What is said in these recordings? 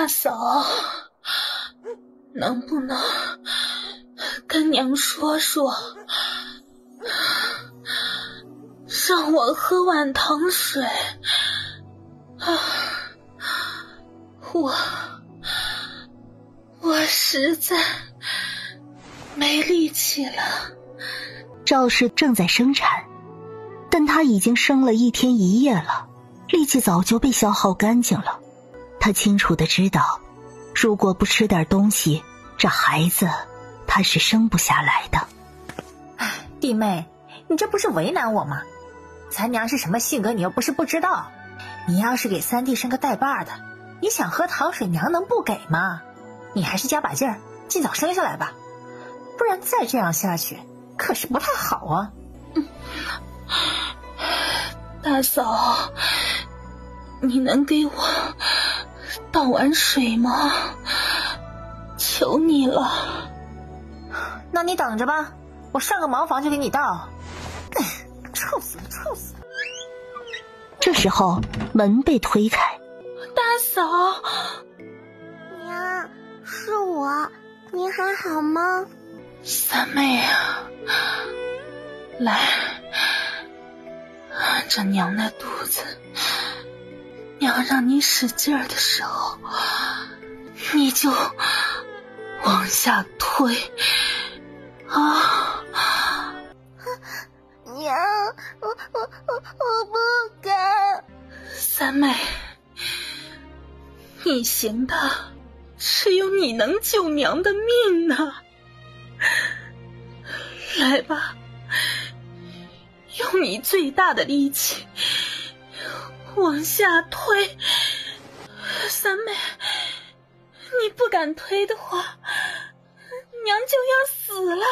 大嫂，能不能跟娘说说，让我喝碗糖水啊？我实在没力气了。赵氏正在生产，但她已经生了1天1夜了，力气早就被消耗干净了。她清楚地知道，如果不吃点东西，这孩子她是生不下来的。弟妹，你这不是为难我吗？咱娘是什么性格你又不是不知道，你要是给三弟生个带把的，你想喝糖水娘能不给吗？你还是加把劲儿，尽早生下来吧，不然再这样下去可是不太好啊。大嫂，你能给我倒碗水吗？求你了。那你等着吧，我上个茅房就给你倒。臭死了，臭死了。这时候门被推开，大嫂。娘，是我，您还好吗？三妹啊，来，按着娘的肚子，娘让你使劲儿的时候，你就往下推啊。娘，我不敢。三妹，你行的，只有你能救娘的命啊。来吧，用你最大的力气往下推。三妹，你不敢推的话，娘就要死了。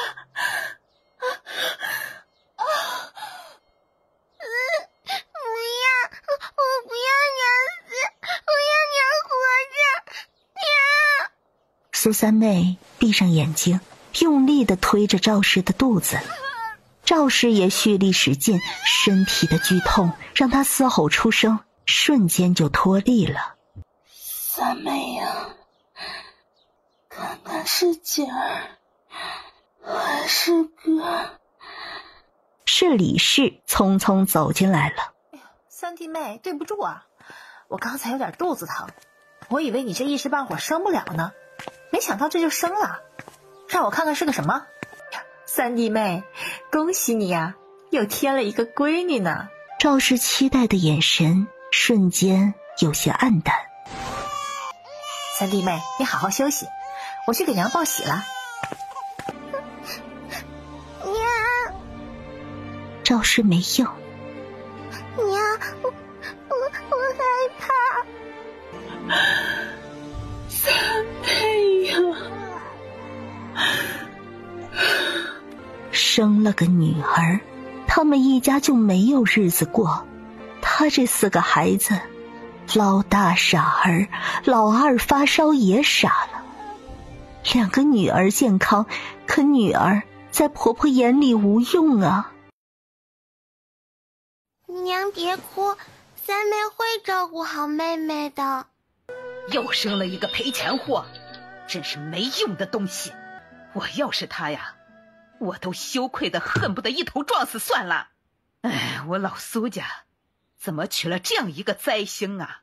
不要，我不要娘死，我要娘活着。娘。苏三妹闭上眼睛，用力地推着赵氏的肚子。赵氏也蓄力使劲，身体的剧痛让她嘶吼出声，瞬间就脱力了。三妹呀，看看是姐儿还是哥？是李氏匆匆走进来了。三弟妹，对不住啊，我刚才有点肚子疼，我以为你这一时半会儿生不了呢，没想到这就生了。让我看看是个什么。三弟妹，恭喜你呀，又添了一个闺女呢。赵氏期待的眼神瞬间有些暗淡。三弟妹，你好好休息，我去给娘报喜了。娘。赵氏没应。娘，我害怕。三妹呀，生了个女儿，他们一家就没有日子过。他这4个孩子，老大傻儿，老二发烧也傻了。2个女儿健康，可女儿在婆婆眼里无用啊。娘别哭，三妹会照顾好妹妹的。又生了一个赔钱货，真是没用的东西。我要是他呀，我都羞愧的恨不得一头撞死算了。哎，我老苏家怎么娶了这样一个灾星啊，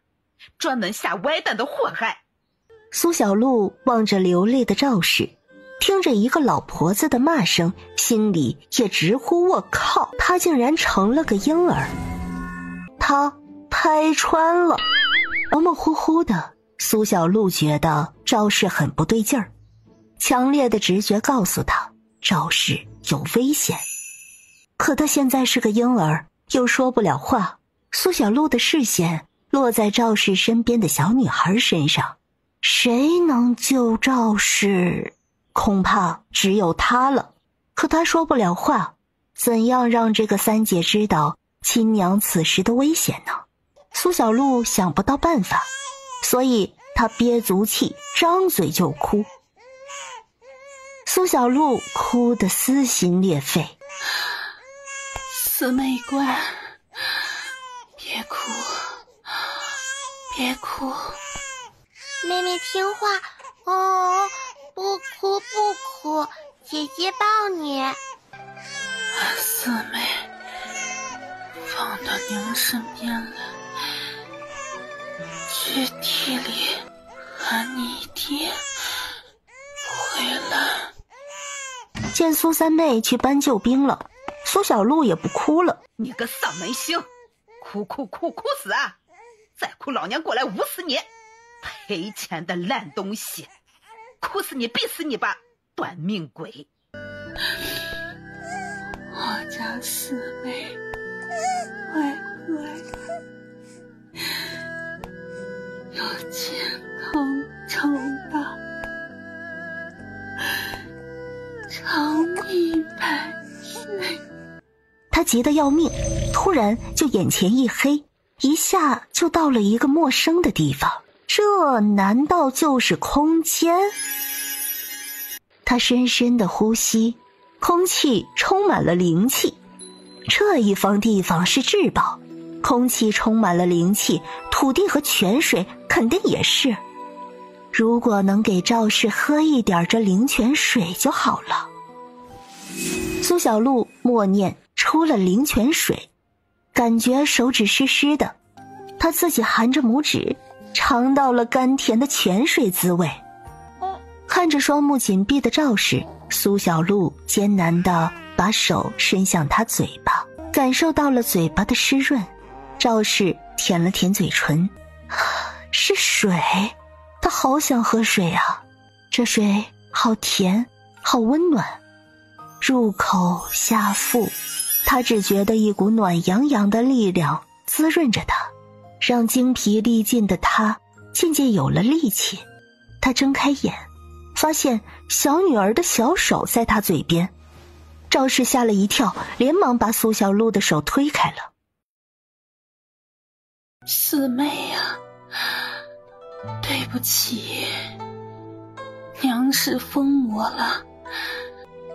专门下歪蛋的祸害。苏小璐望着流泪的赵氏，听着一个老婆子的骂声，心里也直呼我靠，她竟然成了个婴儿。她拍穿了。模模糊糊的，苏小璐觉得赵氏很不对劲儿，强烈的直觉告诉她赵氏有危险。可她现在是个婴儿，又说不了话。苏小璐的视线落在赵氏身边的小女孩身上，谁能救赵氏？恐怕只有她了。可她说不了话，怎样让这个三姐知道亲娘此时的危险呢？苏小璐想不到办法，所以她憋足气，张嘴就哭。苏小璐哭得撕心裂肺。四妹乖，别哭，别哭。妹妹妹听话哦，不哭不哭，姐姐抱你。四妹，放到娘身边来，去地里喊你爹回来。见苏三妹去搬救兵了，苏小璐也不哭了。你个丧门星，哭死啊！再哭老娘过来捂死你！赔钱的烂东西，哭死你毙死你吧，短命鬼！我家四妹乖乖，要健康长大，长命百岁。他急得要命，突然就眼前一黑，一下就到了一个陌生的地方。这难道就是空间？他深深的呼吸，空气充满了灵气。这一方地方是至宝，空气充满了灵气，土地和泉水肯定也是。如果能给赵氏喝一点这灵泉水就好了。苏小璐默念出了灵泉水，感觉手指湿湿的，她自己含着拇指尝到了甘甜的泉水滋味。看着双目紧闭的赵氏，苏小璐艰难地把手伸向他嘴巴，感受到了嘴巴的湿润。赵氏舔了舔嘴唇，是水，她好想喝水啊，这水好甜好温暖。入口下腹，她只觉得一股暖洋洋的力量滋润着她，让精疲力尽的她渐渐有了力气。她睁开眼，发现小女儿的小手在她嘴边。赵氏吓了一跳，连忙把苏小璐的手推开了。四妹呀，对不起，娘是疯魔了，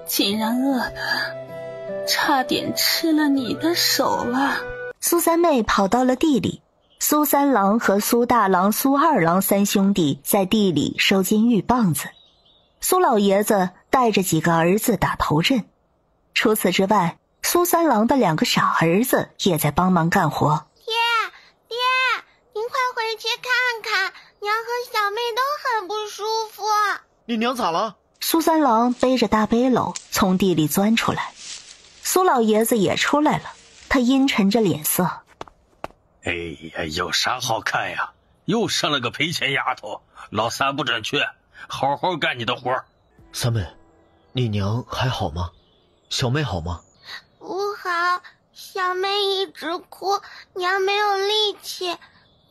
竟然饿得差点吃了你的手了。苏三妹跑到了地里，苏三郎和苏大郎、苏二郎三兄弟在地里收金玉棒子，苏老爷子带着几个儿子打头阵。除此之外，苏三郎的2个傻儿子也在帮忙干活。爹，您快回去看看，娘和小妹都很不舒服。你娘咋了？苏三郎背着大背篓从地里钻出来，苏老爷子也出来了，他阴沉着脸色。哎呀，有啥好看呀？又生了个赔钱丫头，老三不准去，好好干你的活。三妹，你娘还好吗？小妹好吗？不好，小妹一直哭，娘没有力气，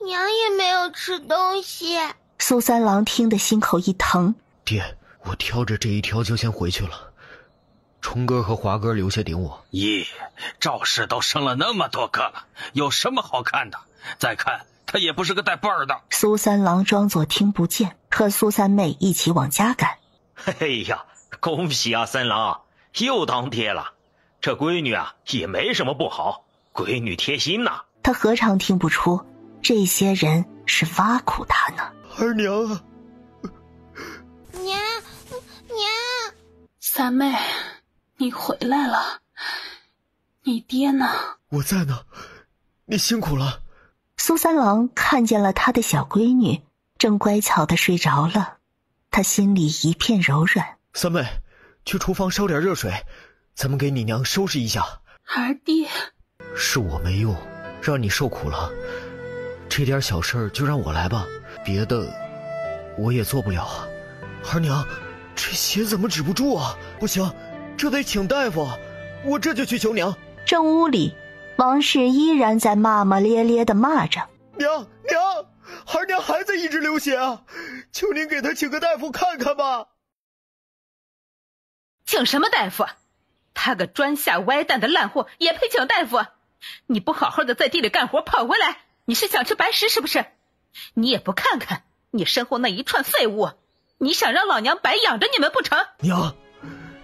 娘也没有吃东西。苏三郎听得心口一疼。爹，我挑着这一挑就先回去了，冲哥和华哥留下顶我。咦，赵氏都生了那么多个了，有什么好看的？再看他也不是个带伴儿的。苏三郎装作听不见，和苏三妹一起往家赶。嘿呀，恭喜啊，三郎又当爹了。这闺女啊也没什么不好，闺女贴心呐。他何尝听不出这些人是挖苦他呢？二娘啊，娘，三妹，你回来了，你爹呢？我在呢，你辛苦了。苏三郎看见了他的小闺女正乖巧地睡着了，他心里一片柔软。三妹，去厨房烧点热水，咱们给你娘收拾一下。儿爹，是我没用，让你受苦了，这点小事儿就让我来吧，别的我也做不了啊。二娘，这血怎么止不住啊？不行，这得请大夫，我这就去求娘。正屋里，王氏依然在骂骂咧咧地骂着：娘，二娘还在一直流血啊，求您给她请个大夫看看吧。请什么大夫？他个专下歪蛋的烂货也配请大夫？你不好好的在地里干活跑回来，你是想吃白食是不是？你也不看看你身后那一串废物，你想让老娘白养着你们不成？娘，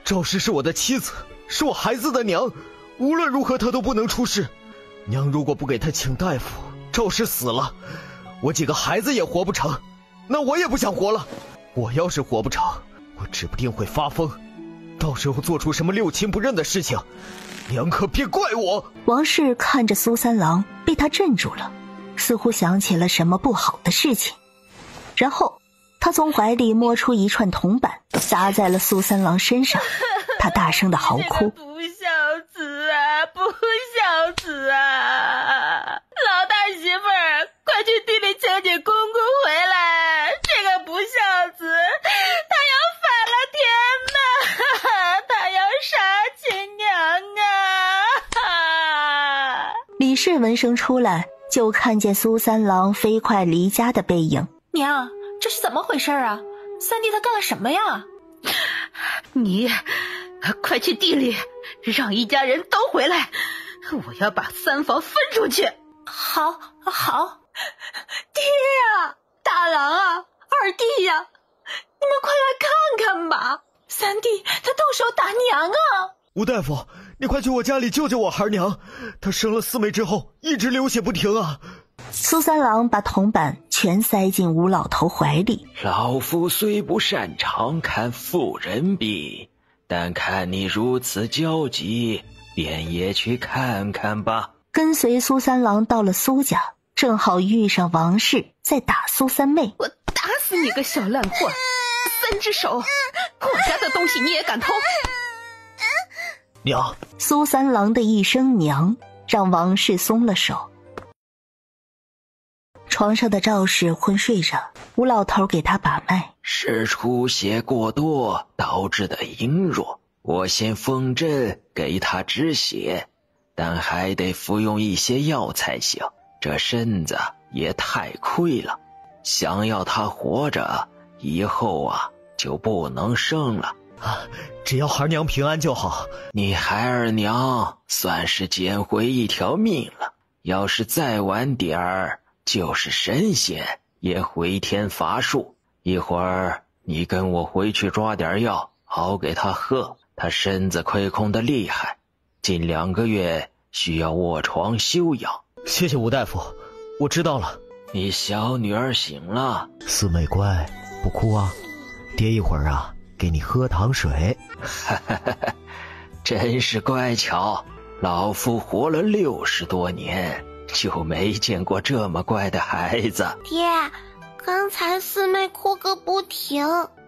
赵氏是我的妻子，是我孩子的娘，无论如何她都不能出事。娘如果不给她请大夫，赵氏死了，我几个孩子也活不成。那我也不想活了。我要是活不成，我指不定会发疯，到时候做出什么六亲不认的事情，娘可别怪我。王氏看着苏三郎，被他镇住了，似乎想起了什么不好的事情，然后他从怀里摸出一串铜板，砸在了苏三郎身上。他大声的嚎哭：不孝子啊，不孝子啊！老大媳妇儿，快去地里请你公公回来！这个不孝子，他要反了天呐！他要杀亲娘啊！李氏闻声出来，就看见苏三郎飞快离家的背影。娘，这是怎么回事啊？三弟他干了什么呀？你快去地里，让一家人都回来，我要把三房分出去。好。爹呀，大郎啊，二弟呀，你们快来看看吧，三弟他动手打娘啊！吴大夫，你快去我家里救救我孩娘，她生了4妹之后一直流血不停啊！苏三郎把铜板全塞进吴老头怀里。老夫虽不擅长看妇人病，但看你如此焦急，便也去看看吧。跟随苏三郎到了苏家，正好遇上王氏在打苏三妹。我打死你个小烂货！3只手，我家的东西你也敢偷？娘！苏三郎的一声娘，让王氏松了手。床上的赵氏昏睡着，吴老头给他把脉，是出血过多导致的羸弱，我先封针给他止血，但还得服用一些药才行。这身子也太亏了，想要他活着，以后啊就不能生了。只要孩娘平安就好。你孩儿娘算是捡回一条命了，要是再晚点儿，就是神仙也回天乏术。一会儿你跟我回去抓点药熬给他喝，他身子亏空的厉害，近2个月需要卧床休养。谢谢吴大夫，我知道了。你小女儿醒了。4妹乖，不哭啊，爹一会儿啊给你喝糖水。真是乖巧，老夫活了60多年，就没见过这么乖的孩子。爹，刚才4妹哭个不停。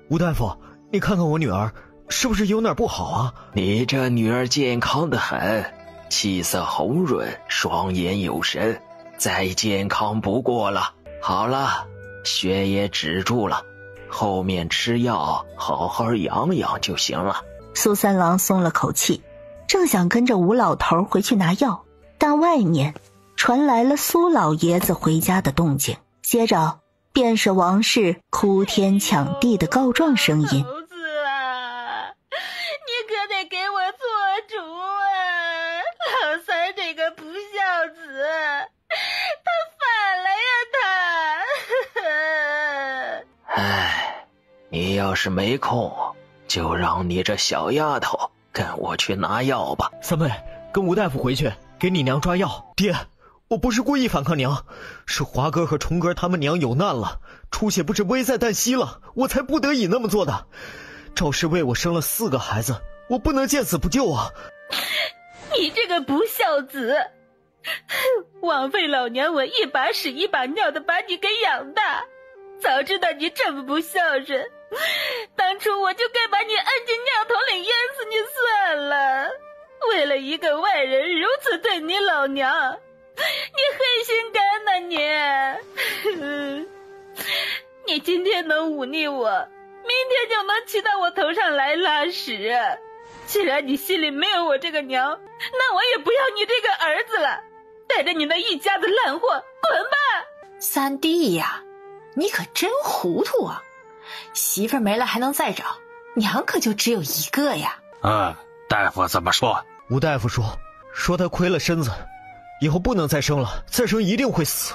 吴大夫，你看看我女儿是不是有哪不好啊？你这女儿健康得很，气色红润，双眼有神，再健康不过了。好了，血也止住了，后面吃药好好养养就行了。苏三郎松了口气，正想跟着吴老头回去拿药，但外面传来了苏老爷子回家的动静，接着便是王氏哭天抢地的告状声音。猴子啊，你可得给我做主啊！老三这个不孝子，他反了呀他！唉，你要是没空，就让你这小丫头跟我去拿药吧。3妹，跟吴大夫回去给你娘抓药。爹，我不是故意反抗娘，是华哥和重哥他们娘有难了，出血不是危在旦夕了，我才不得已那么做的。赵氏为我生了4个孩子，我不能见死不救啊！你这个不孝子，枉费老娘我一把屎一把尿的把你给养大，早知道你这么不孝顺，当初我就该把你摁进尿桶里淹死你算了。为了一个外人如此对你老娘，你黑心肝呐你！你今天能忤逆我，明天就能骑到我头上来拉屎。既然你心里没有我这个娘，那我也不要你这个儿子了，带着你那一家子烂货滚吧！三弟呀，你可真糊涂啊！媳妇没了还能再找，娘可就只有一个呀。大夫怎么说？吴大夫说他亏了身子，以后不能再生了，再生一定会死。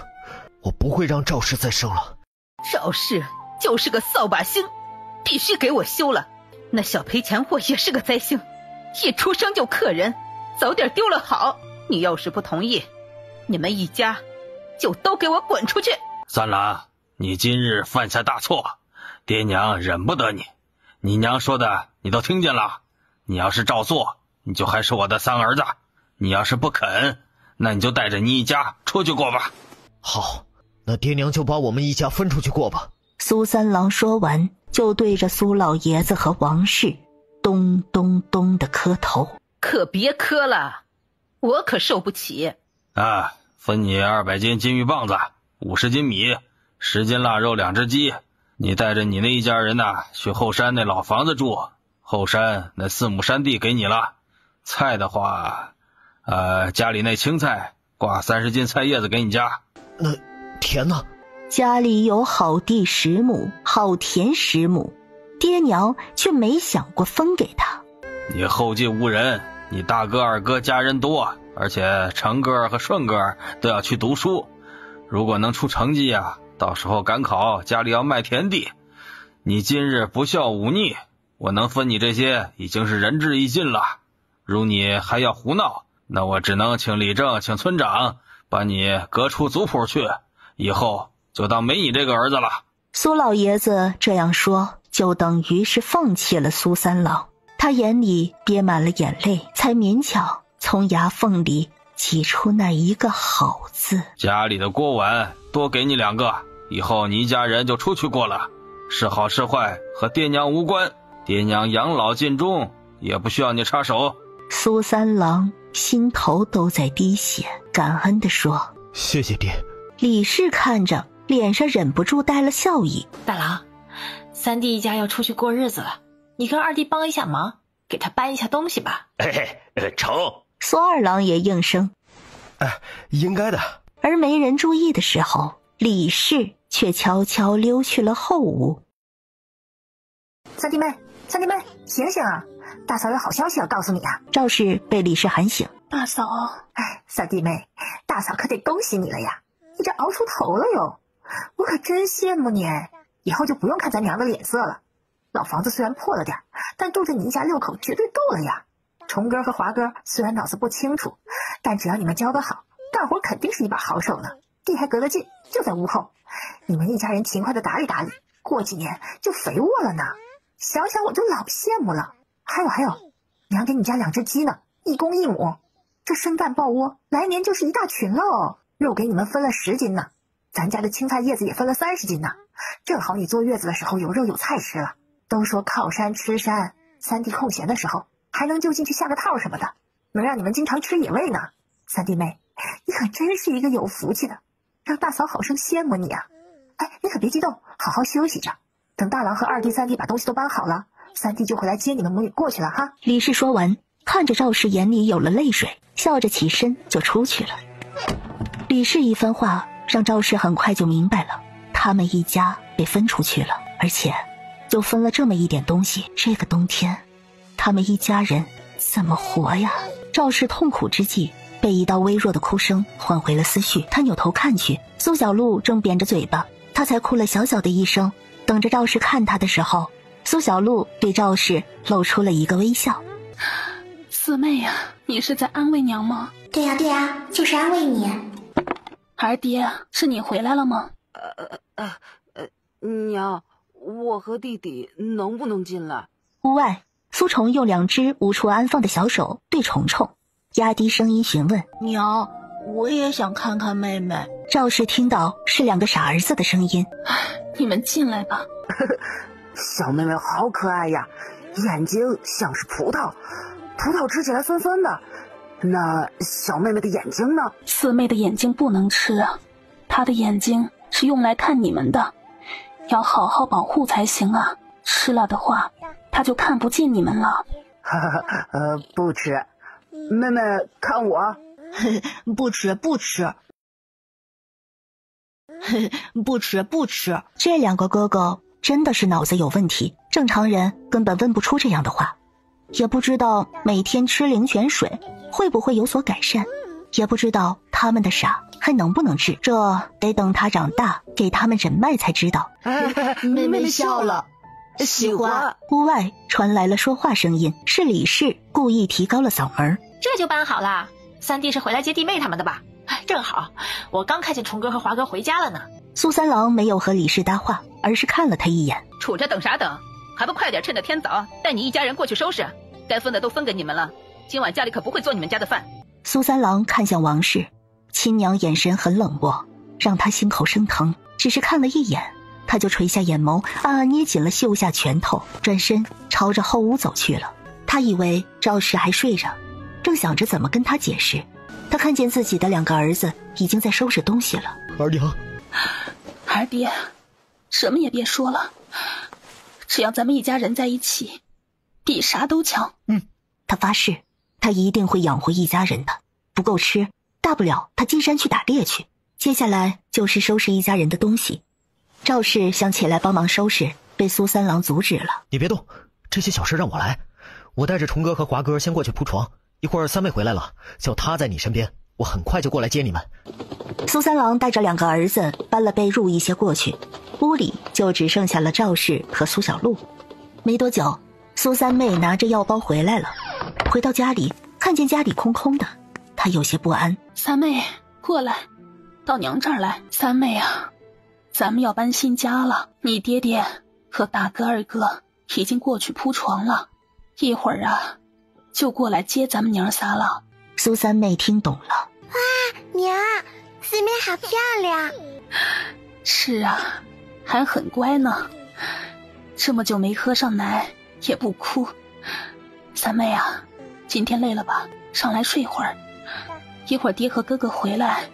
我不会让赵氏再生了。赵氏就是个扫把星，必须给我休了。那小赔钱货也是个灾星，一出生就克人，早点丢了好。你要是不同意，你们一家就都给我滚出去。三郎，你今日犯下大错，爹娘忍不得你。你娘说的你都听见了，你要是照做，你就还是我的三儿子；你要是不肯，那你就带着你一家出去过吧。好，那爹娘就把我们一家分出去过吧。苏三郎说完，就对着苏老爷子和王氏咚咚咚的磕头。可别磕了，我可受不起。啊，分你200斤金玉棒子，50斤米，10斤腊肉，2只鸡。你带着你那一家人呐，去后山那老房子住。后山那4亩山地给你了。菜的话，家里那青菜挂30斤菜叶子给你家。那田呢？家里有好地10亩，好田10亩，爹娘却没想过分给他。你后继无人，你大哥二哥家人多，而且成哥和顺哥都要去读书。如果能出成绩啊，到时候赶考家里要卖田地。你今日不孝忤逆，我能分你这些已经是仁至义尽了。如你还要胡闹，那我只能请李正请村长把你革出族谱去，以后就当没你这个儿子了。苏老爷子这样说，就等于是放弃了苏三郎。他眼里憋满了眼泪，才勉强从牙缝里挤出那一个好字。家里的锅碗多给你2个，以后你一家人就出去过了。是好是坏和爹娘无关，爹娘养老尽忠，也不需要你插手。苏三郎心头都在滴血，感恩地说：谢谢爹。李氏看着，脸上忍不住带了笑意。大郎，三弟一家要出去过日子了，你跟二弟帮一下忙，给他搬一下东西吧。成。苏二郎也应声：应该的。而没人注意的时候，李氏却悄悄溜去了后屋。三弟妹，醒醒啊！大嫂有好消息要告诉你啊！赵氏被李氏喊醒。大嫂，三弟妹，大嫂可得恭喜你了呀！你这熬出头了哟，我可真羡慕你。以后就不用看咱娘的脸色了。老房子虽然破了点，但住着你一家6口绝对够了呀。虫哥和华哥虽然脑子不清楚，但只要你们教得好，干活肯定是一把好手呢。地还隔得近，就在屋后，你们一家人勤快的打理打理，过几年就肥沃了呢。想想我就老羡慕了。还有，娘给你家2只鸡呢，1公1母，这生蛋抱窝，来年就是一大群喽。肉给你们分了10斤呢，咱家的青菜叶子也分了30斤呢，正好你坐月子的时候有肉有菜吃了。都说靠山吃山，三弟空闲的时候还能就近去下个套什么的，能让你们经常吃野味呢。三弟妹，你可真是一个有福气的，让大嫂好生羡慕你啊。你可别激动，好好休息着，等大郎和二弟三弟把东西都搬好了，三弟就会来接你们母女过去了哈。李氏说完，看着赵氏眼里有了泪水，笑着起身就出去了。李氏一番话让赵氏很快就明白了，他们一家被分出去了，而且就分了这么一点东西，这个冬天他们一家人怎么活呀？赵氏痛苦之际被一道微弱的哭声唤回了思绪，他扭头看去，苏小璐正扁着嘴巴，他才哭了小小的一声。等着赵氏看他的时候，苏小璐对赵氏露出了一个微笑。四妹呀，你是在安慰娘吗？对呀，就是安慰你。儿爹，是你回来了吗？娘，我和弟弟能不能进来？屋外，苏虫用2只无处安放的小手对虫虫，压低声音询问：娘，我也想看看妹妹。赵氏听到是2个傻儿子的声音。你们进来吧。小妹妹好可爱呀，眼睛像是葡萄，葡萄吃起来酸酸的。那小妹妹的眼睛呢？四妹的眼睛不能吃啊，她的眼睛是用来看你们的，要好好保护才行啊。吃了的话，她就看不见你们了。不吃。妹妹看我。不吃。不吃。这2个哥哥真的是脑子有问题，正常人根本问不出这样的话，也不知道每天吃灵泉水会不会有所改善，也不知道他们的傻还能不能治，这得等他长大给他们诊脉才知道。妹妹笑了，喜欢。屋外传来了说话声音，是李氏故意提高了嗓门。这就搬好了，三弟是回来接弟妹他们的吧？正好，我刚看见虫哥和华哥回家了呢。苏三郎没有和李氏搭话，而是看了他一眼。杵着等啥等？还不快点趁着天早带你一家人过去收拾，该分的都分给你们了，今晚家里可不会做你们家的饭。苏三郎看向王氏，亲娘眼神很冷漠，让他心口生疼。只是看了一眼，他就垂下眼眸，暗暗捏紧了袖下拳头，转身朝着后屋走去了。他以为赵氏还睡着，正想着怎么跟他解释，他看见自己的2个儿子已经在收拾东西了。二娘，二爹，什么也别说了，只要咱们一家人在一起，比啥都强。他发誓，他一定会养活一家人的。不够吃，大不了他进山去打猎去。接下来就是收拾一家人的东西。赵氏想起来帮忙收拾，被苏三郎阻止了。你别动，这些小事让我来。我带着虫哥和华哥先过去铺床，一会儿三妹回来了，叫她在你身边，我很快就过来接你们。苏三郎带着2个儿子搬了被褥一些过去，屋里就只剩下了赵氏和苏小璐。没多久，苏三妹拿着药包回来了。回到家里，看见家里空空的，她有些不安。三妹，过来，到娘这儿来。三妹啊，咱们要搬新家了，你爹爹和大哥二哥已经过去铺床了，一会儿啊就过来接咱们娘仨了。苏三妹听懂了。哇，娘，四妹好漂亮。是啊，还很乖呢，这么久没喝上奶也不哭。三妹啊，今天累了吧，上来睡会儿，一会儿爹和哥哥回来，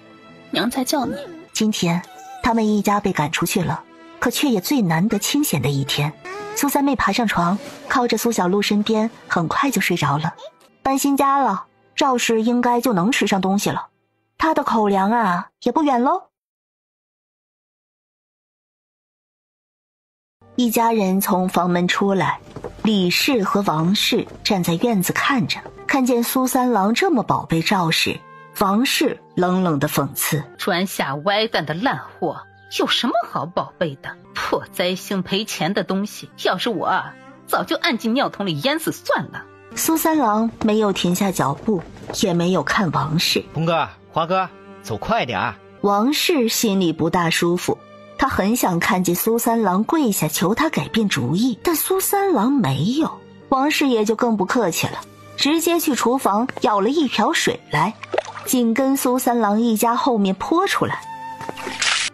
娘再叫你。今天他们一家被赶出去了，可却也最难得清闲的一天。苏三妹爬上床，靠着苏小璐身边，很快就睡着了。搬新家了，赵氏应该就能吃上东西了，他的口粮啊也不远喽。一家人从房门出来，李氏和王氏站在院子看着，看见苏三郎这么宝贝赵氏，王氏冷冷的讽刺：专下歪蛋的烂货，有什么好宝贝的？破灾星赔钱的东西，要是我早就按进尿桶里淹死算了。苏三郎没有停下脚步，也没有看王氏。童哥、华哥，走快点。王氏心里不大舒服，他很想看见苏三郎跪下求他改变主意，但苏三郎没有。王氏也就更不客气了，直接去厨房舀了一瓢水来，紧跟苏三郎一家后面泼出来。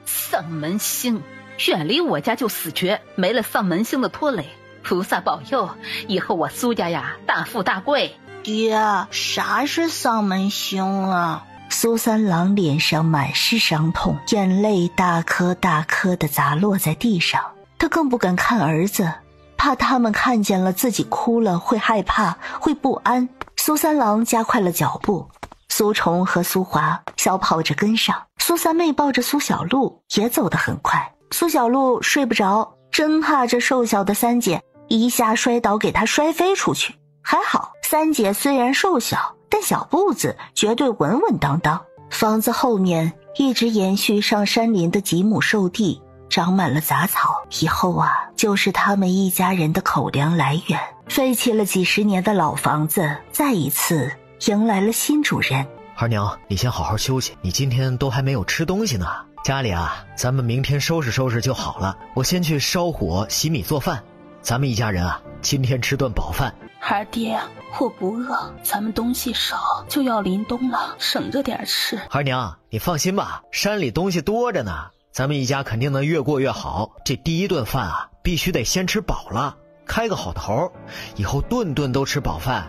丧门星，远离我家就死绝，没了丧门星的拖累，菩萨保佑，以后我苏家呀大富大贵。爹，啥是丧门星啊？苏三郎脸上满是伤痛，眼泪大颗大颗地砸落在地上。他更不敢看儿子，怕他们看见了自己哭了会害怕，会不安。苏三郎加快了脚步，苏虫和苏华小跑着跟上，苏三妹抱着苏小璐也走得很快。苏小璐睡不着，真怕这瘦小的三姐一下摔倒给她摔飞出去。还好三姐虽然瘦小，但小步子绝对稳稳当当。房子后面一直延续上山林的几亩瘦地，长满了杂草，以后啊就是他们一家人的口粮来源。废弃了几十年的老房子再一次迎来了新主人。二娘，你先好好休息，你今天都还没有吃东西呢。家里啊，咱们明天收拾收拾就好了。我先去烧火洗米做饭，咱们一家人啊，今天吃顿饱饭。二爹，我不饿，咱们东西少，就要临冬了，省着点吃。二娘，你放心吧，山里东西多着呢，咱们一家肯定能越过越好。这第一顿饭啊，必须得先吃饱了，开个好头，以后顿顿都吃饱饭。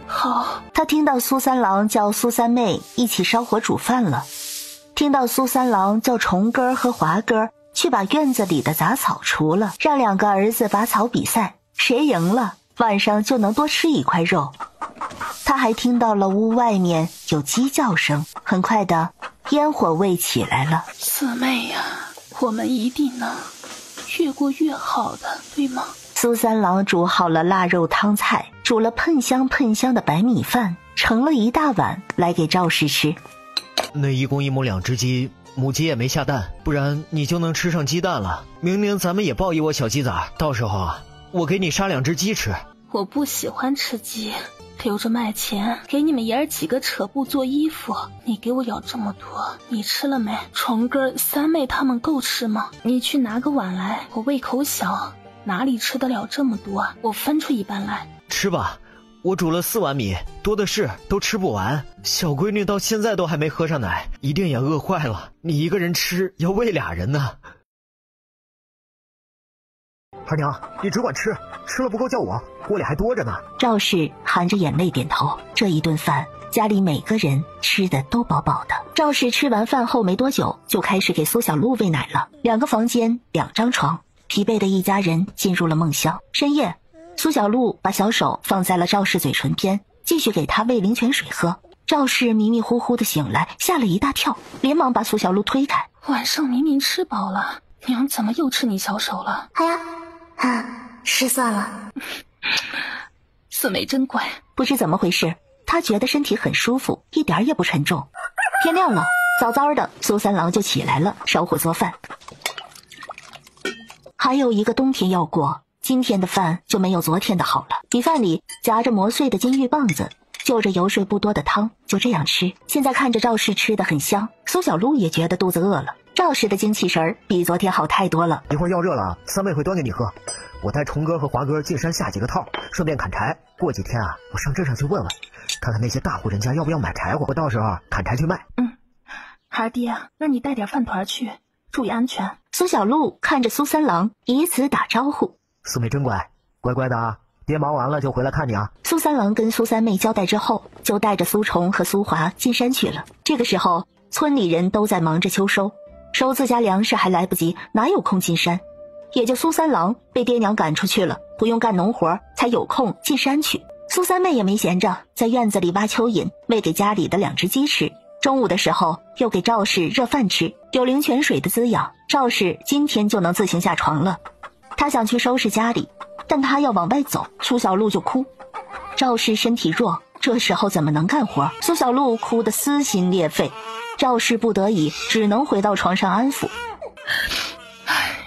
好。他听到苏三郎叫苏三妹一起烧火煮饭了，听到苏三郎叫虫哥和华哥去把院子里的杂草除了，让2个儿子拔草比赛，谁赢了晚上就能多吃一块肉。他还听到了屋外面有鸡叫声，很快的烟火味起来了。四妹呀，我们一定能越过越好的，对吗？苏三郎煮好了腊肉汤菜，煮了喷香喷香的白米饭，盛了一大碗来给赵氏吃。那1公1母2只鸡，母鸡也没下蛋，不然你就能吃上鸡蛋了。明年咱们也抱一窝小鸡崽，到时候啊，我给你杀2只鸡吃。我不喜欢吃鸡。留着卖钱，给你们爷儿几个扯布做衣服。你给我舀这么多，你吃了没？虫哥、三妹他们够吃吗？你去拿个碗来，我胃口小，哪里吃得了这么多啊？我分出一半来。吃吧，我煮了4碗米，多的是，都吃不完。小闺女到现在都还没喝上奶，一定也饿坏了。你一个人吃，要喂俩人呢。二娘，你只管吃，吃了不够叫我，锅里还多着呢。赵氏含着眼泪点头。这一顿饭，家里每个人吃的都饱饱的。赵氏吃完饭后没多久，就开始给苏小璐喂奶了。2个房间，2张床，疲惫的一家人进入了梦乡。深夜，苏小璐把小手放在了赵氏嘴唇边，继续给他喂灵泉水喝。赵氏迷迷糊糊的醒来，吓了一大跳，连忙把苏小璐推开。晚上明明吃饱了，娘怎么又吃你小手了？哎呀，失算了。四妹真乖。不知怎么回事，她觉得身体很舒服，一点也不沉重。天亮了，早早的苏三郎就起来了，烧火做饭。还有一个冬天要过，今天的饭就没有昨天的好了。米饭里夹着磨碎的金玉棒子，就着油水不多的汤，就这样吃。现在看着赵氏吃得很香，苏小璐也觉得肚子饿了。赵氏的精气神比昨天好太多了。一会儿要热了，三妹会端给你喝。我带虫哥和华哥进山下几个套，顺便砍柴。过几天啊，我上镇上去问问，看看那些大户人家要不要买柴火，我到时候砍柴去卖。孩儿爹，那你带点饭团去，注意安全。苏小璐看着苏三郎，以此打招呼。四妹真乖，乖乖的啊，爹忙完了就回来看你啊。苏三郎跟苏三妹交代之后，就带着苏虫和苏华进山去了。这个时候，村里人都在忙着秋收，收自家粮食还来不及，哪有空进山？也就苏三郎被爹娘赶出去了，不用干农活，才有空进山去。苏三妹也没闲着，在院子里挖蚯蚓，喂给家里的2只鸡吃。中午的时候，又给赵氏热饭吃。有灵泉水的滋养，赵氏今天就能自行下床了。她想去收拾家里，但她要往外走，苏小璐就哭。赵氏身体弱，这时候怎么能干活？苏小璐哭得撕心裂肺，赵氏不得已只能回到床上安抚。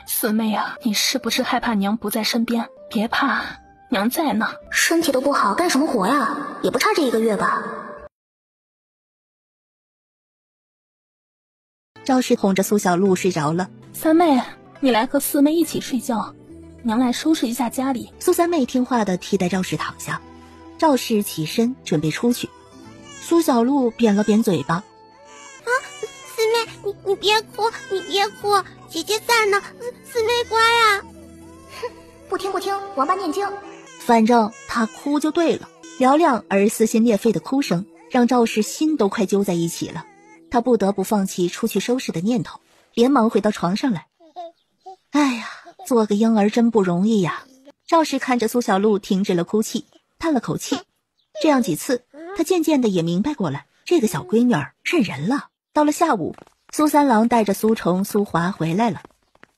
四妹啊，你是不是害怕娘不在身边？别怕，娘在呢。身体都不好，干什么活呀？也不差这1个月吧。赵氏哄着苏小璐睡着了。三妹，你来和四妹一起睡觉，娘来收拾一下家里。苏三妹听话的替代赵氏躺下。赵氏起身准备出去，苏小璐扁了扁嘴巴。四妹，你别哭，你别哭，姐姐在呢，四妹乖啊。不听，王八念经。反正她哭就对了。嘹亮而撕心裂肺的哭声让赵氏心都快揪在一起了。她不得不放弃出去收拾的念头，连忙回到床上来。哎呀，做个婴儿真不容易呀。赵氏看着苏小璐停止了哭泣，叹了口气。这样几次，她渐渐的也明白过来，这个小闺女儿认人了。到了下午，苏三郎带着苏虫、苏华回来了，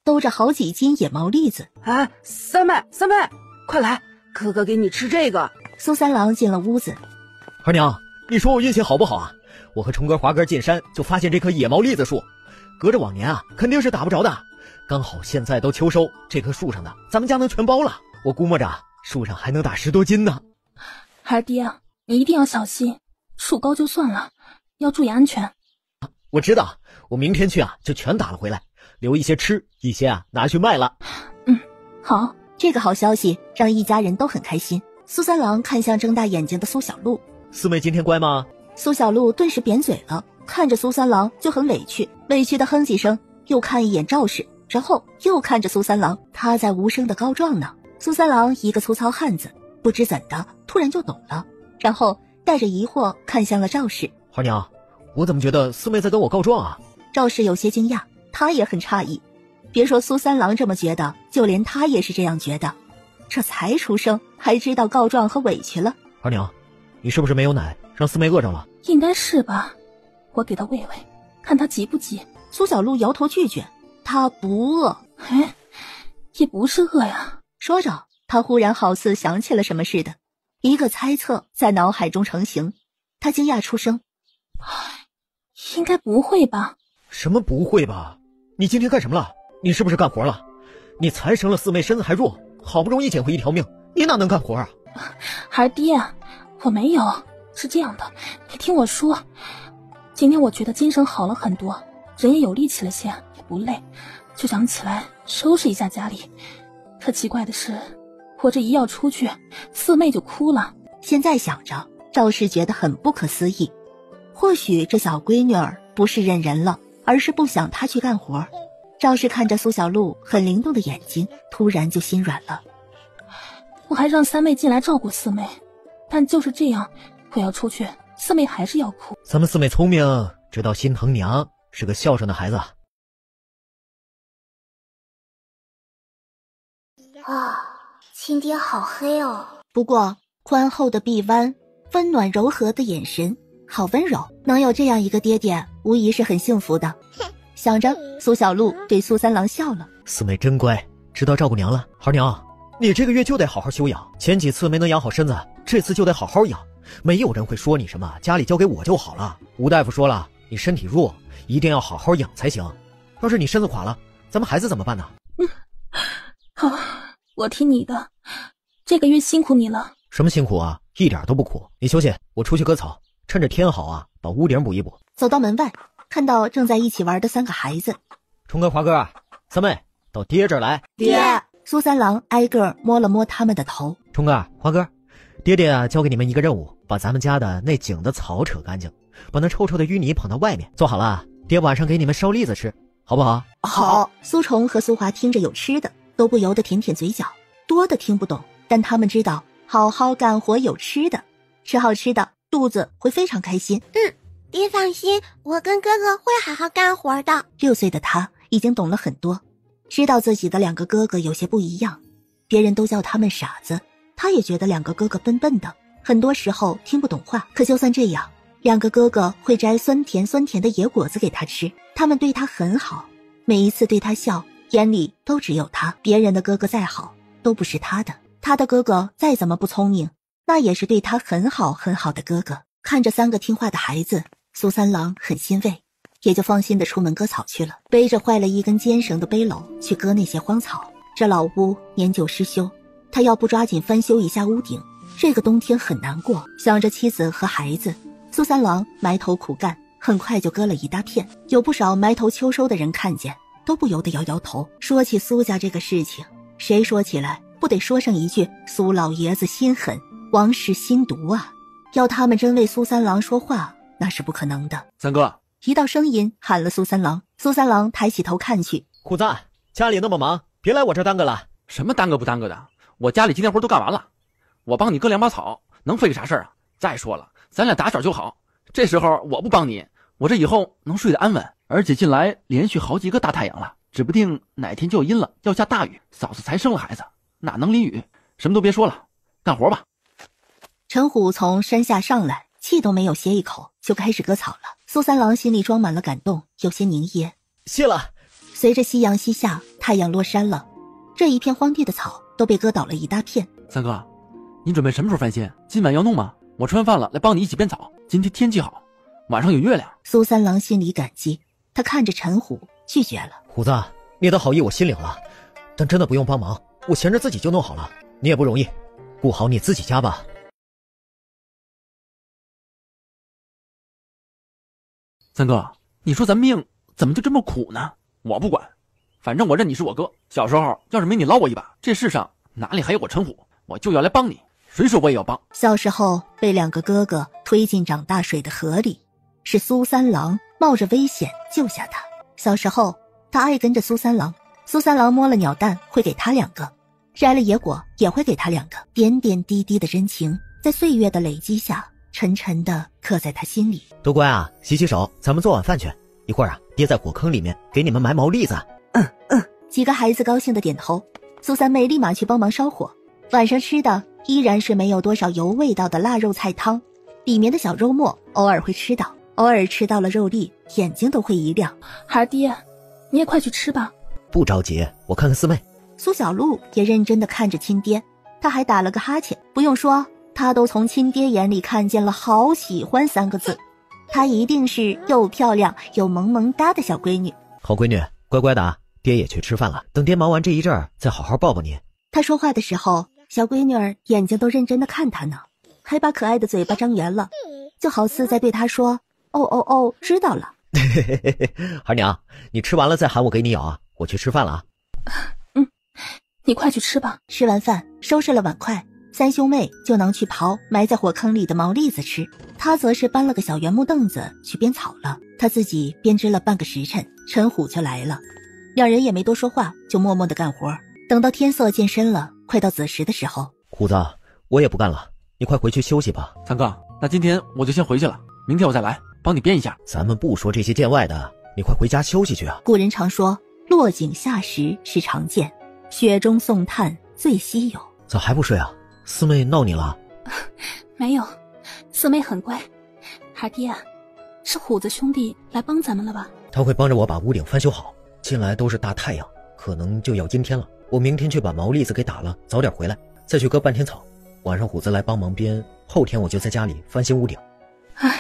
兜着好几斤野毛栗子。哎，三妹，快来，哥哥给你吃这个。苏三郎进了屋子。二娘，你说我运气好不好啊？我和虫哥、华哥进山就发现这棵野毛栗子树，隔着往年啊，肯定是打不着的。刚好现在都秋收，这棵树上的咱们家能全包了。我估摸着树上还能打10多斤呢。孩儿爹，你一定要小心，树高就算了，要注意安全。我知道，我明天去就全打了回来，留一些吃，一些拿去卖了。好，这个好消息让一家人都很开心。苏三郎看向睁大眼睛的苏小璐。四妹今天乖吗？苏小璐顿时扁嘴了，看着苏三郎就很委屈，委屈的哼几声，又看一眼赵氏，之后又看着苏三郎，他在无声的告状呢。苏三郎一个粗糙汉子，不知怎的突然就懂了，然后带着疑惑看向了赵氏。二娘，我怎么觉得四妹在跟我告状啊？赵氏有些惊讶，他也很诧异。别说苏三郎这么觉得，就连他也是这样觉得。这才出生还知道告状和委屈了。二娘，你是不是没有奶，让四妹饿着了？应该是吧，我给她喂喂，看她急不急。苏小璐摇头拒绝，她不饿。也不是饿呀。说着，她忽然好似想起了什么似的，一个猜测在脑海中成型。她惊讶出声：应该不会吧？什么不会吧？你今天干什么了？你是不是干活了？你才生了四妹，身子还弱，好不容易捡回一条命，你哪能干活啊？孩儿爹，我没有，是这样的，你听我说，今天我觉得精神好了很多，人也有力气了些，也不累，就想起来收拾一下家里。可奇怪的是，我这一要出去，四妹就哭了。现在想着，赵氏觉得很不可思议。或许这小闺女儿不是认人了，而是不想她去干活。赵氏看着苏小璐很灵动的眼睛，突然就心软了。我还让三妹进来照顾四妹，但就是这样，我要出去，四妹还是要哭。咱们四妹聪明，知道心疼娘，是个孝顺的孩子。啊，亲爹好黑哦。不过宽厚的臂弯，温暖柔和的眼神，好温柔，能有这样一个爹爹，无疑是很幸福的。想着，苏小璐对苏三郎笑了。四妹真乖，知道照顾娘了。孩娘，你这个月就得好好休养，前几次没能养好身子，这次就得好好养。没有人会说你什么，家里交给我就好了。吴大夫说了，你身体弱，一定要好好养才行。要是你身子垮了，咱们孩子怎么办呢？好，我听你的。这个月辛苦你了。什么辛苦啊？一点都不苦。你休息，我出去割草，趁着天好啊，把屋顶补一补。走到门外，看到正在一起玩的3个孩子。冲哥、华哥，三妹，到爹这儿来。爹！苏三郎挨个摸了摸他们的头。冲哥、华哥，爹爹啊，交给你们一个任务，把咱们家的那井的草扯干净，把那臭臭的淤泥捧到外面。做好了，爹晚上给你们烧栗子吃，好不好？好。苏虫和苏华听着有吃的，都不由得舔舔嘴角，多的听不懂，但他们知道好好干活有吃的，吃好吃的，肚子会非常开心。爹放心，我跟哥哥会好好干活的。6岁的他已经懂了很多，知道自己的2个哥哥有些不一样，别人都叫他们傻子，他也觉得2个哥哥笨笨的，很多时候听不懂话。可就算这样，2个哥哥会摘酸甜的野果子给他吃，他们对他很好，每一次对他笑，眼里都只有他，别人的哥哥再好都不是他的，他的哥哥再怎么不聪明，那也是对他很好的哥哥。看着3个听话的孩子，苏三郎很欣慰，也就放心的出门割草去了，背着坏了1根尖绳的背篓去割那些荒草。这老屋年久失修，他要不抓紧翻修一下屋顶，这个冬天很难过。想着妻子和孩子，苏三郎埋头苦干，很快就割了一大片。有不少埋头秋收的人看见，都不由得摇摇头。说起苏家这个事情，谁说起来不得说上一句苏老爷子心狠，王氏心毒啊！要他们真为苏三郎说话，那是不可能的。三哥，一道声音喊了苏三郎。苏三郎抬起头看去，虎子，家里那么忙，别来我这耽搁了。什么耽搁不耽搁的？我家里今天活都干完了，我帮你割2把草，能费个啥事儿啊？再说了，咱俩打小就好，这时候我不帮你，我这以后能睡得安稳。而且近来连续好几个大太阳了，指不定哪天就阴了，要下大雨。嫂子才生了孩子，哪能淋雨？什么都别说了，干活吧。陈虎从山下上来，气都没有歇一口，就开始割草了。苏三郎心里装满了感动，有些凝噎。谢了。随着夕阳西下，太阳落山了，这一片荒地的草都被割倒了一大片。三哥，你准备什么时候翻新？今晚要弄吗？我吃完饭了来帮你一起编草。今天天气好，晚上有月亮。苏三郎心里感激，他看着陈虎拒绝了。虎子，你的好意我心领了，但真的不用帮忙，我闲着自己就弄好了。你也不容易，顾好你自己家吧。三哥，你说咱命怎么就这么苦呢？我不管，反正我认你是我哥。小时候要是没你捞我一把，这世上哪里还有我陈虎？我就要来帮你，谁说我也要帮。小时候被2个哥哥推进涨大水的河里，是苏三郎冒着危险救下他。小时候他爱跟着苏三郎，苏三郎摸了鸟蛋会给他2个，摘了野果也会给他2个。点点滴滴的真情在岁月的累积下沉沉地刻在他心里。都乖啊，洗洗手，咱们做晚饭去。一会儿啊，爹在火坑里面给你们埋毛栗子。几个孩子高兴地点头。苏三妹立马去帮忙烧火。晚上吃的依然是没有多少油味道的腊肉菜汤，里面的小肉末偶尔会吃到，偶尔吃到了肉粒，眼睛都会一亮。孩儿爹，你也快去吃吧。不着急，我看看四妹。苏小璐也认真地看着亲爹，他还打了个哈欠。不用说，他都从亲爹眼里看见了好喜欢3个字，她一定是又漂亮又萌萌哒的小闺女。好闺女，乖乖的啊，爹也去吃饭了，等爹忙完这一阵儿再好好抱抱你。他说话的时候，小闺女儿眼睛都认真地看他呢。还把可爱的嘴巴张圆了，就好似在对他说：“哦哦哦，知道了。”孩娘，你吃完了再喊我给你舀啊，我去吃饭了啊。你快去吃吧。吃完饭，收拾了碗筷，三兄妹就能去刨埋在火坑里的毛栗子吃，他则是搬了个小圆木凳子去编草了。他自己编织了半个时辰，陈虎就来了，两人也没多说话，就默默地干活。等到天色渐深了，快到子时的时候，虎子，我也不干了，你快回去休息吧。三哥，那今天我就先回去了，明天我再来帮你编一下。咱们不说这些见外的，你快回家休息去啊。古人常说，落井下石是常见，雪中送炭最稀有。咋还不睡啊？四妹闹你了？没有，四妹很乖。孩爹，是虎子兄弟来帮咱们了吧？他会帮着我把屋顶翻修好，近来都是大太阳，可能就要阴天了。我明天去把毛栗子给打了，早点回来，再去割半天草。晚上虎子来帮忙编，后天我就在家里翻新屋顶。唉，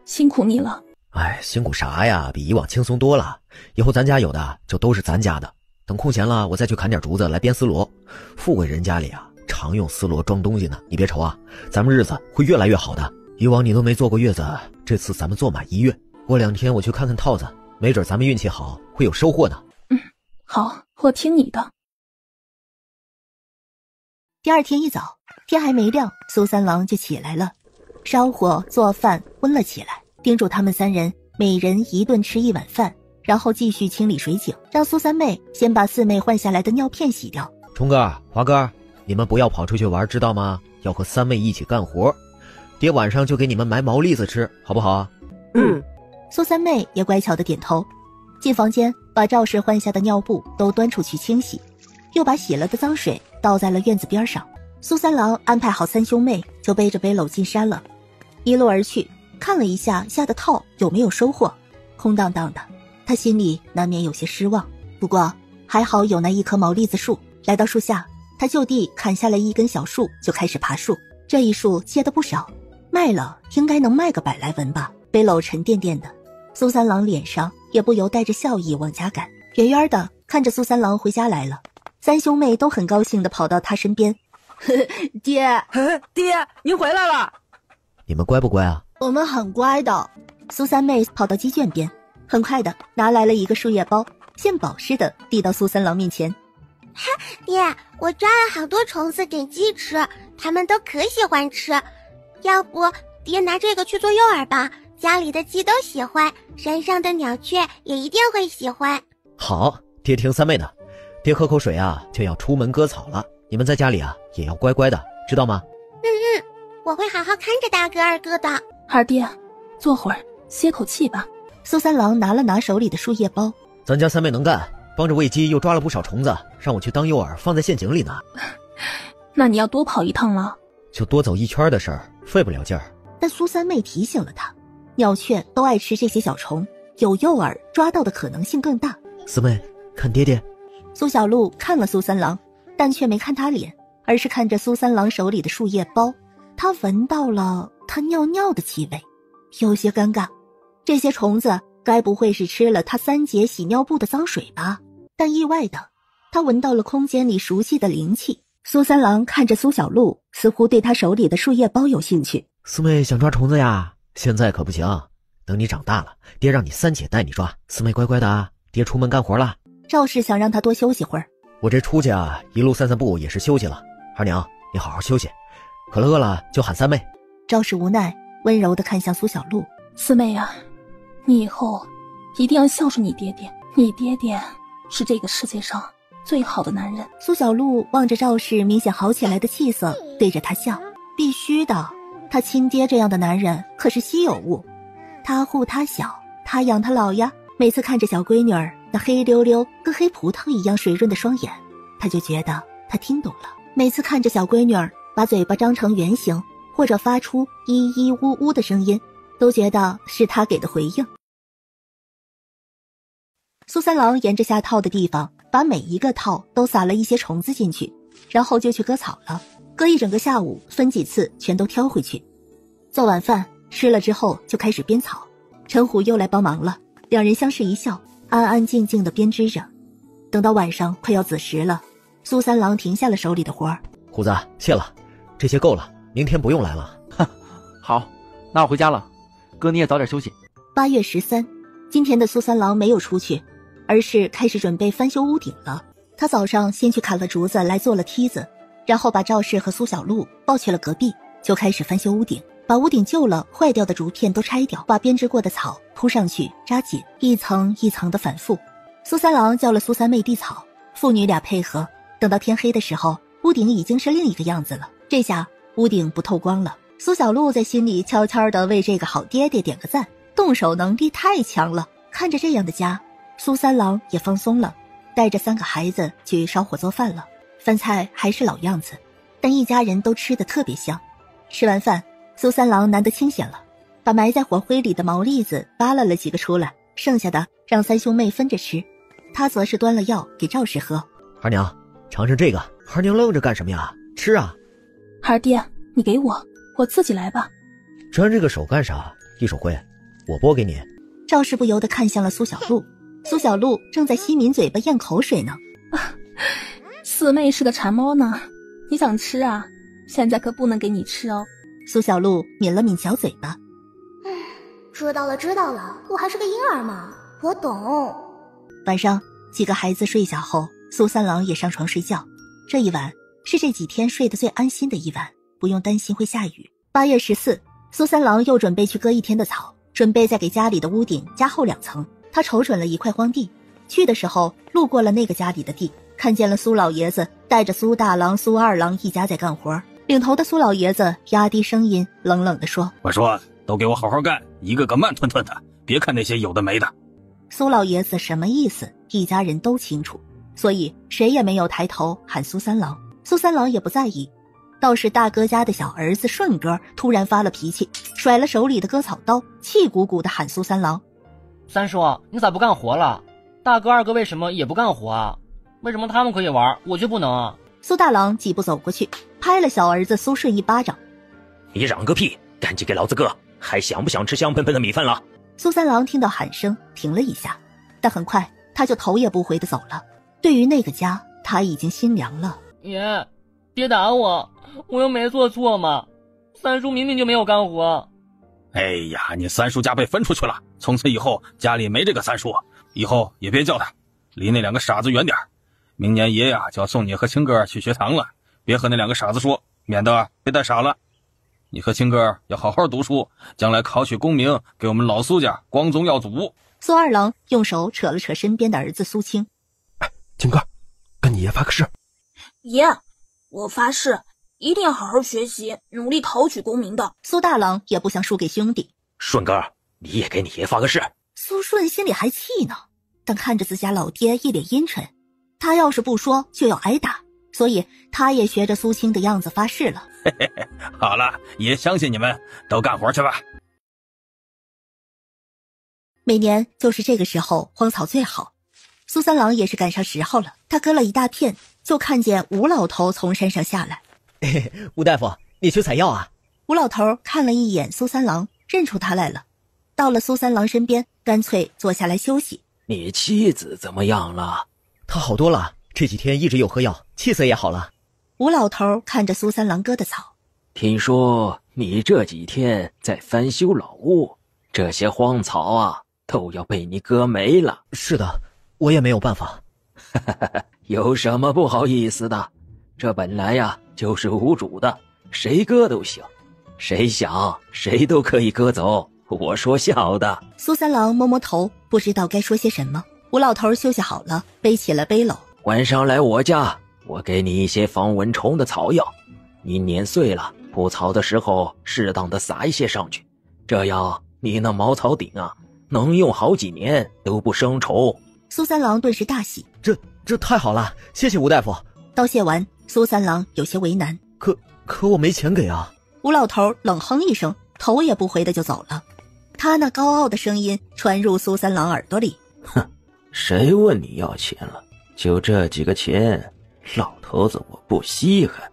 辛苦你了。哎，辛苦啥呀？比以往轻松多了。以后咱家有的就都是咱家的，等空闲了我再去砍点竹子来编丝罗。富贵人家里啊，常用丝罗装东西呢。你别愁啊，咱们日子会越来越好的。以往你都没坐过月子，这次咱们坐满1月。过2天我去看看套子，没准咱们运气好会有收获呢。好，我听你的。第二天一早，天还没亮，苏三郎就起来了，烧火做饭温了起来，叮嘱他们3人每人1顿吃1碗饭，然后继续清理水井，让苏三妹先把四妹换下来的尿片洗掉。冲哥、华哥，你们不要跑出去玩，知道吗？要和三妹一起干活。爹晚上就给你们埋毛栗子吃，好不好啊？苏三妹也乖巧的点头，进房间把赵氏换下的尿布都端出去清洗，又把洗了的脏水倒在了院子边上。苏三郎安排好3兄妹，就背着背篓进山了，一路而去，看了一下下的套有没有收获，空荡荡的，他心里难免有些失望。不过还好有那一棵毛栗子树，来到树下，他就地砍下了一根小树，就开始爬树。这一树结得不少，卖了应该能卖个100来文吧。背篓沉甸甸的，苏三郎脸上也不由带着笑意往家赶。远远的看着苏三郎回家来了，3兄妹都很高兴地跑到他身边。爹，您回来了。你们乖不乖啊？我们很乖的。苏三妹跑到鸡圈边，很快的拿来了一个树叶包，献宝似的递到苏三郎面前。爹，我抓了好多虫子给鸡吃，它们都可喜欢吃。要不爹拿这个去做诱饵吧，家里的鸡都喜欢，山上的鸟雀也一定会喜欢。好，爹听三妹的。爹喝口水啊，就要出门割草了。你们在家里啊，也要乖乖的，知道吗？我会好好看着大哥二哥的。二爹，坐会儿歇口气吧。苏三郎拿了拿手里的树叶包，咱家三妹能干，帮着喂鸡又抓了不少虫子，让我去当诱饵放在陷阱里呢。那你要多跑一趟了。就多走1圈的事儿，费不了劲儿。但苏三妹提醒了他，鸟雀都爱吃这些小虫，有诱饵抓到的可能性更大。四妹，看爹爹。苏小璐看了苏三郎，但却没看他脸，而是看着苏三郎手里的树叶包。他闻到了他尿尿的气味，有些尴尬。这些虫子该不会是吃了他3节洗尿布的脏水吧？但意外的，他闻到了空间里熟悉的灵气。苏三郎看着苏小璐，似乎对他手里的树叶包有兴趣。四妹想抓虫子呀？现在可不行，等你长大了，爹让你3姐带你抓。四妹乖乖的啊，爹出门干活了。赵氏想让他多休息会儿。我这出去啊，一路散散步也是休息了。二娘，你好好休息，渴了饿了就喊三妹。赵氏无奈，温柔地看向苏小璐。四妹啊，你以后一定要孝顺你爹爹，你爹爹是这个世界上最好的男人。苏小璐望着赵氏明显好起来的气色，对着他笑。必须的，他亲爹这样的男人可是稀有物。他护他小，他养他老呀。每次看着小闺女儿那黑溜溜跟黑葡萄一样水润的双眼，他就觉得他听懂了。每次看着小闺女儿把嘴巴张成圆形，或者发出咿咿呜呜的声音，都觉得是他给的回应。苏三郎沿着下套的地方，把每一个套都撒了一些虫子进去，然后就去割草了。割一整个下午，分几次全都挑回去。做晚饭吃了之后，就开始编草。陈虎又来帮忙了，两人相视一笑，安安静静地编织着。等到晚上快要子时了，苏三郎停下了手里的活儿。虎子，谢了，这些够了，明天不用来了。好，那我回家了，哥你也早点休息。8月13，今天的苏三郎没有出去，而是开始准备翻修屋顶了。他早上先去砍了竹子来做了梯子，然后把赵氏和苏小璐抱去了隔壁，就开始翻修屋顶，把屋顶旧了坏掉的竹片都拆掉，把编织过的草铺上去扎紧，一层一层的反复。苏三郎叫了苏三妹递草，父女俩配合，等到天黑的时候，屋顶已经是另一个样子了。这下屋顶不透光了。苏小璐在心里悄悄地为这个好爹爹点个赞，动手能力太强了。看着这样的家，苏三郎也放松了，带着3个孩子去烧火做饭了。饭菜还是老样子，但一家人都吃得特别香。吃完饭，苏三郎难得清闲了，把埋在火灰里的毛栗子扒拉了几个出来，剩下的让3兄妹分着吃。他则是端了药给赵氏喝。孩娘，尝尝这个。孩娘愣着干什么呀？吃啊！孩爹，你给我自己来吧。沾这个手干啥？易手灰，我剥给你。赵氏不由得看向了苏小璐，苏小璐正在西抿嘴巴咽口水呢。四妹是个馋猫呢，你想吃啊？现在可不能给你吃哦。苏小璐抿了抿小嘴巴。知道了，我还是个婴儿嘛，我懂。晚上几个孩子睡下后，苏三郎也上床睡觉。这一晚是这几天睡得最安心的一晚，不用担心会下雨。8月14，苏三郎又准备去割一天的草，准备再给家里的屋顶加厚2层。他瞅准了一块荒地，去的时候路过了那个家里的地，看见了苏老爷子带着苏大郎、苏二郎一家在干活。领头的苏老爷子压低声音冷冷地说：我说都给我好好干，一个个慢吞吞的，别看那些有的没的。苏老爷子什么意思，一家人都清楚，所以谁也没有抬头喊苏三郎。苏三郎也不在意，倒是大哥家的小儿子顺哥突然发了脾气，甩了手里的割草刀，气鼓鼓地喊苏三郎：三叔，你咋不干活了？大哥二哥为什么也不干活啊？为什么他们可以玩，我却不能啊？苏大郎几步走过去，拍了小儿子苏顺一巴掌：你嚷个屁，赶紧给老子割，还想不想吃香喷喷的米饭了？苏三郎听到喊声停了一下，但很快他就头也不回地走了。对于那个家，他已经心凉了。爷，别打我，我又没做错嘛，三叔明明就没有干活。哎呀，你三叔家被分出去了，从此以后家里没这个三叔，以后也别叫他，离那2个傻子远点。明年爷呀就要送你和青哥去学堂了，别和那2个傻子说，免得被带傻了。你和青哥要好好读书，将来考取功名，给我们老苏家光宗耀祖。苏二郎用手扯了扯身边的儿子苏青：青哥，跟你爷发个誓。爷，我发誓一定要好好学习，努力考取功名的。苏大郎也不想输给兄弟。顺哥，你也给你爷发个誓。苏顺心里还气呢，但看着自家老爹一脸阴沉，他要是不说就要挨打，所以他也学着苏青的样子发誓了。好了，爷相信你们，都干活去吧。每年就是这个时候荒草最好，苏三郎也是赶上时候了。他割了一大片，就看见吴老头从山上下来。吴大夫，你去采药啊？吴老头看了一眼苏三郎，认出他来了，到了苏三郎身边，干脆坐下来休息。你妻子怎么样了？她好多了，这几天一直有喝药，气色也好了。吴老头看着苏三郎割的草，听说你这几天在翻修老屋，这些荒草啊都要被你割没了。是的，我也没有办法。有什么不好意思的？这本来呀就是无主的，谁割都行，谁想谁都可以割走，我说笑的。苏三郎摸摸头，不知道该说些什么。吴老头休息好了，背起了背篓。晚上来我家，我给你一些防蚊虫的草药，你碾碎了铺草的时候适当的撒一些上去，这样你那茅草顶啊能用好几年都不生虫。苏三郎顿时大喜，这太好了，谢谢吴大夫。道谢完，苏三郎有些为难，可我没钱给啊。吴老头冷哼一声，头也不回的就走了。他那高傲的声音传入苏三郎耳朵里：哼，谁问你要钱了？就这几个钱，老头子我不稀罕。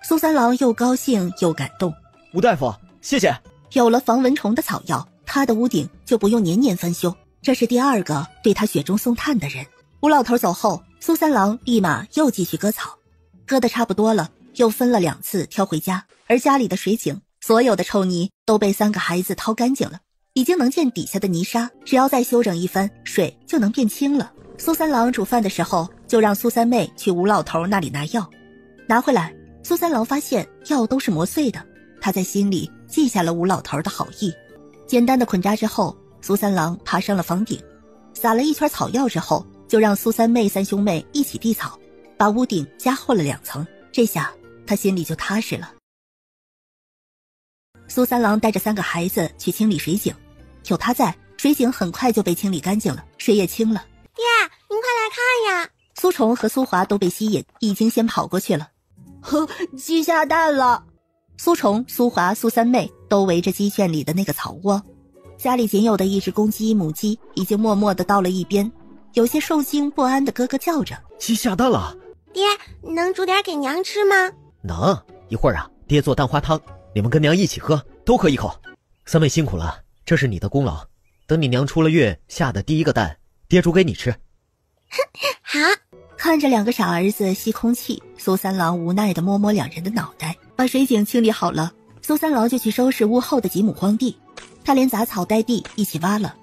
苏三郎又高兴又感动。吴大夫，谢谢。有了防蚊虫的草药，他的屋顶就不用年年翻修，这是第2个对他雪中送炭的人。吴老头走后，苏三郎立马又继续割草，割得差不多了，又分了2次挑回家，而家里的水井所有的臭泥都被3个孩子掏干净了，已经能见底下的泥沙，只要再修整一番，水就能变清了。苏三郎煮饭的时候，就让苏三妹去吴老头那里拿药，拿回来，苏三郎发现药都是磨碎的，他在心里记下了吴老头的好意。简单的捆扎之后，苏三郎爬上了房顶，撒了一圈草药之后，就让苏三妹3兄妹一起地草，把屋顶加厚了2层，这下他心里就踏实了。苏三郎带着3个孩子去清理水井，有他在，水井很快就被清理干净了，水也清了。爹，您快来看呀！苏虫和苏华都被吸引，已经先跑过去了。鸡下蛋了！苏虫、苏华、苏三妹都围着鸡圈里的那个草窝，家里仅有的一只公鸡、母鸡已经默默地到了一边，有些受惊不安的咯咯叫着。鸡下蛋了！爹，能煮点给娘吃吗？能，一会儿啊，爹做蛋花汤，你们跟娘一起喝，都喝一口。三妹辛苦了，这是你的功劳。等你娘出了月下的第1个蛋，爹煮给你吃。好。看着2个傻儿子吸空气，苏三郎无奈地摸摸2人的脑袋，把水井清理好了。苏三郎就去收拾屋后的几亩荒地，他连杂草带地一起挖了。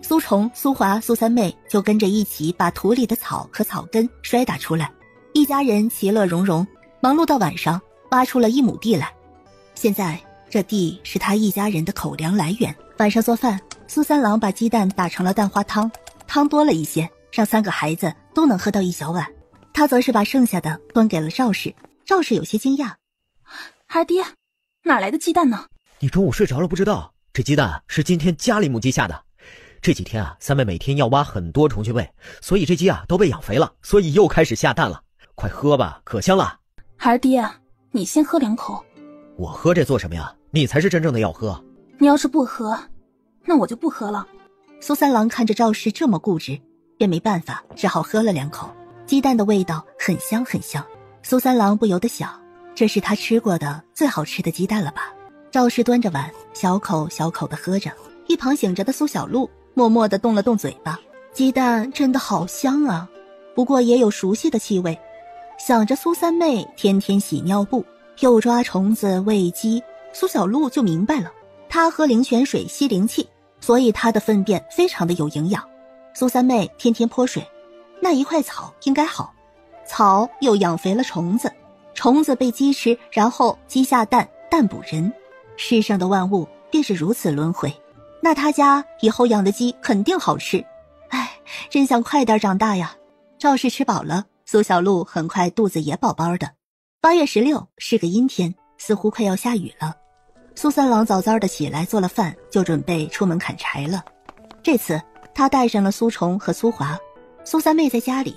苏虫、苏华、苏三妹就跟着一起把土里的草和草根摔打出来，一家人其乐融融，忙碌到晚上，挖出了1亩地来。现在这地是他一家人的口粮来源。晚上做饭，苏三郎把鸡蛋打成了蛋花汤，汤多了一些，让3个孩子都能喝到1小碗。他则是把剩下的端给了赵氏。赵氏有些惊讶：二爹，哪来的鸡蛋呢？你中午睡着了不知道，这鸡蛋是今天家里母鸡下的。这几天啊，三妹每天要挖很多虫去喂，所以这鸡啊都被养肥了，所以又开始下蛋了。快喝吧，可香了。二爹，你先喝2口。我喝这做什么呀？你才是真正的要喝。你要是不喝，那我就不喝了。苏三郎看着赵氏这么固执，便没办法，只好喝了2口。鸡蛋的味道很香很香，苏三郎不由得想，这是他吃过的最好吃的鸡蛋了吧。赵氏端着碗，小口小口地喝着，一旁醒着的苏小璐默默地动了动嘴巴。鸡蛋真的好香啊，不过也有熟悉的气味。想着苏三妹天天洗尿布，又抓虫子喂鸡，苏小璐就明白了，她喝灵泉水吸灵气，所以她的粪便非常的有营养。苏三妹天天泼水，那一块草应该好，草又养肥了虫子，虫子被鸡吃，然后鸡下蛋，蛋补人，世上的万物便是如此轮回。那他家以后养的鸡肯定好吃，哎，真想快点长大呀。赵氏吃饱了，苏小璐很快肚子也饱饱的。8月16是个阴天，似乎快要下雨了。苏三郎早早的起来做了饭，就准备出门砍柴了。这次他带上了苏虫和苏华，苏三妹在家里，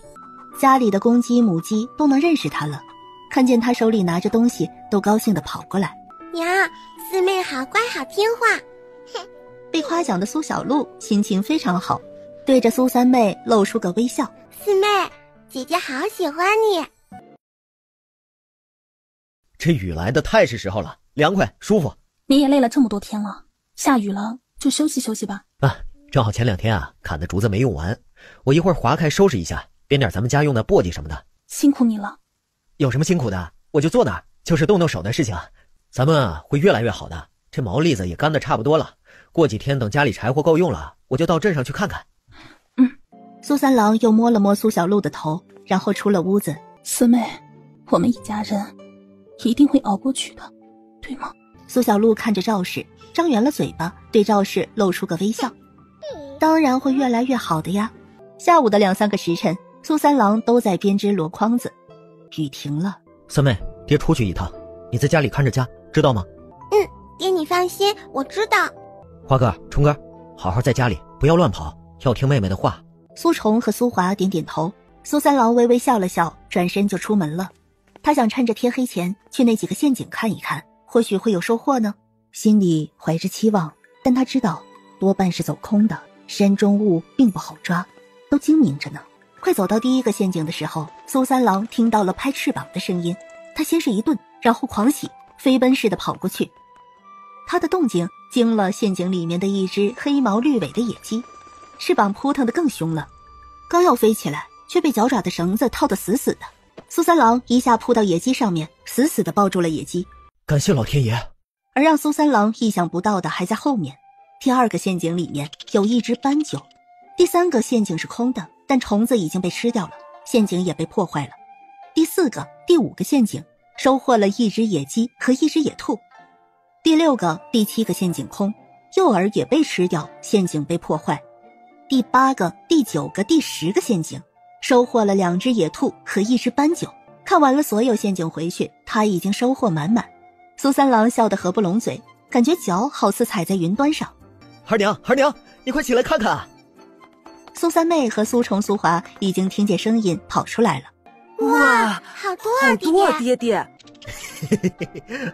家里的公鸡母鸡都能认识他了，看见他手里拿着东西都高兴地跑过来。娘，四妹好乖好听话。被夸奖的苏小璐心情非常好，对着苏三妹露出个微笑。四妹，姐姐好喜欢你。这雨来的太是时候了，凉快舒服。你也累了这么多天了，下雨了就休息休息吧。啊，正好前2天啊砍的竹子没用完，我一会儿划开收拾一下，编点咱们家用的簸箕什么的。辛苦你了。有什么辛苦的，我就坐那儿，就是动动手的事情。咱们啊会越来越好的。这毛栗子也干得差不多了，过几天等家里柴火够用了，我就到镇上去看看。苏三郎又摸了摸苏小璐的头，然后出了屋子。四妹，我们一家人一定会熬过去的，对吗？苏小璐看着赵氏，张圆了嘴巴，对赵氏露出个微笑。当然会越来越好的呀。下午的2、3个时辰，苏三郎都在编织箩筐子。雨停了。三妹，爹出去一趟，你在家里看着家，知道吗？爹你放心，我知道。花哥、虫哥，好好在家里，不要乱跑，要听妹妹的话。苏虫和苏华点点头，苏三郎微微笑了笑，转身就出门了。他想趁着天黑前去那几个陷阱看一看，或许会有收获呢。心里怀着期望，但他知道多半是走空的，山中物并不好抓，都精明着呢。快走到第1个陷阱的时候，苏三郎听到了拍翅膀的声音，他先是一顿，然后狂喜，飞奔似的跑过去。他的动静惊了陷阱里面的一只黑毛绿尾的野鸡，翅膀扑腾得更凶了，刚要飞起来，却被脚爪的绳子套得死死的。苏三郎一下扑到野鸡上面，死死地抱住了野鸡。感谢老天爷。而让苏三郎意想不到的还在后面。第2个陷阱里面有一只斑鸠，第3个陷阱是空的，但虫子已经被吃掉了，陷阱也被破坏了。第4个、第5个陷阱收获了1只野鸡和1只野兔。第6个、第7个陷阱空，诱饵也被吃掉，陷阱被破坏。第8个、第9个、第10个陷阱收获了2只野兔和1只斑鸠。看完了所有陷阱回去，他已经收获满满。苏三郎笑得合不拢嘴，感觉脚好似踩在云端上。孩儿娘，你快起来看看啊！苏三妹和苏虫、苏华已经听见声音跑出来了。哇，好多啊，好多啊，爹爹！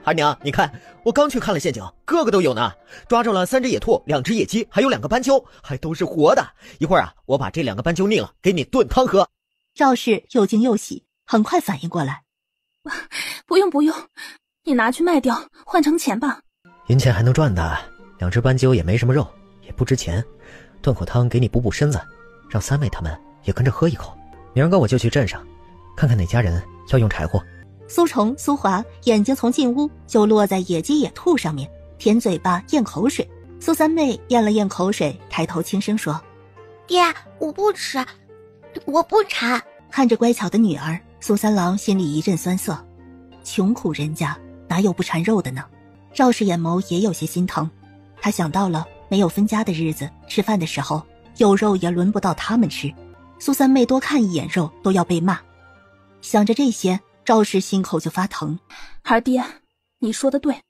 孩儿娘，你看，我刚去看了陷阱，个个都有呢，抓着了3只野兔、2只野鸡，还有2个斑鸠，还都是活的。一会儿啊，我把这2个斑鸠拧了，给你炖汤喝。赵氏又惊又喜，很快反应过来。不用，你拿去卖掉，换成钱吧。银钱还能赚的，2只斑鸠也没什么肉，也不值钱，炖口汤给你补补身子，让三妹他们也跟着喝一口。明儿个我就去镇上，看看哪家人要用柴火。苏虫、苏华眼睛从进屋就落在野鸡、野兔上面，舔嘴巴咽口水。苏三妹咽了咽口水，抬头轻声说：爹，我不吃，我不馋。看着乖巧的女儿，苏三郎心里一阵酸涩，穷苦人家哪有不馋肉的呢？赵氏眼眸也有些心疼，他想到了没有分家的日子，吃饭的时候有肉也轮不到他们吃，苏三妹多看一眼肉都要被骂。想着这些，赵氏心口就发疼。孩儿爹，你说的对，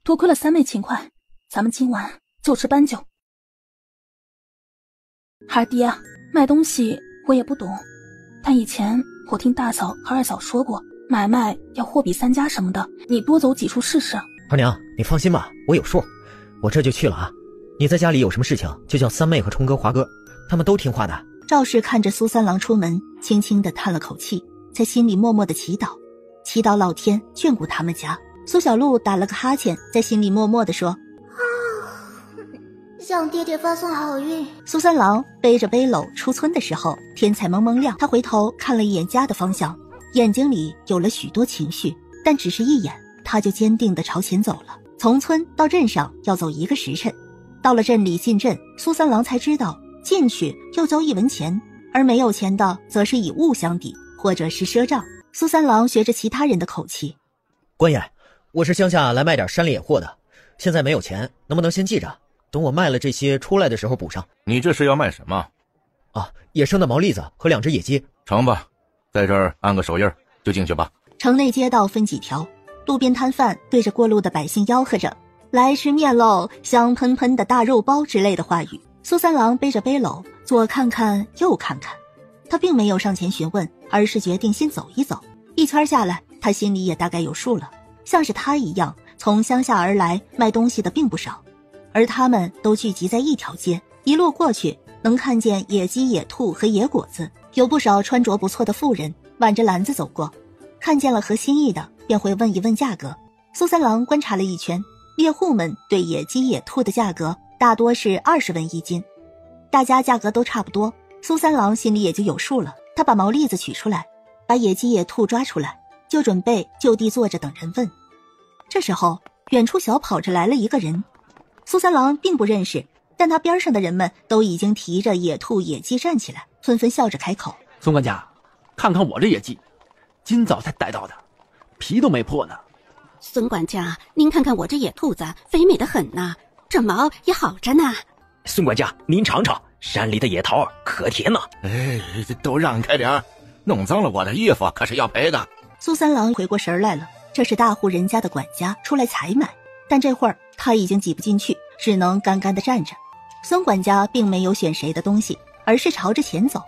多亏了三妹勤快，咱们今晚就吃斑鸠。孩儿爹，卖东西我也不懂，但以前我听大嫂和二嫂说过，买卖要货比三家什么的，你多走几处试试。二娘，你放心吧，我有数，我这就去了啊。你在家里有什么事情就叫三妹和冲哥、华哥，他们都听话的。赵氏看着苏三郎出门，轻轻地叹了口气，在心里默默地祈祷，祈祷老天眷顾他们家。苏小璐打了个哈欠，在心里默默地说：向爹爹发送好运。苏三郎背着背篓出村的时候，天才蒙蒙亮，他回头看了一眼家的方向，眼睛里有了许多情绪，但只是一眼，他就坚定地朝前走了。从村到镇上要走1个时辰，到了镇里进镇，苏三郎才知道进去要交1文钱，而没有钱的则是以物相抵，或者是赊账。苏三郎学着其他人的口气：官爷，我是乡下来卖点山里野货的，现在没有钱，能不能先记着，等我卖了这些出来的时候补上。你这是要卖什么？啊，野生的毛栗子和2只野鸡。成吧，在这儿按个手印就进去吧。城内街道分几条，路边摊贩对着过路的百姓吆喝着来吃面喽，香喷喷的大肉包之类的话语。苏三郎背着背篓左看看右看看，他并没有上前询问，而是决定先走一走。一圈下来，他心里也大概有数了，像是他一样从乡下而来卖东西的并不少，而他们都聚集在一条街，一路过去能看见野鸡、野兔和野果子，有不少穿着不错的妇人挽着篮子走过，看见了合心意的便会问一问价格。苏三郎观察了一圈，猎户们对野鸡、野兔的价格大多是20文1斤，大家价格都差不多，苏三郎心里也就有数了。他把毛栗子取出来，把野鸡、野兔抓出来，就准备就地坐着等人问。这时候远处小跑着来了一个人，苏三郎并不认识，但他边上的人们都已经提着野兔、野鸡站起来，纷纷笑着开口：孙管家，看看我这野鸡，今早才逮到的，皮都没破呢。孙管家，您看看我这野兔子，肥美的很呐，这毛也好着呢。孙管家，您尝尝山里的野桃，可甜呢。哎，都让开点，弄脏了我的衣服可是要赔的。苏三郎回过神来了，这是大户人家的管家出来采买，但这会儿他已经挤不进去，只能干干地站着。孙管家并没有选谁的东西，而是朝着前走。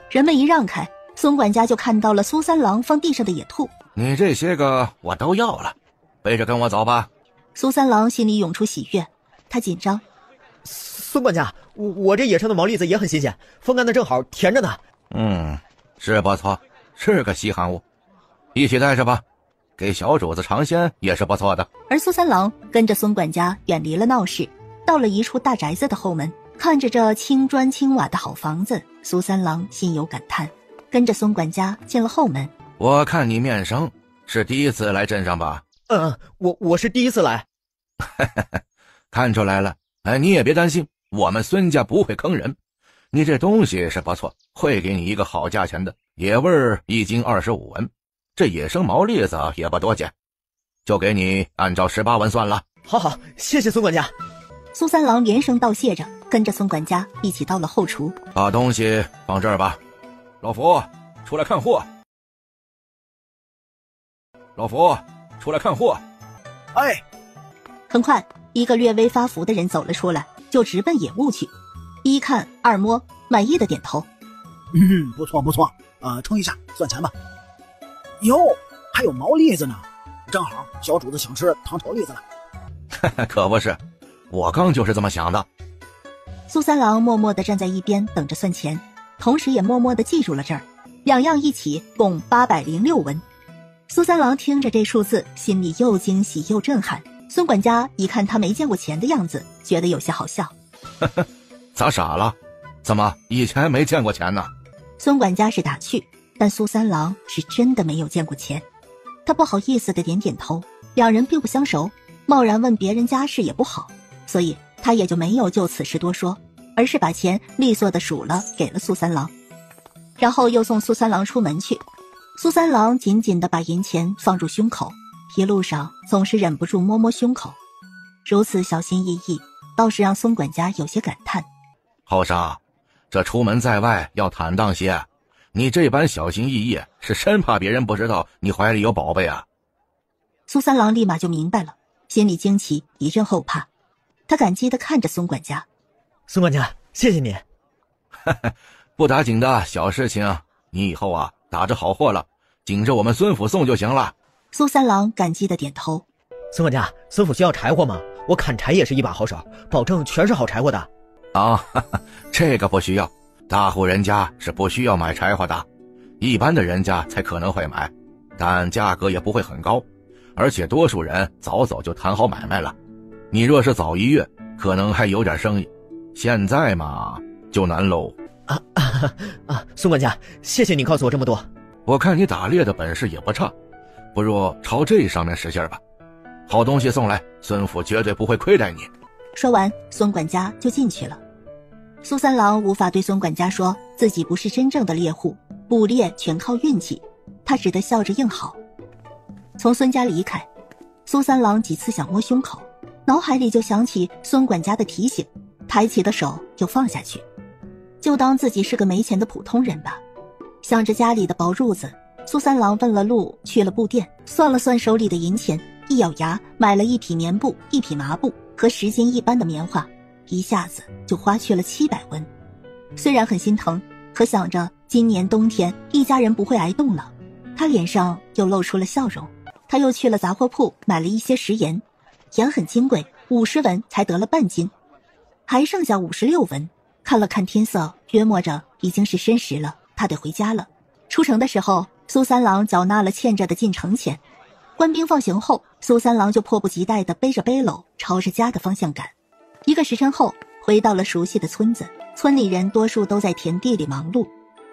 人们一让开，孙管家就看到了苏三郎放地上的野兔。你这些个我都要了，背着跟我走吧。苏三郎心里涌出喜悦，他紧张：孙管家，我这野生的毛栗子也很新鲜，风干的正好，甜着呢。是不错，是个稀罕物，一起带着吧，给小主子尝鲜也是不错的。而苏三郎跟着孙管家远离了闹市，到了一处大宅子的后门，看着这青砖青瓦的好房子，苏三郎心有感叹，跟着孙管家进了后门。我看你面生，是第一次来镇上吧？我是第一次来。看出来了。你也别担心，我们孙家不会坑人。你这东西是不错，会给你一个好价钱的。野味儿1斤25文，这野生毛栗子也不多见，就给你按照18文算了。好，谢谢孙管家。苏三郎连声道谢着，跟着孙管家一起到了后厨，把东西放这儿吧。老福，出来看货。老福，出来看货。哎。很快，一个略微发福的人走了出来，就直奔野物去。一看二摸，满意的点头。不错不错，称一下，算钱吧。哟，还有毛栗子呢，正好小主子想吃糖炒栗子了。可不是，我刚就是这么想的。苏三郎默默地站在一边等着算钱，同时也默默地记住了这儿，2样一起共806文。苏三郎听着这数字，心里又惊喜又震撼。孙管家一看他没见过钱的样子，觉得有些好笑。咋傻了？怎么以前没见过钱呢？孙管家是打趣，但苏三郎是真的没有见过钱。他不好意思地点点头，两人并不相熟，贸然问别人家事也不好，所以他也就没有就此事多说，而是把钱利索地数了给了苏三郎，然后又送苏三郎出门去。苏三郎紧紧地把银钱放入胸口，一路上总是忍不住摸摸胸口，如此小心翼翼，倒是让孙管家有些感叹。后生，这出门在外要坦荡些，你这般小心翼翼，是生怕别人不知道你怀里有宝贝啊。苏三郎立马就明白了，心里惊奇，一阵后怕。他感激地看着孙管家。孙管家，谢谢你。不打紧的小事情，你以后打着好货了，紧着我们孙府送就行了。苏三郎感激地点头。孙管家，孙府需要柴火吗？我砍柴也是一把好手，保证全是好柴火的。这个不需要，大户人家是不需要买柴火的，一般的人家才可能会买，但价格也不会很高，而且多数人早就谈好买卖了。你若是早1月，可能还有点生意，现在嘛就难喽。孙管家，谢谢你告诉我这么多。我看你打猎的本事也不差，不如朝这上面使劲吧。好东西送来，孙府绝对不会亏待你。说完，孙管家就进去了。苏三郎无法对孙管家说自己不是真正的猎户，捕猎全靠运气，他只得笑着应好。从孙家离开，苏三郎几次想摸胸口，脑海里就想起孙管家的提醒，抬起的手又放下去，就当自己是个没钱的普通人吧。想着家里的薄褥子，苏三郎问了路，去了布店，算了算手里的银钱，一咬牙买了1匹棉布、1匹麻布和10斤一般的棉花，一下子就花去了700文。虽然很心疼，可想着今年冬天一家人不会挨冻了，他脸上又露出了笑容。他又去了杂货铺买了一些食盐，盐很金贵，50文才得了半斤，还剩下56文。看了看天色，约摸着已经是申时了，他得回家了。出城的时候，苏三郎缴纳了欠着的进城钱。官兵放行后，苏三郎就迫不及待地背着背篓朝着家的方向赶。1个时辰后，回到了熟悉的村子，村里人多数都在田地里忙碌，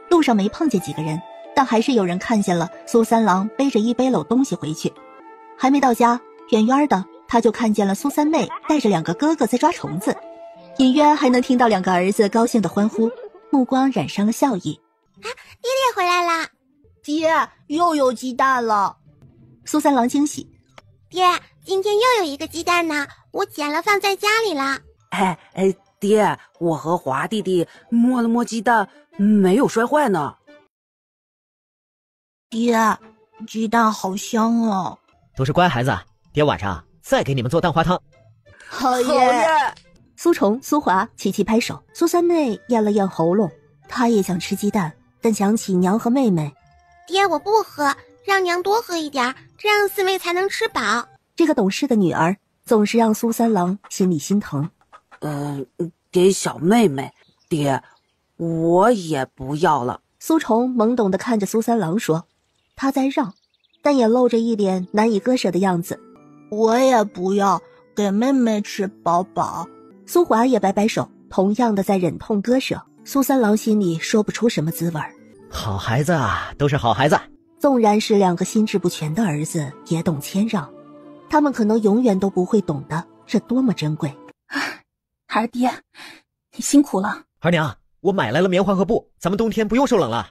路上没碰见几个人，但还是有人看见了苏三郎背着一背篓东西回去。还没到家，远远的他就看见了苏三妹带着2个哥哥在抓虫子，隐约还能听到2个儿子高兴的欢呼，目光染上了笑意。爹爹回来啦！爹，又有鸡蛋了！苏三郎惊喜。爹，今天又有1个鸡蛋呢，我捡了放在家里了。爹，我和华弟弟摸了摸鸡蛋，没有摔坏呢。爹，鸡蛋好香啊！都是乖孩子，爹晚上再给你们做蛋花汤。好耶！苏虫、苏华齐齐拍手。苏三妹咽了咽喉咙，她也想吃鸡蛋，但想起娘和妹妹。爹，我不喝，让娘多喝一点，这样4妹才能吃饱。这个懂事的女儿总是让苏三郎心里心疼。给小妹妹。爹，我也不要了。苏虫懵懂地看着苏三郎说，他在让，但也露着一脸难以割舍的样子。我也不要，给妹妹吃饱饱。苏华也摆摆手，同样的在忍痛割舍。苏三郎心里说不出什么滋味。好孩子啊，都是好孩子。纵然是两个心智不全的儿子，也懂谦让。他们可能永远都不会懂得这多么珍贵。孩儿爹，你辛苦了。儿娘，我买来了棉花和布，咱们冬天不用受冷了。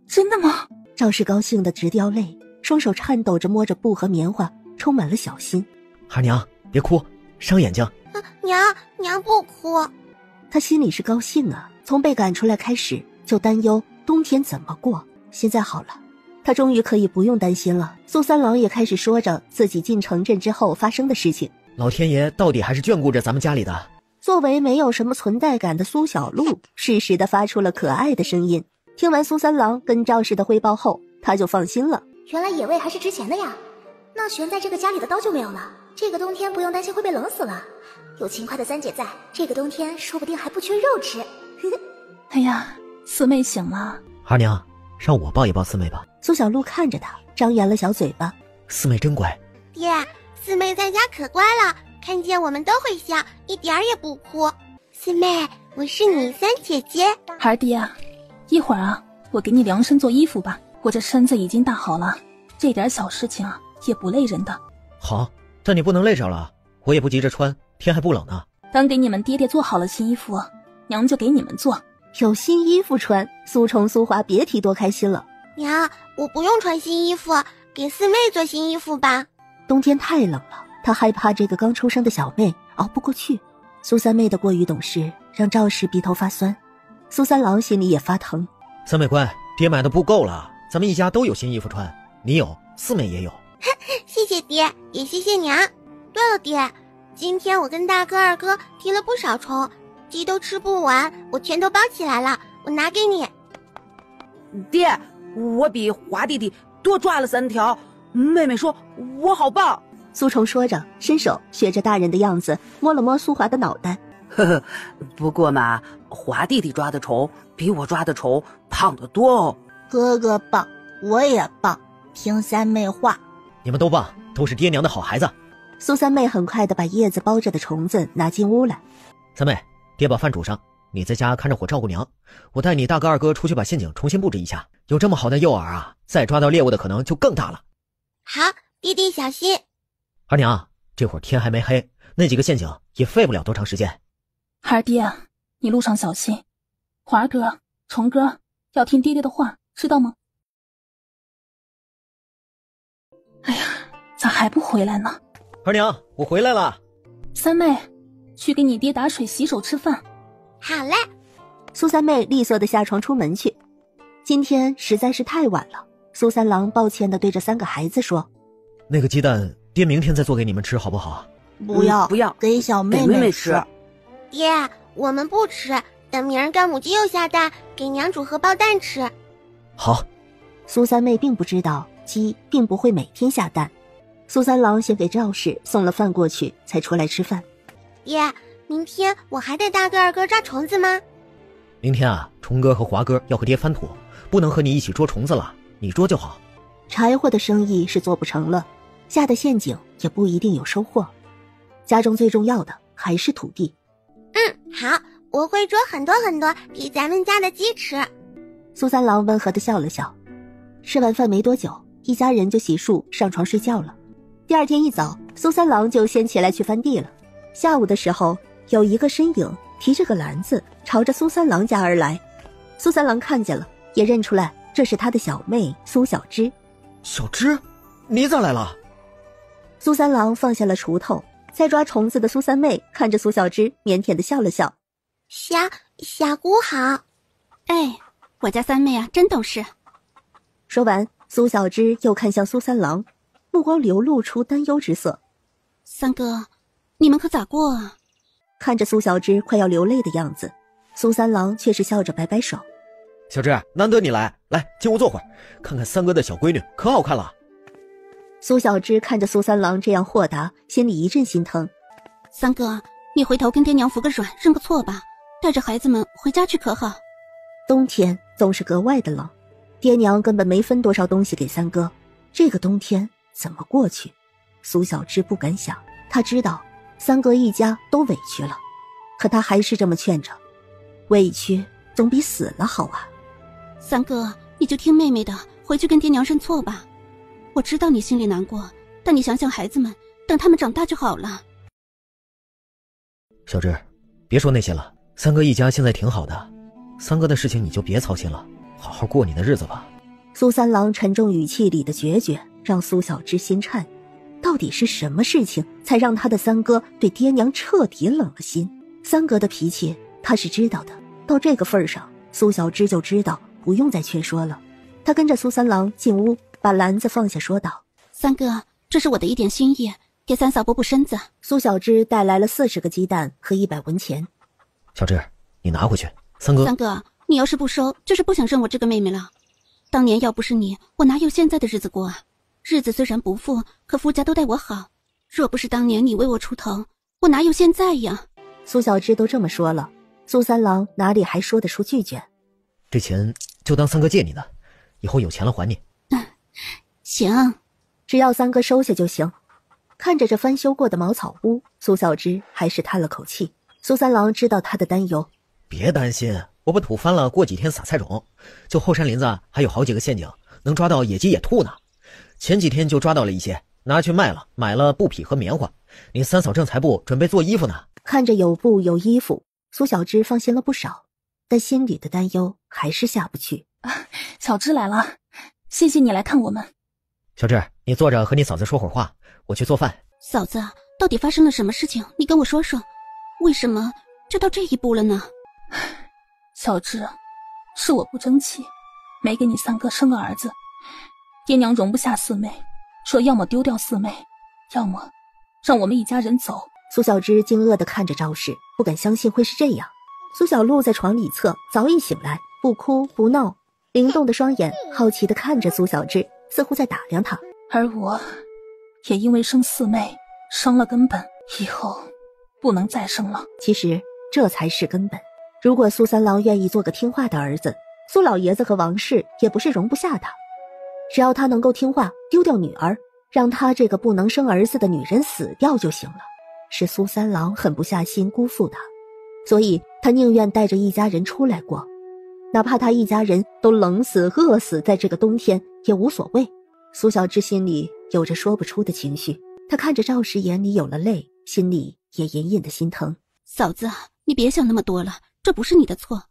真的吗？赵氏高兴得直掉泪，双手颤抖着摸着布和棉花，充满了小心。儿娘，别哭，伤眼睛。娘不哭。他心里是高兴啊，从被赶出来开始就担忧冬天怎么过，现在好了，他终于可以不用担心了。苏三郎也开始说着自己进城镇之后发生的事情。老天爷到底还是眷顾着咱们家里的。作为没有什么存在感的苏小璐适时地发出了可爱的声音。听完苏三郎跟赵氏的汇报后，他就放心了。原来野味还是值钱的呀，那悬在这个家里的刀就没有了，这个冬天不用担心会被冷死了。有勤快的三姐在，这个冬天说不定还不缺肉吃。哎呀，四妹醒了。儿娘，让我抱一抱四妹吧。苏小璐看着他，张圆了小嘴巴。四妹真乖。爹，四妹在家可乖了，看见我们都会笑，一点儿也不哭。四妹，我是你三姐姐。孩儿爹，一会儿啊，我给你量身做衣服吧。我这身子已经大好了，这点小事情啊，也不累人的。好，但你不能累着了，我也不急着穿，天还不冷呢。等给你们爹爹做好了新衣服，娘就给你们做。有新衣服穿，苏虫苏华别提多开心了。娘，我不用穿新衣服，给四妹做新衣服吧。冬天太冷了，他害怕这个刚出生的小妹熬不过去。苏三妹的过于懂事，让赵氏鼻头发酸，苏三郎心里也发疼。三妹乖，爹买的布够了，咱们一家都有新衣服穿，你有，四妹也有。谢谢爹，也谢谢娘。对了爹，今天我跟大哥二哥提了不少虫，鸡都吃不完，我全都包起来了，我拿给你。爹，我比华弟弟多抓了3条，妹妹说我好棒。苏虫说着，伸手学着大人的样子摸了摸苏华的脑袋。呵呵，不过嘛，华弟弟抓的虫比我抓的虫胖得多哦。哥哥棒，我也棒，听三妹话。你们都棒，都是爹娘的好孩子。苏三妹很快地把叶子包着的虫子拿进屋来。三妹，爹把饭煮上，你在家看着火照顾娘，我带你大哥二哥出去把陷阱重新布置一下。有这么好的诱饵啊，再抓到猎物的可能就更大了。好，弟弟小心。二娘，这会儿天还没黑，那几个陷阱也费不了多长时间。孩儿爹，你路上小心。华哥、虫哥要听爹爹的话，知道吗？哎呀，咋还不回来呢？二娘，我回来了。三妹，去给你爹打水洗手吃饭。好嘞。苏三妹利索地下床出门去。今天实在是太晚了，苏三郎抱歉地对着3个孩子说：那个鸡蛋爹明天再做给你们吃好不好？不要，不要，给小妹妹吃。爹，我们不吃，等明儿干母鸡又下蛋，给娘煮荷包蛋吃。好。苏三妹并不知道鸡并不会每天下蛋。苏三郎先给赵氏送了饭过去，才出来吃饭。爹，明天我还得大哥二哥抓虫子吗？明天啊，虫哥和华哥要和爹翻土，不能和你一起捉虫子了，你捉就好。柴火的生意是做不成了，下的陷阱也不一定有收获。家中最重要的还是土地。好，我会捉很多很多给咱们家的鸡吃。苏三郎温和地笑了笑。吃完饭没多久，一家人就洗漱上床睡觉了。第二天一早，苏三郎就先起来去翻地了。下午的时候，有一个身影提着个篮子朝着苏三郎家而来。苏三郎看见了，也认出来这是他的小妹苏小芝。小芝，你咋来了？苏三郎放下了锄头，在抓虫子的苏三妹看着苏小芝，腼腆地笑了笑。小姑好。哎，我家三妹啊，真懂事。说完，苏小芝又看向苏三郎，目光流露出担忧之色。三哥，你们可咋过啊？看着苏小芝快要流泪的样子，苏三郎却是笑着摆摆手。小芝，难得你来，来进屋坐会儿，看看三哥的小闺女可好看了。苏小芝看着苏三郎这样豁达，心里一阵心疼。三哥，你回头跟爹娘服个软，认个错吧，带着孩子们回家去可好？冬天总是格外的冷，爹娘根本没分多少东西给三哥，这个冬天怎么过去？苏小芝不敢想，她知道三哥一家都委屈了，可她还是这么劝着，委屈总比死了好啊。三哥，你就听妹妹的，回去跟爹娘认错吧。我知道你心里难过，但你想想孩子们，等他们长大就好了。小芝，别说那些了，三哥一家现在挺好的，三哥的事情你就别操心了，好好过你的日子吧。苏三郎沉重语气里的决绝让苏小芝心颤，到底是什么事情才让他的三哥对爹娘彻底冷了心？三哥的脾气他是知道的，到这个份上，苏小芝就知道不用再劝说了。他跟着苏三郎进屋，把篮子放下，说道：三哥，这是我的一点心意，给三嫂补补身子。苏小芝带来了40个鸡蛋和100文钱。小芝，你拿回去。三哥，你要是不收，就是不想认我这个妹妹了。当年要不是你，我哪有现在的日子过啊？日子虽然不富，可夫家都待我好。若不是当年你为我出头，我哪有现在呀？苏小芝都这么说了，苏三郎哪里还说得出拒绝？这钱就当三哥借你的，以后有钱了还你。行，只要三哥收下就行。看着这翻修过的茅草屋，苏小芝还是叹了口气。苏三郎知道他的担忧，别担心，我把土翻了，过几天撒菜种。就后山林子还有好几个陷阱，能抓到野鸡野兔呢。前几天就抓到了一些，拿去卖了，买了布匹和棉花。你三嫂挣财布，准备做衣服呢。看着有布有衣服，苏小芝放心了不少，但心里的担忧还是下不去。小芝来了，谢谢你来看我们。小芝，你坐着和你嫂子说会儿话，我去做饭。嫂子，到底发生了什么事情？你跟我说说，为什么就到这一步了呢？小芝，是我不争气，没给你三哥生个儿子。爹娘容不下四妹，说要么丢掉四妹，要么让我们一家人走。苏小芝惊愕地看着赵氏，不敢相信会是这样。苏小璐在床里侧早已醒来，不哭不闹，灵动的双眼好奇地看着苏小芝，似乎在打量她。而我也因为生四妹伤了根本，以后不能再生了。其实这才是根本。如果苏三郎愿意做个听话的儿子，苏老爷子和王氏也不是容不下他。只要他能够听话，丢掉女儿，让他这个不能生儿子的女人死掉就行了。是苏三郎狠不下心辜负他，所以他宁愿带着一家人出来过，哪怕他一家人都冷死饿死在这个冬天也无所谓。苏小芝心里有着说不出的情绪，她看着赵氏眼里有了泪，心里也隐隐的心疼。嫂子，你别想那么多了，这不是你的错，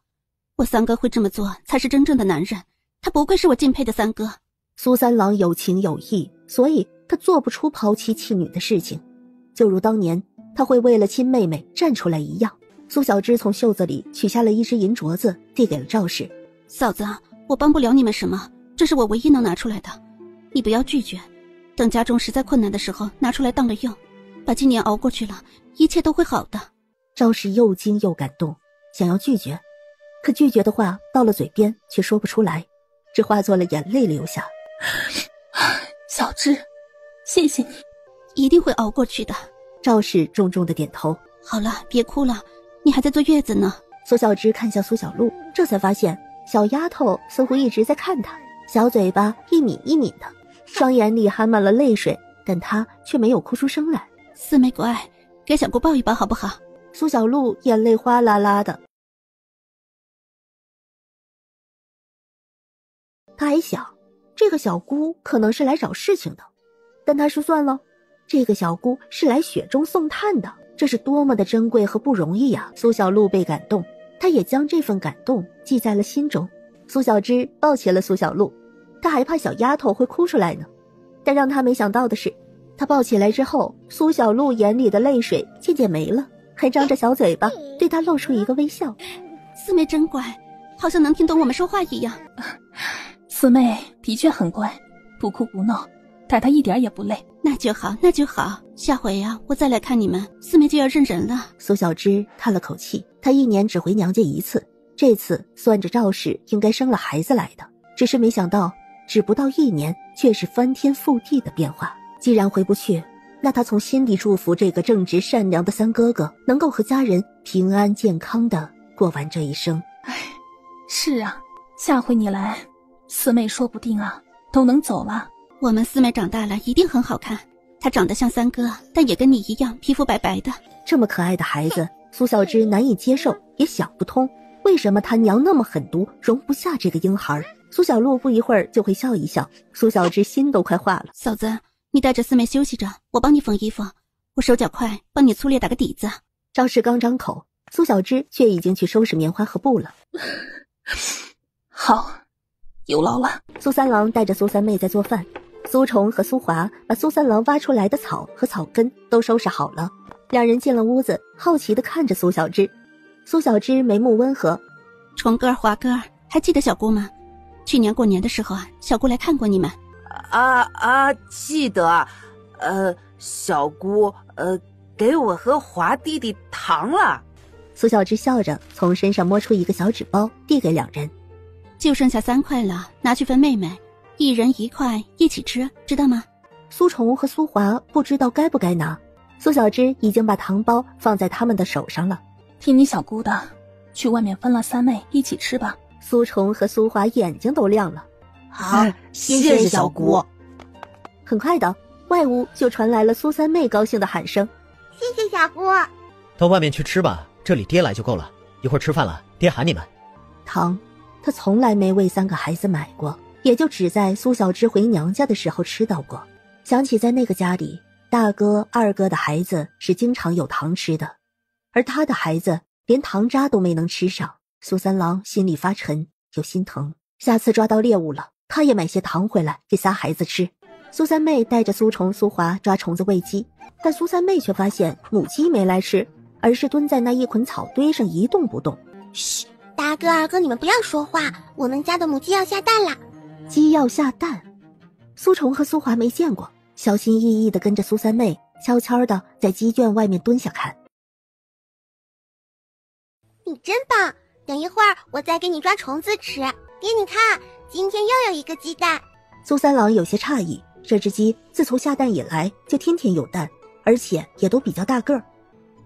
我三哥会这么做才是真正的男人，他不愧是我敬佩的三哥。苏三郎有情有义，所以他做不出抛妻弃女的事情，就如当年他会为了亲妹妹站出来一样。苏小芝从袖子里取下了一只银镯子，递给了赵氏。嫂子，我帮不了你们什么，这是我唯一能拿出来的，你不要拒绝，等家中实在困难的时候拿出来当了用，把今年熬过去了，一切都会好的。赵氏又惊又感动，想要拒绝，可拒绝的话到了嘴边却说不出来，只化作了眼泪流下。小芝，谢谢你，一定会熬过去的。赵氏重重的点头。好了，别哭了，你还在坐月子呢。苏小芝看向苏小璐，这才发现小丫头似乎一直在看她，小嘴巴一抿一抿的，双眼里含满了泪水，但她却没有哭出声来。四妹乖，给小姑抱一抱好不好？苏小璐眼泪哗啦啦的。她还想这个小姑可能是来找事情的，但她说算了，这个小姑是来雪中送炭的，这是多么的珍贵和不容易呀！苏小璐被感动，她也将这份感动记在了心中。苏小芝抱起了苏小璐，她还怕小丫头会哭出来呢，但让她没想到的是，她抱起来之后，苏小璐眼里的泪水渐渐没了，还张着小嘴巴对她露出一个微笑。四妹真乖，好像能听懂我们说话一样。四妹的确很乖，不哭不闹，带她一点也不累。那就好，那就好。下回呀，我再来看你们，四妹就要认人了。苏小芝叹了口气，她一年只回娘家一次，这次算着赵氏应该生了孩子来的，只是没想到只不到1年，却是翻天覆地的变化。既然回不去，那她从心底祝福这个正直善良的三哥哥能够和家人平安健康的过完这一生。是啊，下回你来，四妹说不定啊都能走了。我们四妹长大了一定很好看，她长得像三哥，但也跟你一样皮肤白白的。这么可爱的孩子，苏小芝难以接受，也想不通为什么他娘那么狠毒，容不下这个婴孩。苏小璐不一会儿就会笑一笑，苏小芝心都快化了。嫂子，你带着四妹休息着，我帮你缝衣服，我手脚快，帮你粗略打个底子。赵氏刚张口，苏小芝却已经去收拾棉花和布了。好，有劳了。苏三郎带着苏三妹在做饭，苏虫和苏华把苏三郎挖出来的草和草根都收拾好了。两人进了屋子，好奇地看着苏小芝。苏小芝眉目温和，虫哥、华哥，还记得小姑吗？去年过年的时候啊，小姑来看过你们。记得，小姑给我和华弟弟糖了。苏小芝笑着从身上摸出一个小纸包，递给两人。就剩下3块了，拿去分妹妹，一人1块，一起吃，知道吗？苏虫和苏华不知道该不该拿，苏小芝已经把糖包放在他们的手上了。听你小姑的，去外面分了三妹一起吃吧。苏虫和苏华眼睛都亮了。好，谢谢小姑。很快的，外屋就传来了苏三妹高兴的喊声：“谢谢小姑。”到外面去吃吧，这里爹来就够了。一会儿吃饭了，爹喊你们。糖，他从来没为3个孩子买过，也就只在苏小芝回娘家的时候吃到过。想起在那个家里，大哥、二哥的孩子是经常有糖吃的，而他的孩子连糖渣都没能吃上。苏三郎心里发沉，又心疼。下次抓到猎物了，他也买些糖回来给仨孩子吃。苏三妹带着苏虫、苏华抓虫子喂鸡，但苏三妹却发现母鸡没来吃，而是蹲在那一捆草堆上一动不动。嘘，大哥、二哥，你们不要说话，我们家的母鸡要下蛋啦！鸡要下蛋？苏虫和苏华没见过，小心翼翼地跟着苏三妹，悄悄地在鸡圈外面蹲下看。你真棒！等一会儿我再给你抓虫子吃。爹，你看，今天又有一个鸡蛋。苏三郎有些诧异，这只鸡自从下蛋以来就天天有蛋，而且也都比较大个儿。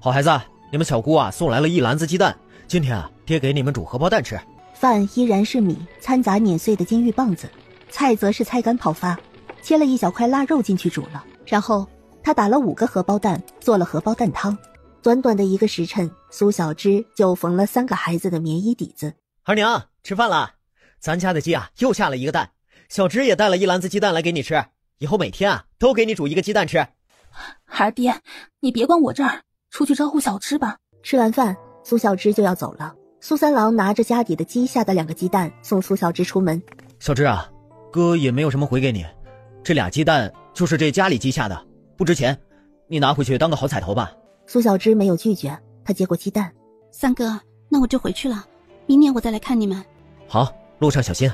好孩子，你们小姑啊送来了1篮子鸡蛋，今天啊爹给你们煮荷包蛋吃。饭依然是米掺杂碾碎的金玉棒子，菜则是菜干泡发，切了一小块腊肉进去煮了，然后他打了5个荷包蛋，做了荷包蛋汤。短短的1个时辰，苏小芝就缝了3个孩子的棉衣底子。二娘，吃饭了，咱家的鸡啊又下了1个蛋，小芝也带了1篮子鸡蛋来给你吃，以后每天啊都给你煮1个鸡蛋吃。孩儿爹，你别管我这儿，出去招呼小芝吧。吃完饭，苏小芝就要走了。苏三郎拿着家里的鸡下的2个鸡蛋送苏小芝出门。小芝啊，哥也没有什么回给你，这俩鸡蛋就是这家里鸡下的，不值钱，你拿回去当个好彩头吧。苏小芝没有拒绝，她接过鸡蛋。三哥，那我就回去了，明年我再来看你们。好，路上小心。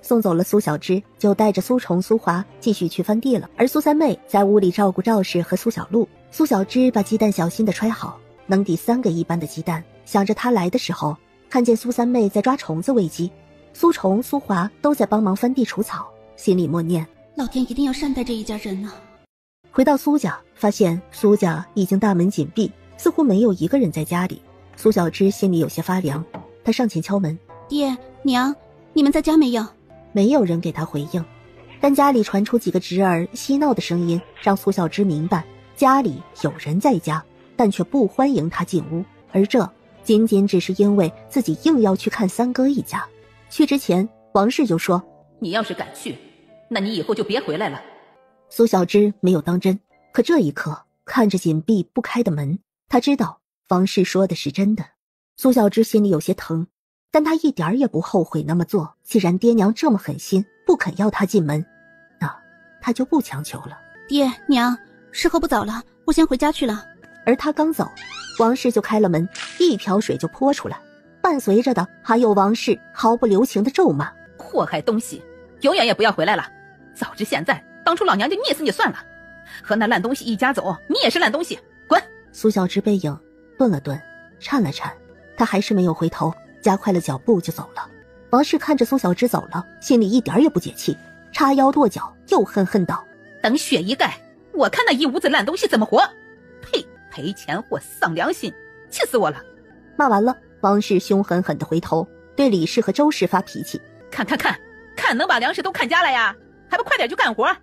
送走了苏小芝，就带着苏虫、苏华继续去翻地了。而苏三妹在屋里照顾赵氏和苏小璐。苏小芝把鸡蛋小心地揣好，能抵3个一般的鸡蛋。想着她来的时候，看见苏三妹在抓虫子喂鸡，苏虫、苏华都在帮忙翻地除草，心里默念：老天一定要善待这一家人啊。回到苏家，发现苏家已经大门紧闭，似乎没有一个人在家里。苏小芝心里有些发凉，她上前敲门：爹娘，你们在家没有？没有人给她回应，但家里传出几个侄儿嬉闹的声音，让苏小芝明白家里有人在家，但却不欢迎她进屋。而这仅仅只是因为自己硬要去看三哥一家。去之前，王氏就说：你要是敢去，那你以后就别回来了。苏小芝没有当真，可这一刻看着紧闭不开的门，她知道王氏说的是真的。苏小芝心里有些疼，但她一点也不后悔那么做。既然爹娘这么狠心，不肯要她进门，那她就不强求了。爹娘，时候不早了，我先回家去了。而她刚走，王氏就开了门，一瓢水就泼出来，伴随着的还有王氏毫不留情的咒骂：祸害东西，永远也不要回来了！早知现在，当初老娘就捏死你算了。和那烂东西一家走，你也是烂东西，滚！苏小芝背影顿了顿，颤了颤，她还是没有回头，加快了脚步就走了。王氏看着苏小芝走了，心里一点也不解气，叉腰跺脚，又恨恨道：等血一盖，我看那一屋子烂东西怎么活！呸！赔钱货，丧良心，气死我了！骂完了，王氏凶狠狠地回头对李氏和周氏发脾气：看能把粮食都看家了呀，还不快点去干活！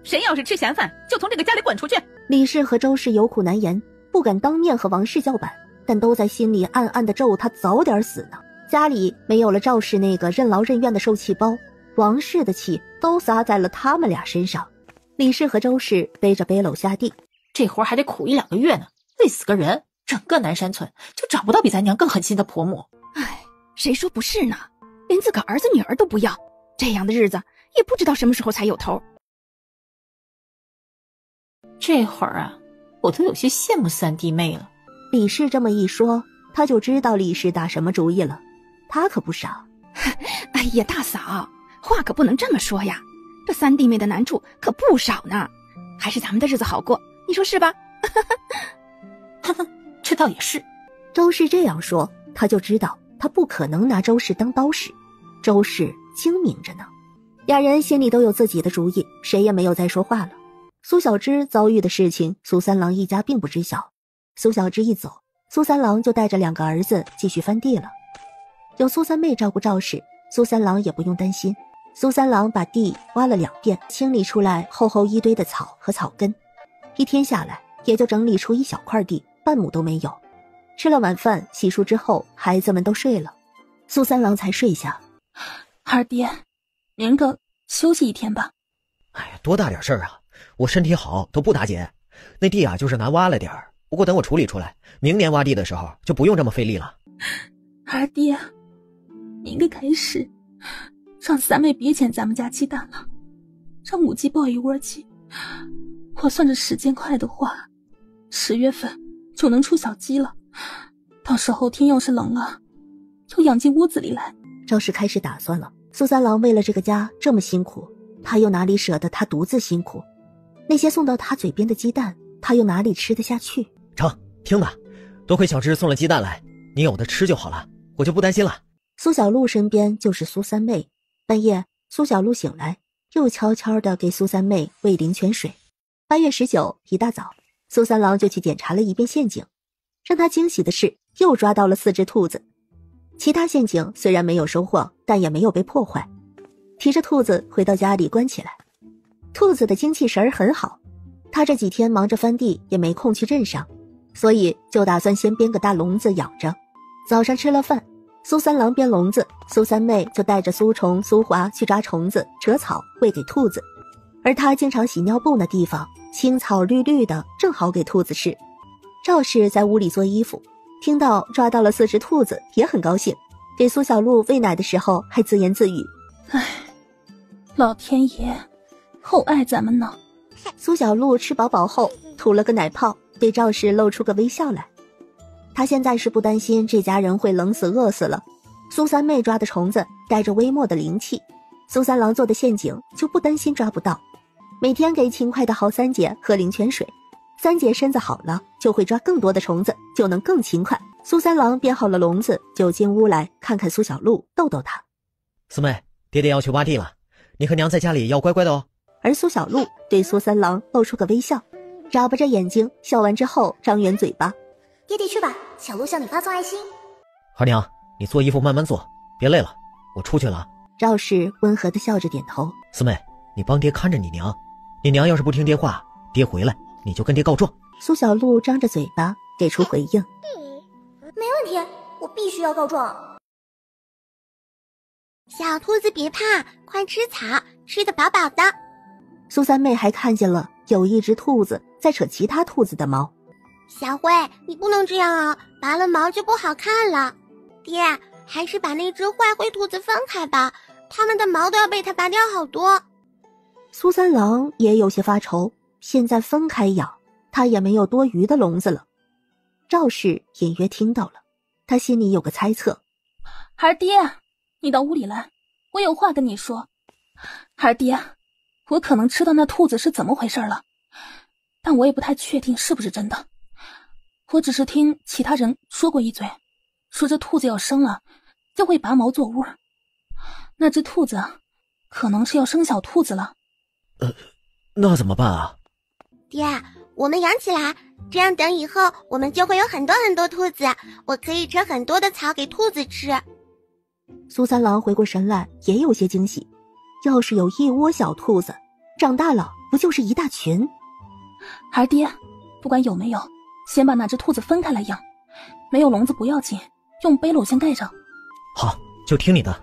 谁要是吃闲饭，就从这个家里滚出去！李氏和周氏有苦难言，不敢当面和王氏叫板，但都在心里暗暗地咒他早点死呢。家里没有了赵氏那个任劳任怨的受气包，王氏的气都撒在了他们俩身上。李氏和周氏背着背篓下地，这活还得苦1-2个月呢，累死个人。整个南山村就找不到比咱娘更狠心的婆母。唉，谁说不是呢？连自个儿子女儿都不要，这样的日子也不知道什么时候才有头。这会儿啊，我都有些羡慕三弟妹了。李氏这么一说，他就知道李氏打什么主意了。他可不傻。哎呀，大嫂，话可不能这么说呀，这三弟妹的难处可不少呢，还是咱们的日子好过，你说是吧？这倒也是。周氏这样说，他就知道他不可能拿周氏当刀使。周氏精明着呢。俩人心里都有自己的主意，谁也没有再说话了。苏小芝遭遇的事情，苏三郎一家并不知晓。苏小芝一走，苏三郎就带着2个儿子继续翻地了。有苏三妹照顾赵氏，苏三郎也不用担心。苏三郎把地挖了2遍，清理出来厚厚一堆的草和草根。一天下来，也就整理出1小块地，半亩都没有。吃了晚饭，洗漱之后，孩子们都睡了，苏三郎才睡下。二爹，您个休息1天吧。哎呀，多大点事儿啊！我身体好都不打紧。那地啊，就是难挖了点儿，不过等我处理出来，明年挖地的时候就不用这么费力了。二爹，你应该开始让三妹别捡咱们家鸡蛋了，让母鸡抱一窝鸡。我算着时间快的话，10月份就能出小鸡了。到时候天要是冷了，就养进屋子里来。赵氏开始打算了，苏三郎为了这个家这么辛苦，他又哪里舍得他独自辛苦？那些送到他嘴边的鸡蛋，他又哪里吃得下去？成，听吧，多亏小芝送了鸡蛋来，你有的吃就好了，我就不担心了。苏小璐身边就是苏三妹。半夜，苏小璐醒来，又悄悄地给苏三妹喂灵泉水。8月19一大早，苏三郎就去检查了一遍陷阱。让他惊喜的是，又抓到了4只兔子。其他陷阱虽然没有收获，但也没有被破坏。提着兔子回到家里关起来。兔子的精气神儿很好，他这几天忙着翻地，也没空去镇上，所以就打算先编个大笼子养着。早上吃了饭，苏三郎编笼子，苏三妹就带着苏虫、苏华去抓虫子、扯草喂给兔子。而他经常洗尿布那地方，青草绿绿的，正好给兔子吃。赵氏在屋里做衣服，听到抓到了4只兔子，也很高兴。给苏小璐喂奶的时候还自言自语：唉，老天爷厚爱咱们呢。苏小璐吃饱饱后吐了个奶泡，对赵氏露出个微笑来。他现在是不担心这家人会冷死饿死了。苏三妹抓的虫子带着微末的灵气，苏三郎做的陷阱就不担心抓不到。每天给勤快的郝三姐喝灵泉水，三姐身子好了，就会抓更多的虫子，就能更勤快。苏三郎编好了笼子，就进屋来看看苏小璐，逗逗她。四妹，爹爹要去挖地了，你和娘在家里要乖乖的哦。而苏小璐对苏三郎露出个微笑，眨巴着眼睛，笑完之后张圆嘴巴。爹爹去吧，小璐向你发送爱心。二娘，你做衣服慢慢做，别累了，我出去了。赵氏温和地笑着点头。四妹，你帮爹看着你娘，你娘要是不听爹话，爹回来你就跟爹告状。苏小璐张着嘴巴给出回应。没问题，我必须要告状。小兔子别怕，快吃草，吃得饱饱的。苏三妹还看见了有一只兔子在扯其他兔子的毛。小慧，你不能这样啊，拔了毛就不好看了。爹，还是把那只坏灰兔子分开吧，它们的毛都要被它拔掉好多。苏三郎也有些发愁，现在分开养，他也没有多余的笼子了。赵氏隐约听到了，他心里有个猜测。孩儿爹，你到屋里来，我有话跟你说。孩儿爹，我可能知道那兔子是怎么回事了，但我也不太确定是不是真的。我只是听其他人说过一嘴，说这兔子要生了就会拔毛做窝，那只兔子可能是要生小兔子了。那怎么办啊？爹，我们养起来，这样等以后我们就会有很多很多兔子，我可以扯很多的草给兔子吃。苏三郎回过神来，也有些惊喜。要是有一窝小兔子，长大了不就是一大群？孩儿爹，不管有没有，先把那只兔子分开来养，没有笼子不要紧，用背篓先盖上。好，就听你的。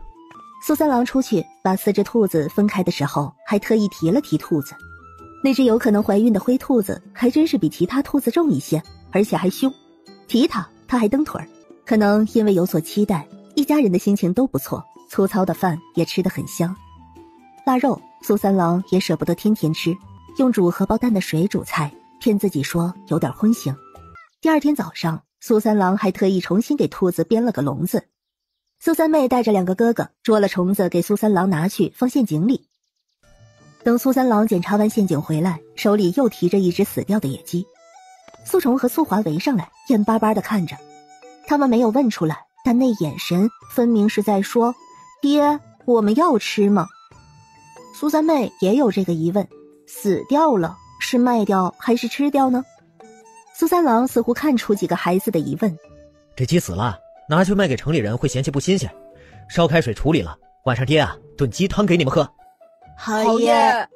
苏三郎出去把4只兔子分开的时候，还特意提了提兔子。那只有可能怀孕的灰兔子还真是比其他兔子重一些，而且还凶。提它还蹬腿儿。可能因为有所期待，一家人的心情都不错，粗糙的饭也吃得很香。腊肉苏三郎也舍不得天天吃，用煮荷包蛋的水煮菜，骗自己说有点荤腥。第二天早上，苏三郎还特意重新给兔子编了个笼子。苏三妹带着2个哥哥捉了虫子给苏三郎拿去放陷阱里。等苏三郎检查完陷阱回来，手里又提着一只死掉的野鸡。苏虫和苏华围上来，眼巴巴地看着。他们没有问出来，但那眼神分明是在说：爹，我们要吃吗？苏三妹也有这个疑问，死掉了是卖掉还是吃掉呢？苏三郎似乎看出几个孩子的疑问。这鸡死了，拿去卖给城里人会嫌弃不新鲜，烧开水处理了，晚上爹啊炖鸡汤给你们喝。好耶！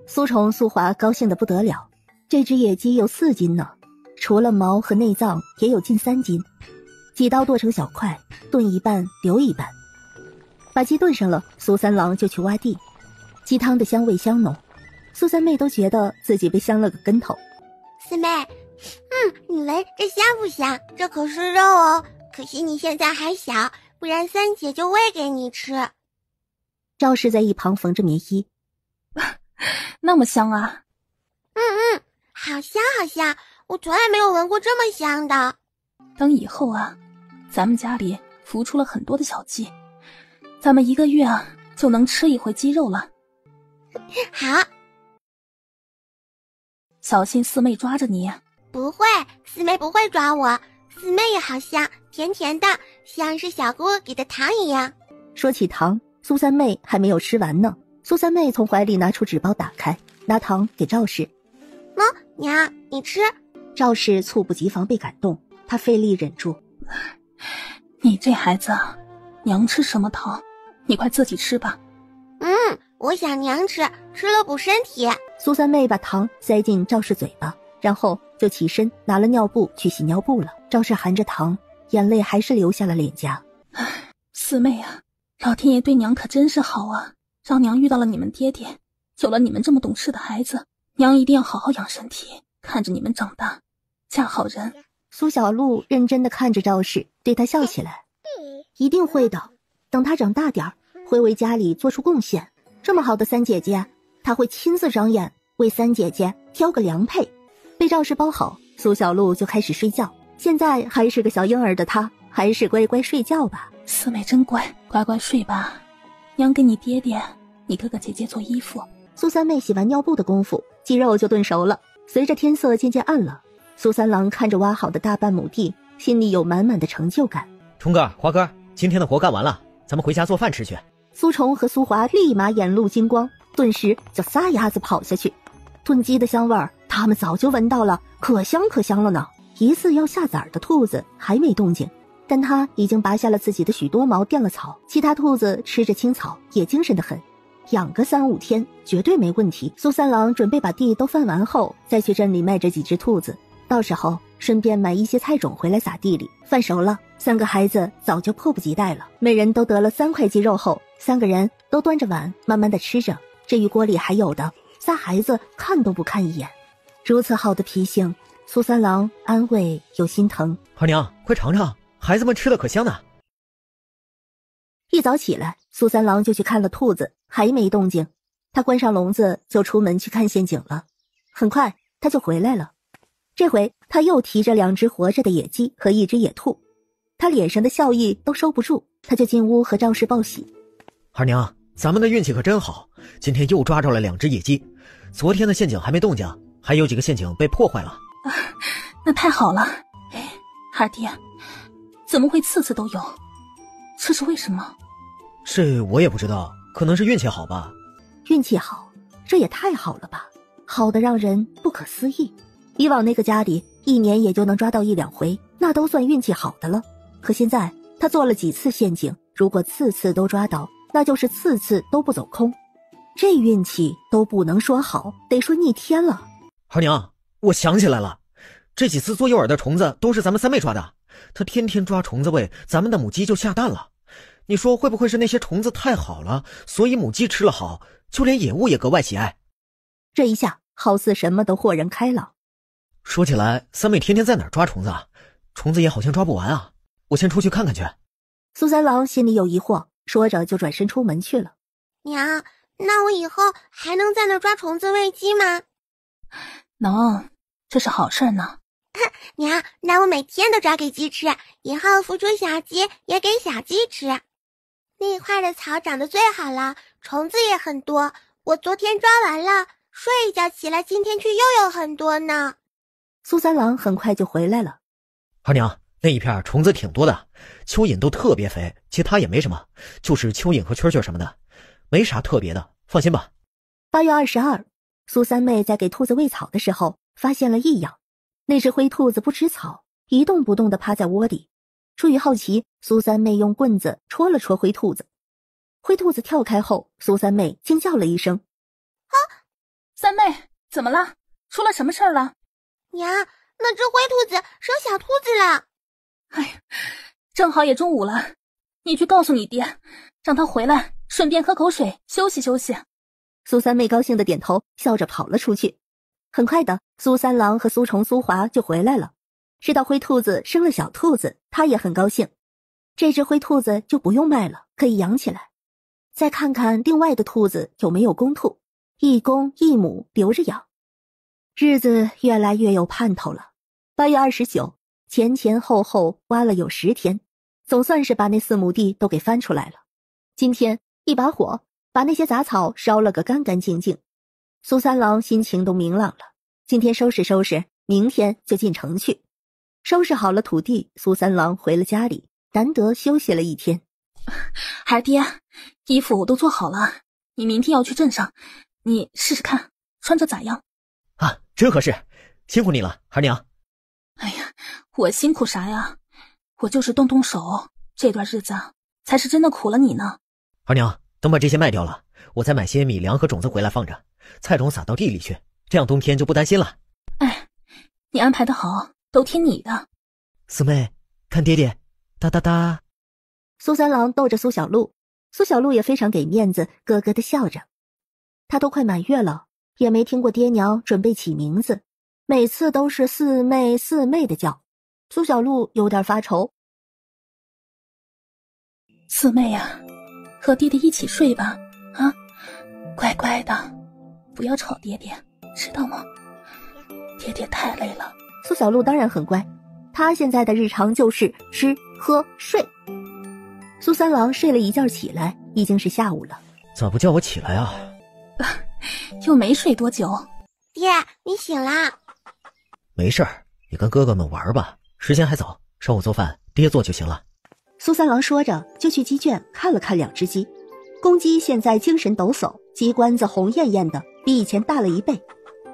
苏虫、苏华高兴得不得了，这只野鸡有4斤呢，除了毛和内脏也有近3斤。几刀剁成小块，炖一半留一半。把鸡炖上了，苏三郎就去挖地。鸡汤的香味香浓，苏三妹都觉得自己被香了个跟头。四妹，你闻这香不香？这可是肉哦，可惜你现在还小，不然三姐就喂给你吃。赵氏在一旁缝着棉衣。那么香啊？好香好香，我从来没有闻过这么香的。等以后啊，咱们家里孵出了很多的小鸡，咱们1个月啊就能吃一回鸡肉了。好，小心四妹抓着你。不会，四妹不会抓我，四妹也好香，甜甜的，像是小姑给的糖一样。说起糖，苏三妹还没有吃完呢。苏三妹从怀里拿出纸包打开，拿糖给赵氏。娘，你吃。赵氏猝不及防被感动，她费力忍住。你这孩子啊，娘吃什么糖？你快自己吃吧。我想娘吃，吃了补身体。苏三妹把糖塞进赵氏嘴巴，然后就起身拿了尿布去洗尿布了。赵氏含着糖，眼泪还是流下了脸颊。四妹啊，老天爷对娘可真是好啊，让娘遇到了你们爹爹，有了你们这么懂事的孩子，娘一定要好好养身体，看着你们长大，嫁好人。苏小璐认真地看着赵氏，对她笑起来。一定会的，等她长大点会为家里做出贡献。这么好的三姐姐，她会亲自长眼，为三姐姐挑个良配。被赵氏包好，苏小璐就开始睡觉。现在还是个小婴儿的她，还是乖乖睡觉吧。四妹真乖，乖乖睡吧。娘给你爹爹、你哥哥姐姐做衣服。苏三妹洗完尿布的功夫，鸡肉就炖熟了。随着天色渐渐暗了，苏三郎看着挖好的大半亩地，心里有满满的成就感。虫哥、华哥，今天的活干完了，咱们回家做饭吃去。苏虫和苏华立马眼露金光，顿时就撒丫子跑下去。炖鸡的香味儿，他们早就闻到了，可香可香了呢。疑似要下崽的兔子还没动静，但它已经拔下了自己的许多毛，垫了草。其他兔子吃着青草，也精神得很，养个3、5天绝对没问题。苏三郎准备把地都翻完后，再去镇里卖这几只兔子，到时候顺便买一些菜种回来撒地里。饭熟了，3个孩子早就迫不及待了。每人都得了3块鸡肉后，3个人都端着碗慢慢的吃着。至于锅里还有的，3孩子看都不看一眼。如此好的脾性，苏三郎安慰又心疼。二娘，快尝尝，孩子们吃的可香呢。一早起来，苏三郎就去看了兔子，还没动静。他关上笼子就出门去看陷阱了。很快他就回来了，这回他又提着2只活着的野鸡和1只野兔，他脸上的笑意都收不住，他就进屋和赵氏报喜。二娘，咱们的运气可真好，今天又抓着了2只野鸡，昨天的陷阱还没动静，还有几个陷阱被破坏了。那太好了。二弟，怎么会次次都有？这是为什么？这我也不知道，可能是运气好吧。运气好，这也太好了吧，好的让人不可思议。以往那个家里1年也就能抓到1、2回，那都算运气好的了。可现在他做了几次陷阱，如果次次都抓到，那就是次次都不走空。这运气都不能说好，得说逆天了。二娘，我想起来了，这几次做诱饵的虫子都是咱们三妹抓的，她天天抓虫子喂，咱们的母鸡就下蛋了。你说会不会是那些虫子太好了，所以母鸡吃了好，就连野物也格外喜爱？这一下好似什么都豁然开朗。说起来，三妹天天在哪儿抓虫子啊？虫子也好像抓不完啊，我先出去看看去。苏三郎心里有疑惑，说着就转身出门去了。娘，那我以后还能在那抓虫子喂鸡吗？能，这是好事呢。娘，那我每天都抓给鸡吃，以后孵出小鸡也给小鸡吃。那块的草长得最好了，虫子也很多，我昨天抓完了，睡一觉起来，今天去又有很多呢。苏三郎很快就回来了。二娘，那一片虫子挺多的，蚯蚓都特别肥，其他也没什么，就是蚯蚓和蛐蛐什么的，没啥特别的，放心吧。8月22，苏三妹在给兔子喂草的时候发现了异样，那只灰兔子不吃草，一动不动地趴在窝底。出于好奇，苏三妹用棍子戳了戳灰兔子。灰兔子跳开后，苏三妹惊叫了一声：“啊！三妹，怎么了？出了什么事儿了？”娘，那只灰兔子生小兔子了。哎呀，正好也中午了，你去告诉你爹，让他回来，顺便喝口水，休息休息。苏三妹高兴的点头，笑着跑了出去。很快的，苏三郎和苏虫、苏华就回来了。知道灰兔子生了小兔子，他也很高兴。这只灰兔子就不用卖了，可以养起来。再看看另外的兔子有没有公兔，一公一母留着养。日子越来越有盼头了。8月29，前前后后挖了有10天，总算是把那4亩地都给翻出来了。今天一把火把那些杂草烧了个干干净净。苏三郎心情都明朗了，今天收拾收拾，明天就进城去。收拾好了土地，苏三郎回了家里，难得休息了一天。孩儿爹，衣服我都做好了，你明天要去镇上，你试试看，穿着咋样？啊，真合适，辛苦你了，孩娘。哎呀，我辛苦啥呀？我就是动动手，这段日子才是真的苦了你呢。孩娘，等把这些卖掉了，我再买些米粮和种子回来放着，菜种撒到地里去，这样冬天就不担心了。哎，你安排的好，都听你的。四妹，看爹爹，哒哒哒。苏三郎逗着苏小璐，苏小璐也非常给面子，咯咯地笑着。他都快满月了，也没听过爹娘准备起名字，每次都是四妹四妹的叫。苏小璐有点发愁。四妹呀，和爹爹一起睡吧，啊，乖乖的，不要吵爹爹，知道吗？爹爹太累了。苏小璐当然很乖，她现在的日常就是吃喝睡。苏三郎睡了一觉起来，已经是下午了。咋不叫我起来啊？又没睡多久。爹，你醒啦？没事儿，你跟哥哥们玩吧，时间还早，上午做饭爹做就行了。苏三郎说着就去鸡圈看了看2只鸡。公鸡现在精神抖擞，鸡冠子红艳艳的，比以前大了1倍，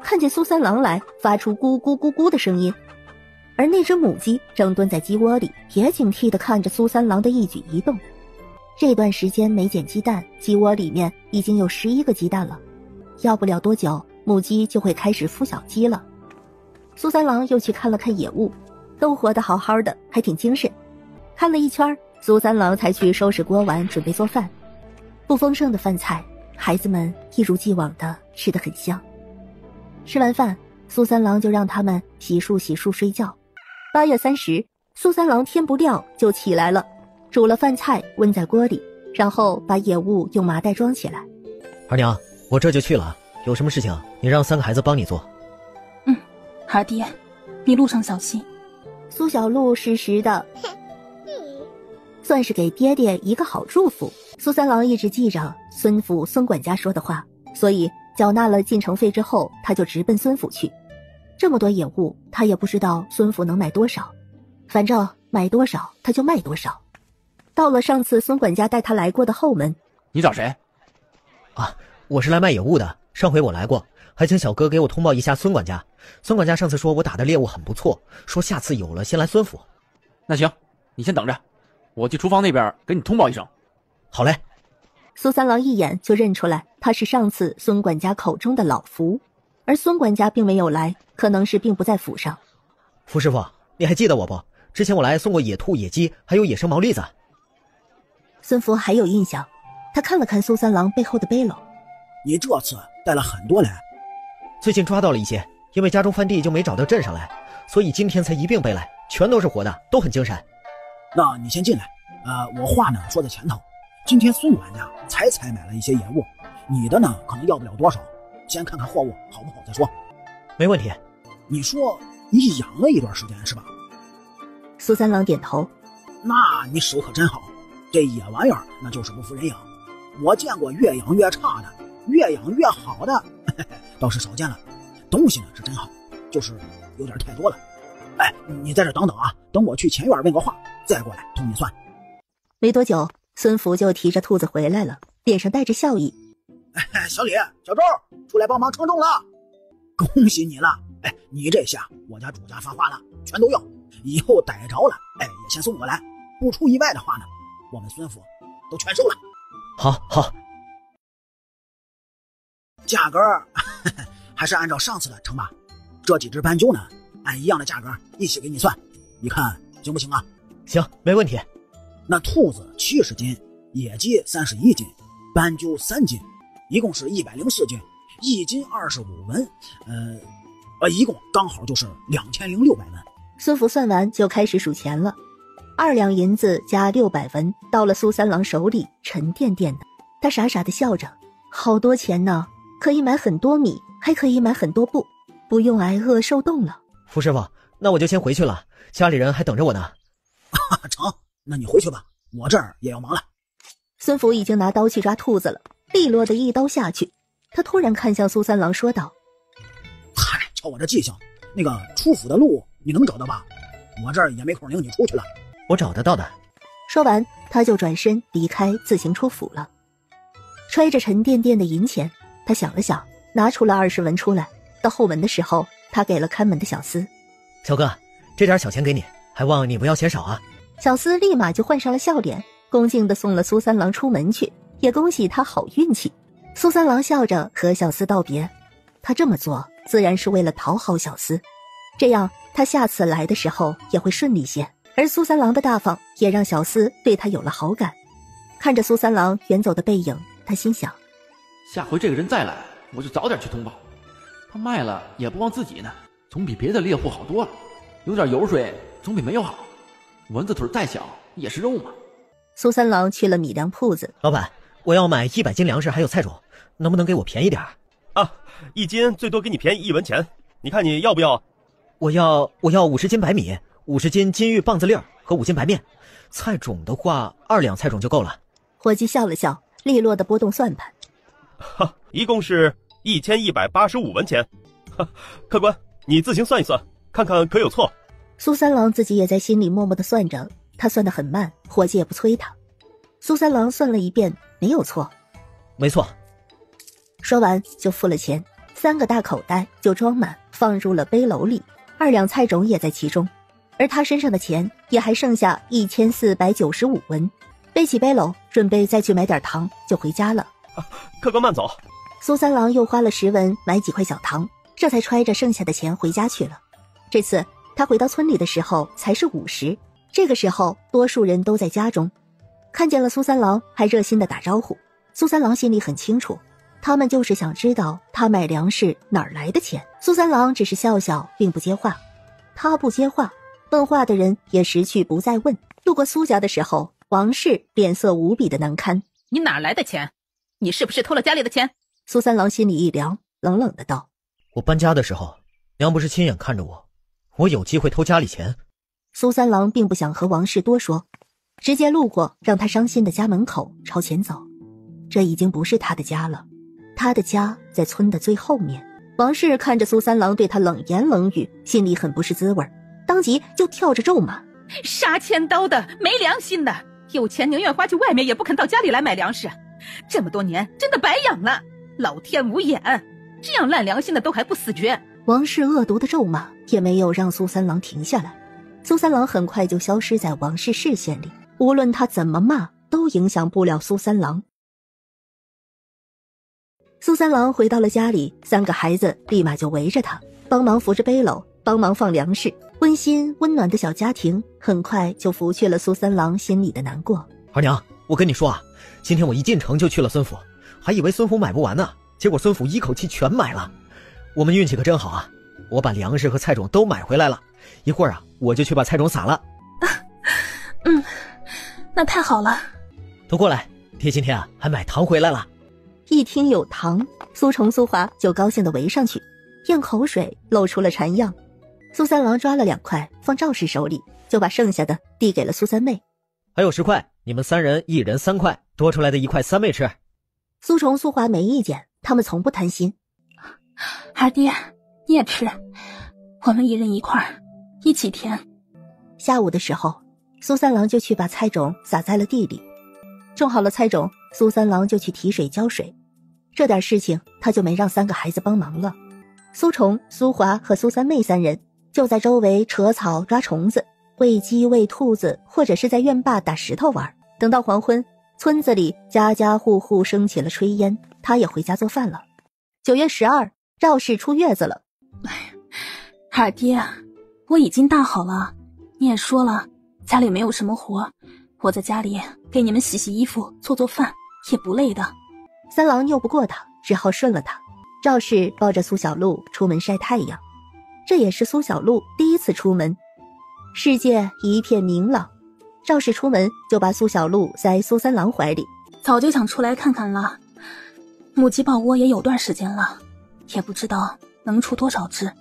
看见苏三郎来，发出咕咕咕咕的声音。而那只母鸡正蹲在鸡窝里，也警惕地看着苏三郎的一举一动。这段时间没捡鸡蛋，鸡窝里面已经有11个鸡蛋了，要不了多久，母鸡就会开始孵小鸡了。苏三郎又去看了看野物，都活得好好的，还挺精神。看了一圈，苏三郎才去收拾锅碗，准备做饭。不丰盛的饭菜，孩子们一如既往的吃得很香。吃完饭，苏三郎就让他们洗漱洗漱睡觉。8月30，苏三郎天不亮就起来了，煮了饭菜温在锅里，然后把野物用麻袋装起来。二娘，我这就去了，有什么事情你让3个孩子帮你做。孩儿爹，你路上小心。苏小璐适时的算是给爹爹一个好祝福。苏三郎一直记着孙府孙管家说的话，所以缴纳了进城费之后，他就直奔孙府去。这么多野物，他也不知道孙府能买多少，反正买多少他就卖多少。到了上次孙管家带他来过的后门。你找谁？啊，我是来卖野物的，上回我来过，还请小哥给我通报一下孙管家。孙管家上次说我打的猎物很不错，说下次有了先来孙府。那行，你先等着，我去厨房那边给你通报一声。好嘞。苏三郎一眼就认出来他是上次孙管家口中的老福，而孙管家并没有来，可能是并不在府上。福师傅，你还记得我不？之前我来送过野兔、野鸡，还有野生毛栗子。孙福还有印象，他看了看苏三郎背后的背篓。你这次带了很多来？最近抓到了一些，因为家中翻地就没找到镇上来，所以今天才一并背来，全都是活的，都很精神。那你先进来，我话呢说在前头。今天孙管家才采买了一些野物，你的呢可能要不了多少，先看看货物好不好再说。没问题。你说你养了一段时间是吧？苏三郎点头。那你手可真好，这野玩意儿那就是不服人养。我见过越养越差的，越养越好的倒是少见了。东西呢是真好，就是有点太多了。哎，你在这等等啊，等我去前院问个话，再过来同你算。没多久，孙福就提着兔子回来了，脸上带着笑意。哎，小李、小周，出来帮忙称重了，恭喜你了！哎，你这下我家主家发话了，全都要。以后逮着了，哎，也先送过来。不出意外的话呢，我们孙府都全收了。好。价格还是按照上次的成吧。这几只斑鸠呢，按一样的价格一起给你算，你看行不行啊？行，没问题。那兔子70斤，野鸡31斤，斑鸠3斤，一共是104斤，1斤25文，一共刚好就是2600文。孙福算完就开始数钱了，2两银子加600文到了苏三郎手里，沉甸甸的。他傻傻的笑着，好多钱呢，可以买很多米，还可以买很多布，不用挨饿受冻了。傅师傅，那我就先回去了，家里人还等着我呢。成，那你回去吧，我这儿也要忙了。孙福已经拿刀去抓兔子了，利落的一刀下去。他突然看向苏三郎说道：嗨，瞧我这记性，那个出府的路你能找到吧？我这儿也没空领你出去了。我找得到的。说完，他就转身离开，自行出府了。揣着沉甸甸的银钱，他想了想，拿出了20文出来。到后门的时候，他给了看门的小厮：小哥，这点小钱给你，还望你不要嫌少啊。小厮立马就换上了笑脸，恭敬地送了苏三郎出门去，也恭喜他好运气。苏三郎笑着和小厮道别，他这么做自然是为了讨好小厮，这样他下次来的时候也会顺利些。而苏三郎的大方也让小厮对他有了好感。看着苏三郎远走的背影，他心想，下回这个人再来，我就早点去通报。他卖了也不忘自己呢，总比别的猎户好多了。有点油水总比没有好，蚊子腿再小也是肉嘛。苏三郎去了米粮铺子。老板，我要买100斤粮食还有菜种，能不能给我便宜点啊？1斤最多给你便宜1文钱，你看你要不要？我要50斤白米，50斤金玉棒子粒和5斤白面。菜种的话，2两菜种就够了。伙计笑了笑，利落的拨动算盘。一共是1185文钱。客官，你自行算一算，看看可有错。苏三郎自己也在心里默默的算着，他算得很慢，伙计也不催他。苏三郎算了一遍，没有错。没错。说完就付了钱，3个大口袋就装满，放入了背篓里，2两菜种也在其中。而他身上的钱也还剩下1495文，背起背篓，准备再去买点糖，就回家了。客官慢走。苏三郎又花了10文买几块小糖，这才揣着剩下的钱回家去了。这次他回到村里的时候才是午时，这个时候多数人都在家中，看见了苏三郎还热心的打招呼。苏三郎心里很清楚，他们就是想知道他买粮食哪儿来的钱。苏三郎只是笑笑，并不接话。他不接话，问话的人也识趣不再问。路过苏家的时候，王氏脸色无比的难堪。你哪来的钱？你是不是偷了家里的钱？苏三郎心里一凉，冷冷的道：我搬家的时候，娘不是亲眼看着我有机会偷家里钱。苏三郎并不想和王氏多说，直接路过让他伤心的家门口朝前走。这已经不是他的家了，他的家在村的最后面。王氏看着苏三郎对他冷言冷语，心里很不是滋味，当即就跳着咒骂：杀千刀的，没良心的，有钱宁愿花去外面，也不肯到家里来买粮食。这么多年真的白养了，老天无眼，这样烂良心的都还不死绝。王氏恶毒的咒骂也没有让苏三郎停下来，苏三郎很快就消失在王氏视线里，无论他怎么骂都影响不了苏三郎。苏三郎回到了家里，3个孩子立马就围着他，帮忙扶着背篓，帮忙放粮食。温馨温暖的小家庭很快就拂去了苏三郎心里的难过。二娘，我跟你说啊，今天我一进城就去了孙府，还以为孙府买不完呢，结果孙府一口气全买了。我们运气可真好啊，我把粮食和菜种都买回来了，一会儿啊我就去把菜种撒了。那太好了。都过来，爹今天啊还买糖回来了。一听有糖，苏虫苏华就高兴地围上去，咽口水露出了馋样。苏三郎抓了2块放赵氏手里，就把剩下的递给了苏三妹。还有10块，你们3人1人3块，多出来的1块三妹吃。苏虫苏华没意见，他们从不贪心。二爹你也吃，我们1人1块，一起填。下午的时候，苏三郎就去把菜种撒在了地里，种好了菜种，苏三郎就去提水浇水。这点事情他就没让3个孩子帮忙了。苏虫、苏华和苏三妹3人就在周围扯草抓虫子，喂鸡喂兔子，或者是在院坝打石头玩。等到黄昏，村子里家家户户升起了炊烟，他也回家做饭了。9月12，赵氏出月子了。二爹，我已经大好了，你也说了家里没有什么活，我在家里给你们洗洗衣服做做饭也不累的。三郎拗不过他，只好顺了他。赵氏抱着苏小璐出门晒太阳，这也是苏小璐第一次出门。世界一片明朗，赵氏出门就把苏小璐塞苏三郎怀里。早就想出来看看了，母鸡抱窝也有段时间了，也不知道能出多少只。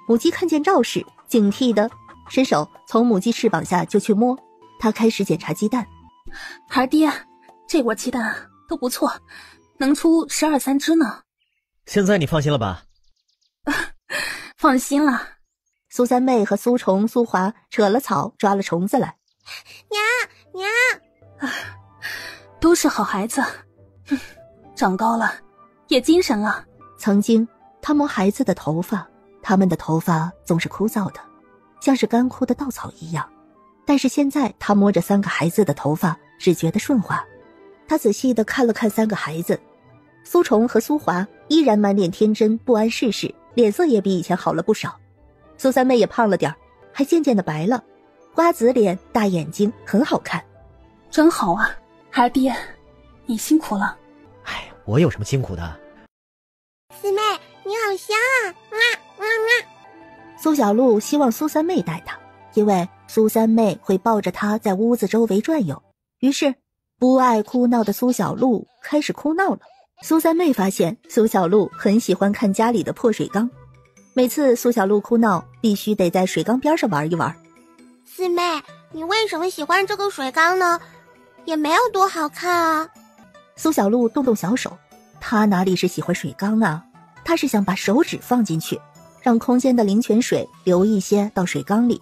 母鸡看见赵氏，警惕的伸手从母鸡翅膀下就去摸，他开始检查鸡蛋。二爹，这窝鸡蛋都不错，能出12、13只呢。现在你放心了吧？放心了。苏三妹和苏虫、苏华扯了草，抓了虫子来。娘，都是好孩子，长高了，也精神了。曾经他摸孩子的头发，他们的头发总是枯燥的，像是干枯的稻草一样。但是现在他摸着3个孩子的头发，只觉得顺滑。他仔细地看了看3个孩子，苏虫和苏华依然满脸天真，不谙世事，脸色也比以前好了不少。苏三妹也胖了点，还渐渐的白了，瓜子脸，大眼睛，很好看。真好啊，二爹，你辛苦了。我有什么辛苦的？四妹，你好香啊！苏小璐希望苏三妹带她，因为苏三妹会抱着她在屋子周围转悠。于是不爱哭闹的苏小璐开始哭闹了。苏三妹发现苏小璐很喜欢看家里的破水缸，每次苏小璐哭闹必须得在水缸边上玩一玩。四妹，你为什么喜欢这个水缸呢？也没有多好看啊。苏小璐动动小手，她哪里是喜欢水缸啊，她是想把手指放进去，让空间的灵泉水流一些到水缸里。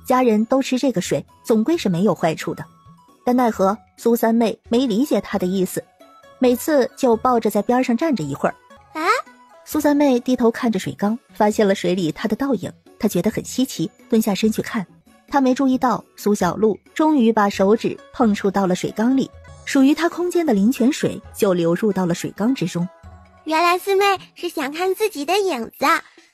家人都吃这个水，总归是没有坏处的。但奈何苏三妹没理解她的意思，每次就抱着在边上站着一会儿。苏三妹低头看着水缸，发现了水里她的倒影，她觉得很稀奇，蹲下身去看。她没注意到苏小璐终于把手指碰触到了水缸里，属于她空间的灵泉水就流入到了水缸之中。原来四妹是想看自己的影子，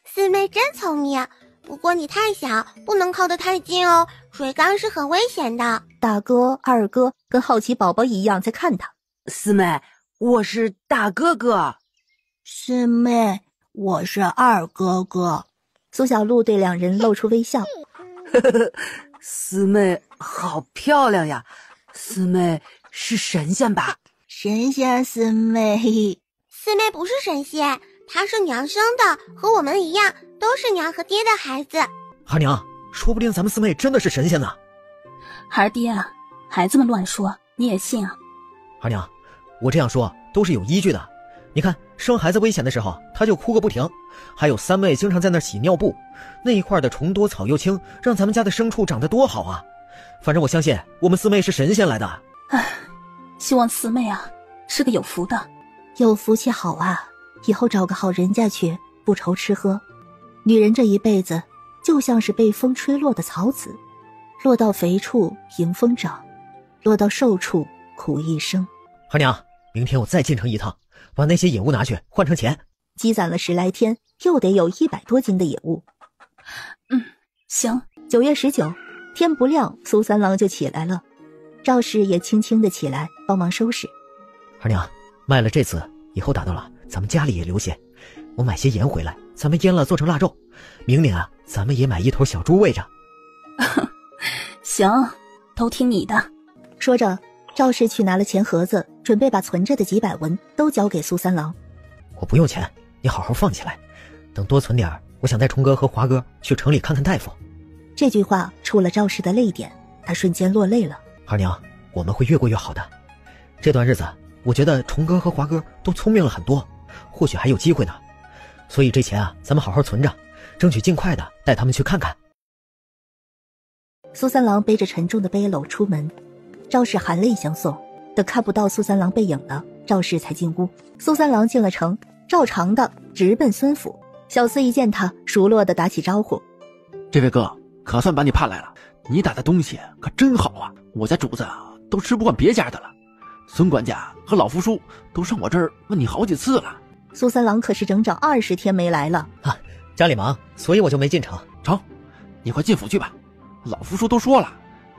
四妹真聪明。不过你太小，不能靠得太近哦，水缸是很危险的。大哥、二哥跟好奇宝宝一样在看她。四妹，我是大哥哥。四妹，我是二哥哥。苏小璐对2人露出微笑。四妹好漂亮呀，四妹是神仙吧？神仙四妹。四妹不是神仙，她是娘生的，和我们一样，都是娘和爹的孩子。二娘，说不定咱们四妹真的是神仙呢。二爹啊，孩子们乱说，你也信啊？二娘，我这样说都是有依据的。你看生孩子危险的时候，她就哭个不停，还有三妹经常在那洗尿布，那一块的虫多草又青，让咱们家的牲畜长得多好啊。反正我相信我们四妹是神仙来的。希望四妹啊是个有福的。有福气好啊，以后找个好人家去，不愁吃喝。女人这一辈子就像是被风吹落的草籽，落到肥处迎风长，落到瘦处苦一生。二娘，明天我再进城一趟，把那些野物拿去换成钱。积攒了10来天，又得有100多斤的野物。行。9月19，天不亮，苏三郎就起来了。赵氏也轻轻的起来帮忙收拾。二娘，卖了这次，以后打到了，咱们家里也留些。我买些盐回来，咱们腌了做成腊肉。明年啊，咱们也买一头小猪喂着。行，都听你的。说着，赵氏去拿了钱盒子，准备把存着的几百文都交给苏三郎。我不用钱，你好好放起来，等多存点，我想带崇哥和华哥去城里看看大夫。这句话触了赵氏的泪点，他瞬间落泪了。二娘，我们会越过越好的。这段日子，我觉得崇哥和华哥都聪明了很多，或许还有机会呢。所以这钱啊，咱们好好存着，争取尽快的带他们去看看。苏三郎背着沉重的背篓出门，赵氏含泪相送。等看不到苏三郎背影了，赵氏才进屋。苏三郎进了城，照常的直奔孙府。小厮一见他，熟络的打起招呼：“这位哥，可算把你盼来了，你打的东西可真好啊！我家主子都吃不惯别家的了。孙管家和老夫叔都上我这儿问你好几次了。”苏三郎可是整整20天没来了啊，家里忙，所以我就没进城。成，你快进府去吧。老夫叔都说了，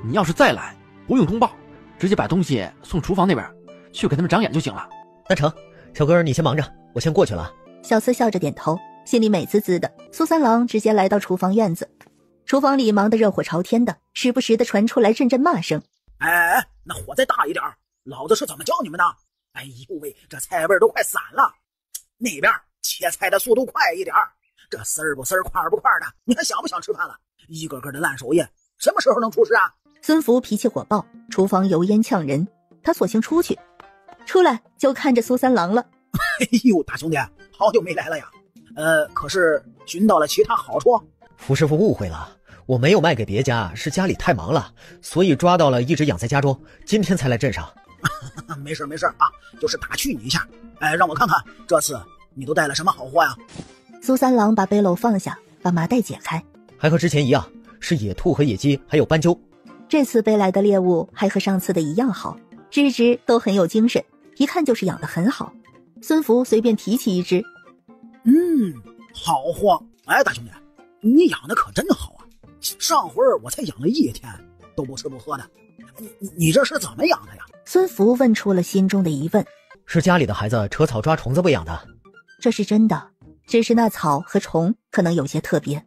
你要是再来，不用通报，直接把东西送厨房那边去给他们长眼就行了。那成，小哥你先忙着，我先过去了。小厮笑着点头，心里美滋滋的。苏三郎直接来到厨房院子，厨房里忙得热火朝天的，时不时的传出来阵阵骂声。哎，那火再大一点，老子是怎么教你们的？哎呦喂，这菜味都快散了。那边切菜的速度快一点，这丝儿不丝儿块不块的，你还想不想吃饭了？一个个的烂手艺，什么时候能出事啊？孙福脾气火爆，厨房油烟呛人，他索性出去，出来就看着苏三郎了。哎呦，大兄弟，好久没来了呀。可是寻到了其他好处？福师傅误会了，我没有卖给别家，是家里太忙了，所以抓到了一直养在家中，今天才来镇上。没事没事啊，就是打趣你一下。哎，让我看看这次你都带了什么好货呀？苏三郎把背篓放下，把麻袋解开，还和之前一样，是野兔和野鸡，还有斑鸠。这次背来的猎物还和上次的一样好，只只都很有精神，一看就是养得很好。孙福随便提起一只，好货。哎，大兄弟，你养的可真好啊！上回我才养了1天，都不吃不喝的。你这是怎么养的呀？孙福问出了心中的疑问。是家里的孩子扯草抓虫子喂养的。这是真的，只是那草和虫可能有些特别，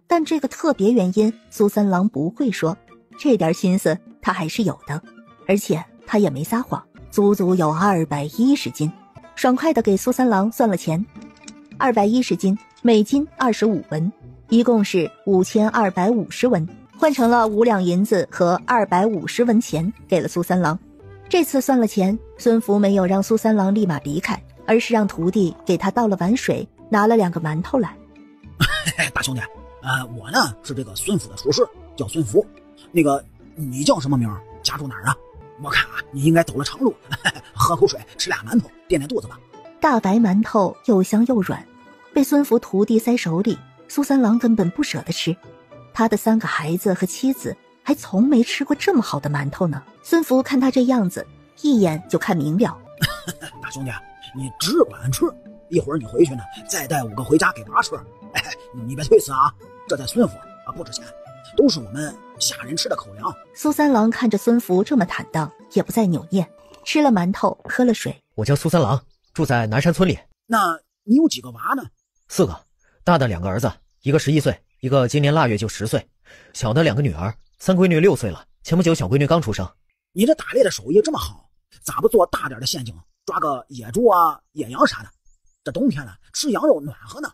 但这个特别原因苏三郎不会说，这点心思他还是有的，而且他也没撒谎，足足有210斤。爽快地给苏三郎算了钱，210斤，每斤25文，一共是5250文，换成了5两银子和250文钱给了苏三郎。这次算了钱，孙福没有让苏三郎立马离开，而是让徒弟给他倒了碗水，拿了2个馒头来。大兄弟，我呢是这个孙府的厨师，叫孙福。那个你叫什么名？家住哪儿啊？我看啊，你应该走了长路，喝口水，吃俩馒头垫垫肚子吧。大白馒头又香又软，被孙福徒弟塞手里，苏三郎根本不舍得吃。他的3个孩子和妻子还从没吃过这么好的馒头呢。孙福看他这样子，一眼就看明了。大兄弟，你只管吃，一会儿你回去呢，再带5个回家给娃吃。哎，你别推辞啊，这在孙府啊不值钱，都是我们下人吃的口粮。苏三郎看着孙福这么坦荡，也不再扭念，吃了馒头，喝了水。我叫苏三郎，住在南山村里。那你有几个娃呢？4个，大的2个儿子，一个11岁，一个今年腊月就10岁，小的2个女儿，3闺女6岁了，前不久小闺女刚出生。你这打猎的手艺这么好，咋不做大点的陷阱，抓个野猪啊、野羊啥的？这冬天呢，吃羊肉暖和呢。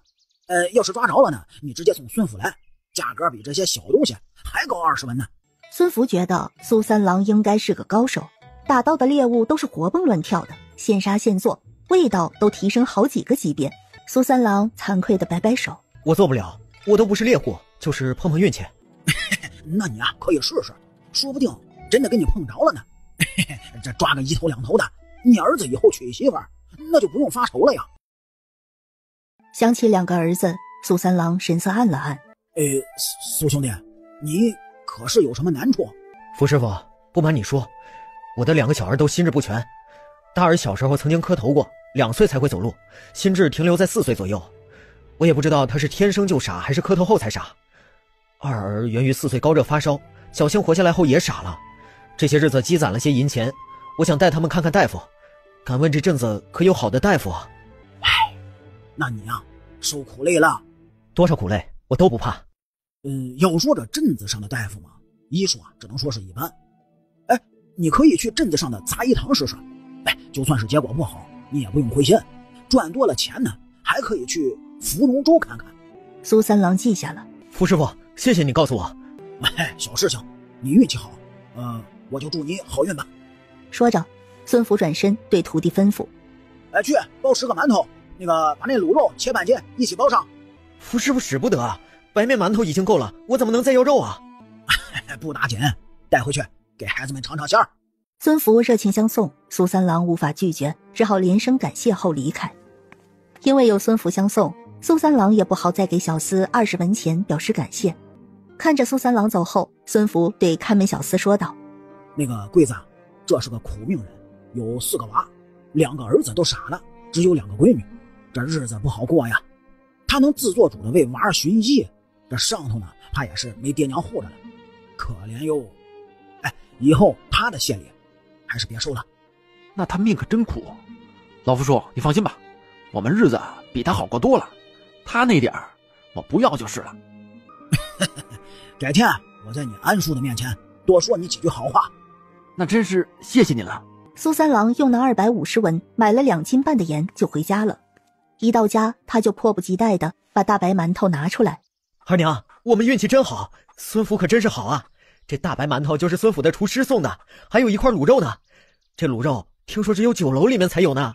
要是抓着了呢，你直接从孙府来，价格比这些小东西还高20文呢。孙福觉得苏三郎应该是个高手，打到的猎物都是活蹦乱跳的，现杀现做，味道都提升好几个级别。苏三郎惭愧地摆摆手，我做不了，我都不是猎户，就是碰碰运气。那你啊可以试试，说不定真的给你碰着了呢。这抓个1头2头的，你儿子以后娶媳妇儿那就不用发愁了呀。想起2个儿子，苏三郎神色暗了暗。苏兄弟，你可是有什么难处？福师傅，不瞒你说，我的2个小儿都心智不全。大儿小时候曾经磕头过，2岁才会走路，心智停留在4岁左右。我也不知道他是天生就傻，还是磕头后才傻。2儿源于4岁高热发烧，侥幸活下来后也傻了。这些日子积攒了些银钱，我想带他们看看大夫。敢问这镇子可有好的大夫啊？哎，那你啊，受苦累了。多少苦累我都不怕。要说这镇子上的大夫嘛，医术啊只能说是一般。哎，你可以去镇子上的杂医堂试试。哎，就算是结果不好，你也不用灰心，赚多了钱呢，还可以去芙蓉州看看。苏三郎记下了。傅师傅，谢谢你告诉我。哎，小事情，你运气好，我就祝你好运吧。说着，孙福转身对徒弟吩咐：“哎，去包10个馒头，把那卤肉切半截，一起包上。”傅师傅使不得啊，白面馒头已经够了，我怎么能再要肉啊？不打紧，带回去给孩子们尝尝鲜儿。孙福热情相送，苏三郎无法拒绝，只好连声感谢后离开。因为有孙福相送，苏三郎也不好再给小厮20文钱表示感谢。看着苏三郎走后，孙福对看门小厮说道：“贵子，这是个苦命人，有4个娃，2个儿子都傻了，只有2个闺女，这日子不好过呀。他能自作主的为娃儿寻医，这上头呢怕也是没爹娘护着了，可怜哟。哎，以后他的谢礼还是别收了。”那他命可真苦。老夫说，你放心吧，我们日子比他好过多了，他那点儿我不要就是了。改天我在你安叔的面前多说你几句好话。那真是谢谢你了。苏三郎又拿250文买了2斤半的盐就回家了。一到家，他就迫不及待地把大白馒头拿出来。二娘，我们运气真好，孙福可真是好啊！这大白馒头就是孙府的厨师送的，还有一块卤肉呢。这卤肉听说只有酒楼里面才有呢。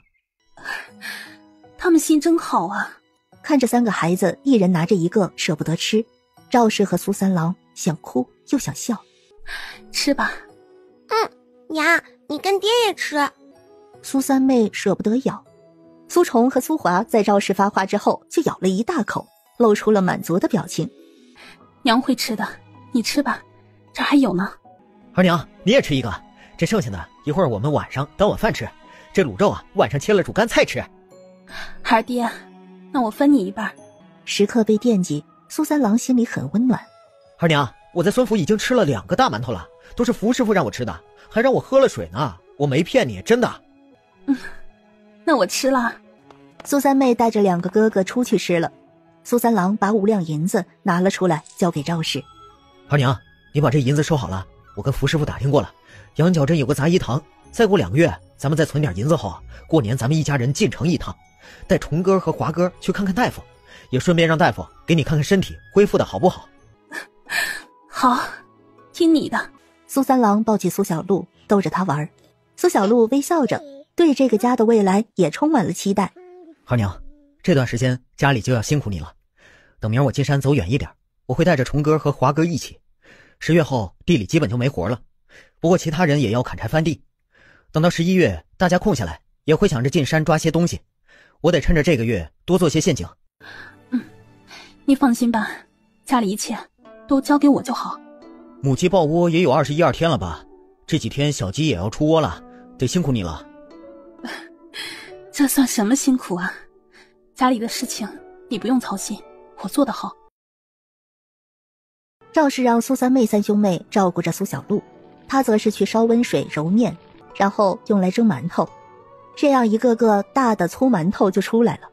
他们心真好啊！看着3个孩子一人拿着一个舍不得吃，赵氏和苏三郎想哭又想笑。吃吧。娘，你跟爹也吃。苏三妹舍不得咬。苏虫和苏华在赵氏发话之后就咬了一大口，露出了满足的表情。娘会吃的，你吃吧，这还有呢。二娘，你也吃一个，这剩下的一会儿我们晚上当晚饭吃。这卤肉啊，晚上切了煮干菜吃。孩儿爹，那我分你一半。时刻被惦记，苏三郎心里很温暖。二娘，我在孙府已经吃了2个大馒头了，都是福师傅让我吃的，还让我喝了水呢，我没骗你，真的。那我吃了。苏三妹带着2个哥哥出去吃了。苏三郎把5两银子拿了出来，交给赵氏。二娘，你把这银子收好了，我跟福师傅打听过了，羊角镇有个杂医堂，再过2个月咱们再存点银子后，过年咱们一家人进城一趟，带虫哥和华哥去看看大夫，也顺便让大夫给你看看身体恢复的好不好。好，听你的。苏三郎抱起苏小璐，逗着她玩。苏小璐微笑着，对这个家的未来也充满了期待。二娘，这段时间家里就要辛苦你了，等明儿我进山走远一点，我会带着虫哥和华哥一起。10月后地里基本就没活了，不过其他人也要砍柴翻地。等到11月大家空下来，也会想着进山抓些东西，我得趁着这个月多做些陷阱。你放心吧，家里一切都交给我就好。母鸡抱窝也有21、2天了吧？这几天小鸡也要出窝了，得辛苦你了。这算什么辛苦啊？家里的事情你不用操心，我做得好。赵氏让苏三妹3兄妹照顾着苏小璐，他则是去烧温水揉面，然后用来蒸馒头，这样一个个大的粗馒头就出来了。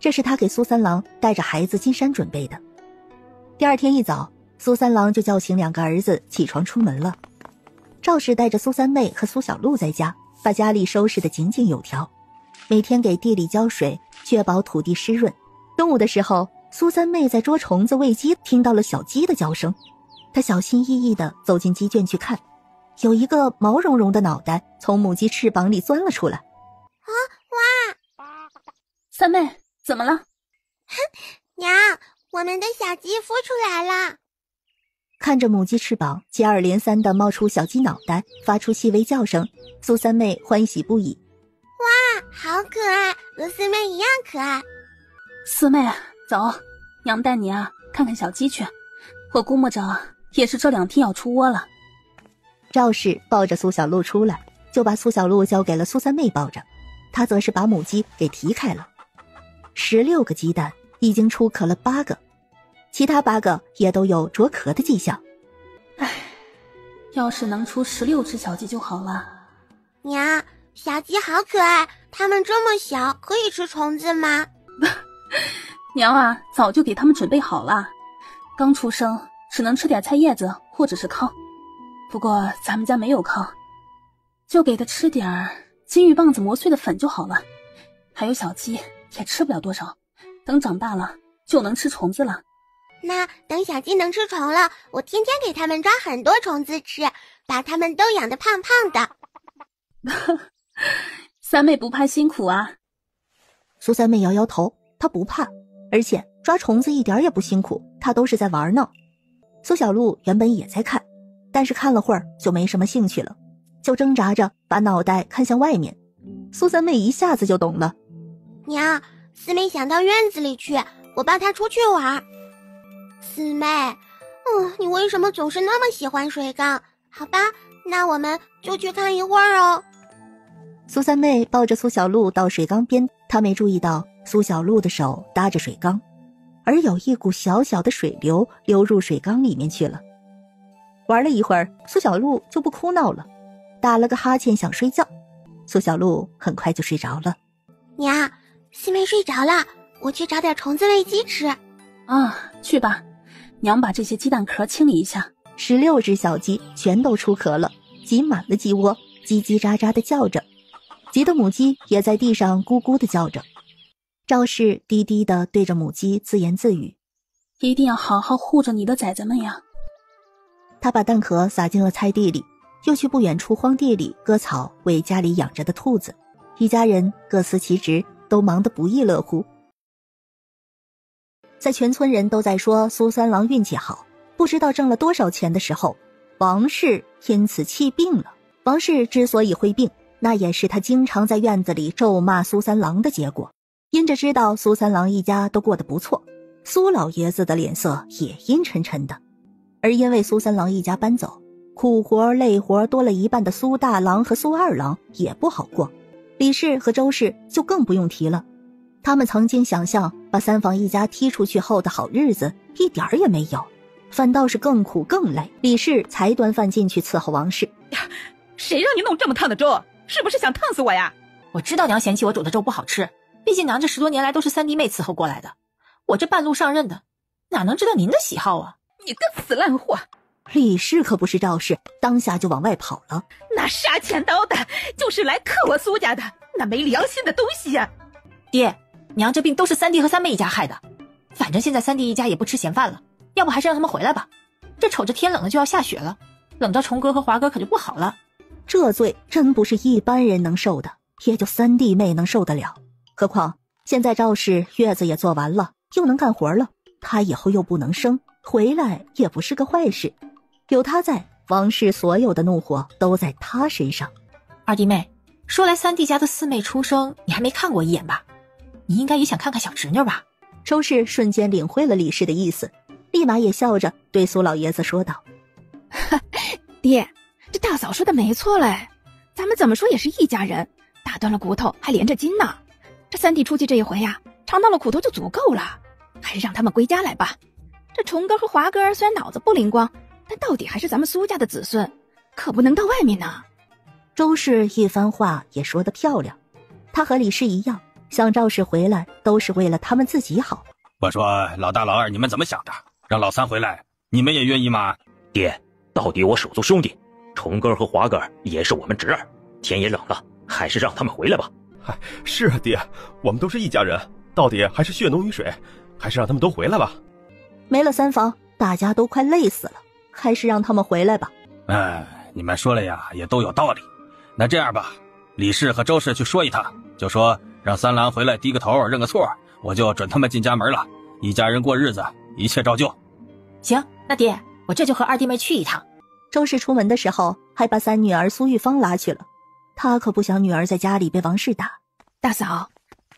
这是他给苏三郎带着孩子进山准备的。第2天一早，苏三郎就叫醒2个儿子起床出门了。赵氏带着苏三妹和苏小璐在家，把家里收拾得井井有条，每天给地里浇水，确保土地湿润。中午的时候，苏三妹在捉虫子喂鸡，听到了小鸡的叫声，她小心翼翼地走进鸡圈去看，有一个毛茸茸的脑袋从母鸡翅膀里钻了出来。哇！三妹，怎么了？娘，我们的小鸡孵出来了。看着母鸡翅膀接二连三地冒出小鸡脑袋，发出细微叫声，苏三妹欢喜不已。哇，好可爱，和四妹一样可爱。四妹，走，娘带你看看小鸡去。我估摸着也是这2天要出窝了。赵氏抱着苏小璐出来，就把苏小璐交给了苏三妹抱着，她则是把母鸡给提开了。16个鸡蛋已经出壳了8个，其他8个也都有着壳的迹象。要是能出16只小鸡就好了。娘，小鸡好可爱，它们这么小，可以吃虫子吗？娘啊，早就给它们准备好了，刚出生只能吃点菜叶子或者是糠，不过咱们家没有糠，就给它吃点金玉棒子磨碎的粉就好了。还有小鸡也吃不了多少，等长大了就能吃虫子了。那等小鸡能吃虫了，我天天给它们抓很多虫子吃，把它们都养得胖胖的。三妹不怕辛苦啊？苏三妹摇摇头，她不怕，而且抓虫子一点也不辛苦，她都是在玩呢。苏小璐原本也在看，但是看了会儿就没什么兴趣了，就挣扎着把脑袋看向外面。苏三妹一下子就懂了。娘，四妹想到院子里去，我抱她出去玩。四妹，你为什么总是那么喜欢水缸？好吧，那我们就去看一会儿哦。苏三妹抱着苏小璐到水缸边，她没注意到苏小璐的手搭着水缸，而有一股小小的水流流入水缸里面去了。玩了一会儿，苏小璐就不哭闹了，打了个哈欠想睡觉。苏小璐很快就睡着了。娘，四妹睡着了，我去找点虫子喂鸡吃。啊，去吧，娘把这些鸡蛋壳清理一下。16只小鸡全都出壳了，挤满了鸡窝，叽叽喳喳地叫着。鸡的母鸡也在地上咕咕地叫着。赵氏低低地对着母鸡自言自语：一定要好好护着你的崽崽们呀。他把蛋壳撒进了菜地里，又去不远处荒地里割草喂家里养着的兔子。一家人各司其职，都忙得不亦乐乎。在全村人都在说苏三郎运气好，不知道挣了多少钱的时候，王氏因此气病了。王氏之所以会病，那也是他经常在院子里咒骂苏三郎的结果。因着知道苏三郎一家都过得不错，苏老爷子的脸色也阴沉沉的。而因为苏三郎一家搬走，苦活累活多了一半的苏大郎和苏二郎也不好过。李氏和周氏就更不用提了，他们曾经想象把三房一家踢出去后的好日子一点儿也没有，反倒是更苦更累。李氏才端饭进去伺候王氏。谁让你弄这么烫的粥？是不是想烫死我呀？我知道娘嫌弃我煮的粥不好吃，毕竟娘这10多年来都是三弟妹伺候过来的，我这半路上任的，哪能知道您的喜好啊？你个死烂货！李氏可不是赵氏，当下就往外跑了。那杀千刀的就是来克我苏家的，那没良心的东西呀！爹，娘这病都是三弟和三妹一家害的，反正现在三弟一家也不吃闲饭了，要不还是让他们回来吧。这瞅着天冷了就要下雪了，冷着虫哥和华哥可就不好了。这罪真不是一般人能受的，也就三弟妹能受得了。何况现在赵氏月子也做完了，又能干活了，她以后又不能生，回来也不是个坏事。有他在，王氏所有的怒火都在他身上。二弟妹，说来三弟家的四妹出生你还没看过一眼吧？你应该也想看看小侄女吧？周氏瞬间领会了李氏的意思，立马也笑着对苏老爷子说道：爹，这大嫂说的没错嘞，咱们怎么说也是一家人，打断了骨头还连着筋呢。这三弟出去这一回呀，尝到了苦头就足够了，还是让他们归家来吧。这虫哥和华哥虽然脑子不灵光，但到底还是咱们苏家的子孙，可不能到外面呢。周氏一番话也说得漂亮，他和李氏一样，想赵氏回来都是为了他们自己好。我说老大老二你们怎么想的？让老三回来，你们也愿意吗？爹，到底我手足兄弟，虫哥和华哥也是我们侄儿，天也冷了，还是让他们回来吧。嗨，是啊爹，我们都是一家人，到底还是血浓于水，还是让他们都回来吧。没了三房，大家都快累死了，还是让他们回来吧。你们说了呀，也都有道理。那这样吧，李氏和周氏去说一趟，就说让三郎回来低个头认个错，我就准他们进家门了，一家人过日子，一切照旧。行，那爹，我这就和二弟妹去一趟。周氏出门的时候还把三女儿苏玉芳拉去了，他可不想女儿在家里被王氏打。大嫂，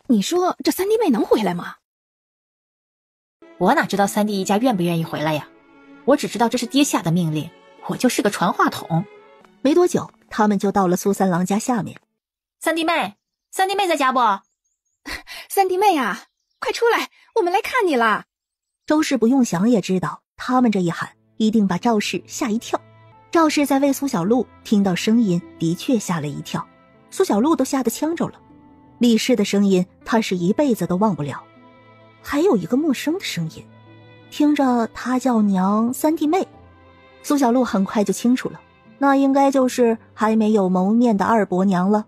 你说这三弟妹能回来吗？我哪知道三弟一家愿不愿意回来呀？我只知道这是爹下的命令，我就是个传话筒。没多久，他们就到了苏三郎家下面。三弟妹在家不？三弟妹啊，快出来，我们来看你了。周氏不用想也知道，他们这一喊一定把赵氏吓一跳。赵氏在喂苏小璐，听到声音的确吓了一跳，苏小璐都吓得呛着了。李氏的声音她是一辈子都忘不了，还有一个陌生的声音，听着她叫娘三弟妹。苏小璐很快就清楚了，那应该就是还没有谋面的二伯娘了。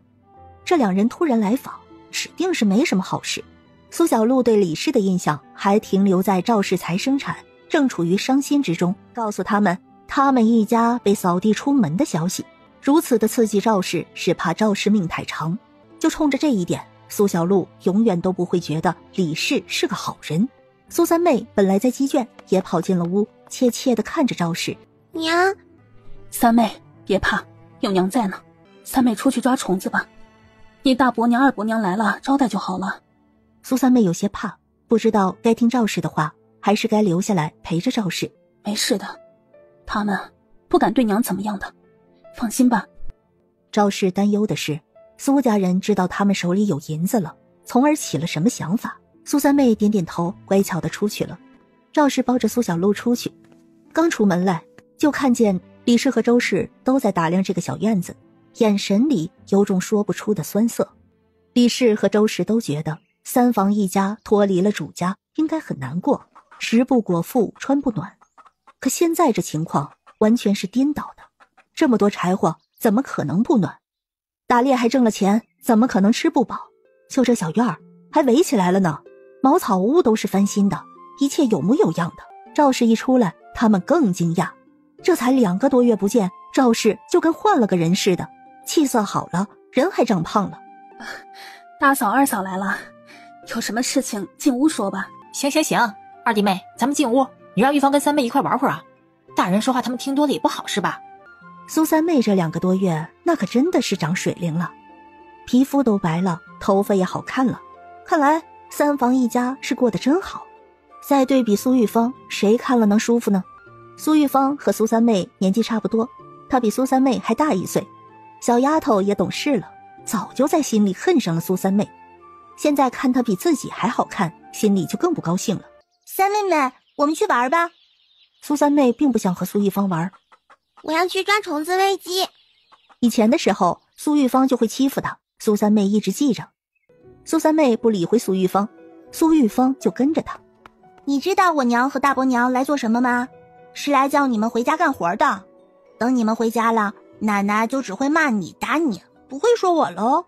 这两人突然来访，指定是没什么好事。苏小璐对李氏的印象还停留在赵氏才生产，正处于伤心之中，告诉他们一家被扫地出门的消息。如此的刺激赵氏，是怕赵氏命太长。就冲着这一点，苏小璐永远都不会觉得李氏是个好人。苏三妹本来在鸡圈，也跑进了屋，怯怯地看着赵氏。娘，三妹别怕，有娘在呢。三妹出去抓虫子吧，你大伯娘二伯娘来了招待就好了。苏三妹有些怕，不知道该听赵氏的话，还是该留下来陪着赵氏。没事的，他们不敢对娘怎么样的，放心吧。赵氏担忧的是，苏家人知道他们手里有银子了，从而起了什么想法。苏三妹点点头，乖巧地出去了。赵氏抱着苏小璐出去，刚出门来就看见李氏和周氏都在打量这个小院子，眼神里有种说不出的酸涩。李氏和周氏都觉得三房一家脱离了主家应该很难过，食不果腹，穿不暖。可现在这情况完全是颠倒的，这么多柴火怎么可能不暖？打猎还挣了钱，怎么可能吃不饱？就这小院儿还围起来了呢，茅草屋都是翻新的，一切有模有样的。赵氏一出来，他们更惊讶，这才2个多月不见，赵氏就跟换了个人似的，气色好了，人还长胖了。大嫂二嫂来了，有什么事情进屋说吧。行，二弟妹，咱们进屋，你让玉芳跟三妹一块玩会儿啊。大人说话他们听多了也不好是吧？苏三妹这2个多月那可真的是长水灵了，皮肤都白了，头发也好看了，看来三房一家是过得真好。再对比苏玉芳，谁看了能舒服呢？苏玉芳和苏三妹年纪差不多，她比苏三妹还大1岁，小丫头也懂事了，早就在心里恨上了苏三妹。现在看她比自己还好看，心里就更不高兴了。三妹妹，我们去玩吧。苏三妹并不想和苏玉芳玩，我要去抓虫子喂鸡。以前的时候，苏玉芳就会欺负她，苏三妹一直记着。苏三妹不理会苏玉芳，苏玉芳就跟着她。你知道我娘和大伯娘来做什么吗？是来叫你们回家干活的。等你们回家了，奶奶就只会骂你打你，不会说我喽。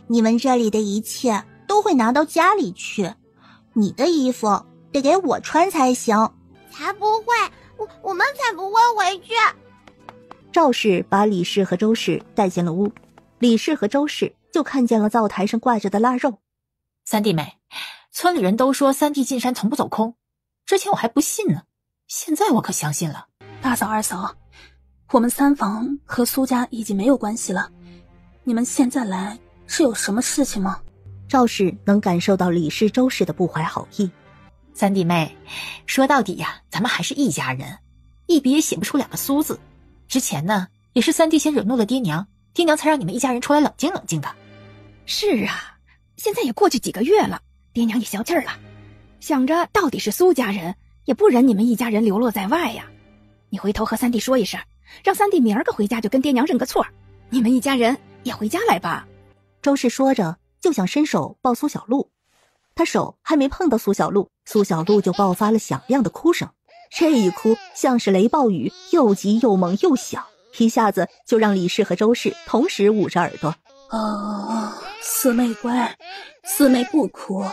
你们这里的一切都会拿到家里去，你的衣服得给我穿才行。才不会，我们才不会回去。赵氏把李氏和周氏带进了屋，李氏和周氏就看见了灶台上挂着的腊肉。三弟妹，村里人都说三弟进山从不走空，之前我还不信呢，现在我可相信了。大嫂二嫂，我们三房和苏家已经没有关系了，你们现在来是有什么事情吗？赵氏能感受到李氏周氏的不怀好意。三弟妹，说到底呀，咱们还是一家人，一笔也写不出2个苏字。之前呢，也是三弟先惹怒了爹娘，爹娘才让你们一家人出来冷静冷静的。是啊，现在也过去几个月了，爹娘也消气儿了，想着到底是苏家人，也不忍你们一家人流落在外呀。你回头和三弟说一声，让三弟明儿个回家就跟爹娘认个错，你们一家人也回家来吧。周氏说着就想伸手抱苏小璐，他手还没碰到苏小璐，苏小璐就爆发了响亮的哭声。这一哭像是雷暴雨，又急又猛又响，一下子就让李氏和周氏同时捂着耳朵。四妹乖，四妹不哭。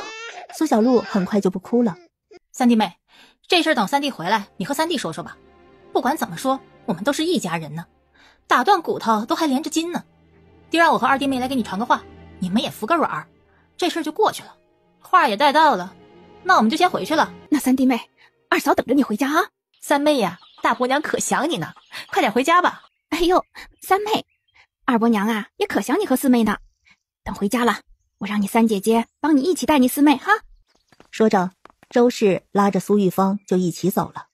苏小璐很快就不哭了。三弟妹，这事儿等三弟回来，你和三弟说说吧。不管怎么说，我们都是一家人呢，打断骨头都还连着筋呢。爹让我和二弟妹来给你传个话，你们也服个软儿，这事儿就过去了。话也带到了，那我们就先回去了。那三弟妹，二嫂等着你回家啊。三妹呀，大伯娘可想你呢，快点回家吧。哎呦，三妹，二伯娘啊也可想你和四妹呢。等回家了，我让你三姐姐帮你一起带你四妹哈。说着，周氏拉着苏玉芳就一起走了。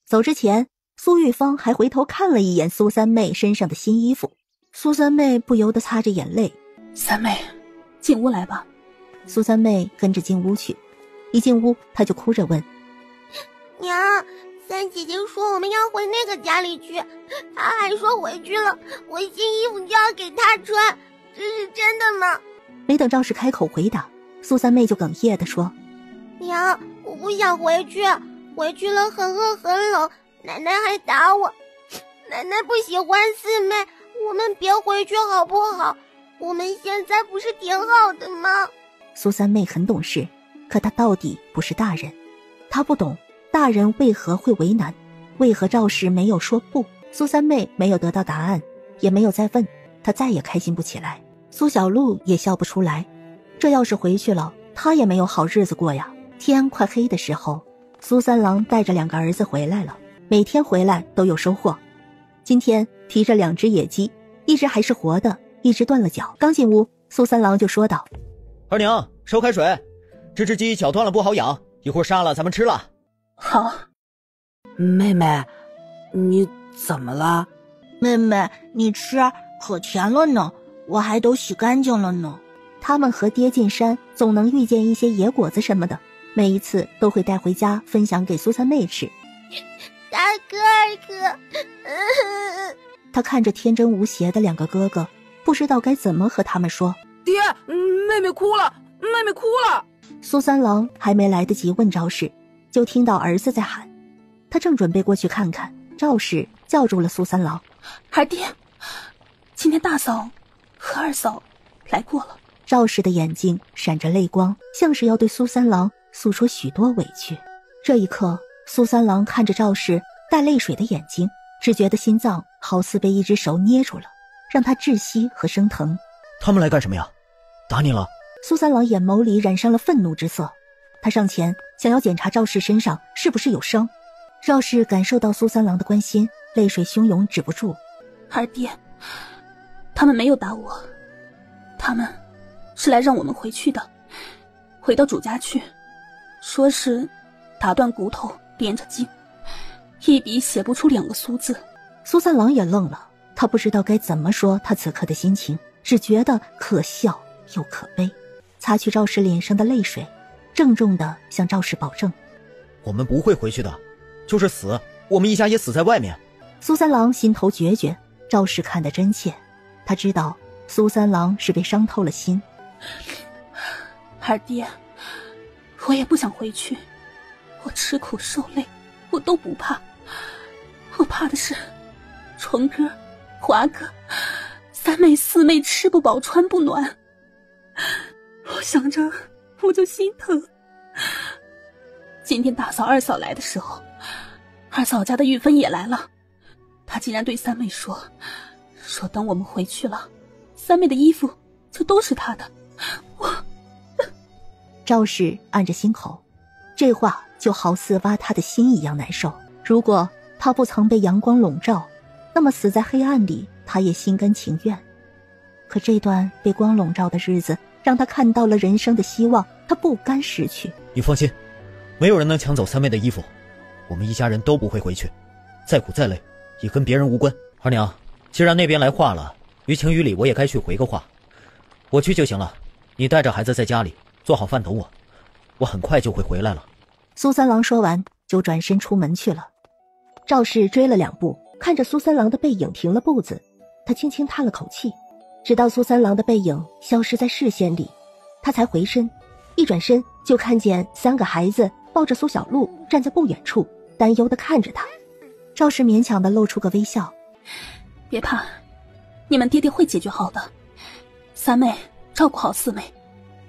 走之前，苏玉芳还回头看了一眼苏三妹身上的新衣服，苏三妹不由得擦着眼泪。三妹，进屋来吧。苏三妹跟着进屋去，一进屋她就哭着问：娘，三姐姐说我们要回那个家里去，她还说回去了我新衣服就要给她穿，这是真的吗？没等赵氏开口回答，苏三妹就哽咽地说：娘，我不想回去，回去了很饿很冷，奶奶还打我，奶奶不喜欢四妹，我们别回去好不好？我们现在不是挺好的吗？苏三妹很懂事，可她到底不是大人，她不懂大人为何会为难，为何赵氏没有说不。苏三妹没有得到答案，也没有再问，她再也开心不起来。苏小璐也笑不出来，这要是回去了，她也没有好日子过呀。天快黑的时候，苏三郎带着2个儿子回来了，每天回来都有收获。今天提着2只野鸡，一只还是活的，一只断了脚。刚进屋，苏三郎就说道：二娘，烧开水，这只鸡脚断了不好养，一会儿杀了咱们吃了。好。妹妹，你怎么了？妹妹，你吃，可甜了呢，我还都洗干净了呢。他们和爹进山，总能遇见一些野果子什么的，每一次都会带回家分享给苏三妹吃。大哥二哥，他看着天真无邪的2个哥哥，不知道该怎么和他们说。爹，妹妹哭了，妹妹哭了。苏三郎还没来得及问赵氏，就听到儿子在喊，他正准备过去看看，赵氏叫住了苏三郎：二爹，今天大嫂和二嫂来过了。赵氏的眼睛闪着泪光，像是要对苏三郎诉说许多委屈。这一刻，苏三郎看着赵氏带泪水的眼睛，只觉得心脏好似被一只手捏住了，让他窒息和生疼。他们来干什么呀？打你了？苏三郎眼眸里染上了愤怒之色，他上前想要检查赵氏身上是不是有伤。赵氏感受到苏三郎的关心，泪水汹涌止不住。二爹，他们没有打我，他们是来让我们回去的，回到主家去，说是打断骨头连着筋，一笔写不出2个苏字。苏三郎也愣了，他不知道该怎么说他此刻的心情，只觉得可笑又可悲。擦去赵氏脸上的泪水，郑重地向赵氏保证：我们不会回去的，就是死，我们一家也死在外面。苏三郎心头决绝，赵氏看得真切，他知道苏三郎是被伤透了心。二爹，我也不想回去，我吃苦受累我都不怕，我怕的是纯哥、华哥、三妹、四妹吃不饱穿不暖，我想着我就心疼。今天大嫂二嫂来的时候，二嫂家的玉芬也来了，她竟然对三妹说等我们回去了，三妹的衣服就都是她的。赵氏按着心口，这话就好似挖他的心一样难受。如果他不曾被阳光笼罩，那么死在黑暗里他也心甘情愿。可这段被光笼罩的日子让他看到了人生的希望，他不甘失去。你放心，没有人能抢走三妹的衣服，我们一家人都不会回去，再苦再累也跟别人无关。二娘，既然那边来话了，于情于理我也该去回个话，我去就行了，你带着孩子在家里做好饭等我，我很快就会回来了。苏三郎说完就转身出门去了。赵氏追了2步，看着苏三郎的背影停了步子，他轻轻叹了口气，直到苏三郎的背影消失在视线里，他才回身，一转身就看见3个孩子抱着苏小璐站在不远处，担忧地看着他。赵氏勉强地露出个微笑，别怕，你们爹爹会解决好的，三妹照顾好四妹，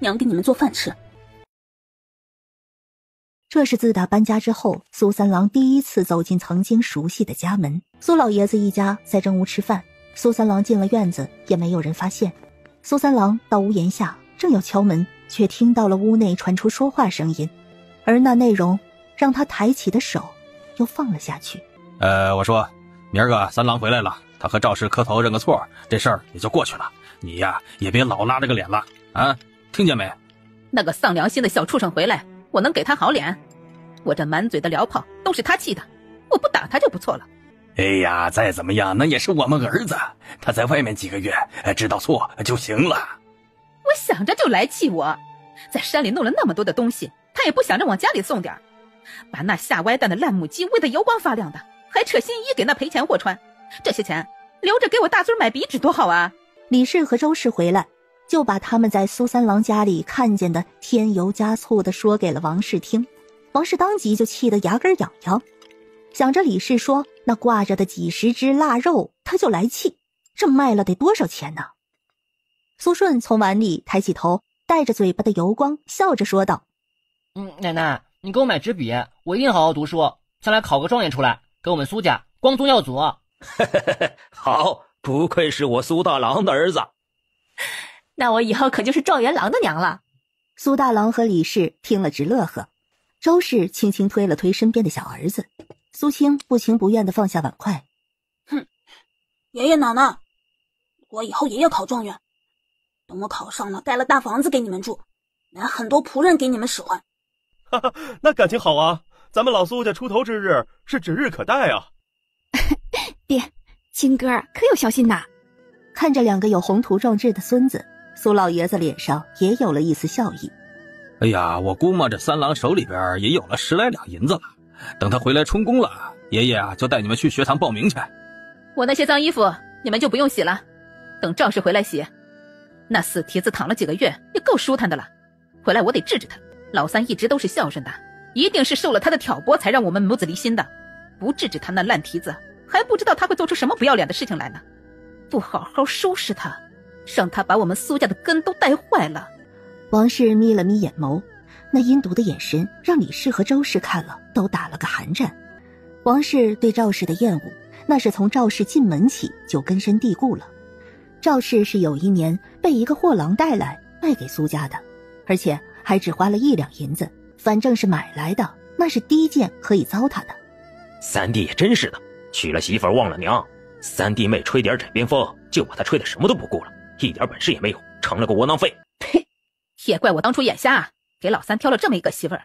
娘给你们做饭吃。这是自打搬家之后，苏三郎第一次走进曾经熟悉的家门。苏老爷子一家在正屋吃饭，苏三郎进了院子，也没有人发现。苏三郎到屋檐下，正要敲门，却听到了屋内传出说话声音，而那内容让他抬起的手又放了下去。我说明儿个三郎回来了，他和赵氏磕头认个错，这事儿也就过去了，你呀也别老拉这个脸了啊，听见没？那个丧良心的小畜生回来，我能给他好脸？我这满嘴的燎炮都是他气的，我不打他就不错了。哎呀，再怎么样那也是我们儿子，他在外面几个月，知道错就行了。我想着就来气我，在山里弄了那么多的东西，他也不想着往家里送点，把那下歪蛋的烂母鸡喂得油光发亮的，还扯新衣给那赔钱货穿，这些钱留着给我大孙买笔纸多好啊！李氏和周氏回来，就把他们在苏三郎家里看见的添油加醋的说给了王氏听。王氏当即就气得牙根痒痒，想着李氏说那挂着的几十只腊肉，他就来气，这卖了得多少钱呢？苏顺从碗里抬起头，带着嘴巴的油光，笑着说道：奶奶，你给我买支笔，我一定好好读书，将来考个状元出来，给我们苏家光宗耀祖。好，不愧是我苏大郎的儿子。那我以后可就是状元郎的娘了。苏大郎和李氏听了直乐呵。周氏轻轻推了推身边的小儿子，苏青不情不愿地放下碗筷。哼，爷爷奶奶，我以后也要考状元，等我考上了，盖了大房子给你们住，买很多仆人给你们使唤。哈哈，那感情好啊，咱们老苏家出头之日是指日可待啊。爹，亲哥可有孝心呐。看着两个有宏图壮志的孙子，苏老爷子脸上也有了一丝笑意。哎呀，我估摸着三郎手里边也有了10来两银子了，等他回来充公了，爷爷啊就带你们去学堂报名去。我那些脏衣服你们就不用洗了，等赵氏回来洗。那死蹄子躺了几个月也够舒坦的了，回来我得治治他。老三一直都是孝顺的，一定是受了他的挑拨才让我们母子离心的，不治治他那烂蹄子，还不知道他会做出什么不要脸的事情来呢。不好好收拾他，让他把我们苏家的根都带坏了。王氏眯了眯眼眸，那阴毒的眼神让李氏和周氏看了都打了个寒战。王氏对赵氏的厌恶，那是从赵氏进门起就根深蒂固了。赵氏是有一年被一个货郎带来卖给苏家的，而且还只花了1两银子，反正是买来的，那是第一件可以糟蹋的。三弟也真是的，娶了媳妇忘了娘，三弟妹吹点枕边风，就把他吹得什么都不顾了，一点本事也没有，成了个窝囊废。呸！也怪我当初眼瞎，给老三挑了这么一个媳妇儿，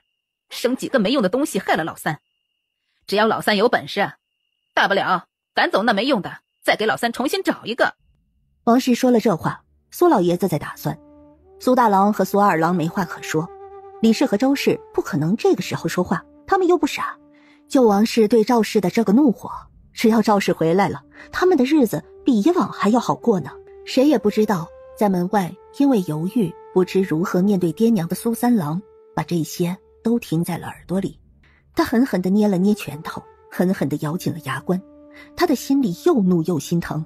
生几个没用的东西害了老三。只要老三有本事，大不了赶走那没用的，再给老三重新找一个。王氏说了这话，苏老爷子在打算。苏大郎和苏二郎没话可说，李氏和周氏不可能这个时候说话，他们又不傻。就王氏对赵氏的这个怒火，只要赵氏回来了，他们的日子比以往还要好过呢。谁也不知道，在门外因为犹豫不知如何面对爹娘的苏三郎，把这些都听在了耳朵里。他狠狠地捏了捏拳头，狠狠地咬紧了牙关，他的心里又怒又心疼。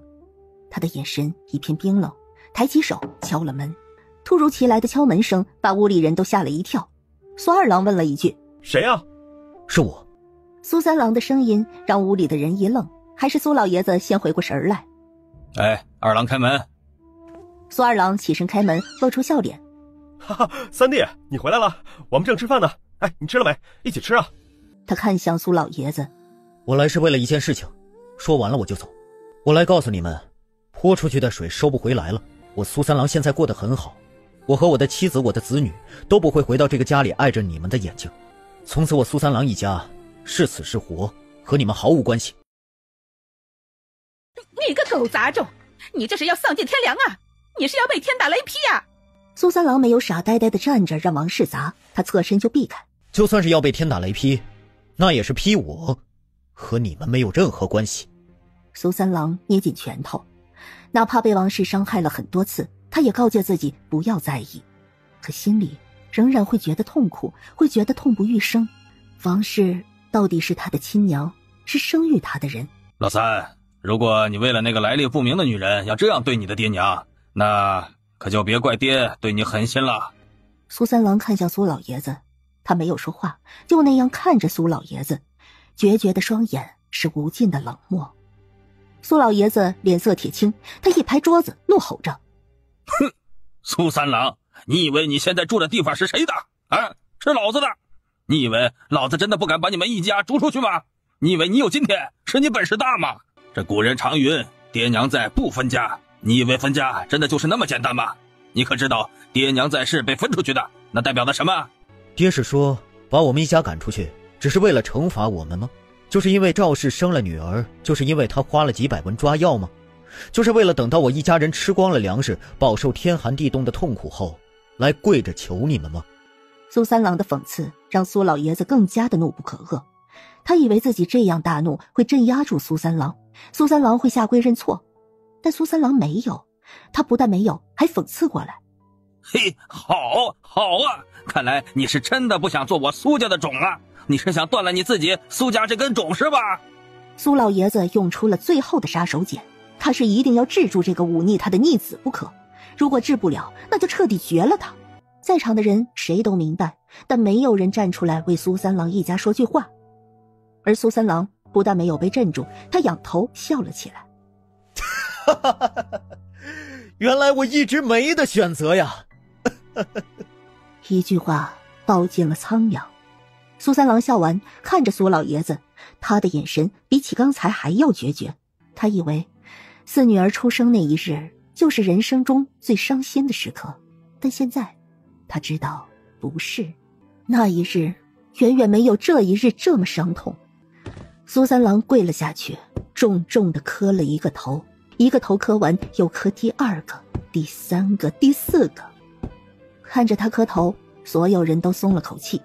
他的眼神一片冰冷，抬起手敲了门。突如其来的敲门声把屋里人都吓了一跳。苏二郎问了一句：谁啊？是我。苏三郎的声音让屋里的人一愣，还是苏老爷子先回过神来。哎，二郎开门。苏二郎起身开门，露出笑脸。哈哈，三弟你回来了，我们正吃饭呢。哎，你吃了没？一起吃啊。他看向苏老爷子。我来是为了一件事情，说完了我就走。我来告诉你们，泼出去的水收不回来了。我苏三郎现在过得很好，我和我的妻子我的子女都不会回到这个家里碍着你们的眼睛。从此我苏三郎一家是死是活和你们毫无关系。你个狗杂种，你这是要丧尽天良啊！你是要被天打雷劈啊！苏三郎没有傻呆呆地站着让王氏砸，他侧身就避开。就算是要被天打雷劈，那也是劈我，和你们没有任何关系。苏三郎捏紧拳头，哪怕被王氏伤害了很多次，他也告诫自己不要在意，可心里仍然会觉得痛苦，会觉得痛不欲生。王氏到底是他的亲娘，是生育他的人。老三，如果你为了那个来历不明的女人要这样对你的爹娘，那可就别怪爹对你狠心了。苏三郎看向苏老爷子，他没有说话，就那样看着苏老爷子，决绝的双眼是无尽的冷漠。苏老爷子脸色铁青，他一拍桌子，怒吼着：哼，苏三郎，你以为你现在住的地方是谁的？啊，是老子的。你以为老子真的不敢把你们一家逐出去吗？你以为你有今天是你本事大吗？这古人常云，爹娘在不分家。你以为分家真的就是那么简单吗？你可知道爹娘在是被分出去的，那代表的什么？爹是说把我们一家赶出去只是为了惩罚我们吗？就是因为赵氏生了女儿，就是因为他花了几百文抓药吗？就是为了等到我一家人吃光了粮食，饱受天寒地冻的痛苦后来跪着求你们吗？苏三郎的讽刺让苏老爷子更加的怒不可遏，他以为自己这样大怒会镇压住苏三郎，苏三郎会下跪认错，但苏三郎没有，他不但没有，还讽刺过来。嘿，好啊，看来你是真的不想做我苏家的种啊，你是想断了你自己苏家这根种是吧？苏老爷子用出了最后的杀手锏，他是一定要治住这个忤逆他的逆子不可，如果治不了，那就彻底绝了他。在场的人谁都明白，但没有人站出来为苏三郎一家说句话。而苏三郎不但没有被镇住，他仰头笑了起来。原来我一直没得选择呀。一句话道尽了苍凉。苏三郎笑完，看着苏老爷子，他的眼神比起刚才还要决绝。他以为四女儿出生那一日就是人生中最伤心的时刻，但现在他知道不是，那一日远远没有这一日这么伤痛。苏三郎跪了下去，重重地磕了一个头，一个头磕完又磕第二个、第三个、第四个。看着他磕头，所有人都松了口气。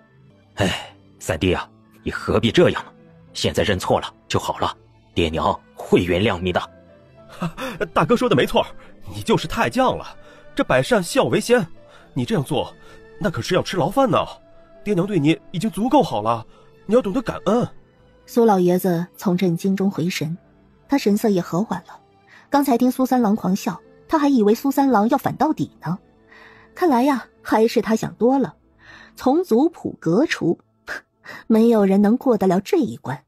三弟啊，你何必这样呢？现在认错了就好了，爹娘会原谅你的。大哥说的没错，你就是太犟了，这百善孝为先，你这样做那可是要吃牢饭呢。爹娘对你已经足够好了，你要懂得感恩。苏老爷子从震惊中回神，他神色也和缓了。刚才听苏三郎狂笑，他还以为苏三郎要反到底呢。看来呀，还是他想多了。从族谱革除，没有人能过得了这一关。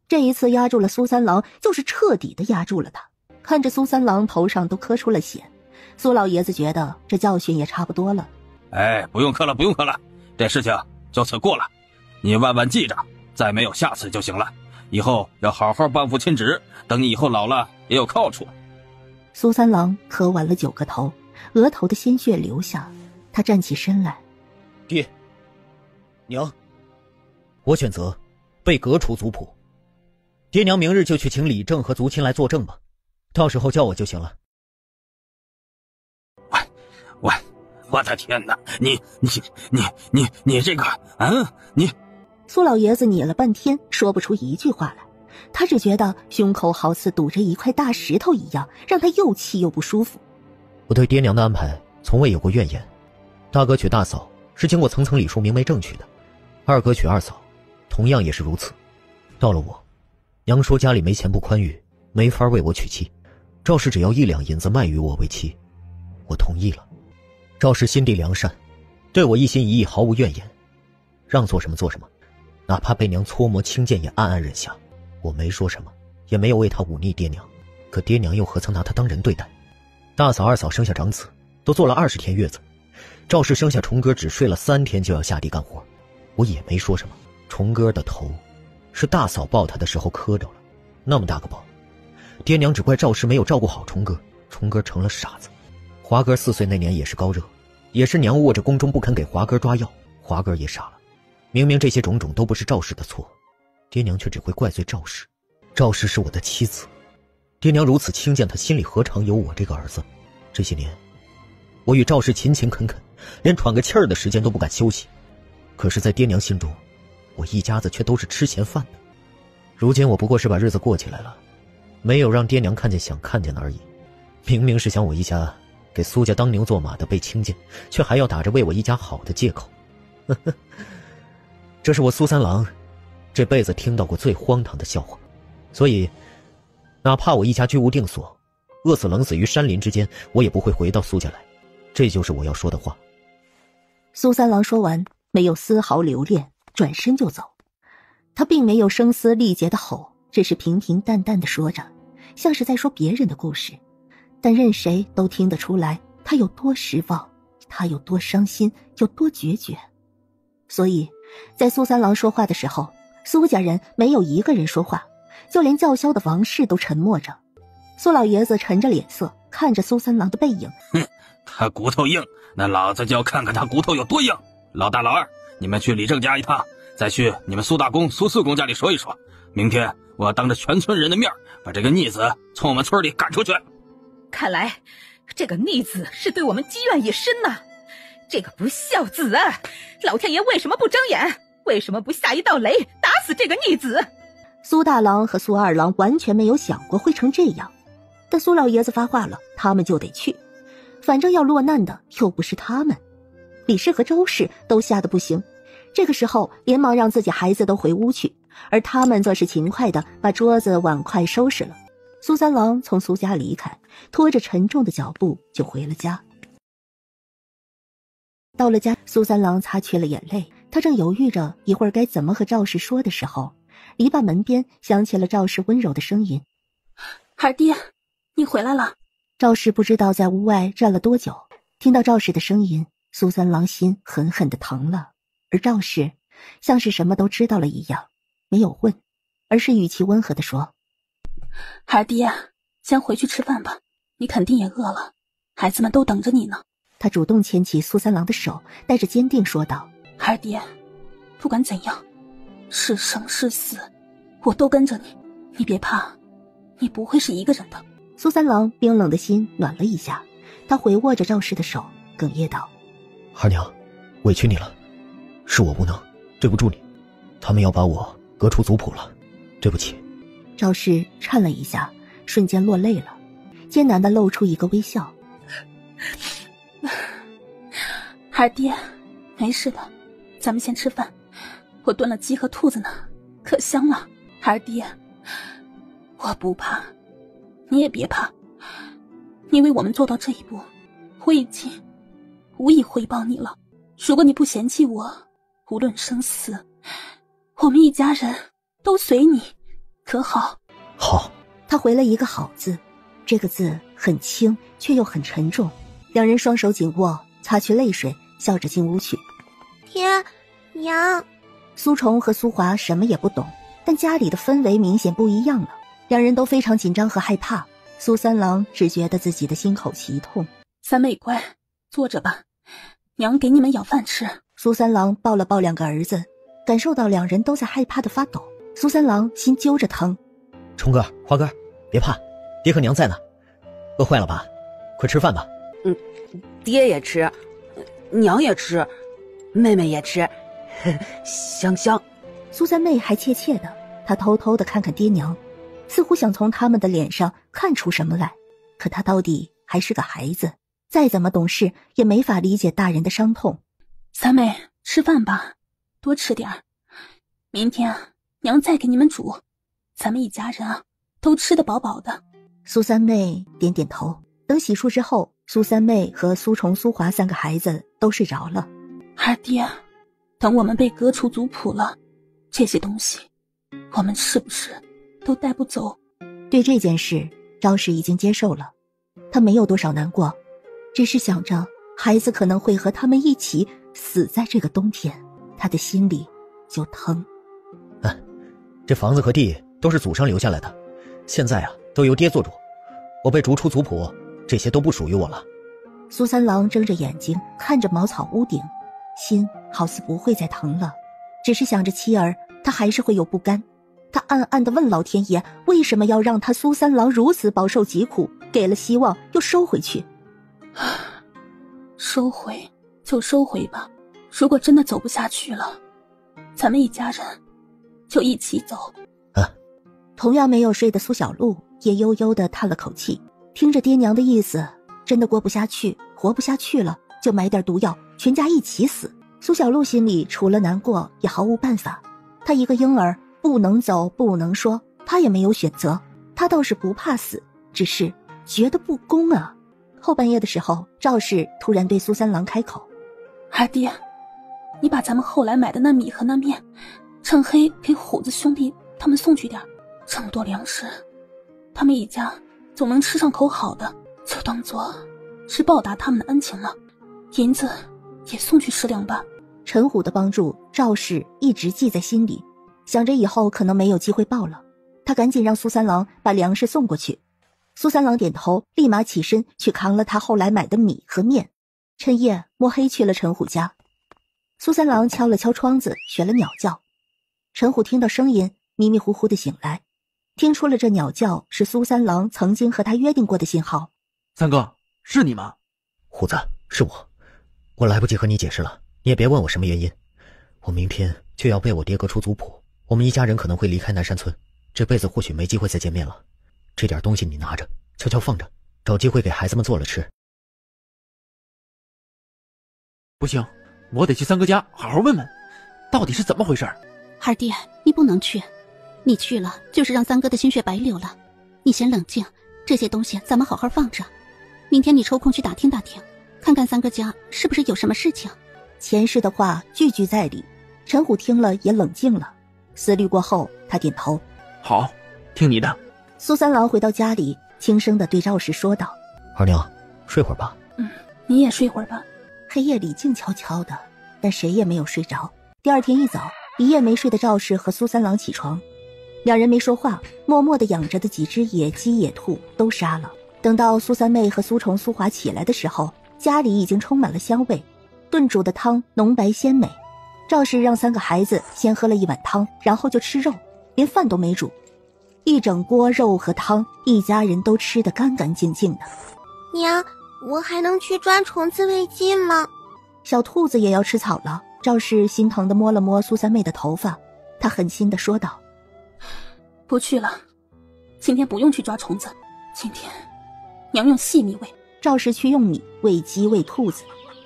这一次压住了苏三郎，就是彻底的压住了他。看着苏三郎头上都磕出了血，苏老爷子觉得这教训也差不多了。不用磕了，这事情就此过了，你万万记着，再没有下次就行了。以后要好好帮父亲职，等你以后老了也有靠处。苏三郎磕完了9个头，额头的鲜血流下，他站起身来。爹娘，我选择被革除族谱。爹娘明日就去请李正和族亲来作证吧，到时候叫我就行了。我的天哪，你这个你。苏老爷子拟了半天说不出一句话来，他只觉得胸口好似堵着一块大石头一样，让他又气又不舒服。我对爹娘的安排从未有过怨言，大哥娶大嫂是经过层层礼数明媒正娶的，二哥娶二嫂同样也是如此。到了我，娘说家里没钱不宽裕，没法为我娶妻，赵氏只要1两银子卖与我为妻，我同意了。赵氏心地良善，对我一心一意毫无怨言，让做什么做什么，哪怕被娘搓磨轻贱也暗暗忍下。我没说什么，也没有为他忤逆爹娘，可爹娘又何曾拿他当人对待？大嫂二嫂生下长子都做了20天月子，赵氏生下重哥只睡了3天就要下地干活，我也没说什么。重哥的头是大嫂抱他的时候磕着了，那么大个包，爹娘只怪赵氏没有照顾好重哥，重哥成了傻子。华哥4岁那年也是高热，也是娘握着宫中不肯给华哥抓药，华哥也傻了。明明这些种种都不是赵氏的错，爹娘却只会怪罪赵氏。赵氏是我的妻子，爹娘如此轻贱，他心里何尝有我这个儿子？这些年我与赵氏勤勤恳恳，连喘个气儿的时间都不敢休息，可是在爹娘心中，我一家子却都是吃闲饭的。如今我不过是把日子过起来了，没有让爹娘看见想看见的而已。明明是想我一家给苏家当牛做马的被轻贱，却还要打着为我一家好的借口。这是我苏三郎这辈子听到过最荒唐的笑话，所以哪怕我一家居无定所，饿死冷死于山林之间，我也不会回到苏家来。这就是我要说的话。苏三郎说完，没有丝毫留恋，转身就走。他并没有声嘶力竭的吼，只是平平淡淡的说着，像是在说别人的故事，但任谁都听得出来他有多失望，他有多伤心，有多决绝。所以在苏三郎说话的时候，苏家人没有一个人说话，就连叫嚣的王氏都沉默着。苏老爷子沉着脸色看着苏三郎的背影，他骨头硬，那老子就要看看他骨头有多硬。老大老二，你们去李正家一趟，再去你们苏大公苏四公家里说一说，明天我要当着全村人的面把这个逆子从我们村里赶出去。看来这个逆子是对我们积怨已深呐，这个不孝子啊！老天爷为什么不睁眼？为什么不下一道雷，打死这个逆子？苏大郎和苏二郎完全没有想过会成这样，但苏老爷子发话了，他们就得去，反正要落难的又不是他们。李氏和周氏都吓得不行，这个时候连忙让自己孩子都回屋去，而他们则是勤快地把桌子碗筷收拾了。苏三郎从苏家离开，拖着沉重的脚步就回了家。到了家，苏三郎擦去了眼泪，他正犹豫着一会儿该怎么和赵氏说的时候，篱笆门边响起了赵氏温柔的声音：“孩儿爹，你回来了。”赵氏不知道在屋外站了多久，听到赵氏的声音，苏三郎心狠狠地疼了，而赵氏像是什么都知道了一样，没有问，而是语气温和地说：“孩儿爹，先回去吃饭吧，你肯定也饿了，孩子们都等着你呢。”他主动牵起苏三郎的手，带着坚定说道：“孩儿爹，不管怎样，是生是死，我都跟着你，你别怕，你不会是一个人的。”苏三郎冰冷的心暖了一下，他回握着赵氏的手，哽咽道：“二娘，委屈你了，是我无能，对不住你，他们要把我革除族谱了，对不起。”赵氏颤了一下，瞬间落泪了，艰难地露出一个微笑。孩儿爹，没事的，咱们先吃饭，我炖了鸡和兔子呢，可香了。孩儿爹，我不怕，你也别怕，因为我们做到这一步，我已经无以回报你了。如果你不嫌弃我，无论生死，我们一家人都随你，可好？好。他回了一个好字，这个字很轻却又很沉重。两人双手紧握，擦去泪水，笑着进屋去。爹娘，苏虫和苏华什么也不懂，但家里的氛围明显不一样了，两人都非常紧张和害怕。苏三郎只觉得自己的心口奇痛。三妹乖，坐着吧，娘给你们舀饭吃。苏三郎抱了抱两个儿子，感受到两人都在害怕的发抖。苏三郎心揪着疼。虫哥、花哥，别怕，爹和娘在呢。饿坏了吧？快吃饭吧。爹也吃，娘也吃，妹妹也吃，香香。苏三妹还怯怯的，她偷偷的看看爹娘，似乎想从他们的脸上看出什么来，可她到底还是个孩子，再怎么懂事也没法理解大人的伤痛。三妹，吃饭吧，多吃点儿，明天娘再给你们煮，咱们一家人啊都吃得饱饱的。苏三妹点点头。等洗漱之后，苏三妹和苏虫、苏华三个孩子都睡着了。二爹，等我们被革除族谱了，这些东西我们是不是都带不走？对这件事，赵氏已经接受了，他没有多少难过，只是想着孩子可能会和他们一起死在这个冬天，他的心里就疼。这房子和地都是祖上留下来的，现在啊都由爹做主，我被逐出族谱，这些都不属于我了。苏三郎睁着眼睛看着茅草屋顶，心好似不会再疼了，只是想着妻儿，他还是会有不甘。他暗暗地问老天爷，为什么要让他苏三郎如此饱受疾苦，给了希望又收回去。收回就收回吧，如果真的走不下去了，咱们一家人就一起走。同样没有睡的苏小璐也悠悠地叹了口气，听着爹娘的意思，真的过不下去，活不下去了，就买点毒药，全家一起死。苏小璐心里除了难过也毫无办法，她一个婴儿不能走不能说，她也没有选择。她倒是不怕死，只是觉得不公啊。后半夜的时候，赵氏突然对苏三郎开口：二爹，你把咱们后来买的那米和那面趁黑给虎子兄弟他们送去点，这么多粮食，他们一家总能吃上口好的，就当做是报答他们的恩情了。银子也送去10两吧。陈虎的帮助，赵氏一直记在心里，想着以后可能没有机会报了，他赶紧让苏三郎把粮食送过去。苏三郎点头，立马起身去扛了他后来买的米和面，趁夜摸黑去了陈虎家。苏三郎敲了敲窗子，学了鸟叫。陈虎听到声音，迷迷糊糊地醒来，听出了这鸟叫是苏三郎曾经和他约定过的信号。三哥，是你吗？虎子，是我，我来不及和你解释了，你也别问我什么原因。我明天就要被我爹革除族谱，我们一家人可能会离开南山村，这辈子或许没机会再见面了。这点东西你拿着，悄悄放着，找机会给孩子们做了吃。不行，我得去三哥家好好问问，到底是怎么回事。二爹，你不能去，你去了就是让三哥的心血白流了。你先冷静，这些东西咱们好好放着，明天你抽空去打听打听，看看三哥家是不是有什么事情。前世的话句句在理，陈虎听了也冷静了，思虑过后，他点头：好，听你的。苏三郎回到家里，轻声地对赵氏说道：二娘，睡会儿吧。你也睡会儿吧。黑夜里静悄悄的，但谁也没有睡着。第二天一早，一夜没睡的赵氏和苏三郎起床，两人没说话，默默地养着的几只野鸡野兔都杀了。等到苏三妹和苏虫苏华起来的时候，家里已经充满了香味，炖煮的汤浓白鲜美。赵氏让3个孩子先喝了一碗汤，然后就吃肉，连饭都没煮，一整锅肉和汤，一家人都吃得干干净净的。娘，我还能去抓虫子喂鸡吗？小兔子也要吃草了。赵氏心疼地摸了摸苏三妹的头发，她狠心地说道：不去了，今天不用去抓虫子，今天娘用细米喂。赵氏去用米喂鸡喂兔子，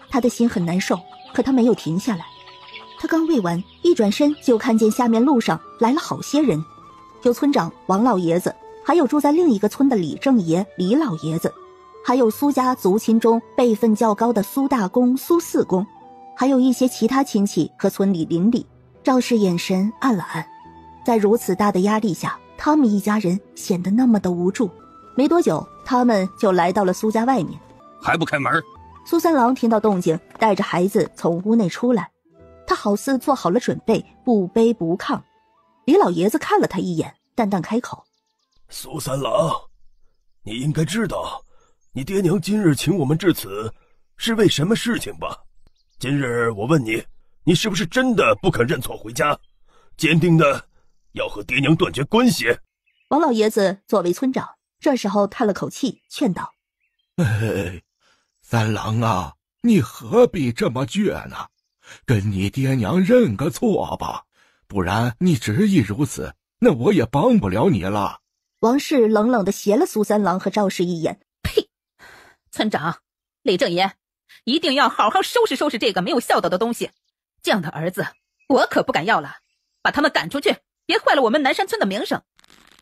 她的心很难受，可她没有停下来。她刚喂完，一转身就看见下面路上来了好些人，有村长王老爷子，还有住在另一个村的李正爷李老爷子，还有苏家族亲中辈分较高的苏大公苏四公，还有一些其他亲戚和村里邻里。赵氏眼神暗了暗，在如此大的压力下，他们一家人显得那么的无助。没多久，他们就来到了苏家外面。还不开门？苏三郎听到动静，带着孩子从屋内出来，他好似做好了准备，不卑不亢。李老爷子看了他一眼，淡淡开口：苏三郎，你应该知道你爹娘今日请我们至此是为什么事情吧？今日我问你，你是不是真的不肯认错回家，坚定的要和爹娘断绝关系？王老爷子作为村长，这时候叹了口气，劝道：三郎啊，你何必这么倔呢？跟你爹娘认个错吧，不然你执意如此，那我也帮不了你了。王氏冷冷地斜了苏三郎和赵氏一眼：呸！村长，李正爷，一定要好好收拾收拾这个没有孝道的东西，这样的儿子我可不敢要了，把他们赶出去，别坏了我们南山村的名声。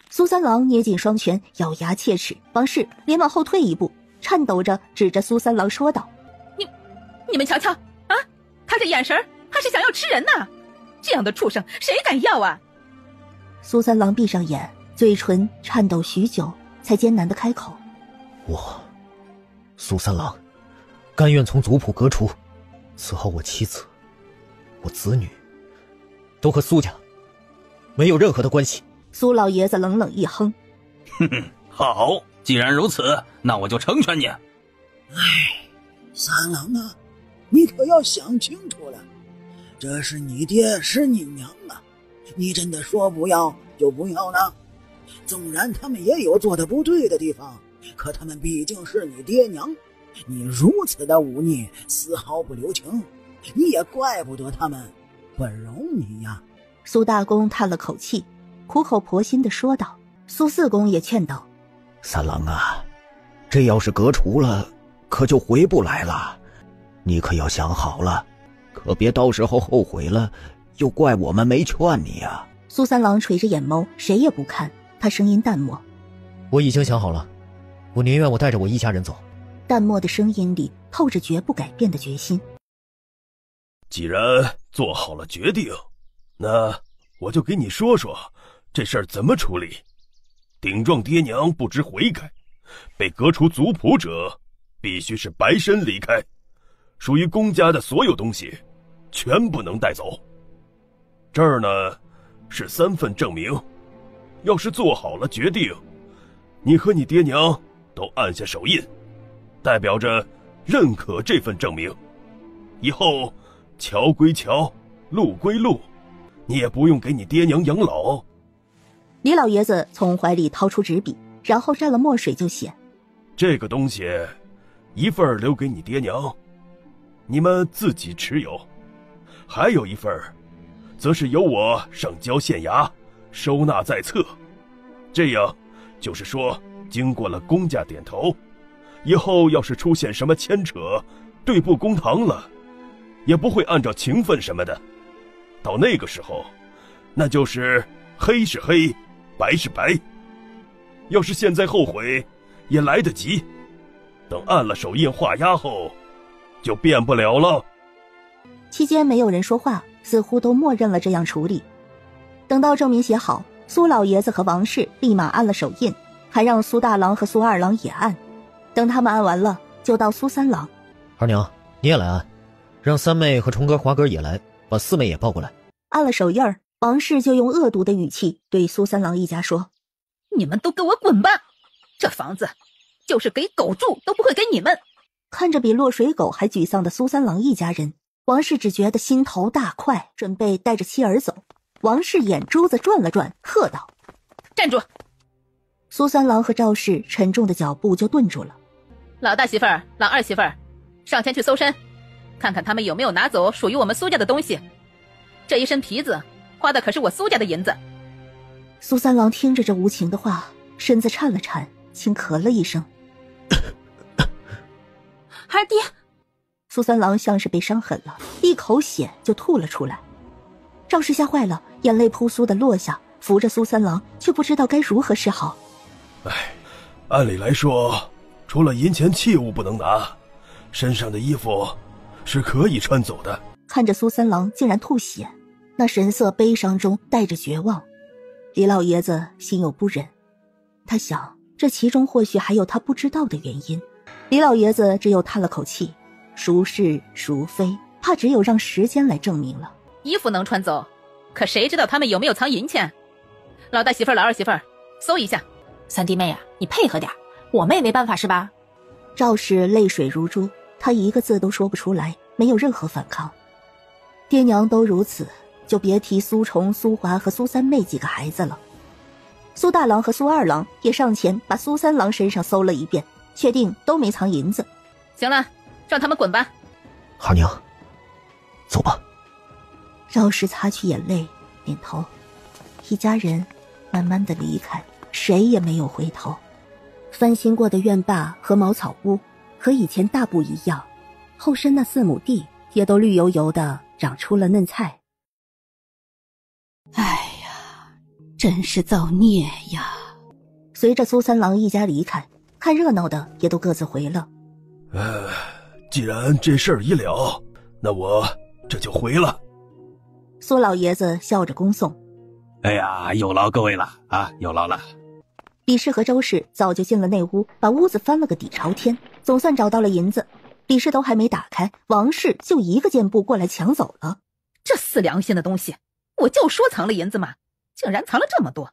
苏三郎捏紧双拳，咬牙切齿。王氏连往后退一步，颤抖着指着苏三郎说道：你们瞧瞧啊，他这眼神还是想要吃人呢，这样的畜生谁敢要啊？苏三郎闭上眼，嘴唇颤抖许久，才艰难地开口：我苏三郎甘愿从族谱革除，此后我妻子我子女都和苏家没有任何的关系。苏老爷子冷冷一哼：好，既然如此，那我就成全你。三郎啊，你可要想清楚了，这是你爹是你娘啊，你真的说不要就不要呢？纵然他们也有做的不对的地方，可他们毕竟是你爹娘，你如此的忤逆，丝毫不留情，你也怪不得他们不容你呀。苏大公叹了口气，苦口婆心地说道。苏四公也劝道：三郎啊，这要是革除了，可就回不来了，你可要想好了，可别到时候后悔了，又怪我们没劝你啊。苏三郎垂着眼眸，谁也不看，他声音淡漠：我已经想好了，我宁愿我带着我一家人走。淡漠的声音里透着绝不改变的决心。既然做好了决定，那我就给你说说这事儿怎么处理。顶撞爹娘不知悔改，被革除族谱者必须是白身离开，属于公家的所有东西全不能带走。这儿呢是3份证明，要是做好了决定，你和你爹娘都按下手印，代表着认可这份证明。以后桥归桥，路归路，你也不用给你爹娘养老。李老爷子从怀里掏出纸笔，然后蘸了墨水就写：这个东西一份留给你爹娘，你们自己持有，还有一份则是由我上交县衙，收纳在册。这样就是说，经过了公家点头，以后要是出现什么牵扯，对簿公堂了，也不会按照情分什么的。到那个时候，那就是黑是黑，白是白。要是现在后悔，也来得及。等按了手印画押后，就变不了了。期间没有人说话，似乎都默认了这样处理。等到证明写好，苏老爷子和王氏立马按了手印，还让苏大郎和苏二郎也按。等他们按完了，就到苏三郎。二娘，你也来按，让三妹和虫哥、华哥也来，把四妹也抱过来。按了手印儿，王氏就用恶毒的语气对苏三郎一家说：你们都给我滚吧！这房子就是给狗住都不会给你们。看着比落水狗还沮丧的苏三郎一家人，王氏只觉得心头大快，准备带着妻儿走。王氏眼珠子转了转，喝道：站住！苏三郎和赵氏沉重的脚步就顿住了。老大媳妇儿、老二媳妇儿，上前去搜身，看看他们有没有拿走属于我们苏家的东西。这一身皮子花的可是我苏家的银子。苏三郎听着这无情的话，身子颤了颤，轻咳了一声。二爹！苏三郎像是被伤狠了，一口血就吐了出来。赵氏吓坏了，眼泪扑簌的落下，扶着苏三郎，却不知道该如何是好。按理来说，除了银钱器物不能拿，身上的衣服是可以穿走的。看着苏三郎竟然吐血，那神色悲伤中带着绝望，李老爷子心有不忍。他想，这其中或许还有他不知道的原因。李老爷子只有叹了口气，孰是孰非，怕只有让时间来证明了。衣服能穿走，可谁知道他们有没有藏银钱？老大媳妇儿、老二媳妇儿，搜一下。三弟妹啊，你配合点，我们也没办法是吧？赵氏泪水如珠，她一个字都说不出来，没有任何反抗。爹娘都如此，就别提苏虫、苏华和苏三妹几个孩子了。苏大郎和苏二郎也上前把苏三郎身上搜了一遍，确定都没藏银子。行了，让他们滚吧。二娘，走吧。赵氏擦去眼泪，点头。一家人慢慢的离开，谁也没有回头。翻新过的院坝和茅草屋和以前大不一样，后身那4亩地也都绿油油的长出了嫩菜。哎呀，真是造孽呀！随着苏三郎一家离开，看热闹的也都各自回了。既然这事儿已了，那我这就回了。苏老爷子笑着恭送。哎呀，有劳各位了啊，有劳了。李氏和周氏早就进了内屋，把屋子翻了个底朝天，总算找到了银子。李氏都还没打开，王氏就一个箭步过来抢走了。这死良心的东西，我就说藏了银子嘛，竟然藏了这么多。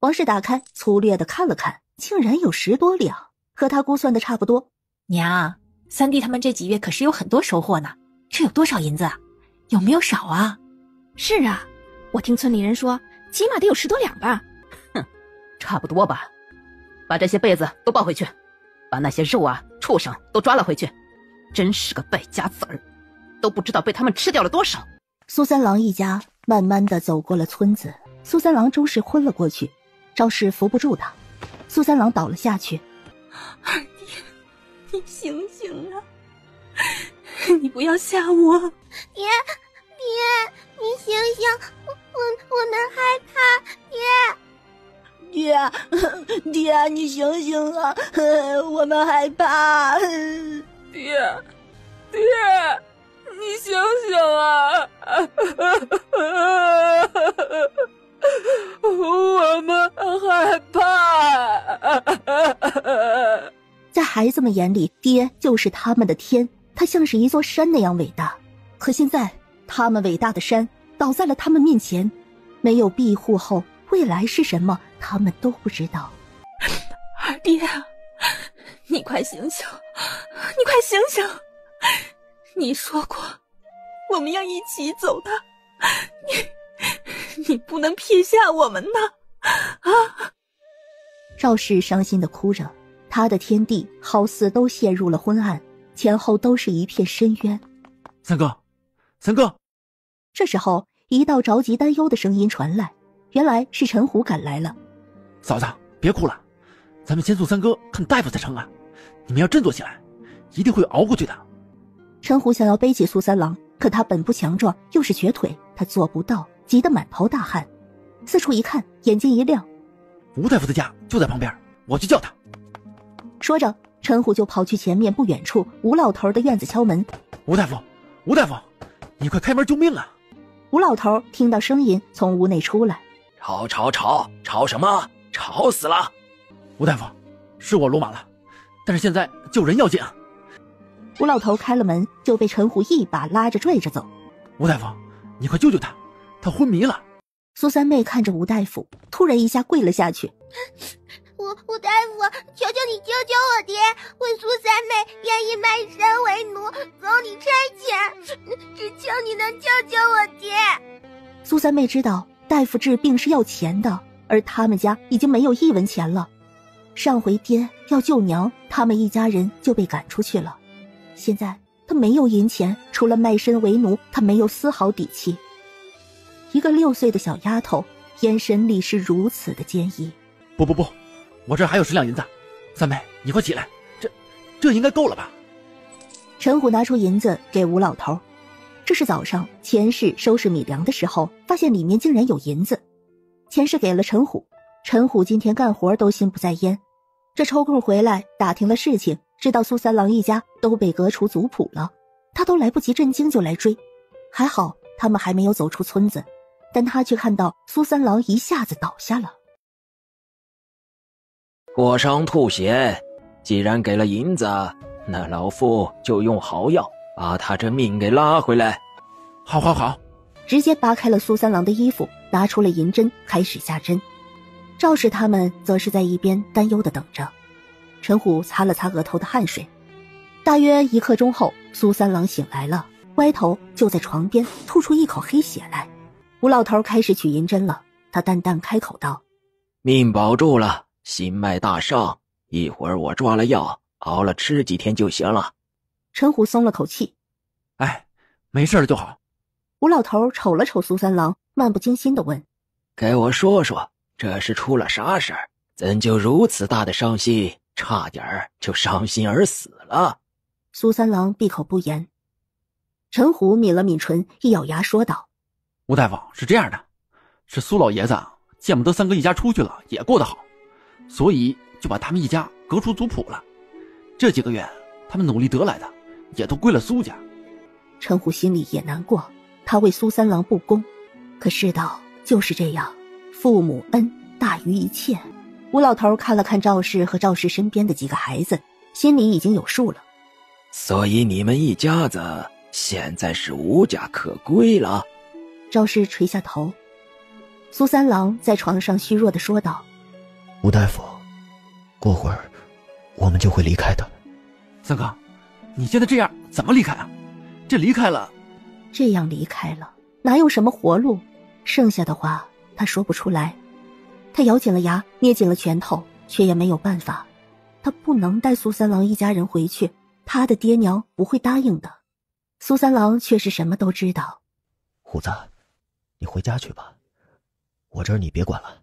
王氏打开，粗略的看了看，竟然有10多两，和他估算的差不多。娘，三弟他们这几月可是有很多收获呢，这有多少银子啊？有没有少啊？是啊，我听村里人说，起码得有10多两吧。哼，差不多吧。把这些被子都抱回去，把那些肉啊、畜生都抓了回去。真是个败家子儿，都不知道被他们吃掉了多少。苏三郎一家慢慢的走过了村子，苏三郎终是昏了过去，赵氏扶不住他，苏三郎倒了下去。二爹，你醒醒啊！你不要吓我！爹，你醒醒，我们害怕，爹，爹，你醒醒啊！我们害怕。爹，你醒醒啊！我们害怕。在孩子们眼里，爹就是他们的天，他像是一座山那样伟大。可现在，他们伟大的山倒在了他们面前，没有庇护后，未来是什么，他们都不知道。二爹，你快醒醒，你快醒醒！你说过我们要一起走的，你不能撇下我们呐！啊！赵氏伤心地哭着，他的天地好似都陷入了昏暗，前后都是一片深渊。三哥，三哥！这时候，一道着急担忧的声音传来，原来是陈虎赶来了。嫂子，别哭了，咱们先送三哥看大夫才成啊！你们要振作起来，一定会熬过去的。陈虎想要背起苏三郎，可他本不强壮，又是瘸腿，他做不到，急得满头大汗。四处一看，眼睛一亮，吴大夫的家就在旁边，我去叫他。说着，陈虎就跑去前面不远处吴老头的院子敲门。吴大夫，吴大夫，你快开门救命啊！吴老头听到声音从屋内出来。吵什么？吵死了！吴大夫，是我鲁莽了，但是现在救人要紧啊！吴老头开了门，就被陈虎一把拉着拽着走。吴大夫，你快救救他，他昏迷了。苏三妹看着吴大夫，突然一下跪了下去。吴大夫，求求你救救我爹！我苏三妹愿意卖身为奴，走你差遣，只求你能救救我爹。苏三妹知道大夫治病是要钱的，而他们家已经没有1文钱了。上回爹要救娘，他们一家人就被赶出去了。现在他没有银钱，除了卖身为奴，他没有丝毫底气。一个6岁的小丫头，眼神里是如此的坚毅。不，我这还有10两银子，三妹，你快起来，这应该够了吧？陈虎拿出银子给吴老头，这是早上钱氏收拾米粮的时候，发现里面竟然有银子。钱氏给了陈虎，陈虎今天干活都心不在焉，这抽空回来打听了事情，知道苏三郎一家都被革除族谱了，他都来不及震惊就来追。还好他们还没有走出村子，但他却看到苏三郎一下子倒下了。过伤吐血，既然给了银子，那老夫就用好药把他这命给拉回来。好，直接扒开了苏三郎的衣服，拿出了银针开始下针。赵氏他们则是在一边担忧地等着。陈虎擦了擦额头的汗水。大约1刻钟后，苏三郎醒来了，歪头就在床边吐出一口黑血来。吴老头开始取银针了，他淡淡开口道：命保住了，心脉大伤，一会儿我抓了药，熬了吃几天就行了。陈虎松了口气。没事了就好。吴老头瞅了瞅苏三郎，漫不经心地问：给我说说，这是出了啥事儿？怎就如此大的伤心，差点就伤心而死了？苏三郎闭口不言。陈虎抿了抿唇，一咬牙说道：吴大夫，是这样的，是苏老爷子见不得三哥一家出去了也过得好，所以就把他们一家革除族谱了。这几个月他们努力得来的也都归了苏家。陈虎心里也难过，他为苏三郎不公，可世道就是这样，父母恩大于一切。吴老头看了看赵氏和赵氏身边的几个孩子，心里已经有数了。所以你们一家子现在是无家可归了？赵氏垂下头。苏三郎在床上虚弱地说道：吴大夫，过会儿我们就会离开的。三哥，你现在这样怎么离开啊？这离开了，这样离开了，哪有什么活路？剩下的话他说不出来。他咬紧了牙，捏紧了拳头，却也没有办法。他不能带苏三郎一家人回去，他的爹娘不会答应的。苏三郎却是什么都知道。虎子，你回家去吧，我这儿你别管了，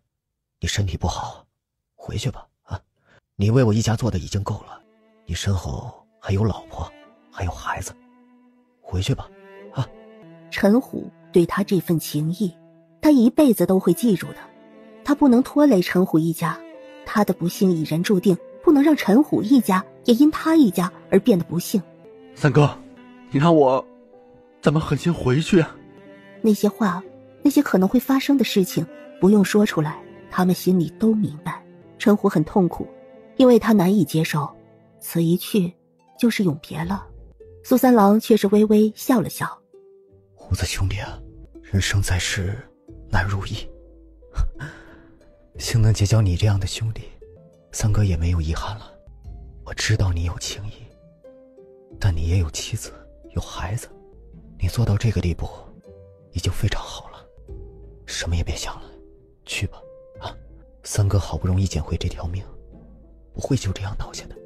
你身体不好，回去吧啊！你为我一家做的已经够了，你身后还有老婆，还有孩子，回去吧啊！陈虎对他这份情谊，他一辈子都会记住的。他不能拖累陈虎一家，他的不幸已然注定，不能让陈虎一家也因他一家而变得不幸。三哥，你让我怎么狠心回去啊？那些话，那些可能会发生的事情，不用说出来，他们心里都明白。陈虎很痛苦，因为他难以接受，此一去就是永别了。苏三郎却是微微笑了笑：虎子兄弟啊，人生在世难如意，幸能结交你这样的兄弟，三哥也没有遗憾了。我知道你有情谊，但你也有妻子有孩子，你做到这个地步已经非常好了，什么也别想了，去吧啊！三哥好不容易捡回这条命，不会就这样倒下的。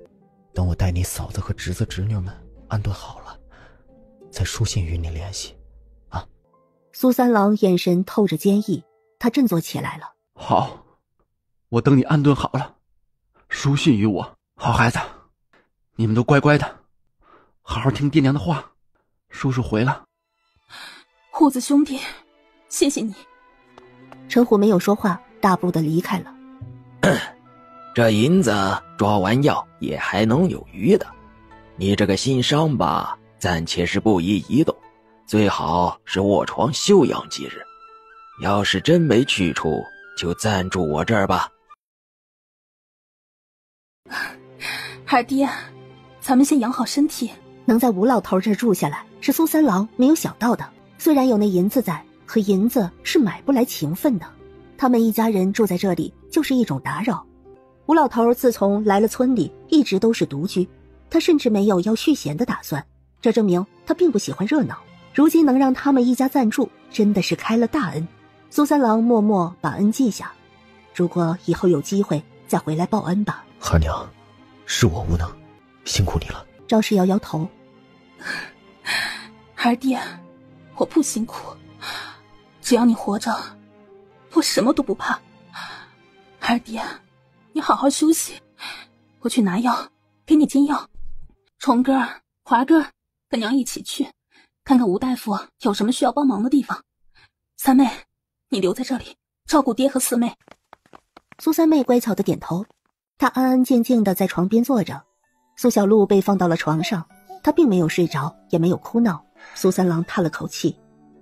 等我带你嫂子和侄子侄女们安顿好了，再书信与你联系。苏三郎眼神透着坚毅，他振作起来了。好，我等你安顿好了，书信于我。好孩子，你们都乖乖的，好好听爹娘的话。叔叔回了。虎子兄弟，谢谢你。陈虎没有说话，大步的离开了。这银子抓完药也还能有余的，你这个新伤吧，暂且是不宜移动，最好是卧床休养几日。要是真没去处，就暂住我这儿吧。二爹，咱们先养好身体。能在吴老头这儿住下来，是苏三郎没有想到的。虽然有那银子在，可银子是买不来情分的。他们一家人住在这里，就是一种打扰。吴老头自从来了村里，一直都是独居，他甚至没有要续弦的打算。这证明他并不喜欢热闹。如今能让他们一家暂住，真的是开了大恩。苏三郎默默把恩记下，如果以后有机会再回来报恩吧。孩娘，是我无能，辛苦你了。赵氏摇摇头。二爹，我不辛苦，只要你活着，我什么都不怕。二爹，你好好休息，我去拿药，给你煎药。虫哥、华哥跟娘一起去，看看吴大夫有什么需要帮忙的地方。三妹，你留在这里照顾爹和四妹。苏三妹乖巧的点头，她安安静静的在床边坐着。苏小璐被放到了床上，她并没有睡着，也没有哭闹。苏三郎叹了口气，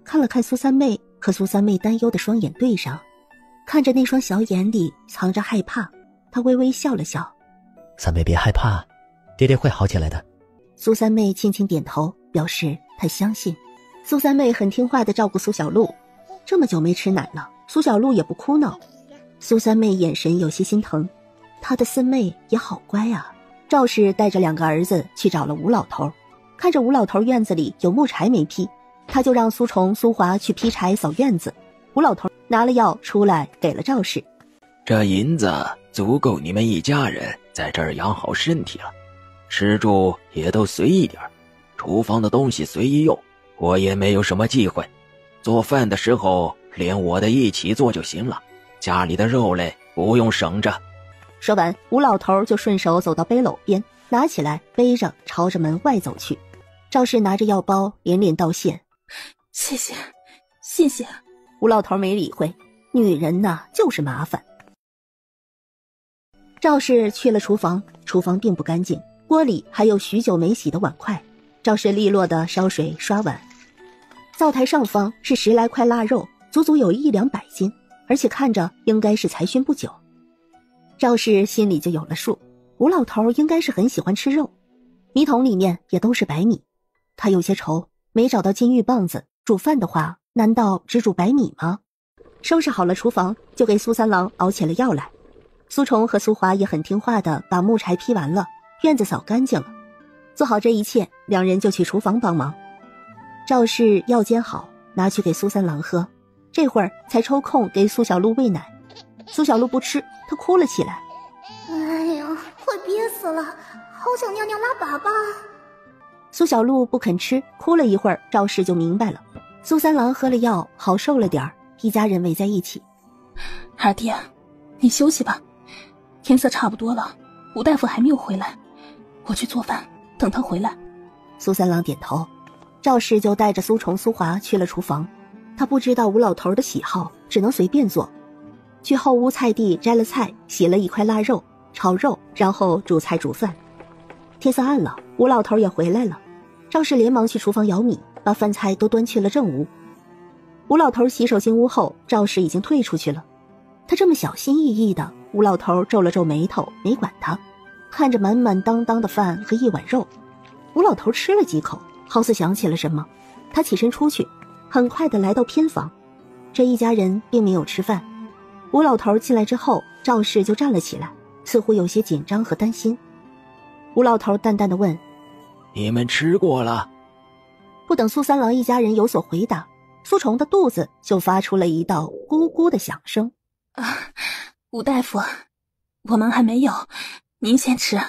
看了看苏三妹，和苏三妹担忧的双眼对上，看着那双小眼里藏着害怕，他微微笑了笑。三妹别害怕，爹爹会好起来的。苏三妹轻轻点头，表示她相信。苏三妹很听话地照顾苏小璐，这么久没吃奶了，苏小璐也不哭闹。苏三妹眼神有些心疼，她的四妹也好乖啊。赵氏带着2个儿子去找了吴老头，看着吴老头院子里有木柴没劈，他就让苏虫、苏华去劈柴扫院子。吴老头拿了药出来给了赵氏。这银子足够你们一家人在这儿养好身体了，吃住也都随意点，厨房的东西随意用，我也没有什么忌讳。做饭的时候连我的一起做就行了，家里的肉类不用省着。说完，吴老头就顺手走到背篓边，拿起来背着朝着门外走去。赵氏拿着药包连连道谢。谢谢，谢谢。吴老头没理会，女人呐就是麻烦。赵氏去了厨房，厨房并不干净，锅里还有许久没洗的碗筷。赵氏利落地烧水刷碗。灶台上方是10来块腊肉，足足有100-200斤，而且看着应该是才熏不久。赵氏心里就有了数，吴老头应该是很喜欢吃肉。米桶里面也都是白米，他有些愁，没找到金玉棒子，煮饭的话难道只煮白米吗？收拾好了厨房，就给苏三郎熬起了药来。苏虫和苏华也很听话的把木柴劈完了，院子扫干净了。做好这一切，2人就去厨房帮忙。赵氏药煎好，拿去给苏三郎喝，这会儿才抽空给苏小璐喂奶。苏小璐不吃，她哭了起来。哎呀，快憋死了，好想尿尿拉粑粑。苏小璐不肯吃，哭了一会儿，赵氏就明白了。苏三郎喝了药，好受了点儿，一家人围在一起。二爹，你休息吧，天色差不多了，吴大夫还没有回来，我去做饭，等他回来。苏三郎点头，赵氏就带着苏虫、苏华去了厨房。他不知道吴老头的喜好，只能随便做。去后屋菜地摘了菜，洗了1块腊肉，炒肉，然后煮菜煮饭。天色暗了，吴老头也回来了。赵氏连忙去厨房舀米，把饭菜都端去了正屋。吴老头洗手进屋后，赵氏已经退出去了。他这么小心翼翼的，吴老头皱了皱眉头，没管他。看着满满当当的饭和1碗肉，吴老头吃了几口，好似想起了什么，他起身出去，很快的来到偏房。这一家人并没有吃饭。吴老头进来之后，赵氏就站了起来，似乎有些紧张和担心。吴老头淡淡的问：你们吃过了？不等苏三郎一家人有所回答，苏虫的肚子就发出了一道咕咕的响声。吴大夫，我们还没有，您先吃，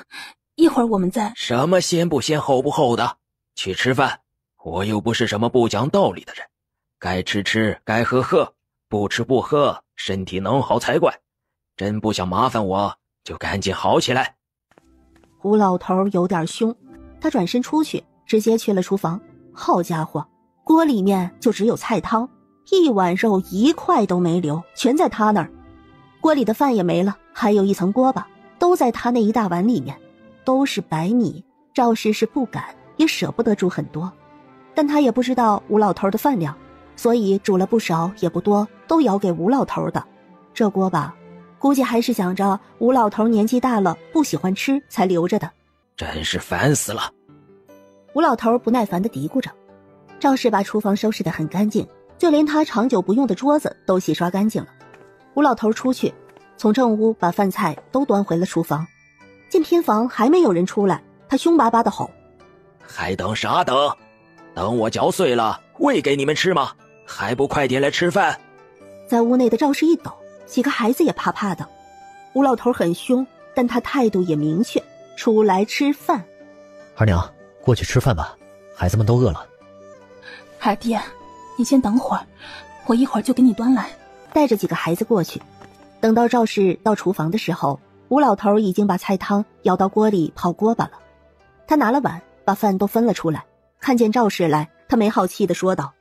一会儿我们再……什么先不先后不后的，去吃饭，我又不是什么不讲道理的人，该吃吃，该喝喝，不吃不喝，身体能好才怪。真不想麻烦我，就赶紧好起来。吴老头有点凶，他转身出去，直接去了厨房。好家伙，锅里面就只有菜汤，一碗肉一块都没留，全在他那儿。锅里的饭也没了，还有一层锅巴，都在他那一大碗里面，都是白米。赵氏是不敢也舍不得煮很多，但他也不知道吴老头的饭量，所以煮了不少也不多，都舀给吴老头的。这锅巴估计还是想着吴老头年纪大了不喜欢吃才留着的。真是烦死了。吴老头不耐烦地嘀咕着。赵氏把厨房收拾得很干净，就连他长久不用的桌子都洗刷干净了。吴老头出去，从正屋把饭菜都端回了厨房。见偏房还没有人出来，他凶巴巴地吼：还等啥等？等我嚼碎了喂给你们吃吗？还不快点来吃饭？在屋内的赵氏一抖，几个孩子也怕怕的。吴老头很凶，但他态度也明确，出来吃饭。二娘，过去吃饭吧，孩子们都饿了。二爹，你先等会儿，我一会儿就给你端来。带着几个孩子过去。等到赵氏到厨房的时候，吴老头已经把菜汤舀到锅里泡锅巴了。他拿了碗，把饭都分了出来。看见赵氏来，他没好气地说道：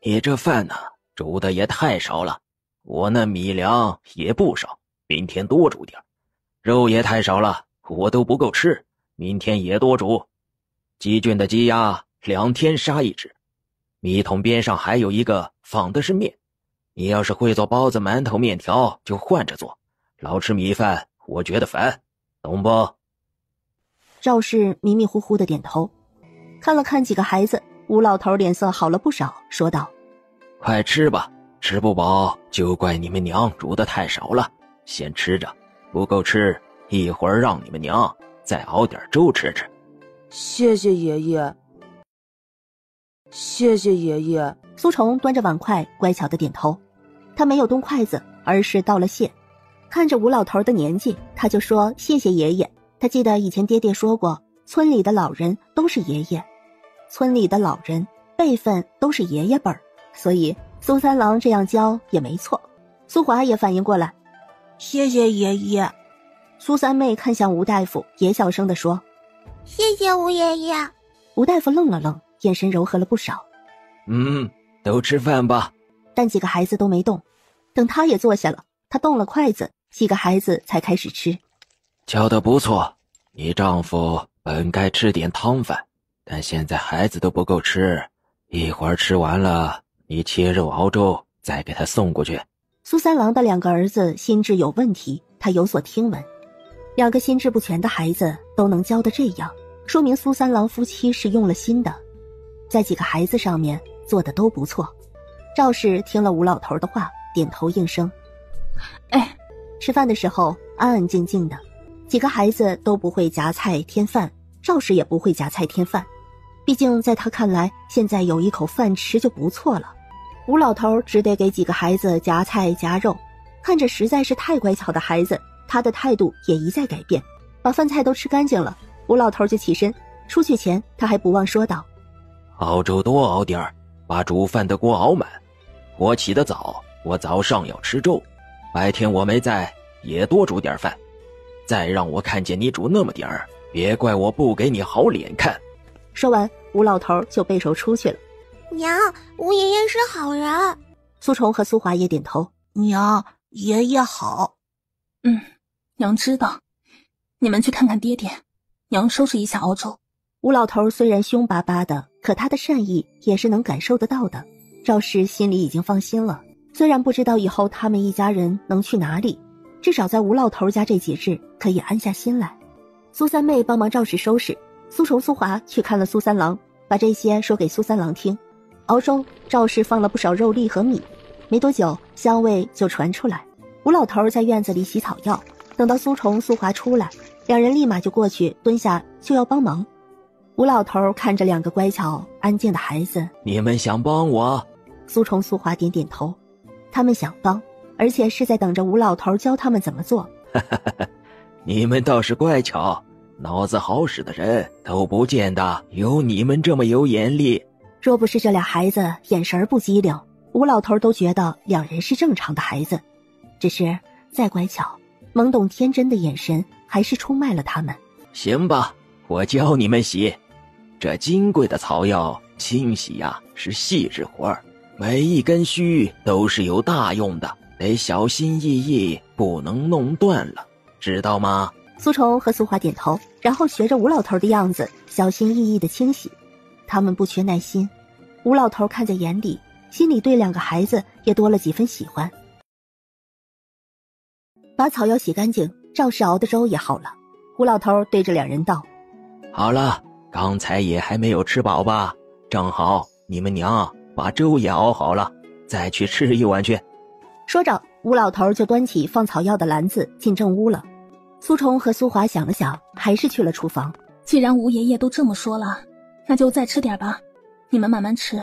你这饭呢，煮的也太少了，我那米粮也不少，明天多煮点。肉也太少了，我都不够吃，明天也多煮。鸡圈的鸡鸭2天杀1只，米桶边上还有一个放的是面，你要是会做包子、馒头、面条就换着做，老吃米饭我觉得烦，懂不？赵氏迷迷糊糊的点头，看了看几个孩子，吴老头脸色好了不少，说道：快吃吧，吃不饱就怪你们娘煮的太少了，先吃着，不够吃一会儿让你们娘再熬点粥吃吃。谢谢爷爷，谢谢爷爷。苏虫端着碗筷乖巧的点头，他没有动筷子，而是道了谢。看着吴老头的年纪，他就说谢谢爷爷。他记得以前爹爹说过，村里的老人都是爷爷，村里的老人辈分都是爷爷辈儿，所以苏三郎这样教也没错。苏华也反应过来，谢谢爷爷。苏三妹看向吴大夫，也小声地说：谢谢吴爷爷。吴大夫愣了愣，眼神柔和了不少。都吃饭吧。但几个孩子都没动，等他也坐下了，他动了筷子，几个孩子才开始吃。教得不错，你丈夫本该吃点汤饭，但现在孩子都不够吃，一会儿吃完了，你切肉熬粥，再给他送过去。苏三郎的2个儿子心智有问题，他有所听闻，2个心智不全的孩子都能教得这样，说明苏三郎夫妻是用了心的，在几个孩子上面做的都不错。赵氏听了吴老头的话，点头应声。吃饭的时候安安静静的，几个孩子都不会夹菜添饭，赵氏也不会夹菜添饭，毕竟在他看来，现在有一口饭吃就不错了。吴老头只得给几个孩子夹菜夹肉，看着实在是太乖巧的孩子，他的态度也一再改变。把饭菜都吃干净了，吴老头就起身出去前，他还不忘说道：熬粥多熬点儿，把煮饭的锅熬满。我起得早，我早上要吃粥，白天我没在，也多煮点饭。再让我看见你煮那么点儿，别怪我不给你好脸看。说完，吴老头就背手出去了。娘，吴爷爷是好人。苏虫和苏华也点头。娘，爷爷好。娘知道。你们去看看爹爹，娘收拾一下熬粥。吴老头虽然凶巴巴的，可他的善意也是能感受得到的。赵氏心里已经放心了，虽然不知道以后他们一家人能去哪里，至少在吴老头家这几日可以安下心来。苏三妹帮忙赵氏收拾，苏虫、苏华去看了苏三郎，把这些说给苏三郎听。熬粥，赵氏放了不少肉粒和米，没多久香味就传出来。吴老头在院子里洗草药，等到苏虫、苏华出来，2人立马就过去蹲下就要帮忙。吴老头看着2个乖巧安静的孩子，你们想帮我？苏虫、苏华点点头，他们想帮，而且是在等着吴老头教他们怎么做。你们倒是乖巧，脑子好使的人都不见得有你们这么有眼力。若不是这俩孩子眼神不机灵，吴老头都觉得两人是正常的孩子。只是再乖巧懵懂天真的眼神还是出卖了他们。行吧，我教你们洗。这金贵的草药清洗呀，是细致活儿，每一根须都是有大用的，得小心翼翼，不能弄断了，知道吗？苏虫和苏华点头，然后学着吴老头的样子小心翼翼地清洗。他们不缺耐心，吴老头看在眼里，心里对两个孩子也多了几分喜欢。把草药洗干净，赵氏熬的粥也好了。吴老头对着两人道：好了，刚才也还没有吃饱吧？正好你们娘把粥也熬好了，再去吃一碗去。说着，吴老头就端起放草药的篮子进正屋了。苏虫和苏华想了想，还是去了厨房。既然吴爷爷都这么说了，那就再吃点吧。你们慢慢吃，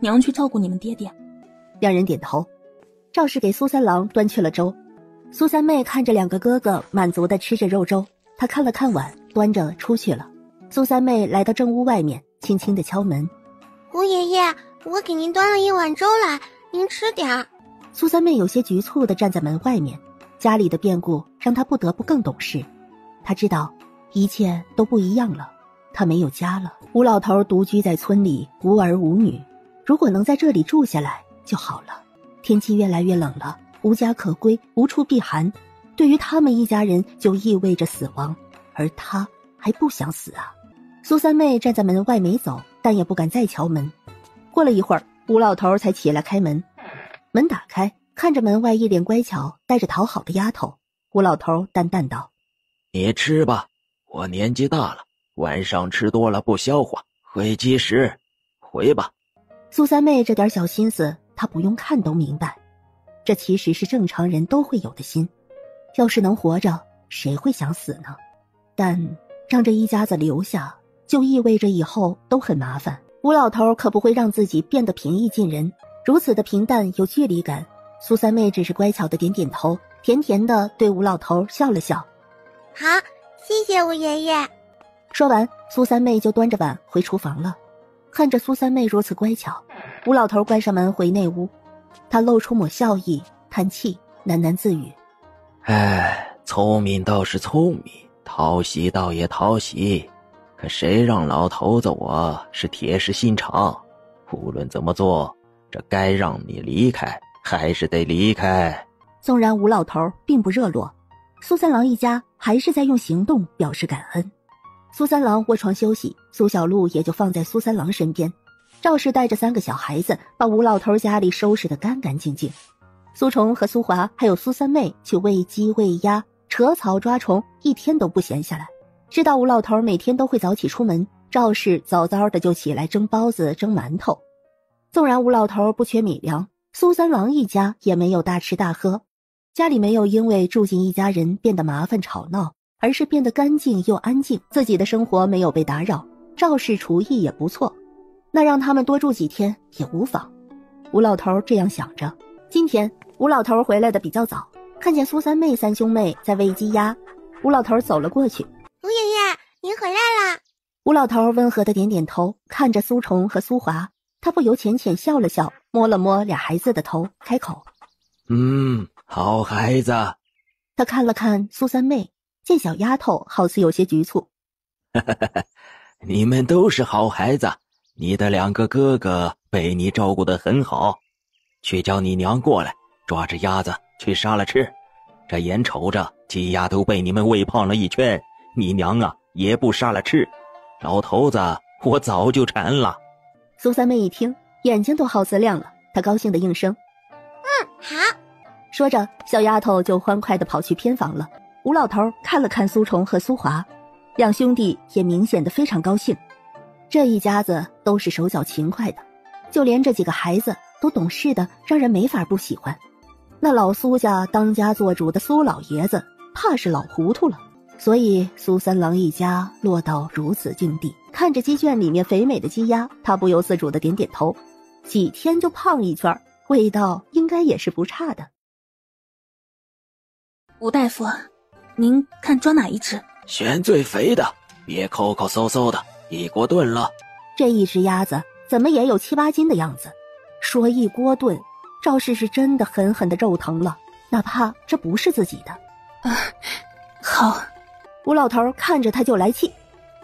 娘去照顾你们爹爹。两人点头。赵氏给苏三郎端去了粥。苏三妹看着两个哥哥满足地吃着肉粥，她看了看碗，端着出去了。苏三妹来到正屋外面，轻轻地敲门。吴爷爷，我给您端了一碗粥来，您吃点儿。苏三妹有些局促地站在门外面，家里的变故让她不得不更懂事。她知道一切都不一样了，她没有家了。吴老头独居在村里，无儿无女，如果能在这里住下来就好了。天气越来越冷了，无家可归，无处避寒，对于他们一家人就意味着死亡，而他还不想死啊。苏三妹站在门外没走，但也不敢再敲门。过了一会儿，吴老头才起来开门。门打开，看着门外一脸乖巧带着讨好的丫头，吴老头淡淡道：你吃吧，我年纪大了，晚上吃多了不消化，会积食，回吧。苏三妹这点小心思她不用看都明白，这其实是正常人都会有的心。要是能活着，谁会想死呢？但让这一家子留下，就意味着以后都很麻烦。吴老头可不会让自己变得平易近人，如此的平淡有距离感。苏三妹只是乖巧的点点头，甜甜的对吴老头笑了笑。好，谢谢吴爷爷。说完，苏三妹就端着碗回厨房了。看着苏三妹如此乖巧，吴老头关上门回内屋，他露出抹笑意，叹气，喃喃自语：哎，聪明倒是聪明，讨喜倒也讨喜，可谁让老头子我是铁石心肠，无论怎么做，这该让你离开还是得离开。纵然吴老头并不热络，苏三郎一家还是在用行动表示感恩。苏三郎卧床休息，苏小璐也就放在苏三郎身边。赵氏带着3个小孩子把吴老头家里收拾得干干净净。苏虫和苏华还有苏三妹去喂鸡喂鸭，扯草抓虫，一天都不闲下来。知道吴老头每天都会早起出门，赵氏早早的就起来蒸包子蒸馒头。纵然吴老头不缺米粮，苏三郎一家也没有大吃大喝，家里没有因为住进一家人变得麻烦吵闹，而是变得干净又安静，自己的生活没有被打扰。赵氏厨艺也不错，那让他们多住几天也无妨。吴老头这样想着。今天吴老头回来的比较早，看见苏三妹3兄妹在喂鸡鸭，吴老头走了过去。吴爷爷，您回来啦！吴老头温和的点点头，看着苏虫和苏华，他不由浅浅笑了笑，摸了摸俩孩子的头，开口：好孩子。他看了看苏三妹，见小丫头好似有些局促。你们都是好孩子，你的2个哥哥被你照顾得很好，去叫你娘过来，抓着鸭子去杀了吃。这眼瞅着鸡鸭都被你们喂胖了一圈，你娘啊也不杀了吃，老头子我早就馋了。苏三妹一听，眼睛都好似亮了，她高兴地应声：好。说着，小丫头就欢快地跑去偏房了。吴老头看了看苏虫和苏华，两兄弟也明显的非常高兴。这一家子都是手脚勤快的，就连这几个孩子都懂事的让人没法不喜欢。那老苏家当家做主的苏老爷子怕是老糊涂了，所以苏三郎一家落到如此境地。看着鸡圈里面肥美的鸡鸭，他不由自主的点点头，几天就胖一圈，味道应该也是不差的。吴大夫，您看抓哪一只？选最肥的，别抠抠搜搜的，一锅炖了。这一只鸭子怎么也有7、8斤的样子。说一锅炖，赵氏是真的狠狠的肉疼了，哪怕这不是自己的。好。吴老头看着他就来气，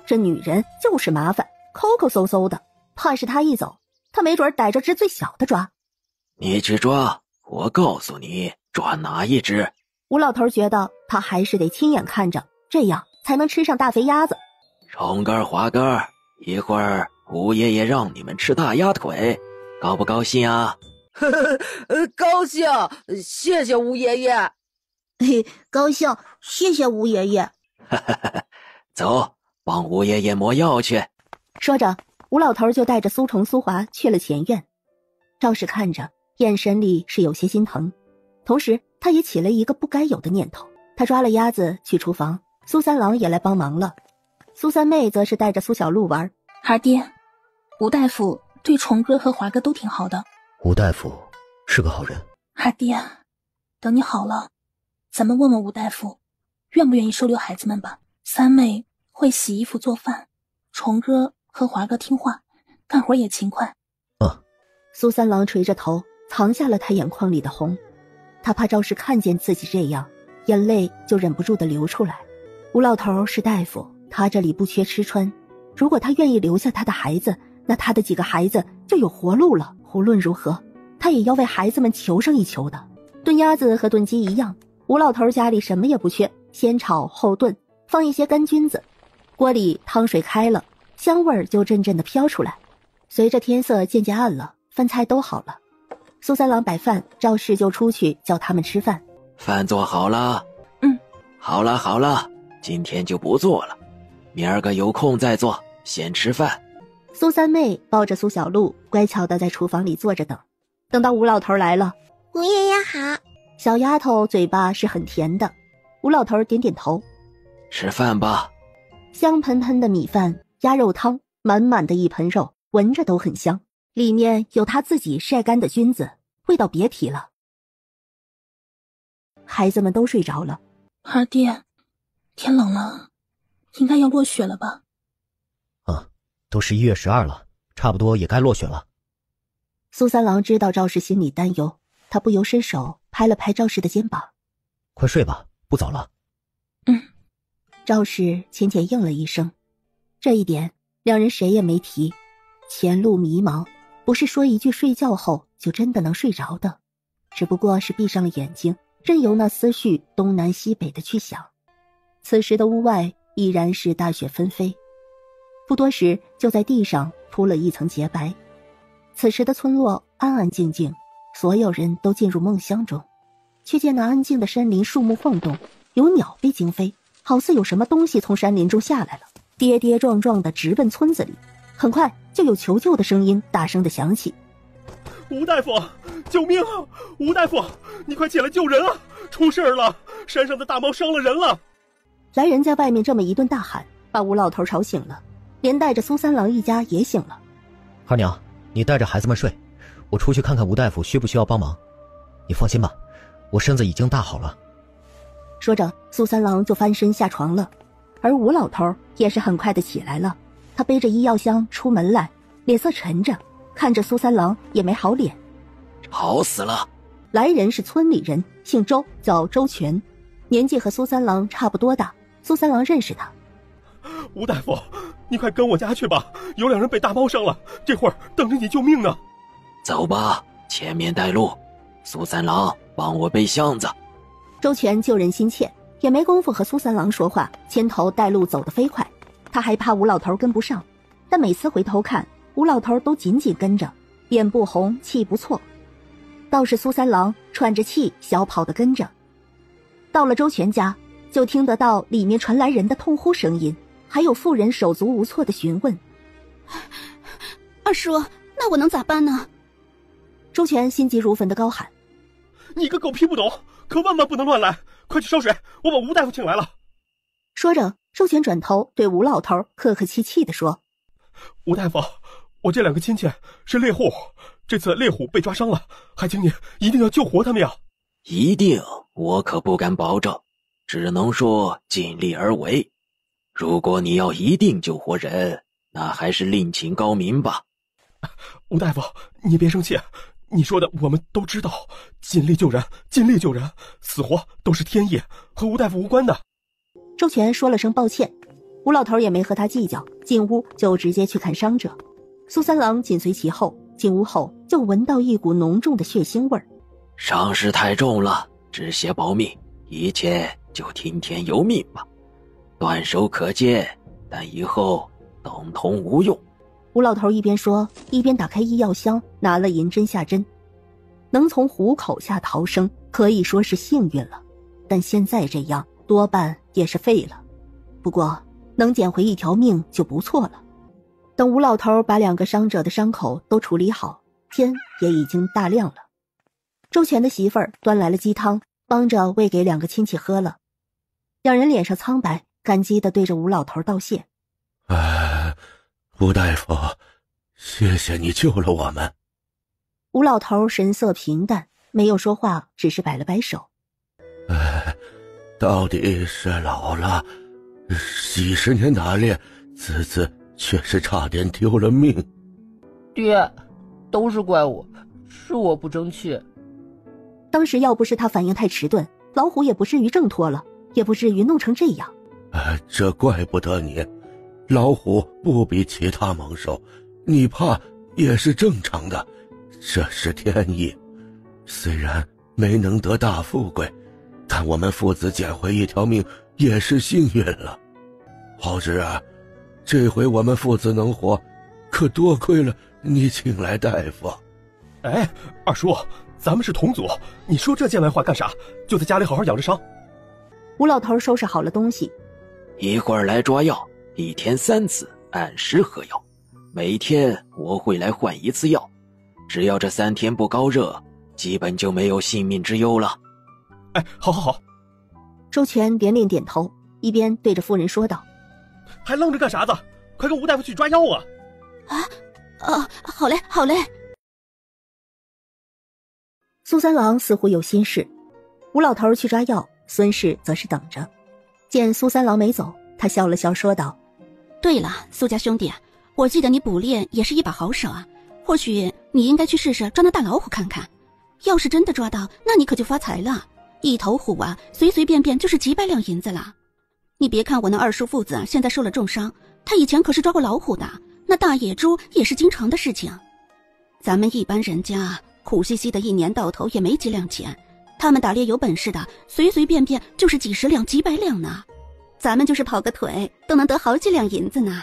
这女人就是麻烦，抠抠搜搜的，怕是他一走，他没准逮着只最小的抓。你去抓，我告诉你抓哪一只。吴老头觉得他还是得亲眼看着，这样才能吃上大肥鸭子。虫哥华哥，一会儿吴爷爷让你们吃大鸭腿，高不高兴啊？高兴，谢谢吴爷爷。高兴，谢谢吴爷爷。走，帮吴爷爷磨药去。说着，吴老头就带着苏虫、苏华去了前院。赵氏看着，眼神里是有些心疼，同时他也起了一个不该有的念头。他抓了鸭子去厨房，苏三郎也来帮忙了。苏三妹则是带着苏小璐玩。二爹，吴大夫对虫哥和华哥都挺好的。吴大夫是个好人。二爹，等你好了，咱们问问吴大夫愿不愿意收留孩子们吧。三妹会洗衣服做饭，虫哥和华哥听话，干活也勤快。苏三郎垂着头，藏下了他眼眶里的红。他怕赵氏看见自己这样，眼泪就忍不住的流出来。吴老头是大夫，他这里不缺吃穿，如果他愿意留下他的孩子，那他的几个孩子就有活路了。无论如何，他也要为孩子们求上一求的。炖鸭子和炖鸡一样，吴老头家里什么也不缺，先炒后炖，放一些干菌子，锅里汤水开了，香味儿就阵阵的飘出来。随着天色渐渐暗了，饭菜都好了，苏三郎摆饭，赵氏就出去叫他们吃饭。饭做好了。好了好了，今天就不做了，明儿个有空再做，先吃饭。苏三妹抱着苏小璐乖巧的在厨房里坐着等。等到吴老头来了，吴爷爷好。小丫头嘴巴是很甜的，吴老头点点头。吃饭吧。香喷喷的米饭，鸭肉汤，满满的一盆肉，闻着都很香，里面有他自己晒干的菌子，味道别提了。孩子们都睡着了。二爹，天冷了，应该要落雪了吧？都11月12了，差不多也该落雪了。苏三郎知道赵氏心里担忧，他不由伸手拍了拍赵氏的肩膀。快睡吧，不早了。赵氏浅浅应了一声，这一点两人谁也没提。前路迷茫，不是说一句睡觉后就真的能睡着的，只不过是闭上了眼睛，任由那思绪东南西北的去想。此时的屋外依然是大雪纷飞，不多时就在地上铺了一层洁白。此时的村落安安静静，所有人都进入梦乡中，却见那安静的山林树木晃动，有鸟被惊飞，好似有什么东西从山林中下来了，跌跌撞撞的直奔村子里。很快就有求救的声音大声的响起。吴大夫，救命啊！吴大夫，你快起来救人啊！出事了，山上的大猫伤了人了。来人在外面这么一顿大喊，把吴老头吵醒了，连带着苏三郎一家也醒了。二娘，你带着孩子们睡，我出去看看吴大夫需不需要帮忙。你放心吧，我身子已经大好了。说着，苏三郎就翻身下床了，而吴老头也是很快的起来了。他背着医药箱出门来，脸色沉着，看着苏三郎也没好脸。吵死了！来人是村里人，姓周，叫周全，年纪和苏三郎差不多大。苏三郎认识他。吴大夫，你快跟我家去吧，有两人被大猫伤了，这会儿等着你救命呢。走吧，前面带路，苏三郎帮我背箱子。周全救人心切，也没工夫和苏三郎说话，牵头带路走得飞快。他还怕吴老头跟不上，但每次回头看，吴老头都紧紧跟着，脸不红，气不错。倒是苏三郎喘着气小跑的跟着。到了周全家，就听得到里面传来人的痛呼声音，还有妇人手足无措的询问。二叔，那我能咋办呢？周全心急如焚的高喊：你个狗屁不懂，可万万不能乱来，快去烧水，我把吴大夫请来了。说着，周全转头对吴老头客客气气地说：吴大夫，我这两个亲戚是猎户，这次猎虎被抓伤了，还请你一定要救活他们呀。一定，我可不敢保证，只能说尽力而为。如果你要一定救活人，那还是另请高明吧。吴大夫，你别生气，你说的我们都知道，尽力救人，尽力救人，死活都是天意，和吴大夫无关的。周全说了声抱歉，吴老头也没和他计较，进屋就直接去看伤者。苏三郎紧随其后，进屋后就闻到一股浓重的血腥味儿。伤势太重了，止血保命，一切就听天由命吧。断手可见，但以后等同无用。吴老头一边说，一边打开医药箱，拿了银针下针。能从虎口下逃生，可以说是幸运了，但现在这样，多半也是废了。不过，能捡回一条命就不错了。等吴老头把2个伤者的伤口都处理好，天也已经大亮了。周全的媳妇儿端来了鸡汤，帮着喂给2个亲戚喝了。2人脸上苍白，感激地对着吴老头道谢。吴大夫，谢谢你救了我们。吴老头神色平淡，没有说话，只是摆了摆手。到底是老了，几十年打猎，此次却是差点丢了命。爹，都是怪我，是我不争气。当时要不是他反应太迟钝，老虎也不至于挣脱了，也不至于弄成这样。这怪不得你，老虎不比其他猛兽，你怕也是正常的，这是天意。虽然没能得大富贵，但我们父子捡回一条命也是幸运了。豪侄啊，这回我们父子能活，可多亏了你请来大夫。二叔，咱们是同族，你说这见外话干啥？就在家里好好养着伤。吴老头收拾好了东西，一会儿来抓药，1天3次，按时喝药。每天我会来换1次药，只要这3天不高热，基本就没有性命之忧了。好。周全连连点头，一边对着夫人说道：还愣着干啥子？快跟吴大夫去抓药啊！好嘞，好嘞。苏三郎似乎有心事，吴老头去抓药，孙氏则是等着。见苏三郎没走，他笑了笑说道：对了，苏家兄弟，我记得你捕猎也是一把好手啊，或许你应该去试试抓那大老虎看看。要是真的抓到，那你可就发财了，一头虎啊，随随便便就是几百两银子了。你别看我那二叔父子现在受了重伤，他以前可是抓过老虎的，那大野猪也是经常的事情。咱们一般人家苦兮兮的一年到头也没几两钱，他们打猎有本事的，随随便便就是几十两几百两呢，咱们就是跑个腿都能得好几两银子呢。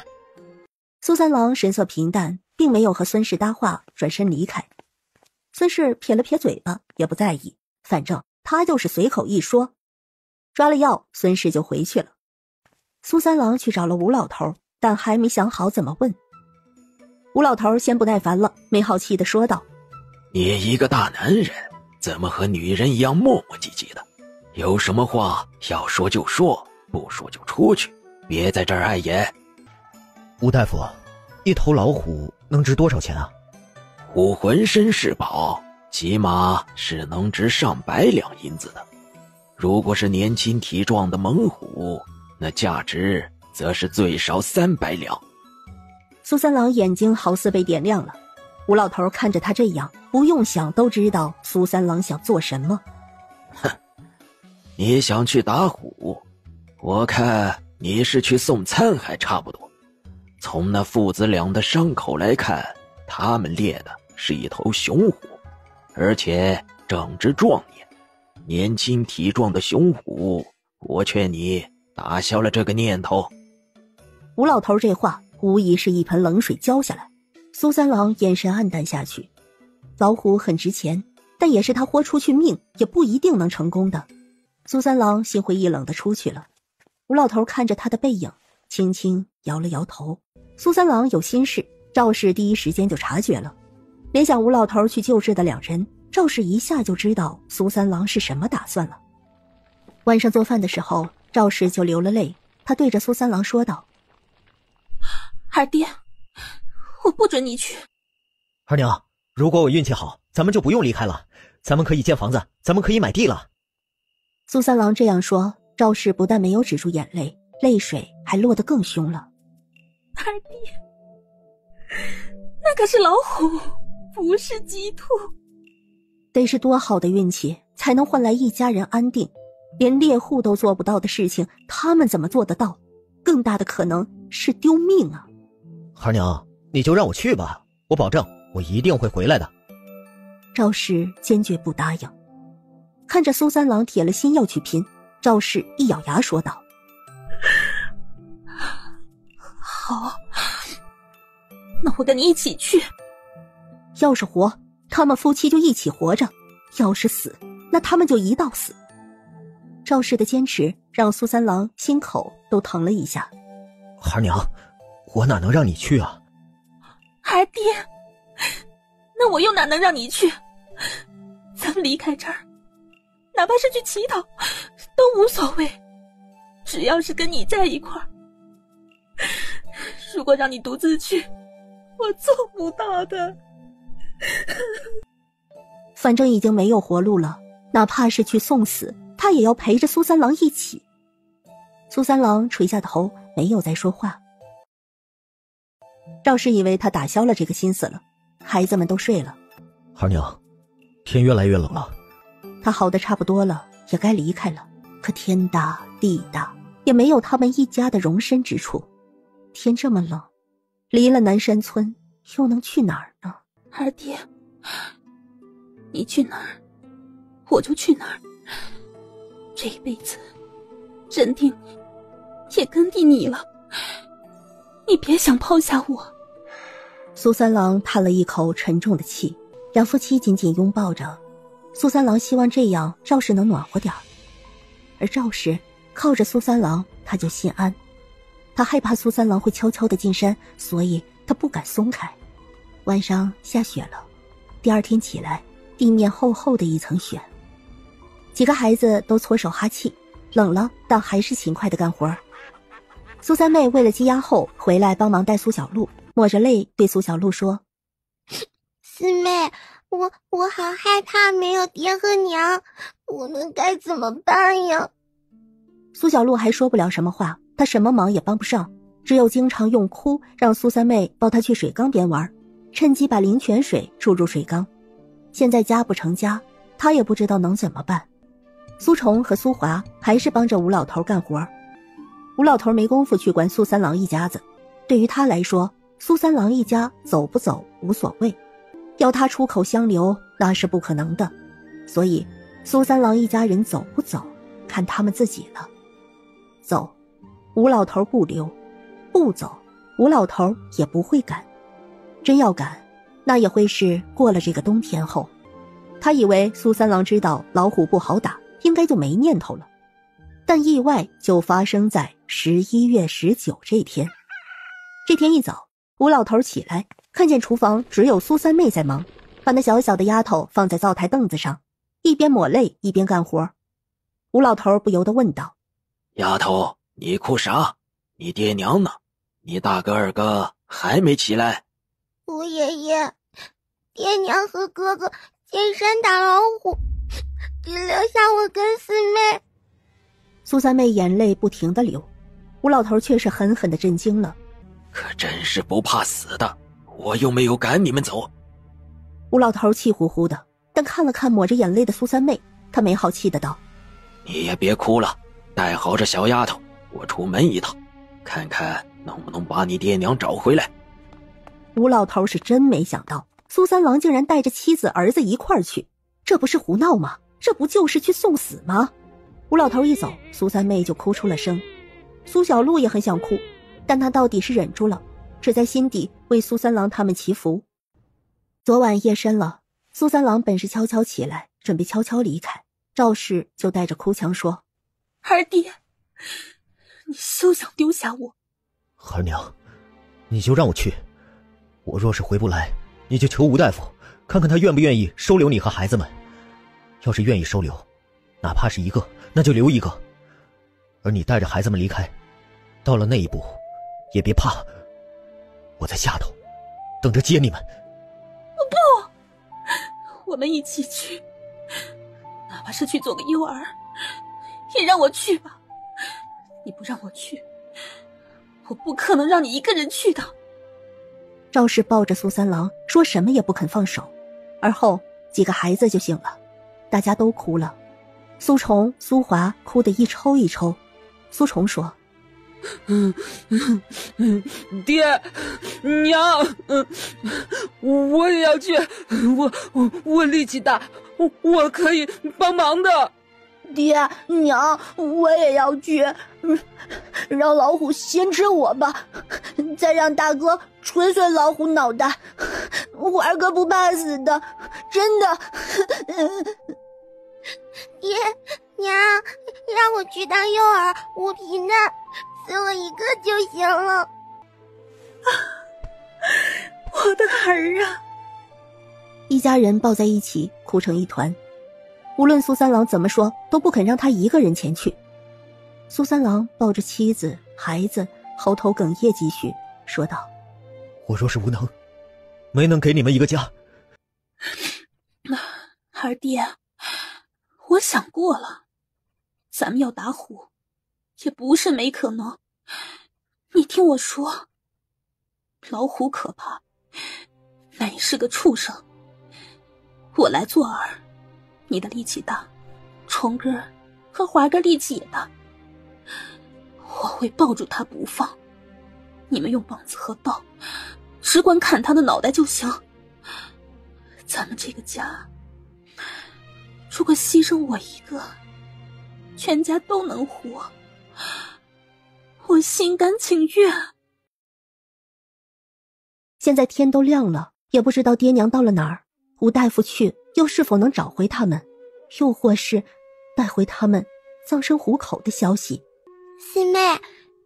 苏三郎神色平淡，并没有和孙氏搭话，转身离开。孙氏撇了撇嘴巴，也不在意，反正他就是随口一说。抓了药，孙氏就回去了。苏三郎去找了吴老头，但还没想好怎么问。吴老头先不耐烦了，没好气地说道：你一个大男人，怎么和女人一样磨磨唧唧的？有什么话要说就说，不说就出去，别在这儿碍眼。吴大夫，一头老虎能值多少钱啊？虎浑身是宝，起码是能值上百两银子的。如果是年轻体壮的猛虎，那价值则是最少300两。苏三郎眼睛好似被点亮了。吴老头看着他这样，不用想都知道苏三郎想做什么。你想去打虎，我看你是去送餐还差不多。从那父子俩的伤口来看，他们猎的是一头雄虎，而且正值壮年。年轻体壮的雄虎，我劝你打消了这个念头。吴老头这话无疑是一盆冷水浇下来，苏三郎眼神黯淡下去。老虎很值钱，但也是他豁出去命也不一定能成功的。苏三郎心灰意冷地出去了。吴老头看着他的背影，轻轻摇了摇头。苏三郎有心事，赵氏第一时间就察觉了。联想吴老头去救治的2人，赵氏一下就知道苏三郎是什么打算了。晚上做饭的时候，赵氏就流了泪，他对着苏三郎说道：二爹，我不准你去。二娘，如果我运气好，咱们就不用离开了，咱们可以建房子，咱们可以买地了。苏三郎这样说，赵氏不但没有止住眼泪，泪水还落得更凶了。二爹，那可是老虎，不是鸡兔。得是多好的运气，才能换来一家人安定。连猎户都做不到的事情，他们怎么做得到？更大的可能是丢命啊！孩娘，你就让我去吧，我保证我一定会回来的。赵氏坚决不答应。看着苏三郎铁了心要去拼，赵氏一咬牙说道：好，那我跟你一起去。要是活，他们夫妻就一起活着；要是死，那他们就一道死。赵氏的坚持让苏三郎心口都疼了一下。孩娘，我哪能让你去啊？孩爹，那我又哪能让你去？咱们离开这儿，哪怕是去乞讨都无所谓，只要是跟你在一块儿。如果让你独自去，我做不到的。反正已经没有活路了，哪怕是去送死，他也要陪着苏三郎一起。苏三郎垂下头，没有再说话。赵氏以为他打消了这个心思了，孩子们都睡了。孩娘，天越来越冷了，他好的差不多了，也该离开了。可天大地大，也没有他们一家的容身之处。天这么冷，离了南山村又能去哪儿呢？二爹，你去哪儿我就去哪儿，这一辈子认定你也跟定你了，你别想抛下我。苏三郎叹了一口沉重的气，两夫妻紧紧拥抱着。苏三郎希望这样赵氏能暖和点儿，而赵氏靠着苏三郎，他就心安。他害怕苏三郎会悄悄地进山，所以他不敢松开。晚上下雪了，第二天起来，地面厚厚的一层雪。几个孩子都搓手哈气，冷了但还是勤快地干活。苏三妹为了积压后回来帮忙带苏小璐，抹着泪对苏小璐说：四妹，我好害怕没有爹和娘，我们该怎么办呀？苏小璐还说不了什么话，她什么忙也帮不上，只有经常用哭让苏三妹抱她去水缸边玩，趁机把灵泉水注入水缸。现在家不成家，她也不知道能怎么办。苏崇和苏华还是帮着吴老头干活。吴老头没工夫去管苏三郎一家子，对于他来说，苏三郎一家走不走无所谓，要他出口相留那是不可能的，所以苏三郎一家人走不走看他们自己了。走，吴老头不留；不走，吴老头也不会赶。真要赶，那也会是过了这个冬天后。他以为苏三郎知道老虎不好打，应该就没念头了。但意外就发生在11月19这天。这天一早，吴老头起来，看见厨房只有苏三妹在忙，把那小小的丫头放在灶台凳子上，一边抹泪一边干活。吴老头不由得问道：丫头，你哭啥？你爹娘呢？你大哥二哥还没起来？吴爷爷，爹娘和哥哥进山打老虎，只留下我跟四妹。苏三妹眼泪不停地流，吴老头却是狠狠地震惊了。可真是不怕死的，我又没有赶你们走。吴老头气呼呼的，但看了看抹着眼泪的苏三妹，他没好气的道：你也别哭了，带好这小丫头，我出门一趟，看看能不能把你爹娘找回来。吴老头是真没想到苏三郎竟然带着妻子儿子一块儿去，这不是胡闹吗？这不就是去送死吗？吴老头一走，苏三妹就哭出了声。苏小璐也很想哭，但她到底是忍住了，只在心底为苏三郎他们祈福。昨晚夜深了，苏三郎本是悄悄起来，准备悄悄离开，赵氏就带着哭腔说：二爹，你休想丢下我。孩娘，你就让我去，我若是回不来，你就求吴大夫，看看他愿不愿意收留你和孩子们。要是愿意收留，哪怕是一个，那就留一个。而你带着孩子们离开，到了那一步，也别怕，我在下头等着接你们。不，我们一起去，哪怕是去做个诱饵，也让我去吧。你不让我去，我不可能让你一个人去的。赵氏抱着苏三郎说什么也不肯放手，而后几个孩子就醒了，大家都哭了。苏虫、苏华哭得一抽一抽。苏虫说：爹娘，我也要去，我力气大，我可以帮忙的。爹娘，我也要去，让老虎先吃我吧，再让大哥捶碎老虎脑袋。华哥不怕死的，真的。爹娘，让我去当诱饵，无皮难，死我一个就行了。我的儿啊！一家人抱在一起哭成一团，无论苏三郎怎么说都不肯让他一个人前去。苏三郎抱着妻子孩子，喉头哽咽几许，说道：我若是无能，没能给你们一个家。二爹，我想过了，咱们要打虎也不是没可能。你听我说，老虎可怕，乃是个畜生。我来做饵，你的力气大，虫哥和华哥力气也大，我会抱住他不放，你们用棒子和刀只管砍他的脑袋就行。咱们这个家，如果牺牲我一个，全家都能活，我心甘情愿。现在天都亮了，也不知道爹娘到了哪儿，吴大夫去又是否能找回他们，又或是带回他们葬身虎口的消息。四妹，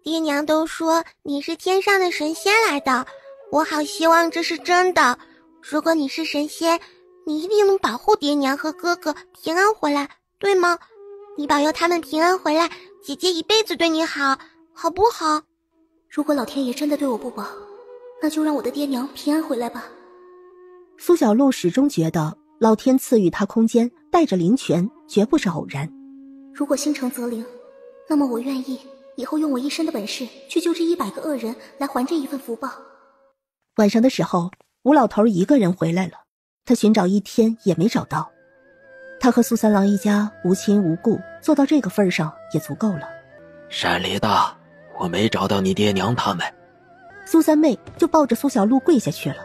爹娘都说你是天上的神仙来的，我好希望这是真的。如果你是神仙，你一定能保护爹娘和哥哥平安回来，对吗？你保佑他们平安回来，姐姐一辈子对你好，好不好？如果老天爷真的对我不薄，那就让我的爹娘平安回来吧。苏小璐始终觉得老天赐予他空间，带着灵泉绝不是偶然。如果心诚则灵，那么我愿意以后用我一身的本事去救这100个恶人，来还这一份福报。晚上的时候，吴老头一个人回来了，他寻找一天也没找到。他和苏三郎一家无亲无故，做到这个份上也足够了。山里的，我没找到你爹娘他们。苏三妹就抱着苏小璐跪下去了。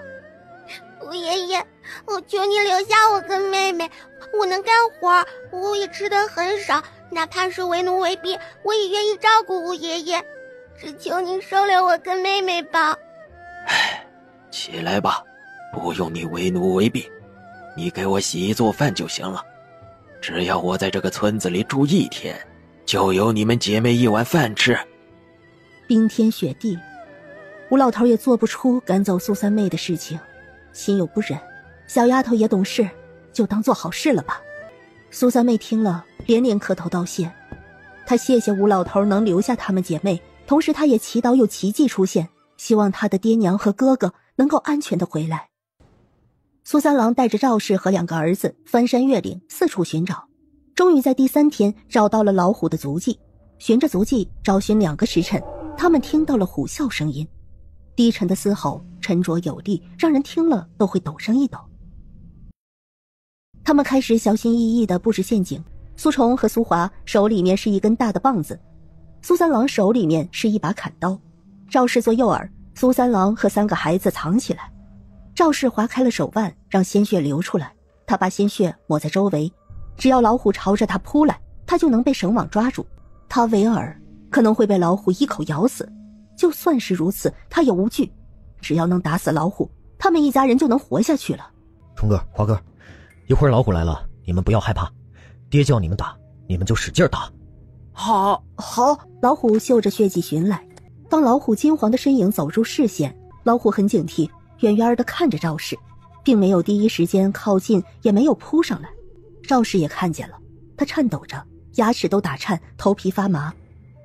吴爷爷，我求你留下我跟妹妹，我能干活，我也吃得很少，哪怕是为奴为婢，我也愿意照顾吴爷爷，只求您收留我跟妹妹吧。起来吧，不用你为奴为婢，你给我洗衣做饭就行了。只要我在这个村子里住1天，就有你们姐妹1碗饭吃。冰天雪地，吴老头也做不出赶走苏三妹的事情，心有不忍。小丫头也懂事，就当做好事了吧。苏三妹听了连连磕头道谢，她谢谢吴老头能留下她们姐妹，同时她也祈祷有奇迹出现，希望她的爹娘和哥哥能够安全的回来。苏三郎带着赵氏和2个儿子翻山越岭，四处寻找，终于在第3天找到了老虎的足迹。循着足迹找寻2个时辰，他们听到了虎啸声音，低沉的嘶吼，沉着有力，让人听了都会抖上一抖。他们开始小心翼翼地布置陷阱，苏虫和苏华手里面是一根大的棒子，苏三郎手里面是一把砍刀。赵氏做诱饵，苏三郎和3个孩子藏起来。赵氏划开了手腕，让鲜血流出来，他把鲜血抹在周围，只要老虎朝着他扑来，他就能被绳网抓住。他为饵，可能会被老虎一口咬死，就算是如此，他也无惧，只要能打死老虎，他们一家人就能活下去了。虫哥、华哥，一会儿老虎来了，你们不要害怕，爹叫你们打，你们就使劲打。好。老虎嗅着血迹寻来，当老虎金黄的身影走入视线，老虎很警惕，远远地看着赵氏，并没有第一时间靠近，也没有扑上来。赵氏也看见了，他颤抖着，牙齿都打颤，头皮发麻，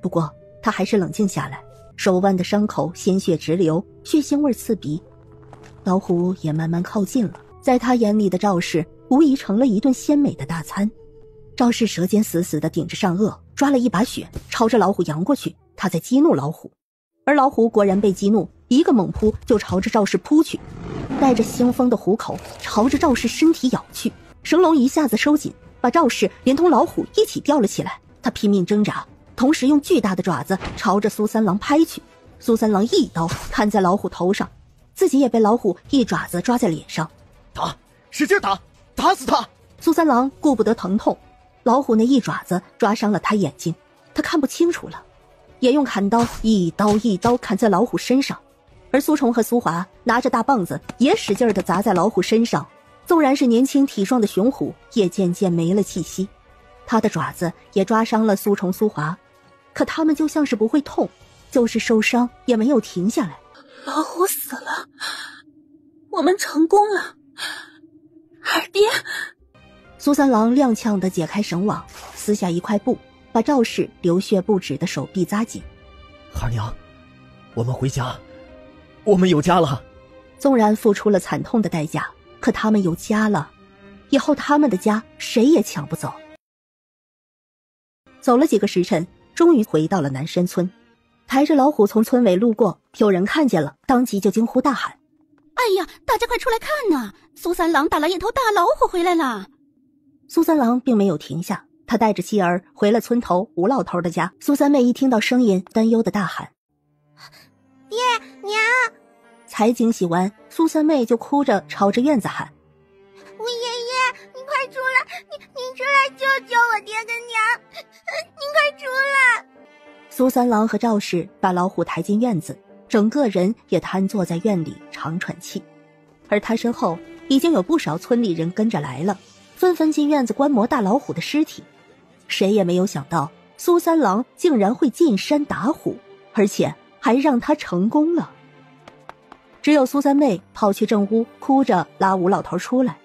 不过他还是冷静下来，手腕的伤口鲜血直流，血腥味刺鼻。老虎也慢慢靠近了，在他眼里的赵氏无疑成了一顿鲜美的大餐。赵氏舌尖死死地顶着上颚，抓了一把血，朝着老虎扬过去，他在激怒老虎。而老虎果然被激怒，一个猛扑就朝着赵氏扑去，带着腥风的虎口朝着赵氏身体咬去。绳笼一下子收紧，把赵氏连同老虎一起吊了起来。他拼命挣扎，同时用巨大的爪子朝着苏三郎拍去。苏三郎一刀砍在老虎头上，自己也被老虎一爪子抓在脸上。打，使劲打，打死他！苏三郎顾不得疼痛，老虎那一爪子抓伤了他眼睛，他看不清楚了，也用砍刀一刀一刀砍在老虎身上。而苏虫和苏华拿着大棒子也使劲地砸在老虎身上，纵然是年轻体壮的雄虎，也渐渐没了气息。他的爪子也抓伤了苏虫、苏华，可他们就像是不会痛，就是受伤也没有停下来。老虎死了，我们成功了，二爹！苏三郎踉跄地解开绳网，撕下一块布，把赵氏流血不止的手臂扎紧。孩儿娘，我们回家，我们有家了。纵然付出了惨痛的代价，可他们有家了，以后他们的家谁也抢不走。走了几个时辰，终于回到了南山村。抬着老虎从村尾路过，有人看见了，当即就惊呼大喊：哎呀，大家快出来看呐！苏三郎打了一头大老虎回来了。苏三郎并没有停下，他带着妻儿回了村头吴老头的家。苏三妹一听到声音，担忧的大喊：爹娘！才惊喜完，苏三妹就哭着朝着院子喊：吴爷爷，你快出来，你出来救救我爹跟娘，你快出来！苏三郎和赵氏把老虎抬进院子，整个人也瘫坐在院里长喘气。而他身后已经有不少村里人跟着来了，纷纷进院子观摩大老虎的尸体。谁也没有想到苏三郎竟然会进山打虎，而且还让他成功了。只有苏三妹跑去正屋，哭着拉吴老头出来。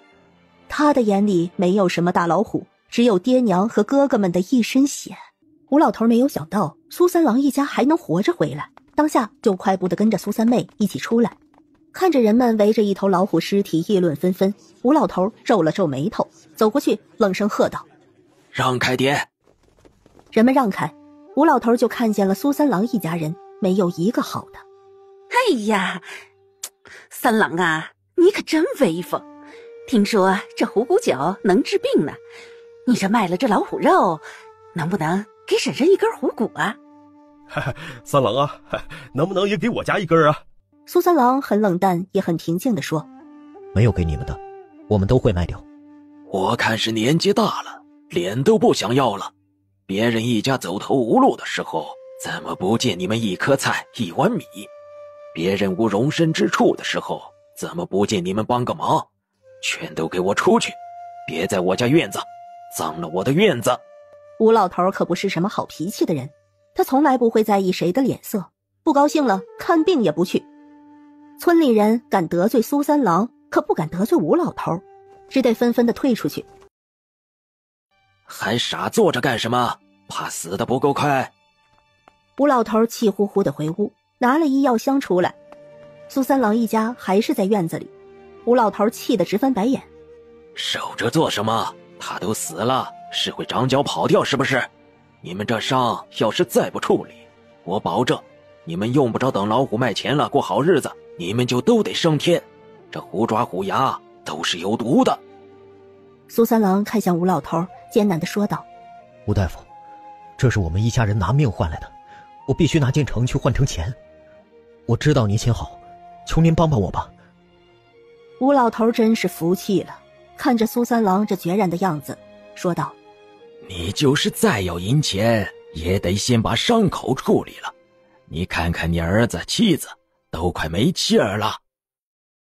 他的眼里没有什么大老虎，只有爹娘和哥哥们的一身血。吴老头没有想到苏三郎一家还能活着回来，当下就快步地跟着苏三妹一起出来。看着人们围着一头老虎尸体议论纷纷，吴老头皱了皱眉头，走过去冷声喝道：让开爹！人们让开，吴老头就看见了苏三郎一家人，没有一个好的。哎呀，三郎啊，你可真威风！听说这虎骨酒能治病呢，你这卖了这老虎肉，能不能给婶婶一根虎骨啊？三郎啊，能不能也给我家一根啊？苏三郎很冷淡也很平静地说：没有给你们的，我们都会卖掉。我看是年纪大了，脸都不想要了。别人一家走投无路的时候，怎么不借你们一颗菜一碗米？别人无容身之处的时候，怎么不借你们帮个忙？全都给我出去，别在我家院子脏了我的院子。吴老头可不是什么好脾气的人，他从来不会在意谁的脸色，不高兴了看病也不去。村里人敢得罪苏三郎，可不敢得罪吴老头，只得纷纷的退出去。还傻坐着干什么？怕死的不够快？吴老头气呼呼的回屋，拿了医药箱出来。苏三郎一家还是在院子里，吴老头气得直翻白眼。守着做什么？他都死了，是会长脚跑掉是不是？你们这伤要是再不处理，我保证你们用不着等老虎卖钱了过好日子，你们就都得升天。这虎爪虎牙都是有毒的。苏三郎看向吴老头，艰难地说道：吴大夫，这是我们一家人拿命换来的，我必须拿进城去换成钱。我知道您心好，求您帮帮我吧。吴老头真是服气了，看着苏三郎这决然的样子，说道：你就是再要银钱，也得先把伤口处理了。你看看你儿子妻子都快没气儿了。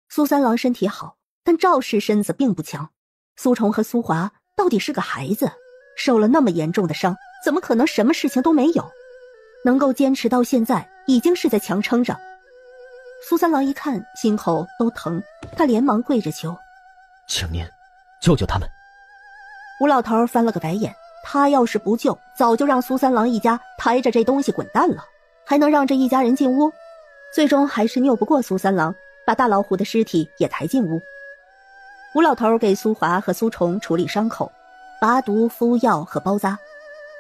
苏三郎身体好，但赵氏身子并不强。苏虫和苏华到底是个孩子，受了那么严重的伤，怎么可能什么事情都没有？能够坚持到现在，已经是在强撑着。苏三郎一看心口都疼，他连忙跪着求：请您救救他们。吴老头翻了个白眼，他要是不救，早就让苏三郎一家抬着这东西滚蛋了，还能让这一家人进屋？最终还是拗不过苏三郎，把大老虎的尸体也抬进屋。吴老头给苏华和苏虫处理伤口，拔毒、敷药和包扎。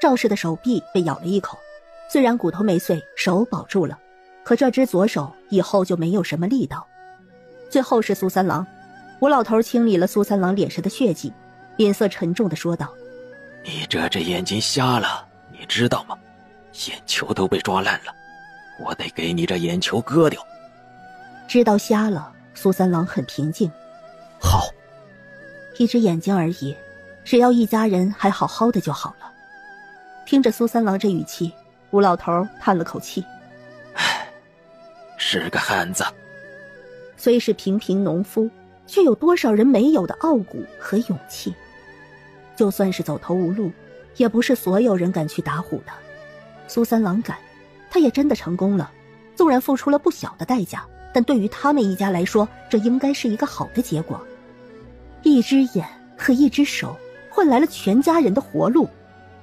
赵氏的手臂被咬了一口，虽然骨头没碎，手保住了。可这只左手以后就没有什么力道。最后是苏三郎，吴老头清理了苏三郎脸上的血迹，脸色沉重地说道：你这只眼睛瞎了，你知道吗？眼球都被抓烂了，我得给你这眼球割掉。知道瞎了，苏三郎很平静。好，一只眼睛而已，只要一家人还好好的就好了。听着苏三郎这语气，吴老头叹了口气，是个汉子。虽是平平农夫，却有多少人没有的傲骨和勇气。就算是走投无路，也不是所有人敢去打虎的。苏三郎敢，他也真的成功了，纵然付出了不小的代价，但对于他们一家来说，这应该是一个好的结果。一只眼和一只手换来了全家人的活路，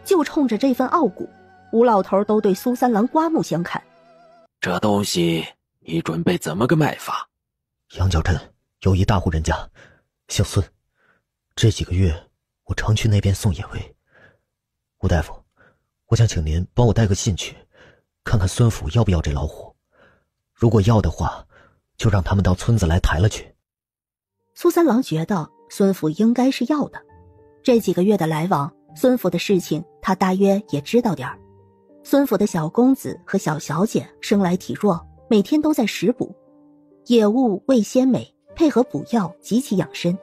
就冲着这份傲骨，吴老头都对苏三郎刮目相看。这东西你准备怎么个卖法？羊角镇有一大户人家，姓孙，这几个月我常去那边送野味。吴大夫，我想请您帮我带个信去，看看孙府要不要这老虎。如果要的话，就让他们到村子来抬了去。苏三郎觉得孙府应该是要的，这几个月的来往，孙府的事情他大约也知道点儿。孙府的小公子和小小姐生来体弱，每天都在食补，野物味鲜美，配合补药极其养生。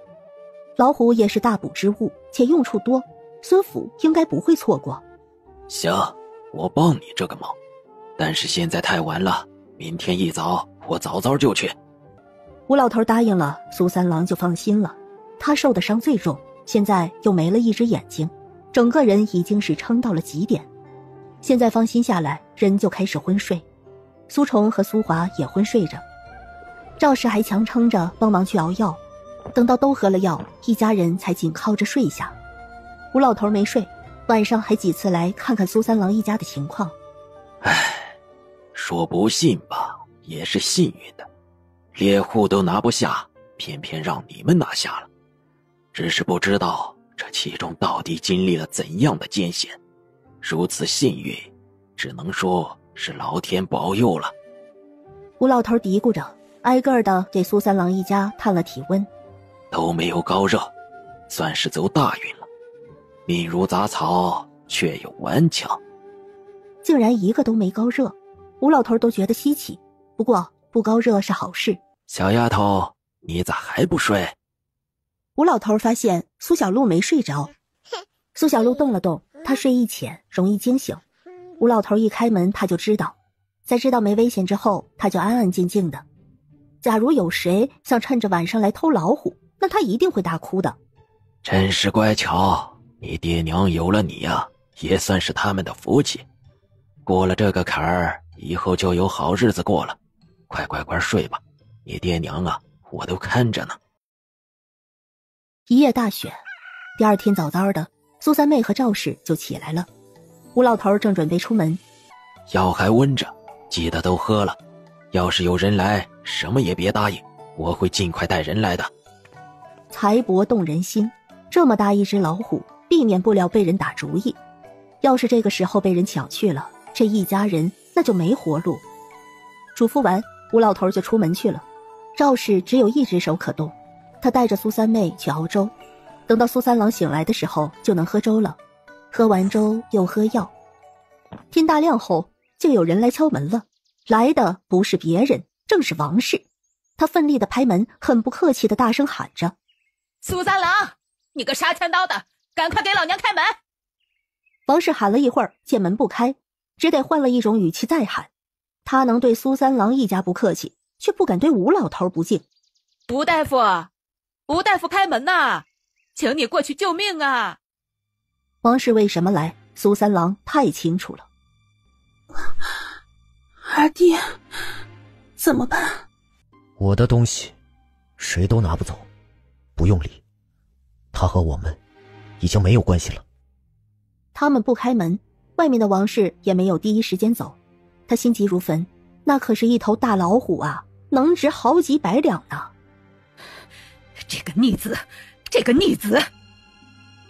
老虎也是大补之物，且用处多，孙府应该不会错过。行，我帮你这个忙，但是现在太晚了，明天一早我早早就去。吴老头答应了，苏三郎就放心了。他受的伤最重，现在又没了一只眼睛，整个人已经是撑到了极点。现在放心下来，人就开始昏睡。苏虫和苏华也昏睡着，赵氏还强撑着帮忙去熬药。等到都喝了药，一家人才紧靠着睡下。吴老头没睡，晚上还几次来看看苏三郎一家的情况。说不信吧，也是幸运的，猎户都拿不下，偏偏让你们拿下了。只是不知道这其中到底经历了怎样的艰险，如此幸运，只能说是老天保佑了。吴老头嘀咕着，挨个的给苏三郎一家探了体温，都没有高热，算是走大运了。命如杂草，却又顽强，竟然一个都没高热，吴老头都觉得稀奇。不过不高热是好事。小丫头，你咋还不睡？吴老头发现苏小璐没睡着，苏小璐动了动，她睡意浅，容易惊醒。吴老头一开门，他就知道，在知道没危险之后，他就安安静静的。假如有谁想趁着晚上来偷老虎，那他一定会大哭的。真是乖巧，你爹娘有了你呀，也算是他们的福气。过了这个坎儿，以后就有好日子过了。快睡吧，你爹娘啊，我都看着呢。一夜大雪，第二天早早的，苏三妹和赵氏就起来了。吴老头正准备出门，药还温着，记得都喝了。要是有人来，什么也别答应，我会尽快带人来的。财帛动人心，这么大一只老虎，避免不了被人打主意。要是这个时候被人抢去了，这一家人那就没活路。嘱咐完，吴老头就出门去了。赵氏只有一只手可动，他带着苏三妹去熬粥，等到苏三郎醒来的时候就能喝粥了。喝完粥又喝药。天大亮后，就有人来敲门了。来的不是别人，正是王氏。他奋力的拍门，很不客气的大声喊着：苏三郎，你个杀千刀的，赶快给老娘开门！王氏喊了一会儿，见门不开，只得换了一种语气再喊。他能对苏三郎一家不客气，却不敢对吴老头不敬。吴大夫，吴大夫开门呐，请你过去救命啊！王氏为什么来，苏三郎太清楚了。二弟，怎么办？我的东西谁都拿不走，不用理，他和我们已经没有关系了。他们不开门，外面的王氏也没有第一时间走。他心急如焚，那可是一头大老虎啊，能值好几百两呢。这个逆子，这个逆子！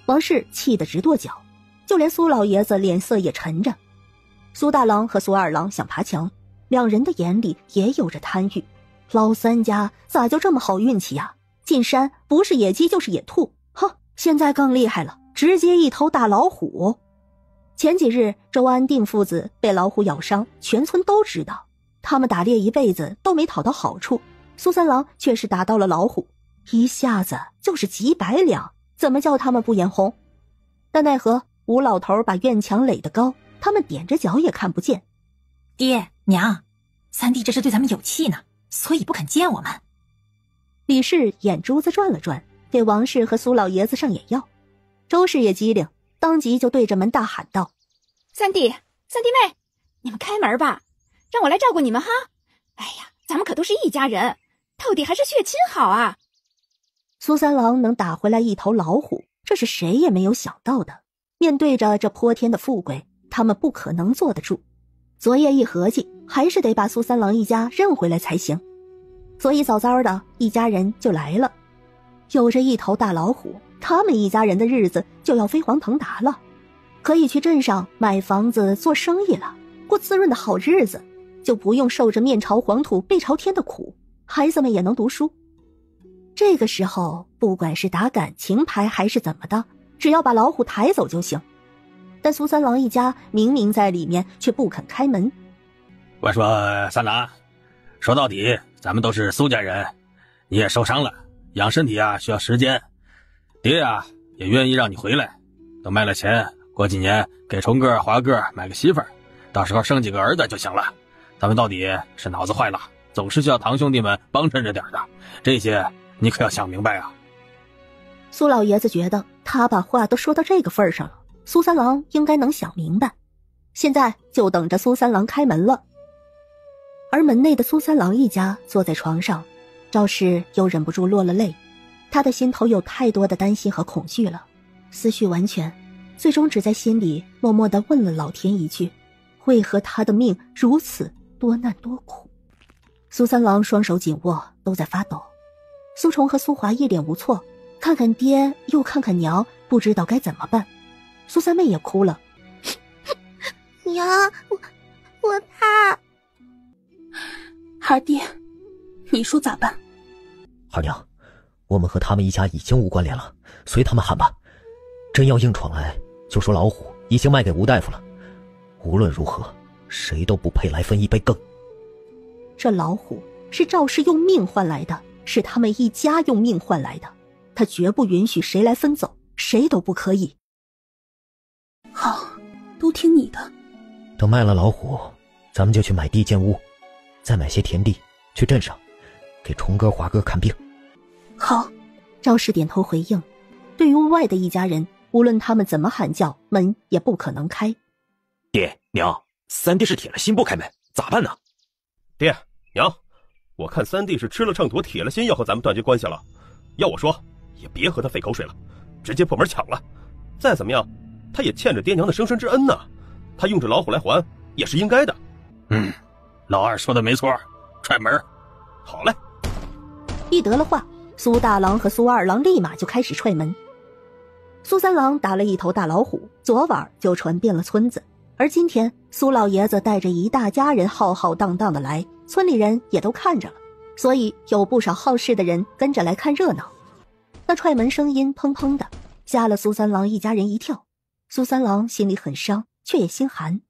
王氏气得直跺脚，就连苏老爷子脸色也沉着。苏大郎和苏二郎想爬墙，两人的眼里也有着贪欲。老三家咋就这么好运气呀？进山不是野鸡就是野兔，哼！现在更厉害了，直接一头大老虎。前几日周安定父子被老虎咬伤，全村都知道，他们打猎一辈子都没讨到好处，苏三郎却是打到了老虎，一下子就是几百两，怎么叫他们不眼红？但奈何吴老头把院墙垒得高，他们踮着脚也看不见。爹娘，三弟这是对咱们有气呢，所以不肯见我们。李氏眼珠子转了转，给王氏和苏老爷子上眼药。周氏也机灵，当即就对着门大喊道：三弟妹，你们开门吧，让我来照顾你们哈。哎呀，咱们可都是一家人，到底还是血亲好啊。苏三郎能打回来一头老虎，这是谁也没有想到的。面对着这泼天的富贵，他们不可能坐得住。昨夜一合计，还是得把苏三郎一家认回来才行。所以早早的一家人就来了。有着一头大老虎，他们一家人的日子就要飞黄腾达了，可以去镇上买房子做生意了，过滋润的好日子，就不用受着面朝黄土背朝天的苦，孩子们也能读书。这个时候不管是打感情牌还是怎么的，只要把老虎抬走就行。但苏三郎一家明明在里面，却不肯开门。我说三郎，说到底咱们都是苏家人，你也受伤了，养身体啊需要时间，爹啊也愿意让你回来，等卖了钱，过几年给崇哥华哥买个媳妇儿，到时候生几个儿子就行了。咱们到底是脑子坏了，总是需要堂兄弟们帮衬着点的，这些你可要想明白啊。苏老爷子觉得他把话都说到这个份上了，苏三郎应该能想明白，现在就等着苏三郎开门了。而门内的苏三郎一家坐在床上，赵氏又忍不住落了泪，他的心头有太多的担心和恐惧了，思绪完全，最终只在心里默默地问了老天一句：为何他的命如此多难多苦？苏三郎双手紧握，都在发抖。苏崇和苏华一脸无措，看看爹又看看娘，不知道该怎么办。苏三妹也哭了：娘，我怕。孩爹，你说咋办？二娘，我们和他们一家已经无关联了，随他们喊吧。真要硬闯来，就说老虎已经卖给吴大夫了。无论如何，谁都不配来分一杯羹。这老虎是赵氏用命换来的，是他们一家用命换来的，他绝不允许谁来分走，谁都不可以。好，都听你的。等卖了老虎，咱们就去买地建屋，再买些田地，去镇上给崇哥华哥看病。好，赵氏点头回应。对于屋外的一家人，无论他们怎么喊叫，门也不可能开。爹娘，三弟是铁了心不开门，咋办呢？爹娘，我看三弟是吃了秤砣铁了心要和咱们断绝关系了，要我说也别和他费口水了，直接破门抢了。再怎么样他也欠着爹娘的生身之恩呢，他用这老虎来还也是应该的。老二说的没错，踹门。好嘞。一得了话，苏大郎和苏二郎立马就开始踹门。苏三郎打了一头大老虎，昨晚就传遍了村子，而今天苏老爷子带着一大家人浩浩荡荡的来，村里人也都看着了，所以有不少好事的人跟着来看热闹。那踹门声音砰砰的，吓了苏三郎一家人一跳。苏三郎心里很伤，却也心寒。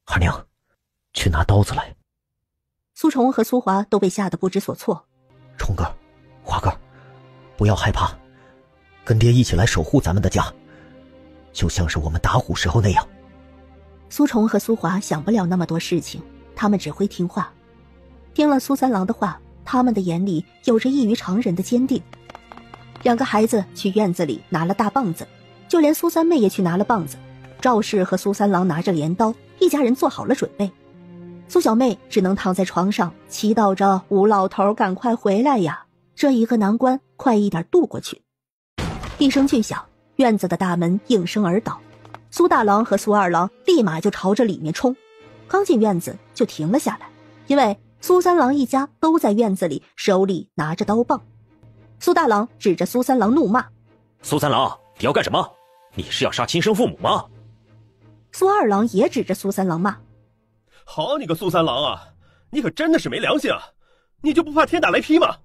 二娘，去拿刀子来。苏崇和苏华都被吓得不知所措。崇哥，华哥，不要害怕，跟爹一起来守护咱们的家，就像是我们打虎时候那样。苏崇和苏华想不了那么多事情，他们只会听话。听了苏三郎的话，他们的眼里有着异于常人的坚定。两个孩子去院子里拿了大棒子，就连苏三妹也去拿了棒子。赵氏和苏三郎拿着镰刀，一家人做好了准备。苏小妹只能躺在床上祈祷着吴老头赶快回来呀，这一个难关快一点渡过去。一声巨响，院子的大门应声而倒，苏大郎和苏二郎立马就朝着里面冲，刚进院子就停了下来，因为苏三郎一家都在院子里手里拿着刀棒。苏大郎指着苏三郎怒骂：苏三郎，你要干什么？你是要杀亲生父母吗？苏二郎也指着苏三郎骂：好你个苏三郎啊，你可真的是没良心啊！你就不怕天打雷劈吗？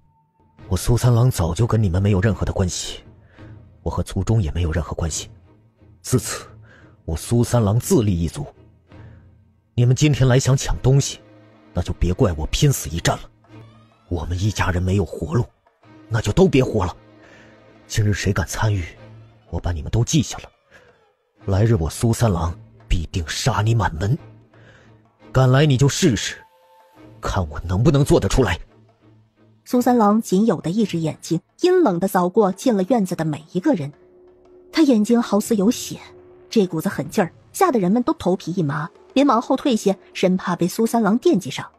我苏三郎早就跟你们没有任何的关系，我和族中也没有任何关系。自此，我苏三郎自立一族。你们今天来想抢东西，那就别怪我拼死一战了。我们一家人没有活路，那就都别活了。今日谁敢参与，我把你们都记下了。来日我苏三郎必定杀你满门。敢来你就试试，看我能不能做得出来。苏三郎仅有的一只眼睛阴冷地扫过进了院子的每一个人，他眼睛好似有血，这股子狠劲儿吓得人们都头皮一麻，连往后退些，生怕被苏三郎惦记上。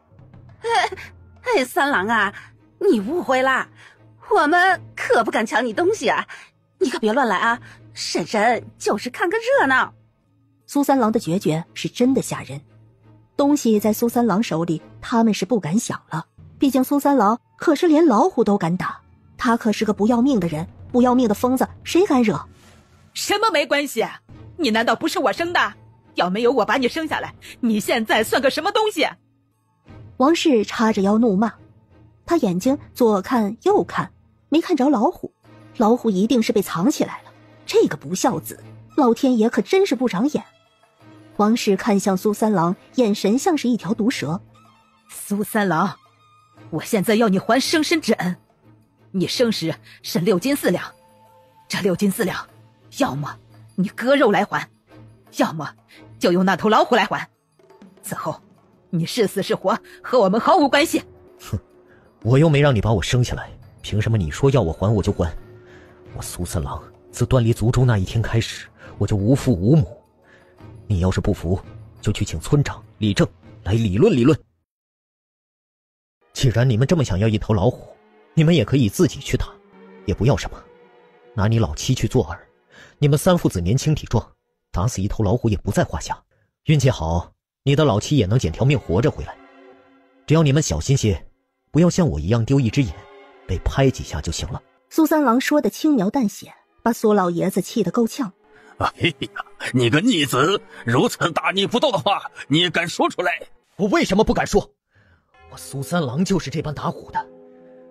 三郎啊，你误会啦，我们可不敢抢你东西啊，你可别乱来啊，婶婶就是看个热闹。苏三郎的决绝是真的吓人，东西在苏三郎手里，他们是不敢想了。毕竟苏三郎可是连老虎都敢打，他可是个不要命的人，不要命的疯子，谁敢惹？什么没关系？你难道不是我生的？要没有我把你生下来，你现在算个什么东西？王氏叉着腰怒骂，他眼睛左看右看，没看着老虎，老虎一定是被藏起来了。这个不孝子，老天爷可真是不长眼。王氏看向苏三郎，眼神像是一条毒蛇。苏三郎，我现在要你还生身之恩。你生时是6斤4两，这6斤4两，要么你割肉来还，要么就用那头老虎来还。此后你是死是活和我们毫无关系。哼，我又没让你把我生下来，凭什么你说要我还我就还？我苏三郎自断离族中那一天开始，我就无父无母。你要是不服，就去请村长李正来理论理论。既然你们这么想要一头老虎，你们也可以自己去打，也不要什么，拿你老妻去做饵。你们3父子年轻体壮，打死一头老虎也不在话下。运气好，你的老妻也能捡条命活着回来。只要你们小心些，不要像我一样丢一只眼，被拍几下就行了。苏三郎说的轻描淡写，把苏老爷子气得够呛。哎呀，你个逆子，如此大逆不道的话，你也敢说出来？我为什么不敢说？我苏三郎就是这般打虎的，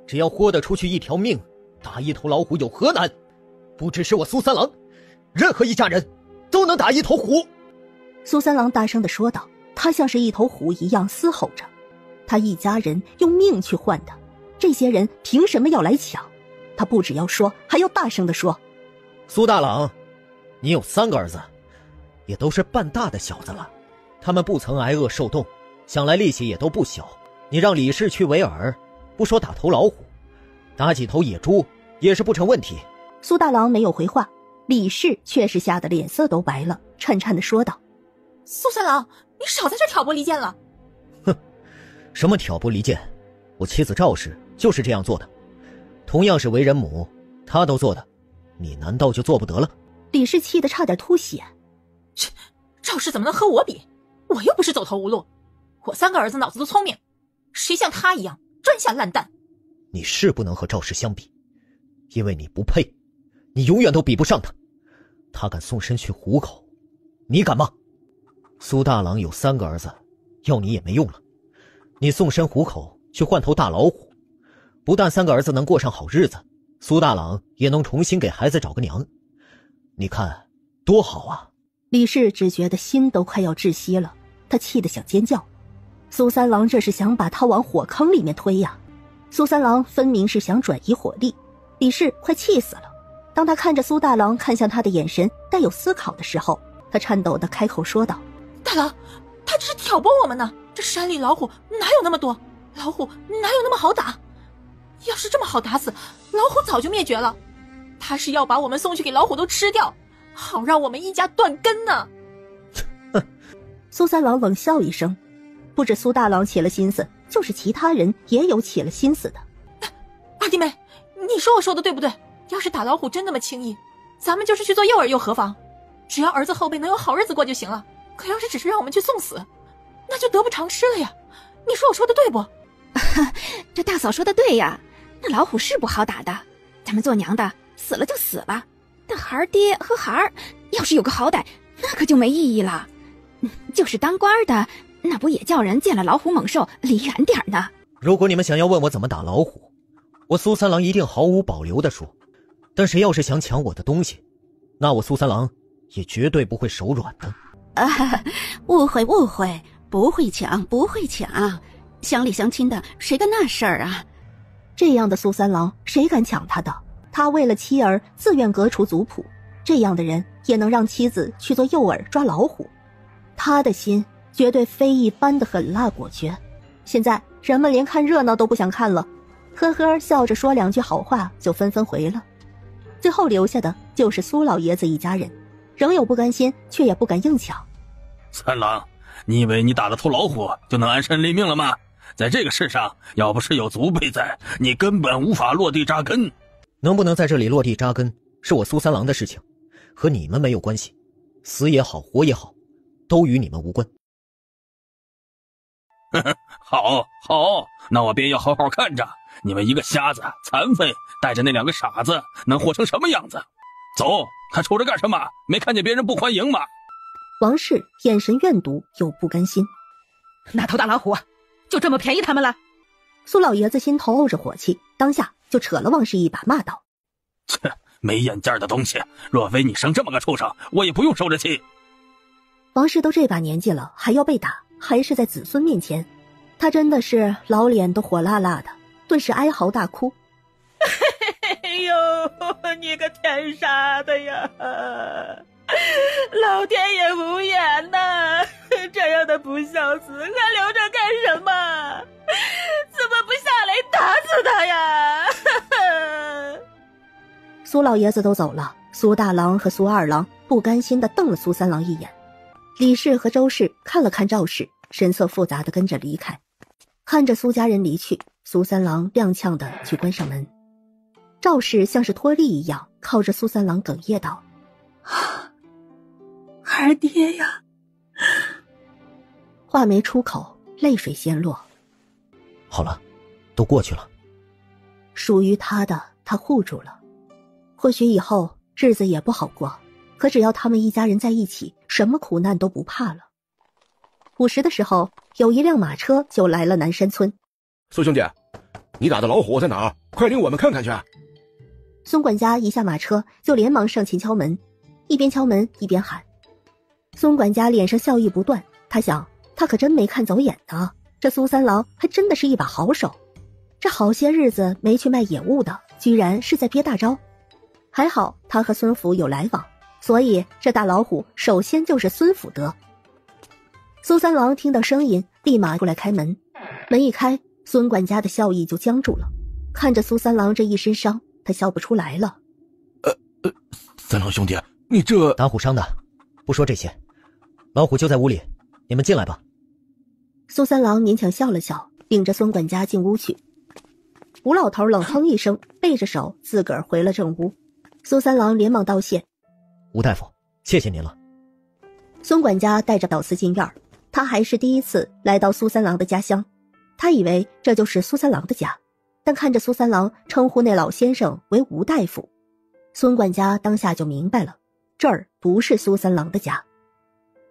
只要豁得出去一条命，打一头老虎有何难？不只是我苏三郎，任何一家人都能打一头虎。苏三郎大声地说道，他像是一头虎一样嘶吼着，他一家人用命去换的，这些人凭什么要来抢？他不只要说，还要大声地说。苏大郎，你有3个儿子，也都是半大的小子了，他们不曾挨饿受冻，想来力气也都不小。你让李氏去围饵，不说打头老虎，打几头野猪也是不成问题。苏大郎没有回话，李氏却是吓得脸色都白了，颤颤地说道：苏三郎，你少在这挑拨离间了。哼，什么挑拨离间？我妻子赵氏就是这样做的，同样是为人母，她都做的，你难道就做不得了？李氏气得差点吐血。赵氏怎么能和我比？我又不是走投无路，我3个儿子脑子都聪明，谁像他一样专下烂蛋？你是不能和赵氏相比，因为你不配，你永远都比不上他。他敢送身去虎口，你敢吗？苏大郎有3个儿子，要你也没用了。你送身虎口去换头大老虎，不但3个儿子能过上好日子，苏大郎也能重新给孩子找个娘。你看多好啊！李氏只觉得心都快要窒息了，他气得想尖叫。苏三郎这是想把他往火坑里面推呀！苏三郎分明是想转移火力，李氏快气死了。当他看着苏大郎看向他的眼神带有思考的时候，他颤抖地开口说道：大郎，他这是挑拨我们呢，这山里老虎哪有那么多，老虎哪有那么好打？要是这么好打死，老虎早就灭绝了。他是要把我们送去给老虎都吃掉，好让我们一家断根呢。苏三郎冷笑一声，不止苏大郎起了心思，就是其他人也有起了心思的。二弟妹，你说我说的对不对？要是打老虎真那么轻易，咱们就是去做诱饵又何妨？只要儿子后辈能有好日子过就行了。可要是只是让我们去送死，那就得不偿失了呀。你说我说的对不？这大嫂说的对呀，那老虎是不好打的，咱们做娘的死了就死了，但孩儿爹和孩儿要是有个好歹，那可就没意义了。就是当官的那不也叫人见了老虎猛兽离远点呢？如果你们想要问我怎么打老虎，我苏三郎一定毫无保留地说。但谁要是想抢我的东西，那我苏三郎也绝对不会手软的。误会，不会抢，乡里乡亲的，谁干那事儿啊？这样的苏三郎，谁敢抢他的？他为了妻儿自愿革除族谱，这样的人也能让妻子去做诱饵抓老虎，他的心绝对非一般的狠辣果决。现在人们连看热闹都不想看了，呵呵笑着说两句好话就纷纷回了。最后留下的就是苏老爷子一家人，仍有不甘心，却也不敢硬抢。三郎，你以为你打了头老虎就能安身立命了吗？在这个世上，要不是有祖辈在，你根本无法落地扎根。能不能在这里落地扎根，是我苏三郎的事情，和你们没有关系。死也好，活也好，都与你们无关。好，那我便要好好看着你们一个瞎子、残废带着那2个傻子能活成什么样子。走，还瞅着干什么？没看见别人不欢迎吗？王氏眼神怨毒又不甘心。那头大老虎就这么便宜他们了？苏老爷子心头沤着火气，当下就扯了王氏一把，骂道：切，没眼见的东西，若非你生这么个畜生，我也不用受着气。王氏都这把年纪了，还要被打，还是在子孙面前，他真的是老脸都火辣辣的，顿时哀嚎大哭。哎呦，你个天杀的呀！老天也无言呐！这样的不孝子还留着干什么？怎么不下来打死他呀？苏老爷子都走了，苏大郎和苏二郎不甘心地瞪了苏三郎一眼。李氏和周氏看了看赵氏，神色复杂地跟着离开。看着苏家人离去，苏三郎踉跄地去关上门。赵氏像是脱力一样，靠着苏三郎哽咽道：二爹呀！话没出口，泪水先落。好了，都过去了。属于他的，他护住了。或许以后日子也不好过，可只要他们一家人在一起，什么苦难都不怕了。午时的时候，有一辆马车就来了南山村。苏兄弟，你打的老虎在哪儿？快领我们看看去。孙管家一下马车就连忙上前敲门，一边敲门一边喊。孙管家脸上笑意不断，他想，他可真没看走眼呢，这苏三郎还真的是一把好手，这好些日子没去卖野物的，居然是在憋大招。还好他和孙府有来往，所以这大老虎首先就是孙府得。苏三郎听到声音，立马过来开门。门一开，孙管家的笑意就僵住了，看着苏三郎这一身伤，他笑不出来了。三郎兄弟，你这打虎伤的，不说这些，老虎就在屋里，你们进来吧。苏三郎勉强笑了笑，领着孙管家进屋去。吴老头冷哼一声，背着手自个儿回了正屋。苏三郎连忙道谢：吴大夫，谢谢您了。孙管家带着导丝进院，他还是第一次来到苏三郎的家乡，他以为这就是苏三郎的家，但看着苏三郎称呼那老先生为吴大夫，孙管家当下就明白了，这儿不是苏三郎的家。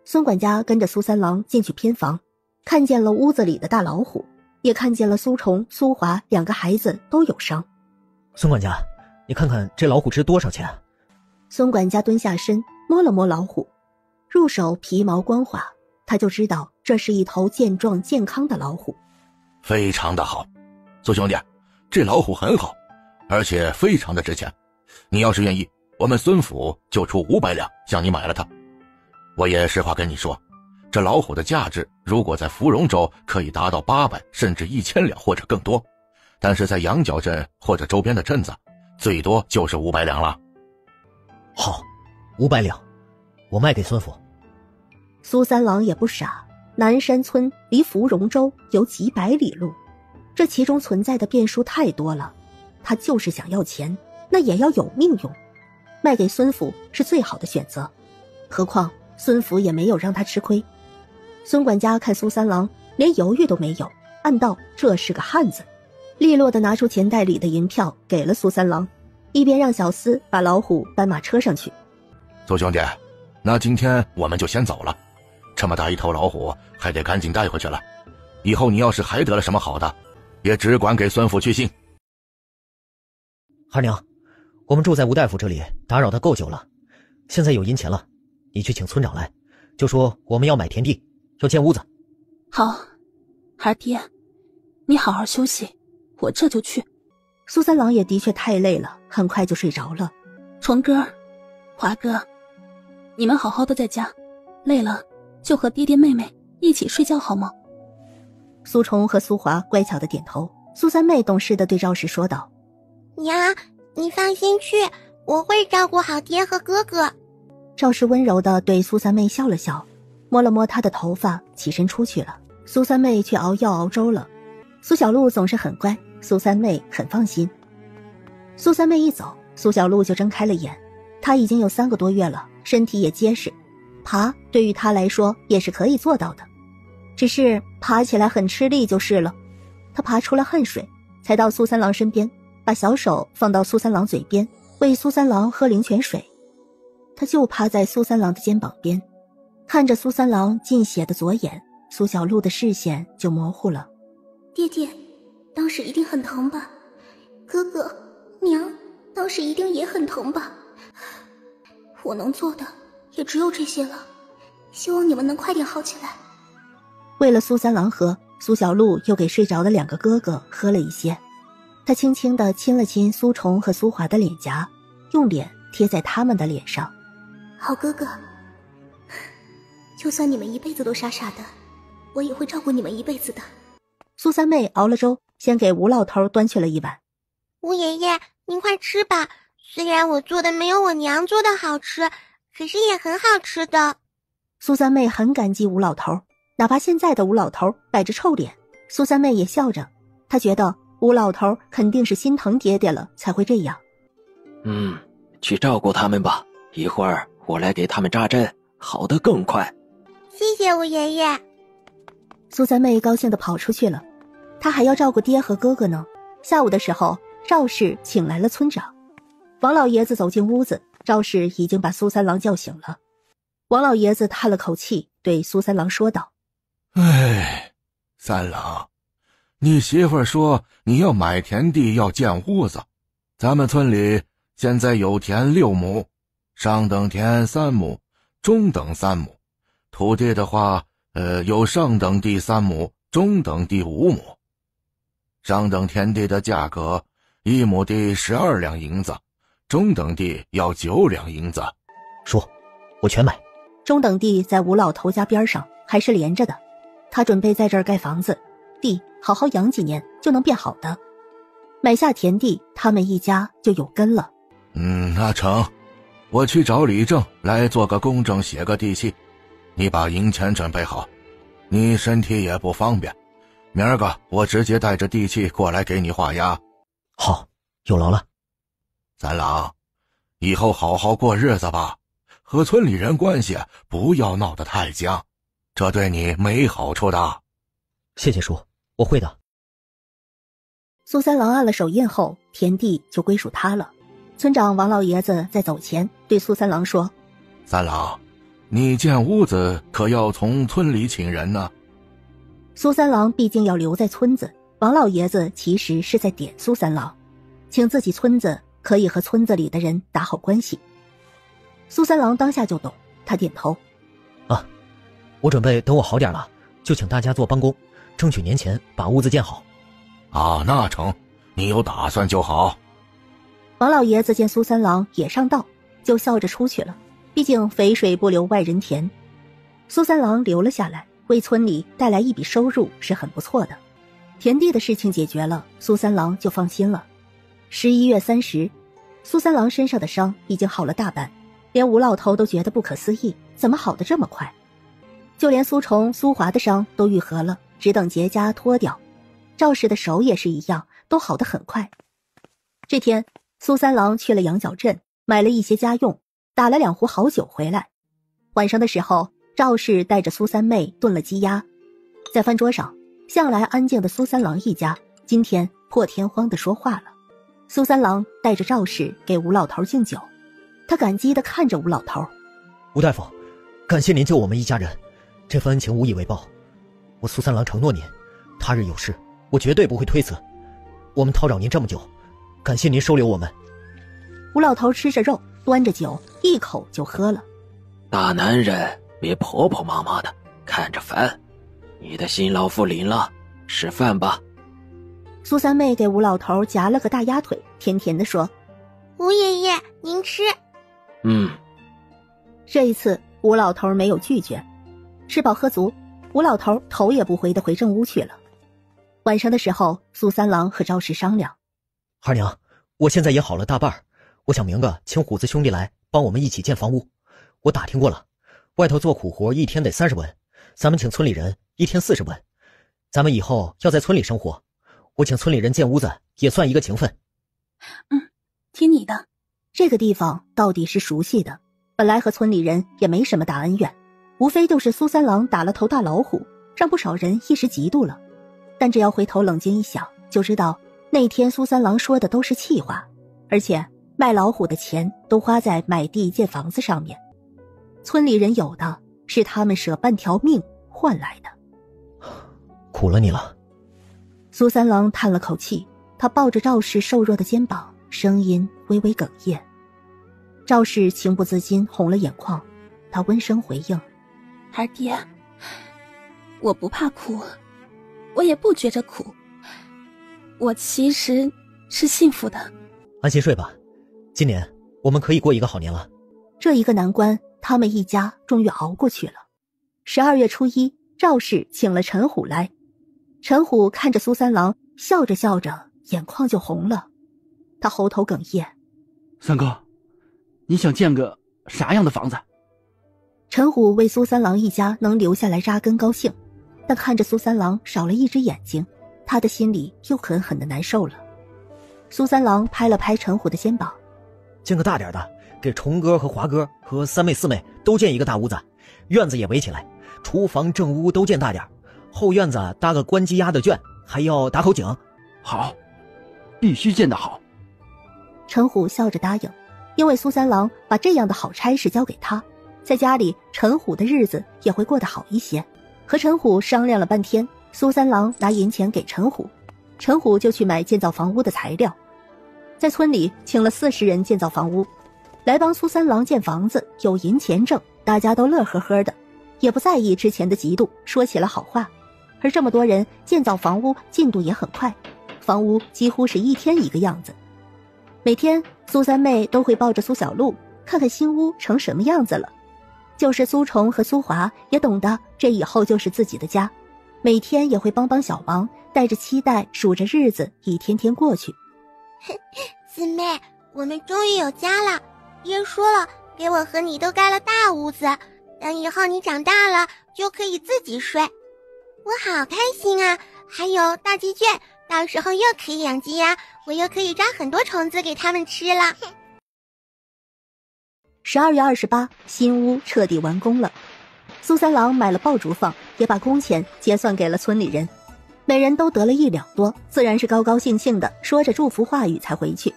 孙管家跟着苏三郎进去偏房，看见了屋子里的大老虎，也看见了苏虫、苏华2个孩子都有伤。孙管家，你看看这老虎值多少钱？孙管家蹲下身摸了摸老虎，入手皮毛光滑，他就知道这是一头健壮健康的老虎。非常的好，苏兄弟，这老虎很好，而且非常的值钱。你要是愿意，我们孙府就出500两向你买了它。我也实话跟你说，这老虎的价值如果在芙蓉州可以达到800甚至1000两或者更多，但是在羊角镇或者周边的镇子，最多就是500两了。好，500两，我卖给孙府。苏三郎也不傻，南山村离芙蓉州有几百里路，这其中存在的变数太多了，他就是想要钱，那也要有命用，卖给孙府是最好的选择，何况孙府也没有让他吃亏。孙管家看苏三郎连犹豫都没有，暗道这是个汉子，利落地拿出钱袋里的银票给了苏三郎，一边让小厮把老虎搬马车上去。苏兄弟，那今天我们就先走了，这么大一头老虎，还得赶紧带回去了。以后你要是还得了什么好的，也只管给孙府去信。孩儿娘，我们住在吴大夫这里，打扰他够久了，现在有银钱了，你去请村长来，就说我们要买田地，要建屋子。好，孩儿爹，你好好休息，我这就去。苏三郎也的确太累了，很快就睡着了。虫哥、华哥，你们好好的在家，累了就和爹爹妹妹一起睡觉好吗？苏虫和苏华乖巧的点头。苏三妹懂事的对赵氏说道：娘，你放心去，我会照顾好爹和哥哥。赵氏温柔地对苏三妹笑了笑，摸了摸她的头发，起身出去了。苏三妹去熬药熬粥了。苏小璐总是很乖，苏三妹很放心。苏三妹一走，苏小璐就睁开了眼。她已经有3个多月了，身体也结实，爬对于她来说也是可以做到的，只是爬起来很吃力就是了。她爬出了汗水，才到苏三郎身边，把小手放到苏三郎嘴边，喂苏三郎喝灵泉水。她就趴在苏三郎的肩膀边，看着苏三郎进血的左眼，苏小璐的视线就模糊了。爹爹，当时一定很疼吧？哥哥、娘，当时一定也很疼吧？我能做的也只有这些了，希望你们能快点好起来。为了苏三郎喝，苏小璐又给睡着的2个哥哥喝了一些。她轻轻地亲了亲苏虫和苏华的脸颊，用脸贴在他们的脸上。好哥哥，就算你们一辈子都傻傻的，我也会照顾你们一辈子的。苏三妹熬了粥，先给吴老头端去了一碗。吴爷爷，您快吃吧，虽然我做的没有我娘做的好吃，可是也很好吃的。苏三妹很感激吴老头，哪怕现在的吴老头摆着臭脸，苏三妹也笑着。她觉得吴老头肯定是心疼爹爹了才会这样。去照顾他们吧，一会儿我来给他们扎针，好得更快。谢谢吴爷爷。苏三妹高兴地跑出去了，她还要照顾爹和哥哥呢。下午的时候，赵氏请来了村长。王老爷子走进屋子，赵氏已经把苏三郎叫醒了。王老爷子叹了口气，对苏三郎说道：三郎，你媳妇儿说你要买田地，要建屋子。咱们村里现在有田6亩，上等田3亩，中等3亩。土地的话，有上等地3亩，中等地5亩。上等田地的价格1亩地12两银子，中等地要9两银子。说，我全买。中等地在吴老头家边上，还是连着的。他准备在这儿盖房子，地好好养几年就能变好的。买下田地，他们一家就有根了。那成，我去找李正来做个公证，写个地契。你把银钱准备好，你身体也不方便，明儿个我直接带着地契过来给你画押。好，有劳了。三郎，以后好好过日子吧，和村里人关系不要闹得太僵，这对你没好处的。谢谢叔，我会的。苏三郎按了手印后，田地就归属他了。村长王老爷子在走前对苏三郎说：三郎，你建屋子可要从村里请人呢。苏三郎毕竟要留在村子，王老爷子其实是在点苏三郎，请自己村子可以和村子里的人打好关系。苏三郎当下就懂，他点头：我准备等我好点了，就请大家做帮工，争取年前把屋子建好。那成，你有打算就好。王老爷子见苏三郎也上道，就笑着出去了。毕竟肥水不流外人田，苏三郎留了下来，为村里带来一笔收入是很不错的。田地的事情解决了，苏三郎就放心了。11月30，苏三郎身上的伤已经好了大半，连吴老头都觉得不可思议，怎么好得这么快？就连苏虫、苏华的伤都愈合了，只等结痂脱掉。赵氏的手也是一样，都好得很快。这天，苏三郎去了羊角镇，买了一些家用，打了2壶好酒回来。晚上的时候，赵氏带着苏三妹炖了鸡鸭。在饭桌上，向来安静的苏三郎一家今天破天荒地说话了。苏三郎带着赵氏给吴老头敬酒，他感激地看着吴老头：吴大夫，感谢您救我们一家人，这份恩情无以为报，我苏三郎承诺您，他日有事，我绝对不会推辞。我们叨扰您这么久，感谢您收留我们。吴老头吃着肉，端着酒，一口就喝了。大男人别婆婆妈妈的，看着烦。你的新老妇临了，吃饭吧。苏三妹给吴老头夹了个大鸭腿，甜甜地说：“吴爷爷，您吃。”这一次吴老头没有拒绝，吃饱喝足，吴老头头也不回地回正屋去了。晚上的时候，苏三郎和赵氏商量：“二娘，我现在也好了大半，我想明个请虎子兄弟来帮我们一起建房屋。我打听过了，外头做苦活一天得30文，咱们请村里人一天40文。咱们以后要在村里生活，我请村里人建屋子也算一个情分。”听你的。这个地方到底是熟悉的，本来和村里人也没什么大恩怨，无非就是苏三郎打了头大老虎，让不少人一时嫉妒了。但只要回头冷静一想，就知道那天苏三郎说的都是气话，而且卖老虎的钱都花在买地建房子上面。村里人有的是他们舍半条命换来的。苦了你了。苏三郎叹了口气，他抱着赵氏瘦弱的肩膀，声音微微哽咽。赵氏情不自禁红了眼眶，他温声回应：“二爹，我不怕苦，我也不觉着苦，我其实是幸福的。”安心睡吧，今年我们可以过一个好年了。这一个难关，他们一家终于熬过去了。12月初1，赵氏请了陈虎来。陈虎看着苏三郎，笑着笑着，眼眶就红了。他喉头哽咽：“三哥，你想建个啥样的房子？”陈虎为苏三郎一家能留下来扎根高兴，但看着苏三郎少了一只眼睛，他的心里又狠狠的难受了。苏三郎拍了拍陈虎的肩膀：“建个大点的，给虫哥和华哥和三妹四妹都建一个大屋子，院子也围起来，厨房正屋都建大点，后院子搭个关鸡鸭的圈，还要打口井。”“好，必须建得好。”陈虎笑着答应，因为苏三郎把这样的好差事交给他，在家里陈虎的日子也会过得好一些。和陈虎商量了半天，苏三郎拿银钱给陈虎，陈虎就去买建造房屋的材料。在村里请了40人建造房屋，来帮苏三郎建房子，有银钱挣，大家都乐呵呵的，也不在意之前的嫉妒，说起了好话。而这么多人建造房屋进度也很快，房屋几乎是一天一个样子。每天苏三妹都会抱着苏小璐看看新屋成什么样子了，就是苏虫和苏华也懂得这以后就是自己的家，每天也会帮帮小忙，带着期待数着日子一天天过去。四妹，我们终于有家了，爹说了给我和你都盖了大屋子，等以后你长大了就可以自己睡，我好开心啊！还有大鸡圈，到时候又可以养鸡鸭，我又可以抓很多虫子给他们吃了。12月28，新屋彻底完工了。苏三郎买了爆竹放，也把工钱结算给了村里人，每人都得了1两多，自然是高高兴兴的说着祝福话语才回去。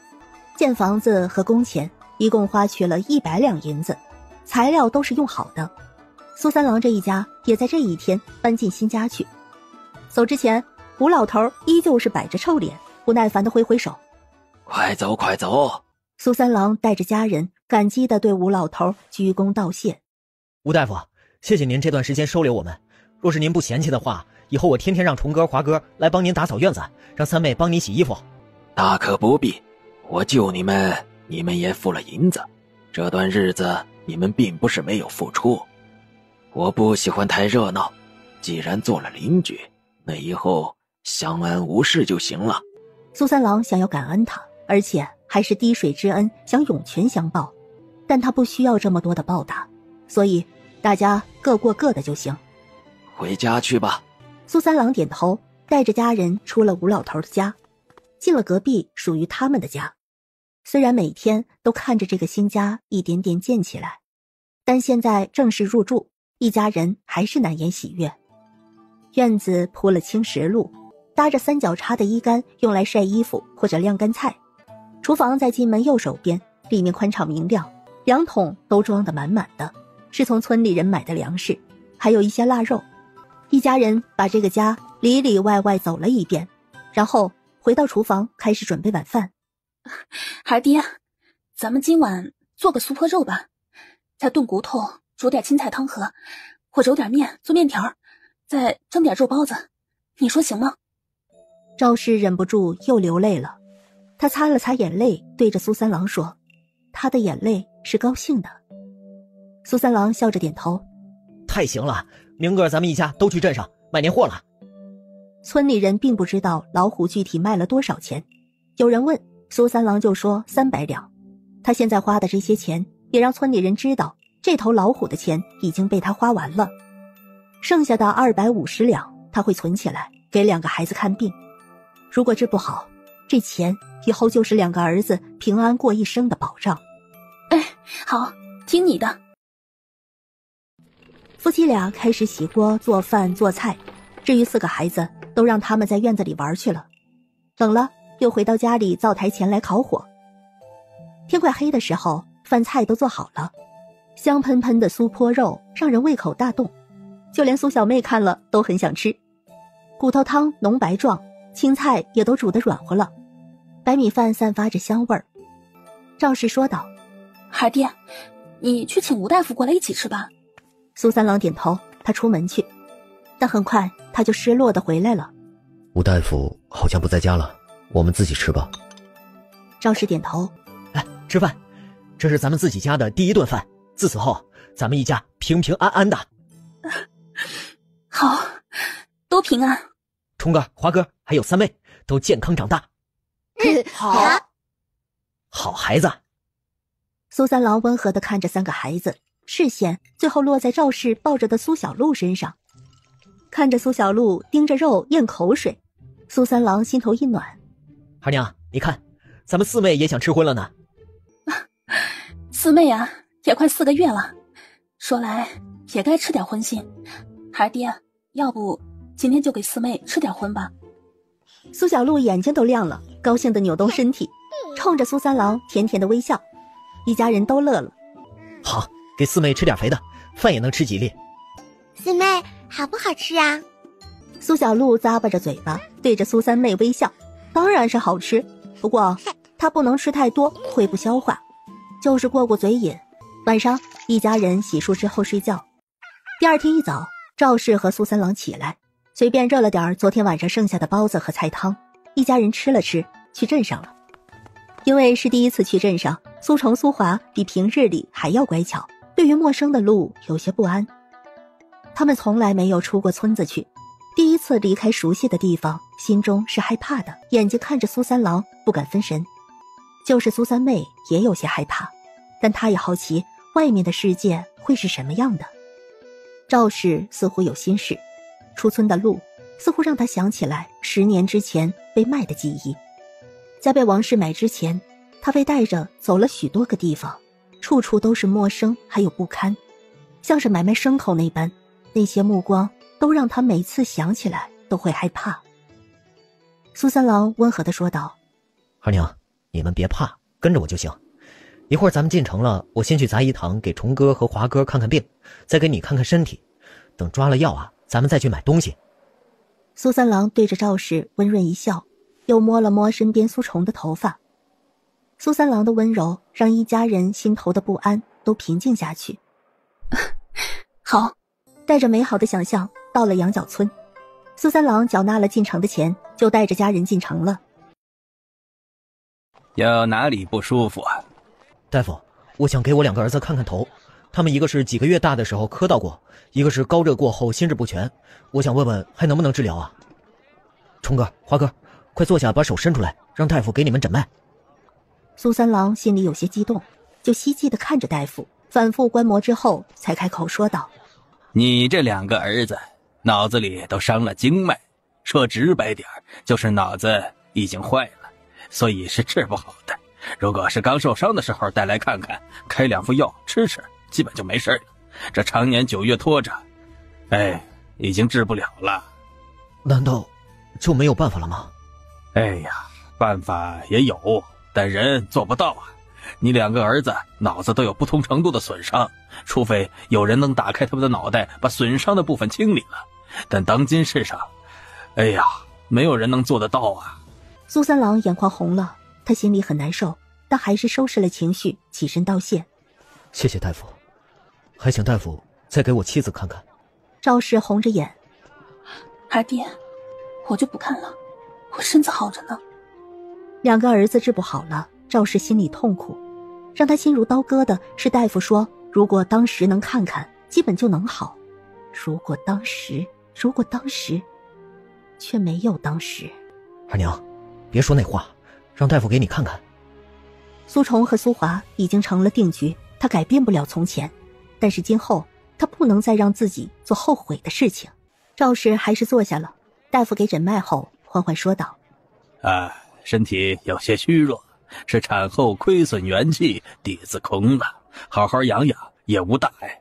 建房子和工钱一共花去了100两银子，材料都是用好的。苏三郎这一家也在这一天搬进新家去。走之前，吴老头依旧是摆着臭脸，不耐烦地挥挥手：“快走快走！”苏三郎带着家人感激地对吴老头鞠躬道谢：“吴大夫，谢谢您这段时间收留我们，若是您不嫌弃的话，以后我天天让虫哥、华哥来帮您打扫院子，让三妹帮你洗衣服。”“大可不必，我救你们，你们也付了银子，这段日子你们并不是没有付出。我不喜欢太热闹，既然做了邻居，那以后相安无事就行了。”苏三郎想要感恩他，而且还是滴水之恩，想涌泉相报，但他不需要这么多的报答，所以大家各过各的就行。回家去吧。苏三郎点头，带着家人出了吴老头的家，进了隔壁属于他们的家。虽然每天都看着这个新家一点点建起来，但现在正式入住，一家人还是难言喜悦。院子铺了青石路，搭着3脚叉的衣杆，用来晒衣服或者晾干菜。厨房在进门右手边，里面宽敞明亮，2桶都装得满满的，是从村里人买的粮食，还还有一些腊肉。一家人把这个家里里外外走了一遍，然后回到厨房开始准备晚饭。孩儿爹，咱们今晚做个酥泼肉吧，再炖骨头，煮点青菜汤喝，或揉点面做面条，再蒸点肉包子，你说行吗？赵氏忍不住又流泪了，他擦了擦眼泪，对着苏三郎说，他的眼泪是高兴的。苏三郎笑着点头，太行了，明个咱们一家都去镇上买年货了。村里人并不知道老虎具体卖了多少钱，有人问，苏三郎就说300两。他现在花的这些钱也让村里人知道，这头老虎的钱已经被他花完了，剩下的250两他会存起来给2个孩子看病。如果治不好，这钱以后就是2个儿子平安过一生的保障。好，听你的。夫妻俩开始洗锅做饭做菜，至于4个孩子都让他们在院子里玩去了，冷了又回到家里灶台前来烤火。天快黑的时候，饭菜都做好了，香喷喷的酥泼肉让人胃口大动，就连苏小妹看了都很想吃。骨头汤浓白状，青菜也都煮得软和了，白米饭散发着香味儿。赵氏说道，孩儿爹，你去请吴大夫过来一起吃吧。苏三郎点头，他出门去，但很快他就失落地回来了。吴大夫好像不在家了，我们自己吃吧。赵氏点头，来吃饭，这是咱们自己家的第1顿饭，自此后咱们一家平平安安的。好，都平安。冲哥、华哥还有三妹都健康长大。好。好孩子。苏三郎温和地看着3个孩子，视线最后落在赵氏抱着的苏小璐身上。看着苏小璐盯着肉咽口水，苏三郎心头一暖。孩娘，你看，咱们四妹也想吃荤了呢。四妹啊，也快4个月了，说来也该吃点荤腥。孩儿爹，要不今天就给四妹吃点荤吧。苏小璐眼睛都亮了，高兴地扭动身体，冲着苏三郎甜甜的微笑。一家人都乐了。好，给四妹吃点肥的，饭也能吃几粒。四妹，好不好吃啊？苏小璐咂巴着嘴巴，对着苏三妹微笑。当然是好吃，不过她不能吃太多，会不消化，就是过过嘴瘾。晚上一家人洗漱之后睡觉。第二天一早，赵氏和苏三郎起来，随便热了点昨天晚上剩下的包子和菜汤，一家人吃了吃，去镇上了。因为是第一次去镇上，苏崇、苏华比平日里还要乖巧，对于陌生的路有些不安。他们从来没有出过村子去，第一次离开熟悉的地方，心中是害怕的，眼睛看着苏三郎不敢分神。就是苏三妹也有些害怕，但她也好奇外面的世界会是什么样的。赵氏似乎有心事，出村的路似乎让他想起来10年之前被卖的记忆。在被王氏买之前，他被带着走了许多个地方，处处都是陌生还有不堪，像是买卖牲口那般，那些目光都让他每次想起来都会害怕。苏三郎温和地说道，二娘，你们别怕，跟着我就行。一会儿咱们进城了，我先去杂医堂给崇哥和华哥看看病，再给你看看身体，等抓了药啊，咱们再去买东西。苏三郎对着赵氏温润一笑，又摸了摸身边苏崇的头发。苏三郎的温柔让一家人心头的不安都平静下去。好，带着美好的想象到了羊角村，苏三郎缴纳了进城的钱，就带着家人进城了。有哪里不舒服啊？大夫，我想给我2个儿子看看头，他们一个是几个月大的时候磕到过，一个是高热过后心智不全，我想问问还能不能治疗啊？崇哥、华哥，快坐下，把手伸出来，让大夫给你们诊脉。苏三郎心里有些激动，就希冀地看着大夫，反复观摩之后才开口说道，你这2个儿子脑子里都伤了经脉，说直白点就是脑子已经坏了，所以是治不好的。如果是刚受伤的时候带来看看，开2副药吃吃，基本就没事了。这常年9月拖着，已经治不了了。难道就没有办法了吗？哎呀，办法也有，但人做不到啊。你2个儿子脑子都有不同程度的损伤，除非有人能打开他们的脑袋，把损伤的部分清理了。但当今世上，哎呀，没有人能做得到啊。苏三郎眼眶红了，他心里很难受，但还是收拾了情绪，起身道谢。谢谢大夫，还请大夫再给我妻子看看。赵氏红着眼，二爹，我就不看了，我身子好着呢。2个儿子治不好了，赵氏心里痛苦。让他心如刀割的是大夫说，如果当时能看看，基本就能好。如果当时，却没有当时。二娘，别说那话，让大夫给你看看。苏崇和苏华已经成了定局，他改变不了从前，但是今后他不能再让自己做后悔的事情。赵氏还是坐下了，大夫给诊脉后缓缓说道：身体有些虚弱，是产后亏损元气，底子空了，好好养养也无大碍，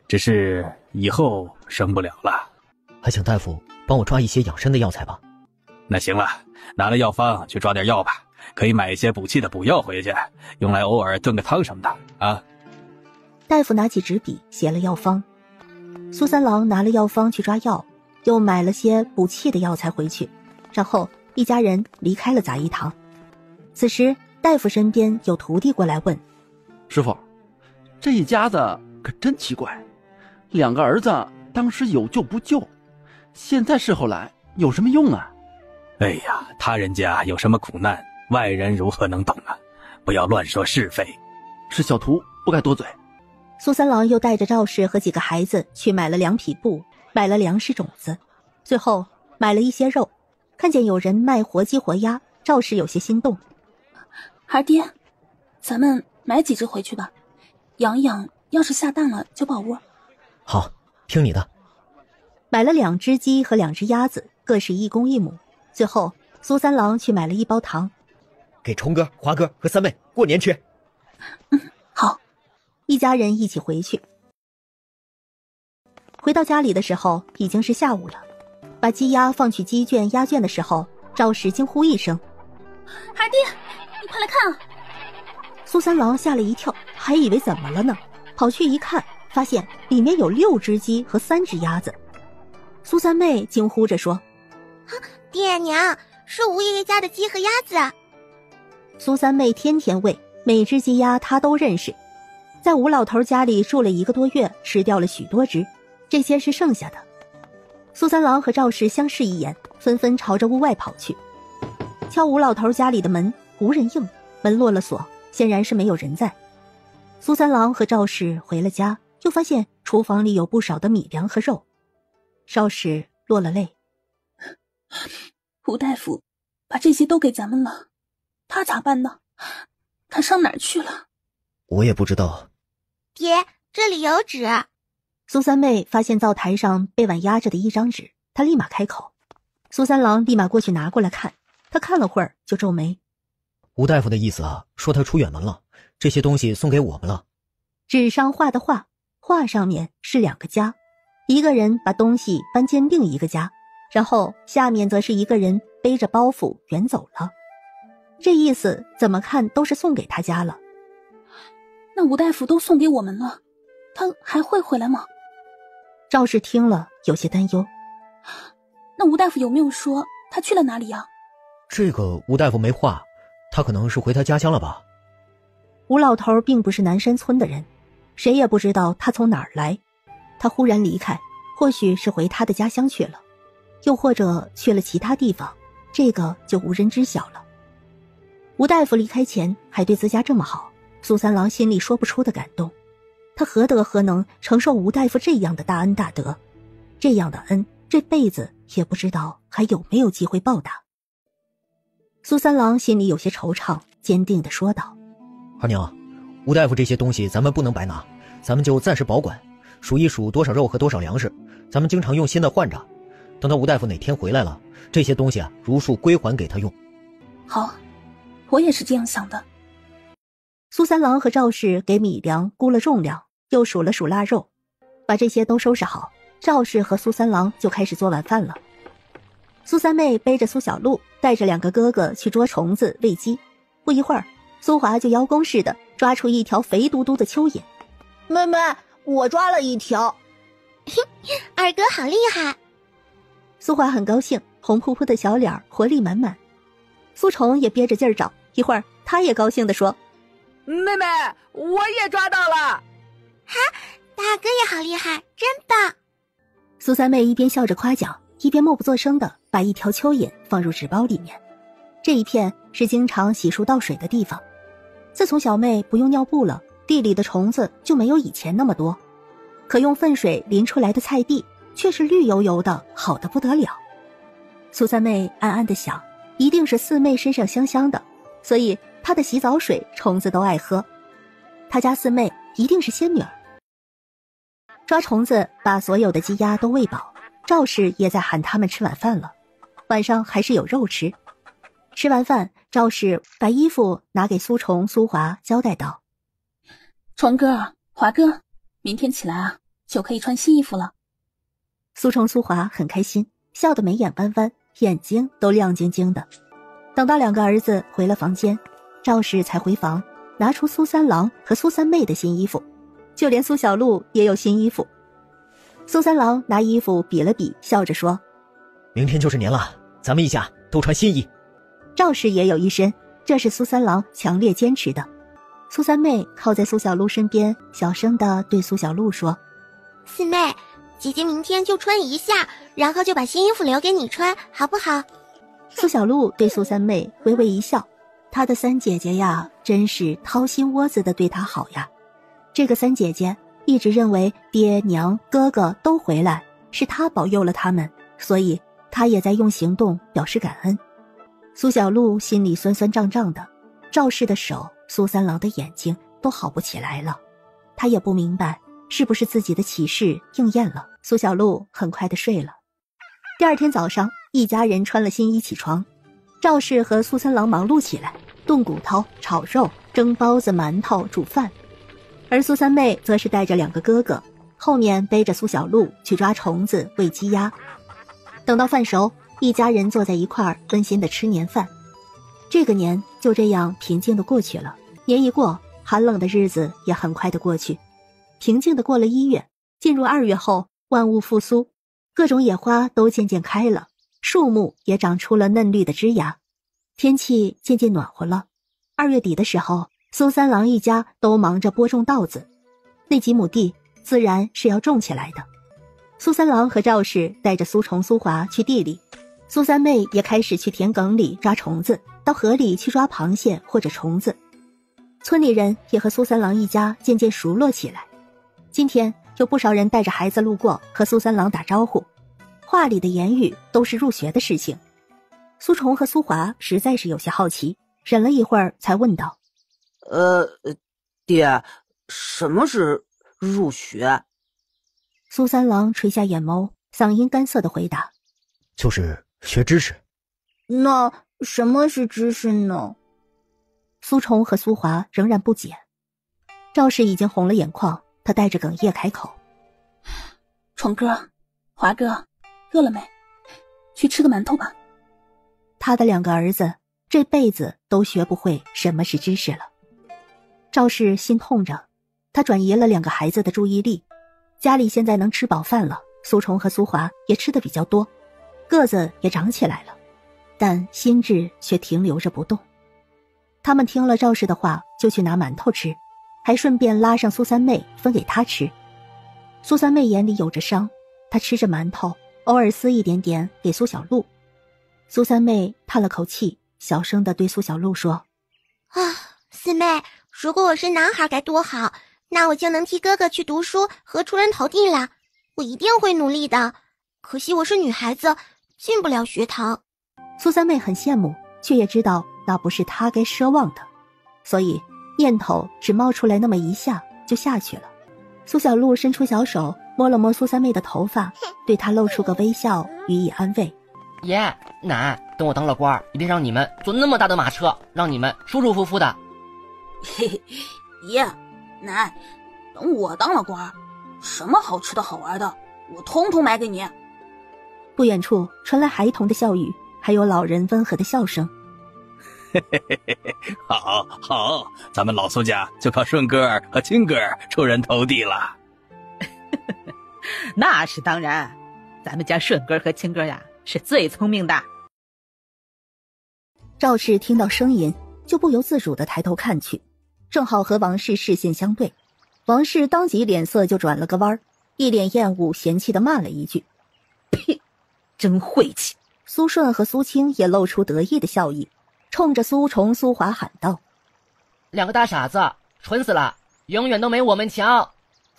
只是以后生不了了。还请大夫帮我抓一些养生的药材吧。那行了，拿了药方去抓点药吧，可以买一些补气的补药回去，用来偶尔炖个汤什么的啊。大夫拿起纸笔写了药方，苏三郎拿了药方去抓药，又买了些补气的药材回去，然后一家人离开了杂医堂。此时大夫身边有徒弟过来问：师傅，这一家子可真奇怪，2个儿子当时有救不救，现在事后来有什么用啊？哎呀，他人家有什么苦难，外人如何能懂啊？不要乱说是非。是小徒不该多嘴。苏三郎又带着赵氏和几个孩子去买了2匹布，买了粮食种子，最后买了一些肉。看见有人卖活鸡活鸭，赵氏有些心动。二爹，咱们买几只回去吧，养一养，要是下蛋了就抱窝。好，听你的。买了2只鸡和2只鸭子，各是1公1母。最后苏三郎去买了1包糖，给崇哥、华哥和三妹过年吃。好。一家人一起回去。回到家里的时候已经是下午了，把鸡鸭放去鸡圈鸭圈的时候，赵氏惊呼一声：二爹，你快来看啊！苏三郎吓了一跳，还以为怎么了呢，跑去一看，发现里面有6只鸡和3只鸭子。苏三妹惊呼着说：爹娘，是吴爷爷家的鸡和鸭子。苏三妹天天喂，每只鸡鸭她都认识，在吴老头家里住了1个多月，吃掉了许多只，这些是剩下的。苏三郎和赵氏相视一眼，纷纷朝着屋外跑去。敲吴老头家里的门，无人应，门落了锁，显然是没有人在。苏三郎和赵氏回了家，就发现厨房里有不少的米粮和肉。赵氏落了泪。吴大夫把这些都给咱们了，他咋办呢？他上哪儿去了？我也不知道。爹，这里有纸。苏三妹发现灶台上被碗压着的一张纸，她立马开口。苏三郎立马过去拿过来看，他看了会儿就皱眉。吴大夫的意思啊，说他出远门了，这些东西送给我们了。纸上画的画，画上面是2个家，一个人把东西搬进另一个家，然后下面则是一个人背着包袱远走了。这意思怎么看都是送给他家了。那吴大夫都送给我们了，他还会回来吗？赵氏听了有些担忧。那吴大夫有没有说他去了哪里啊？这个吴大夫没话，他可能是回他家乡了吧。吴老头并不是南山村的人，谁也不知道他从哪儿来。他忽然离开，或许是回他的家乡去了，又或者去了其他地方，这个就无人知晓了。吴大夫离开前还对自家这么好，苏三郎心里说不出的感动。他何德何能承受吴大夫这样的大恩大德？这样的恩，这辈子也不知道还有没有机会报答。苏三郎心里有些惆怅，坚定地说道：二娘，吴大夫这些东西咱们不能白拿，咱们就暂时保管，数一数多少肉和多少粮食，咱们经常用新的换着，等到吴大夫哪天回来了，这些东西啊如数归还给他用。好，我也是这样想的。苏三郎和赵氏给米粮估了重量，又数了数腊肉，把这些都收拾好，赵氏和苏三郎就开始做晚饭了。苏三妹背着苏小璐，带着2个哥哥去捉虫子喂鸡。不一会儿，苏华就邀功似的抓出一条肥嘟嘟的蚯蚓。妹妹，我抓了一条。二哥好厉害！苏华很高兴，红扑扑的小脸活力满满。苏虫也憋着劲儿找，一会儿他也高兴地说：妹妹，我也抓到了！哈，大哥也好厉害，真棒！苏三妹一边笑着夸奖，一边默不作声地把一条蚯蚓放入纸包里面。这一片是经常洗漱倒水的地方，自从小妹不用尿布了，地里的虫子就没有以前那么多，可用粪水淋出来的菜地却是绿油油的，好得不得了。苏三妹暗暗地想，一定是四妹身上香香的，所以她的洗澡水虫子都爱喝。她家四妹一定是仙女儿。抓虫子把所有的鸡鸭都喂饱，赵氏也在喊他们吃晚饭了。晚上还是有肉吃。吃完饭，赵氏把衣服拿给苏虫、苏华，交代道：虫哥、华哥，明天起来啊，就可以穿新衣服了。苏虫、苏华很开心，笑得眉眼弯弯，眼睛都亮晶晶的。等到两个儿子回了房间，赵氏才回房，拿出苏三郎和苏三妹的新衣服，就连苏小璐也有新衣服。苏三郎拿衣服比了比，笑着说：明天就是年了，咱们一家都穿新衣。赵氏也有一身，这是苏三郎强烈坚持的。苏三妹靠在苏小璐身边，小声地对苏小璐说：四妹，姐姐明天就穿一下，然后就把新衣服留给你穿，好不好？苏小璐对苏三妹微微一笑，她的三姐姐呀，真是掏心窝子的对她好呀。这个三姐姐一直认为爹娘哥哥都回来是她保佑了他们，所以她也在用行动表示感恩。苏小璐心里酸酸胀胀的，赵氏的手，苏三郎的眼睛都好不起来了。她也不明白是不是自己的启示应验了。苏小璐很快的睡了。第二天早上，一家人穿了新衣起床，赵氏和苏三郎忙碌起来，炖骨头、炒肉、蒸包子、馒头、煮饭。而苏三妹则是带着两个哥哥，后面背着苏小璐去抓虫子、喂鸡鸭。等到饭熟，一家人坐在一块儿温馨的吃年饭。这个年就这样平静的过去了。年一过，寒冷的日子也很快的过去。平静的过了1月，进入2月后，万物复苏，各种野花都渐渐开了，树木也长出了嫩绿的枝芽，天气渐渐暖和了。2月底的时候，苏三郎一家都忙着播种稻子，那几亩地自然是要种起来的。苏三郎和赵氏带着苏虫、苏华去地里，苏三妹也开始去田埂里抓虫子，到河里去抓螃蟹或者虫子。村里人也和苏三郎一家渐渐熟络起来。今天有不少人带着孩子路过，和苏三郎打招呼，话里的言语都是入学的事情。苏虫和苏华实在是有些好奇，忍了一会儿才问道：爹，什么是入学？苏三郎垂下眼眸，嗓音干涩的回答：就是学知识。那什么是知识呢？苏虫和苏华仍然不解。赵氏已经红了眼眶，他带着哽咽开口：虫哥、华哥，饿了没？去吃个馒头吧。他的2个儿子这辈子都学不会什么是知识了。赵氏心痛着，他转移了2个孩子的注意力。家里现在能吃饱饭了，苏虫和苏华也吃得比较多，个子也长起来了，但心智却停留着不动。他们听了赵氏的话，就去拿馒头吃，还顺便拉上苏三妹分给他吃。苏三妹眼里有着伤，她吃着馒头，偶尔撕一点点给苏小璐。苏三妹叹了口气，小声地对苏小璐说：四妹，如果我是男孩该多好，那我就能替哥哥去读书和出人头地了，我一定会努力的。可惜我是女孩子，进不了学堂。苏三妹很羡慕，却也知道那不是她该奢望的，所以念头只冒出来那么一下就下去了。苏小璐伸出小手摸了摸苏三妹的头发，对她露出个微笑，予以安慰：爷奶，等我当了官，一定让你们坐那么大的马车，让你们舒舒服服的。嘿嘿，爷奶，等我当了官，什么好吃的好玩的，我通通买给你。不远处传来孩童的笑语，还有老人温和的笑声。好，好，咱们老苏家就靠顺哥儿和亲哥儿出人头地了。那是当然，咱们家顺哥和亲哥呀是最聪明的。赵氏听到声音，就不由自主地抬头看去，正好和王氏视线相对。王氏当即脸色就转了个弯，一脸厌恶嫌弃地骂了一句：“呸，真晦气！”苏顺和苏青也露出得意的笑意，冲着苏崇、苏华喊道：“两个大傻子，蠢死了，永远都没我们强！”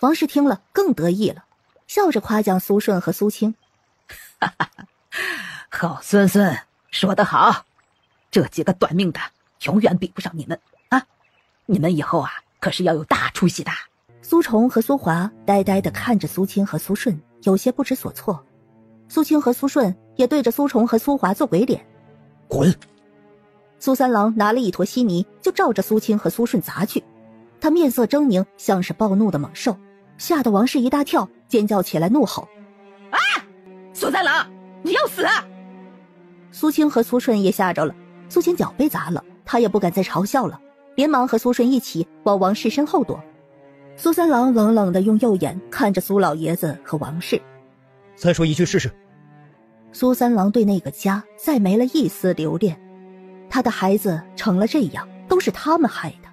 王氏听了更得意了，笑着夸奖苏顺和苏青：“哈哈，好孙孙，说得好，这几个短命的永远比不上你们啊！你们以后啊，可是要有大出息的。”苏崇和苏华呆呆地看着苏青和苏顺，有些不知所措。苏青和苏顺也对着苏崇和苏华做鬼脸。滚！苏三郎拿了一坨稀泥就照着苏青和苏顺砸去，他面色狰狞，像是暴怒的猛兽，吓得王氏一大跳，尖叫起来怒吼：“啊！苏三郎，你要死啊！”苏青和苏顺也吓着了，苏青脚被砸了，他也不敢再嘲笑了，连忙和苏顺一起往王氏身后躲。苏三郎冷冷地用右眼看着苏老爷子和王氏：“再说一句试试。”苏三郎对那个家再没了一丝留恋，他的孩子成了这样，都是他们害的。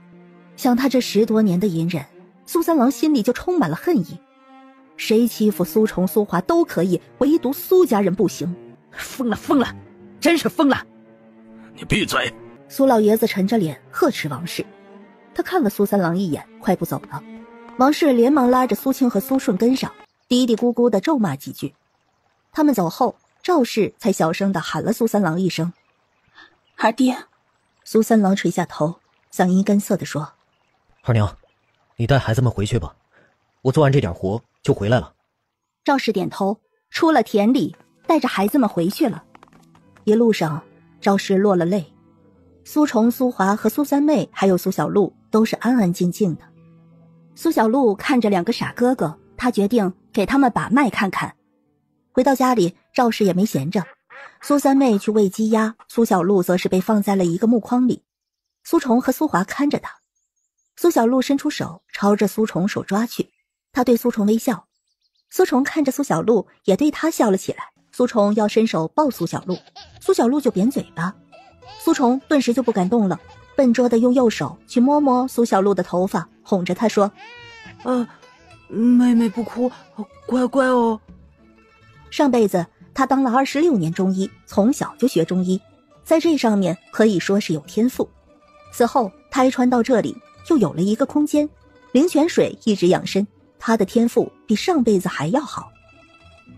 想他这10多年的隐忍，苏三郎心里就充满了恨意。谁欺负苏崇、苏华都可以，唯独苏家人不行。疯了，疯了，真是疯了！你闭嘴！苏老爷子沉着脸呵斥王氏。他看了苏三郎一眼，快步走了。王氏连忙拉着苏青和苏顺跟上，嘀嘀咕咕地咒骂几句。他们走后，赵氏才小声地喊了苏三郎一声：“二爹。”苏三郎垂下头，嗓音干涩地说：“二娘，你带孩子们回去吧，我做完这点活就回来了。”赵氏点头，出了田里，带着孩子们回去了。一路上，赵氏落了泪。苏崇、苏华和苏三妹还有苏小璐都是安安静静的。苏小璐看着两个傻哥哥，她决定给他们把脉看看。回到家里，赵氏也没闲着，苏三妹去喂鸡鸭，苏小璐则是被放在了一个木筐里。苏崇和苏华看着她，苏小璐伸出手朝着苏崇手抓去，她对苏崇微笑。苏崇看着苏小璐，也对她笑了起来。苏崇要伸手抱苏小璐，苏小璐就扁嘴巴。苏崇顿时就不敢动了，笨拙地用右手去摸摸苏小璐的头发，哄着她说：“妹妹不哭，乖乖哦。”上辈子他当了26年中医，从小就学中医，在这上面可以说是有天赋。此后胎穿到这里，又有了一个空间，灵泉水一直养身，他的天赋比上辈子还要好。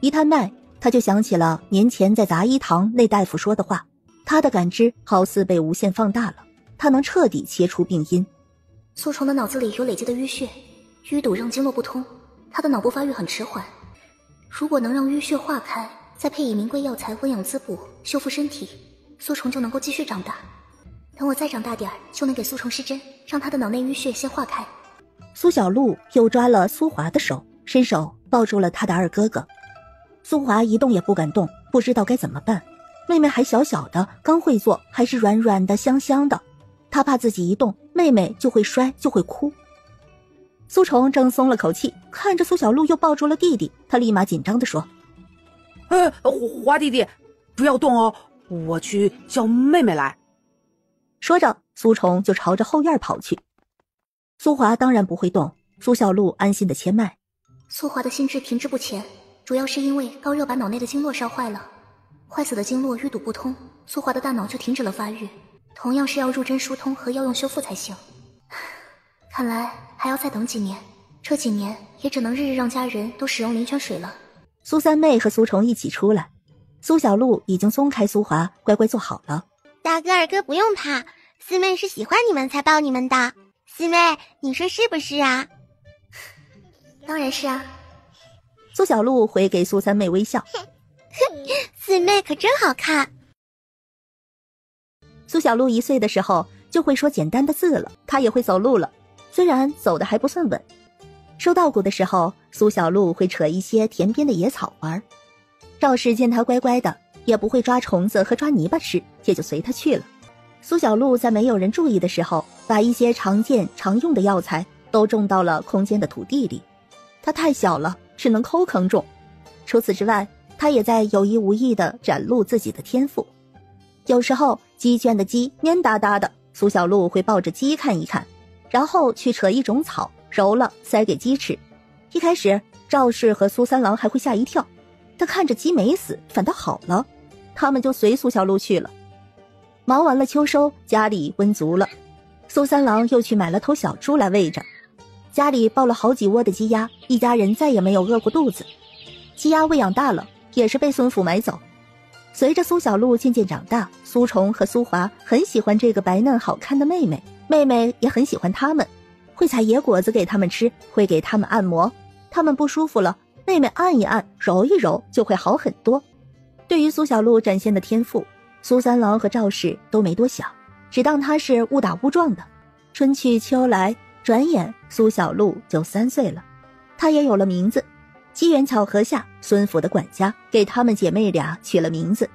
一探脉，他就想起了年前在杂医堂那大夫说的话，他的感知好似被无限放大了，他能彻底切除病因。苏崇的脑子里有累积的淤血，淤堵让经络不通，他的脑部发育很迟缓。如果能让淤血化开，再配以名贵药材温养滋补，修复身体，苏崇就能够继续长大。等我再长大点儿，就能给苏崇施针，让他的脑内淤血先化开。苏小璐又抓了苏华的手，伸手抱住了他的二哥哥。苏华一动也不敢动，不知道该怎么办。妹妹还小小的，刚会坐，还是软软的香香的，他怕自己一动，妹妹就会摔，就会哭。苏崇正松了口气，看着苏小璐又抱住了弟弟，他立马紧张地说：“华弟弟，不要动哦，我去叫妹妹来。”说着，苏崇就朝着后院跑去。苏华当然不会动，苏小璐安心地切脉。苏华的心智停滞不前，主要是因为高热把脑内的经络烧坏了，坏死的经络淤堵不通，苏华的大脑就停止了发育，同样是要入针疏通和药用修复才行。看来还要再等几年，这几年也只能日日让家人都使用灵泉水了。苏三妹和苏崇一起出来，苏小璐已经松开苏华，乖乖坐好了。大哥二哥不用怕，四妹是喜欢你们才抱你们的。四妹，你说是不是啊？当然是啊。苏小璐回给苏三妹微笑。四妹可真好看。苏小璐1岁的时候就会说简单的字了，她也会走路了，虽然走得还不算稳。收稻谷的时候，苏小璐会扯一些田边的野草玩。赵氏见她乖乖的，也不会抓虫子和抓泥巴吃，也就随她去了。苏小璐在没有人注意的时候，把一些常见常用的药材都种到了空间的土地里。她太小了，只能抠坑种。除此之外，她也在有意无意地展露自己的天赋。有时候鸡圈的鸡蔫哒哒的，苏小璐会抱着鸡看一看，然后去扯一种草，揉了塞给鸡吃。一开始赵氏和苏三郎还会吓一跳，但看着鸡没死，反倒好了，他们就随苏小璐去了。忙完了秋收，家里温足了，苏三郎又去买了头小猪来喂着。家里抱了好几窝的鸡鸭，一家人再也没有饿过肚子。鸡鸭喂养大了，也是被孙府买走。随着苏小璐渐渐长大，苏虫和苏华很喜欢这个白嫩好看的妹妹，妹妹也很喜欢他们，会采野果子给他们吃，会给他们按摩。他们不舒服了，妹妹按一按，揉一揉，就会好很多。对于苏小璐展现的天赋，苏三郎和赵氏都没多想，只当她是误打误撞的。春去秋来，转眼苏小璐就3岁了，她也有了名字。机缘巧合下，孙府的管家给她们姐妹俩取了名字，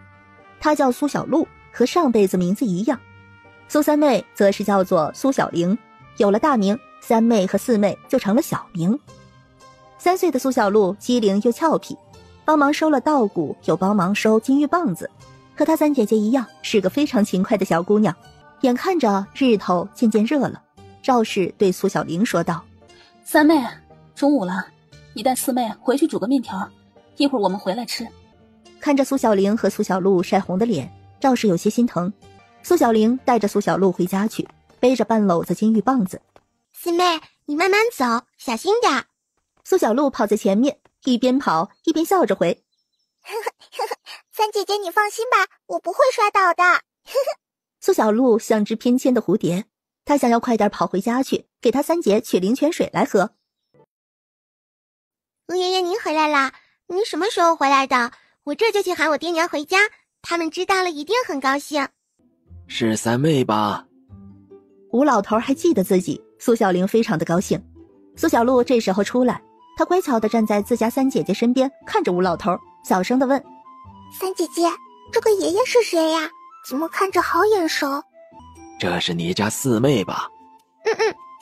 她叫苏小璐，和上辈子名字一样。苏三妹则是叫做苏小玲，有了大名，三妹和四妹就成了小名。3岁的苏小璐机灵又俏皮，帮忙收了稻谷，又帮忙收金玉棒子，和她三姐姐一样，是个非常勤快的小姑娘。眼看着日头渐渐热了，赵氏对苏小玲说道：三妹，中午了，你带四妹回去煮个面条，一会儿我们回来吃。看着苏小玲和苏小璐晒红的脸，赵氏有些心疼。苏小玲带着苏小璐回家去，背着半篓子金玉棒子。四妹，你慢慢走，小心点。苏小璐跑在前面，一边跑一边笑着回：三姐姐你放心吧，我不会摔倒的。苏小璐像只翩跹的蝴蝶，她想要快点跑回家去，给她三姐取灵泉水来喝。吴爷爷您回来啦，您什么时候回来的？我这就去喊我爹娘回家，他们知道了一定很高兴。是三妹吧？吴老头还记得自己，苏小玲非常的高兴。苏小璐这时候出来，她乖巧地站在自家三姐姐身边，看着吴老头，小声地问：三姐姐，这个爷爷是谁呀？怎么看着好眼熟？这是你家四妹吧？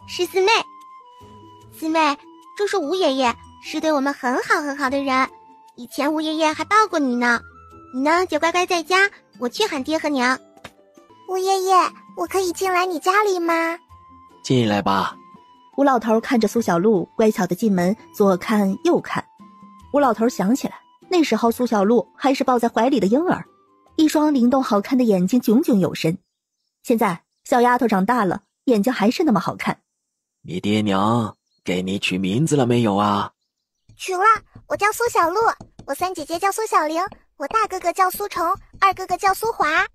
是四妹。四妹，这是吴爷爷，是对我们很好很好的人。以前吴爷爷还抱过你呢。你呢，就乖乖在家，我去喊爹和娘。吴爷爷，我可以进来你家里吗？进来吧。吴老头看着苏小璐乖巧地进门，左看右看。吴老头想起来，那时候苏小璐还是抱在怀里的婴儿，一双灵动好看的眼睛炯炯有神。现在小丫头长大了，眼睛还是那么好看。你爹娘给你取名字了没有啊？取了，我叫苏小璐，我三姐姐叫苏小玲，我大哥哥叫苏虫，二哥哥叫苏华。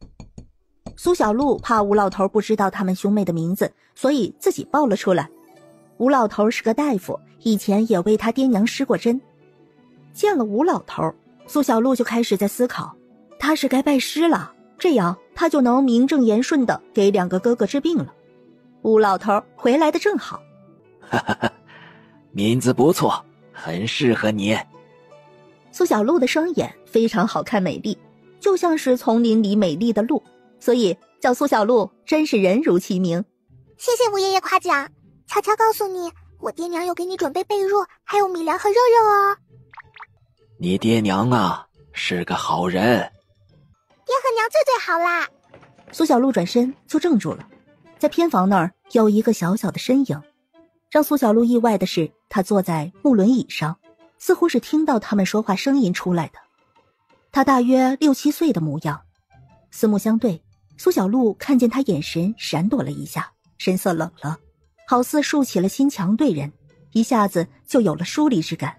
苏小璐怕吴老头不知道他们兄妹的名字，所以自己报了出来。吴老头是个大夫，以前也为他爹娘施过针。见了吴老头，苏小璐就开始在思考，他是该拜师了，这样他就能名正言顺地给2个哥哥治病了。吴老头回来的正好。名字不错，很适合你。苏小璐的双眼非常好看美丽，就像是丛林里美丽的鹿，所以叫苏小璐真是人如其名。谢谢吴爷爷夸奖，悄悄告诉你，我爹娘有给你准备被褥，还有米粮和肉肉哦。你爹娘啊，是个好人。爹和娘最好啦。苏小璐转身就怔住了，在偏房那儿有一个小小的身影。让苏小璐意外的是，他坐在木轮椅上，似乎是听到他们说话声音出来的。他大约6、7岁的模样，四目相对，苏小璐看见他眼神闪躲了一下，神色冷了，好似竖起了心墙对人，一下子就有了疏离之感。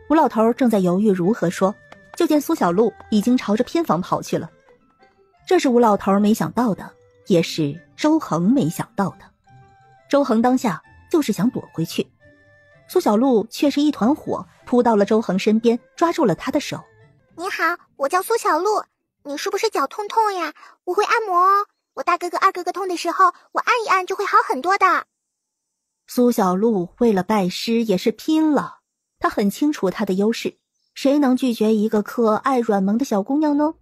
吴老头正在犹豫如何说，就见苏小璐已经朝着偏房跑去了。这是吴老头没想到的，也是周恒没想到的。周恒当下就是想躲回去，苏小璐却是一团火，扑到了周恒身边，抓住了他的手。你好，我叫苏小璐，你是不是脚痛痛呀？我会按摩哦，我大哥哥二哥哥痛的时候，我按一按就会好很多的。苏小璐为了拜师也是拼了，她很清楚她的优势，谁能拒绝一个可爱软萌的小姑娘呢？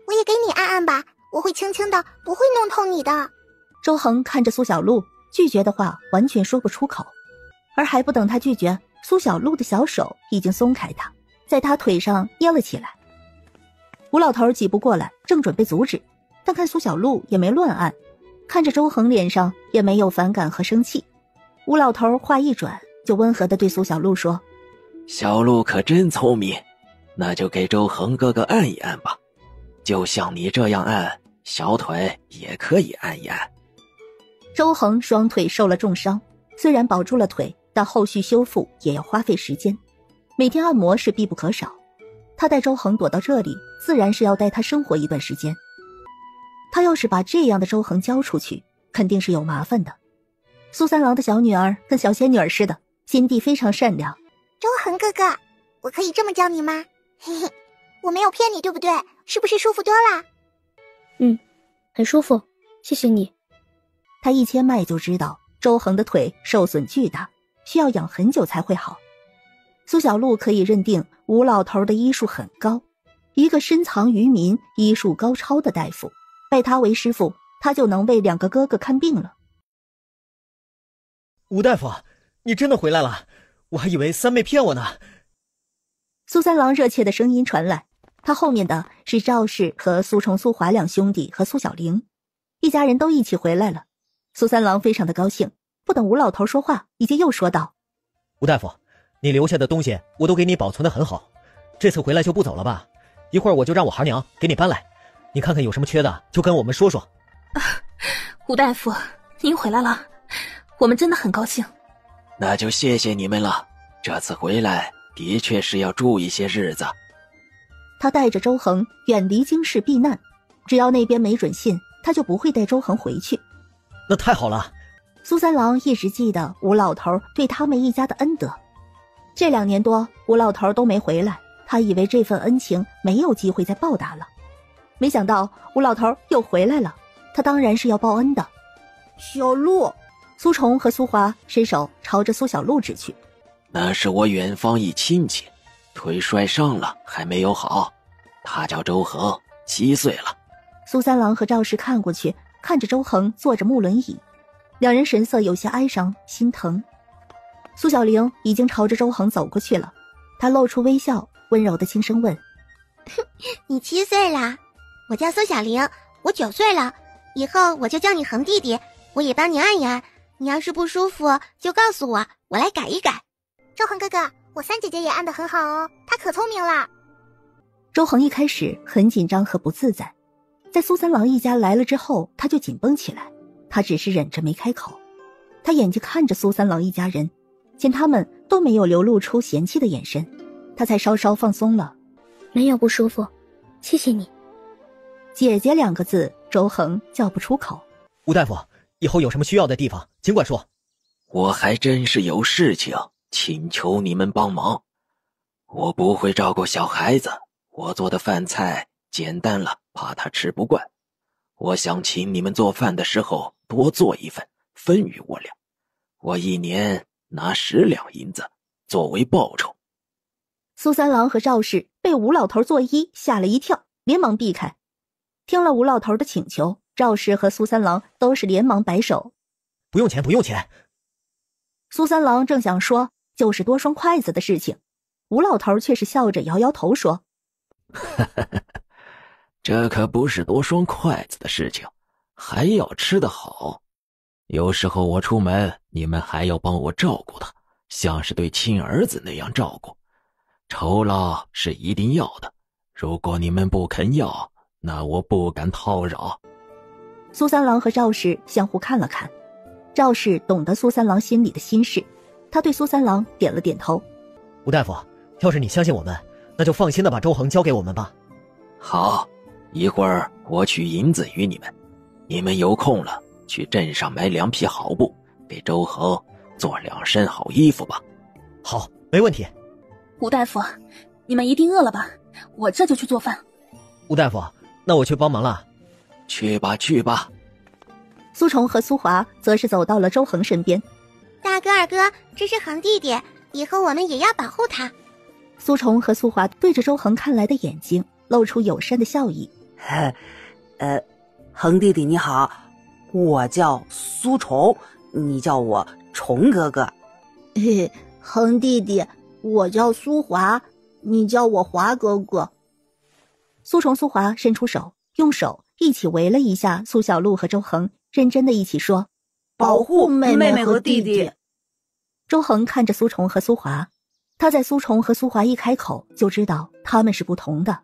我也给你按按吧，我会轻轻的，不会弄痛你的。周恒看着苏小璐，拒绝的话完全说不出口，而还不等他拒绝，苏小璐的小手已经松开他，在他腿上捏了起来。吴老头挤不过来，正准备阻止，但看苏小璐也没乱按，看着周恒脸上也没有反感和生气。吴老头话一转，就温和地对苏小璐说：小璐可真聪明，那就给周恒哥哥按一按吧，就像你这样按，小腿也可以按一按。周恒双腿受了重伤，虽然保住了腿，但后续修复也要花费时间，每天按摩是必不可少。他带周恒躲到这里，自然是要带他生活一段时间。他要是把这样的周恒交出去，肯定是有麻烦的。苏三郎的小女儿跟小仙女儿似的，心地非常善良。周恒哥哥，我可以这么叫你吗？嘿嘿，我没有骗你，对不对？是不是舒服多了？很舒服，谢谢你。他一牵脉就知道周恒的腿受损巨大，需要养很久才会好。苏小璐可以认定吴老头的医术很高，一个深藏于民、医术高超的大夫，拜他为师傅，他就能为2个哥哥看病了。吴大夫，你真的回来了，我还以为三妹骗我呢。苏三郎热切的声音传来，他后面的是赵氏和苏崇、苏华2兄弟和苏小玲，一家人都一起回来了。苏三郎非常的高兴，不等吴老头说话，已经又说道：吴大夫，你留下的东西我都给你保存得很好，这次回来就不走了吧？一会儿我就让我孩娘给你搬来，你看看有什么缺的就跟我们说说。吴大夫，您回来了，我们真的很高兴。那就谢谢你们了，这次回来的确是要住一些日子。他带着周恒远离京市避难，只要那边没准信，他就不会带周恒回去。那太好了。苏三郎一直记得吴老头对他们一家的恩德，这2年多吴老头都没回来，他以为这份恩情没有机会再报答了，没想到吴老头又回来了，他当然是要报恩的。小璐，苏崇和苏华伸手朝着苏小璐指去。那是我远方一亲戚，腿摔伤了还没有好，他叫周恒，7岁了。苏三郎和赵氏看过去，看着周恒坐着木轮椅，2人神色有些哀伤心疼。苏小玲已经朝着周恒走过去了，她露出微笑，温柔的轻声问：你7岁了？我叫苏小玲，我9岁了，以后我就叫你恒弟弟，我也帮你按一按，你要是不舒服就告诉我，我来改一改。周恒哥哥，我三姐姐也按得很好哦，她可聪明了。周恒一开始很紧张和不自在，在苏三郎一家来了之后，他就紧绷起来，他只是忍着没开口。他眼睛看着苏三郎一家人，见他们都没有流露出嫌弃的眼神，他才稍稍放松了。没有不舒服，谢谢你。姐姐2个字，周恒叫不出口。吴大夫，以后有什么需要的地方尽管说。我还真是有事情请求你们帮忙。我不会照顾小孩子，我做的饭菜简单了，怕他吃不惯。我想请你们做饭的时候多做一份，分与我俩。我1年拿10两银子作为报酬。苏三郎和赵氏被吴老头作揖吓了一跳，连忙避开。听了吴老头的请求，赵氏和苏三郎都是连忙摆手：不用钱，不用钱。苏三郎正想说就是多双筷子的事情，吴老头却是笑着摇摇头说：这可不是多双筷子的事情，还要吃得好。有时候我出门，你们还要帮我照顾他，像是对亲儿子那样照顾。酬劳是一定要的，如果你们不肯要，那我不敢叨扰。苏三郎和赵氏相互看了看，赵氏懂得苏三郎心里的心事，他对苏三郎点了点头。吴大夫，要是你相信我们，那就放心的把周恒交给我们吧。好，一会儿我取银子与你们，你们有空了去镇上买2匹好布，给周恒做2身好衣服吧。好，没问题。吴大夫，你们一定饿了吧？我这就去做饭。吴大夫，那我去帮忙了。去吧去吧。苏崇和苏华则是走到了周恒身边。大哥二哥，这是恒弟弟，以后我们也要保护他。苏崇和苏华对着周恒看来的眼睛露出友善的笑意。恒弟弟你好，我叫苏虫，你叫我虫哥哥。嘿，恒弟弟，我叫苏华，你叫我华哥哥。苏虫、苏华伸出手，用手一起围了一下苏小璐和周恒，认真的一起说：“保护妹妹和弟弟。”周恒看着苏虫和苏华，他在苏虫和苏华一开口就知道他们是不同的，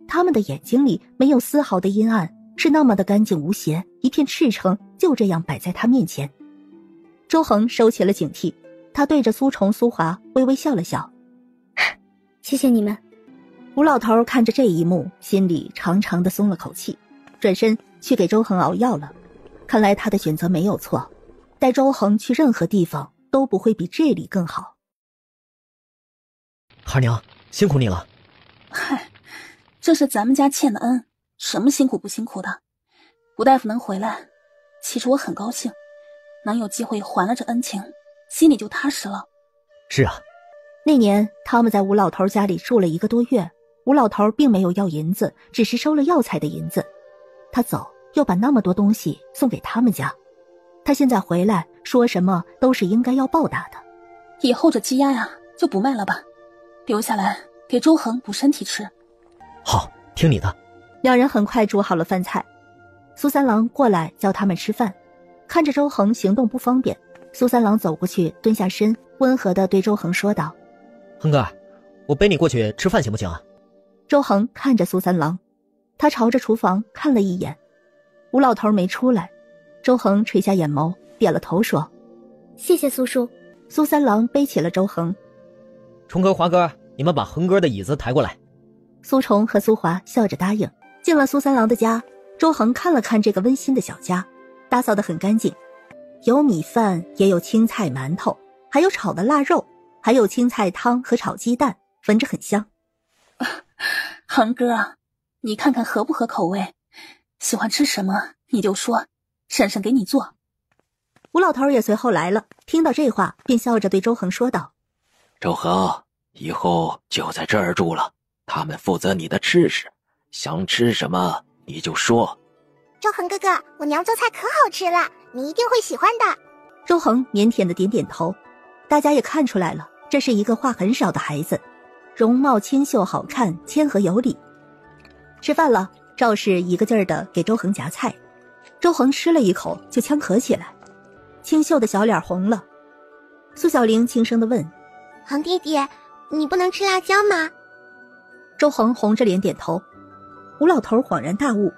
他们的眼睛里没有丝毫的阴暗，是那么的干净无邪，一片赤诚就这样摆在他面前。周恒收起了警惕，他对着苏虫、苏华微微笑了笑：“谢谢你们。”吴老头看着这一幕，心里长长的松了口气，转身去给周恒熬药了。看来他的选择没有错，带周恒去任何地方都不会比这里更好。孩娘，辛苦你了。嗨，这是咱们家欠的恩，什么辛苦不辛苦的。吴大夫能回来，其实我很高兴，能有机会还了这恩情，心里就踏实了。是啊，那年他们在吴老头家里住了1个多月，吴老头并没有要银子，只是收了药材的银子。他走又把那么多东西送给他们家，他现在回来说什么都是应该要报答的。以后这鸡鸭呀就不卖了吧，留下来给周恒补身体吃。好，听你的。两人很快煮好了饭菜，苏三郎过来叫他们吃饭。看着周恒行动不方便，苏三郎走过去蹲下身，温和地对周恒说道：“恒哥，我背你过去吃饭行不行啊？”周恒看着苏三郎，他朝着厨房看了一眼，吴老头没出来。周恒垂下眼眸，点了头说：“谢谢苏叔。”苏三郎背起了周恒。虫哥、华哥，你们把恒哥的椅子抬过来。苏虫和苏华笑着答应。进了苏三郎的家，周恒看了看这个温馨的小家，打扫得很干净，有米饭，也有青菜馒头，还有炒的腊肉，还有青菜汤和炒鸡蛋，闻着很香。恒哥，你看看合不合口味，喜欢吃什么你就说，婶婶给你做。吴老头也随后来了，听到这话便笑着对周恒说道：“周恒，以后就在这儿住了，他们负责你的吃食，想吃什么你就说。”周恒哥哥，我娘做菜可好吃了，你一定会喜欢的。周恒腼腆的点点头，大家也看出来了，这是一个话很少的孩子，容貌清秀好看，谦和有礼。吃饭了，赵氏一个劲儿的给周恒夹菜，周恒吃了一口就呛咳起来，清秀的小脸红了。苏小玲轻声的问：“恒弟弟，你不能吃辣椒吗？”周恒红着脸点头。吴老头恍然大悟：“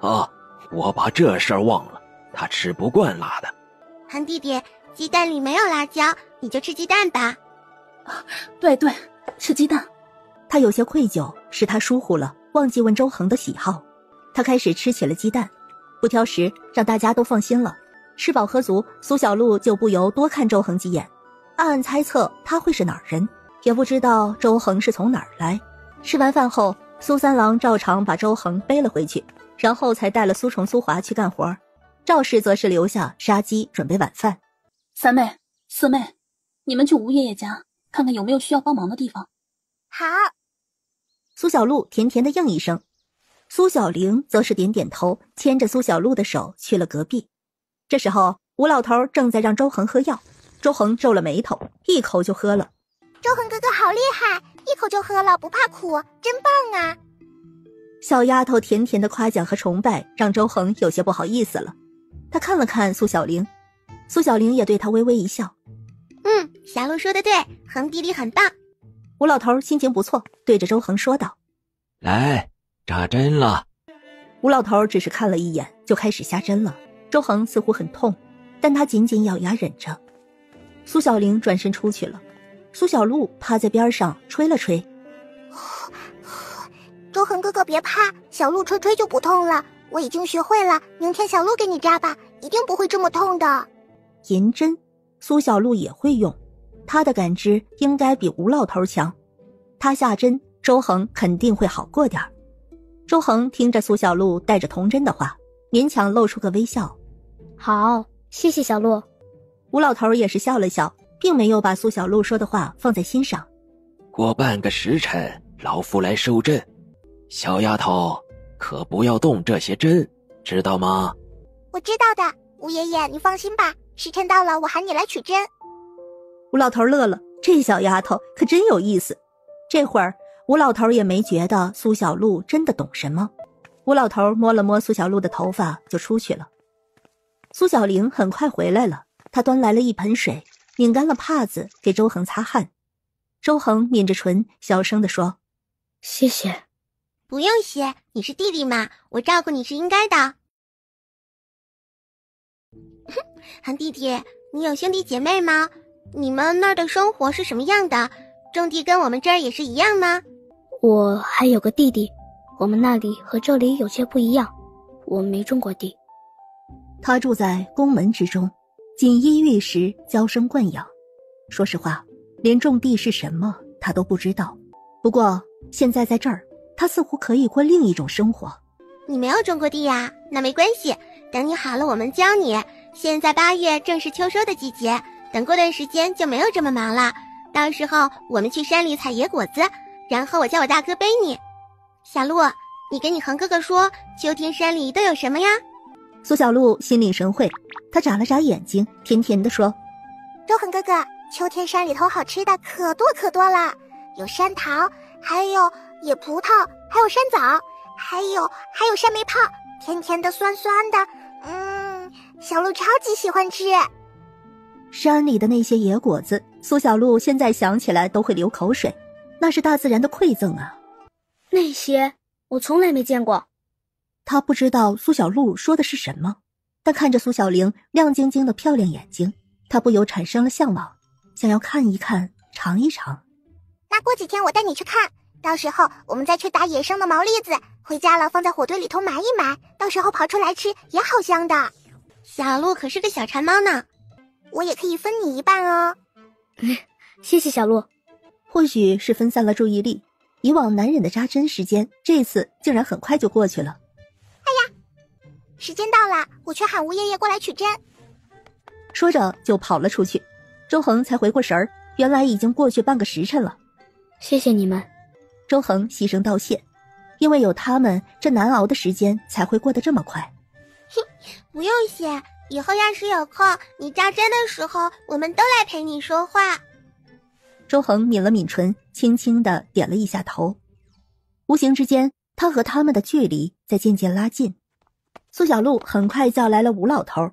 啊，我把这事儿忘了，他吃不惯辣的。”恒弟弟，鸡蛋里没有辣椒，你就吃鸡蛋吧。对对，吃鸡蛋。他有些愧疚，是他疏忽了，忘记问周恒的喜好。他开始吃起了鸡蛋，不挑食，让大家都放心了。吃饱喝足，苏小璐就不由多看周恒几眼，暗暗猜测他会是哪儿人，也不知道周恒是从哪儿来。吃完饭后，苏三郎照常把周恒背了回去，然后才带了苏虫、苏华去干活。赵氏则是留下杀鸡准备晚饭。三妹、四妹，你们去吴爷爷家看看有没有需要帮忙的地方。好。苏小璐甜甜的应一声，苏小玲则是点点头，牵着苏小璐的手去了隔壁。这时候吴老头正在让周恒喝药，周恒皱了眉头，一口就喝了。周恒哥哥好厉害，一口就喝了，不怕苦，真棒啊！小丫头甜甜的夸奖和崇拜让周恒有些不好意思了。他看了看苏小玲，苏小玲也对他微微一笑。小璐说的对，恒弟弟很棒。吴老头心情不错，对着周恒说道：“来，扎针了。”吴老头只是看了一眼就开始下针了。周恒似乎很痛，但他紧紧咬牙忍着。苏小玲转身出去了，苏小璐趴在边上吹了吹。周恒哥哥别怕，小璐吹吹就不痛了，我已经学会了，明天小璐给你扎吧，一定不会这么痛的。银针，苏小璐也会用，她的感知应该比吴老头强，她下针，周恒肯定会好过点儿。周恒听着苏小璐带着童真的话，勉强露出个微笑。好，谢谢小璐。吴老头也是笑了笑，并没有把苏小璐说的话放在心上。过半个时辰，老夫来收针。小丫头，可不要动这些针，知道吗？我知道的，吴爷爷，你放心吧，时辰到了，我喊你来取针。吴老头乐了，这小丫头可真有意思。这会儿吴老头也没觉得苏小璐真的懂什么。吴老头摸了摸苏小璐的头发就出去了。苏小玲很快回来了，她端来了一盆水，拧干了帕子给周恒擦汗。周恒抿着唇小声地说：谢谢。不用谢，你是弟弟嘛，我照顾你是应该的。恒弟弟，你有兄弟姐妹吗？你们那儿的生活是什么样的？种地跟我们这儿也是一样吗？我还有个弟弟，我们那里和这里有些不一样，我没种过地。他住在宫门之中，锦衣玉食，娇生惯养。说实话，连种地是什么他都不知道。不过现在在这儿，他似乎可以过另一种生活。你没有种过地呀？那没关系，等你好了我们教你。现在8月正是秋收的季节，等过段时间就没有这么忙了。到时候我们去山里采野果子，然后我叫我大哥背你。小璐，你跟你恒哥哥说，秋天山里都有什么呀？苏小璐心领神会，她眨了眨眼睛，甜甜地说：周恒哥哥，秋天山里头好吃的可多可多了，有山桃，还有野葡萄，还有山枣，还有山莓泡，甜甜的酸酸的，小璐超级喜欢吃。山里的那些野果子，苏小璐现在想起来都会流口水，那是大自然的馈赠啊。那些我从来没见过。他不知道苏小璐说的是什么，但看着苏小玲亮晶晶的漂亮眼睛，他不由产生了向往，想要看一看，尝一尝。那过几天我带你去看，到时候我们再去打野生的毛栗子，回家了放在火堆里头埋一埋，到时候刨出来吃也好香的。小璐可是个小馋猫呢，我也可以分你一半哦。谢谢小璐。或许是分散了注意力，以往男人的扎针时间，这次竟然很快就过去了。哎呀，时间到了，我去喊吴爷爷过来取针。说着就跑了出去。周恒才回过神儿，原来已经过去半个时辰了。谢谢你们。周恒细声道谢，因为有他们，这难熬的时间才会过得这么快。不用谢，以后要是有空，你扎针的时候，我们都来陪你说话。周恒抿了抿唇，轻轻地点了一下头。无形之间，他和他们的距离在渐渐拉近。苏小璐很快叫来了吴老头，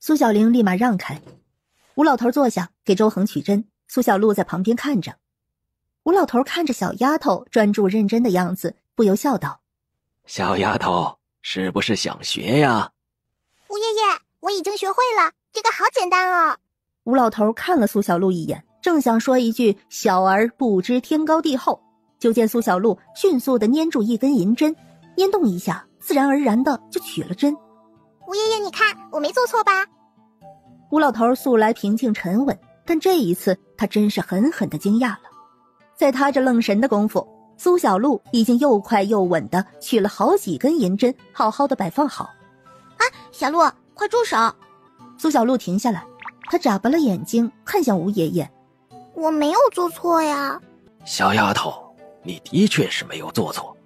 苏小玲立马让开。吴老头坐下给周恒取针，苏小璐在旁边看着。吴老头看着小丫头专注认真的样子，不由笑道：小丫头是不是想学呀？吴爷爷，我已经学会了，这个好简单哦。吴老头看了苏小璐一眼，正想说一句小儿不知天高地厚，就见苏小璐迅速地捏住一根银针，捏动一下，自然而然地就取了针。吴爷爷，你看我没做错吧？吴老头素来平静沉稳，但这一次他真是狠狠地惊讶了。在他这愣神的功夫，苏小璐已经又快又稳地取了好几根银针，好好的摆放好。啊，小璐，快住手！苏小璐停下来，她眨巴了眼睛看向吴爷爷。我没有做错呀。小丫头，你的确是没有做错，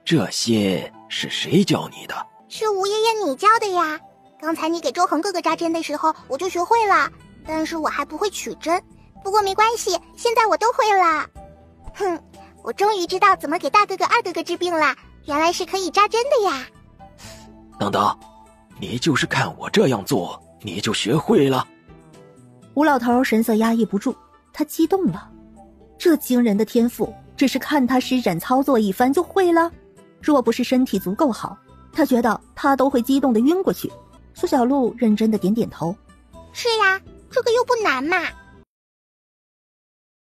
这些是谁教你的？是吴爷爷你教的呀。刚才你给周恒哥哥扎针的时候，我就学会了，但是我还不会取针。不过没关系，现在我都会了。哼，我终于知道怎么给大哥哥、二哥哥治病了，原来是可以扎针的呀。等等，你就是看我这样做，你就学会了？吴老头神色压抑不住，他激动了。这惊人的天赋，只是看他施展操作一番就会了？若不是身体足够好，他觉得他都会激动的晕过去。苏小璐认真的点点头。是呀，这个又不难嘛。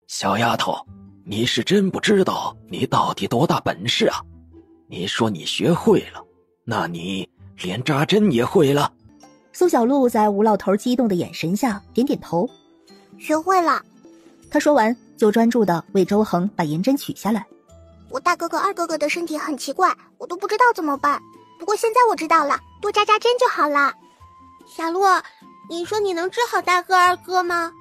小丫头，你是真不知道你到底多大本事啊！你说你学会了，那你连扎针也会了？苏小璐在吴老头激动的眼神下点点头。学会了。他说完就专注地为周恒把银针取下来。我大哥哥、二哥哥的身体很奇怪，我都不知道怎么办。不过现在我知道了，多扎扎针就好了。小璐，你说你能治好大哥、二哥吗？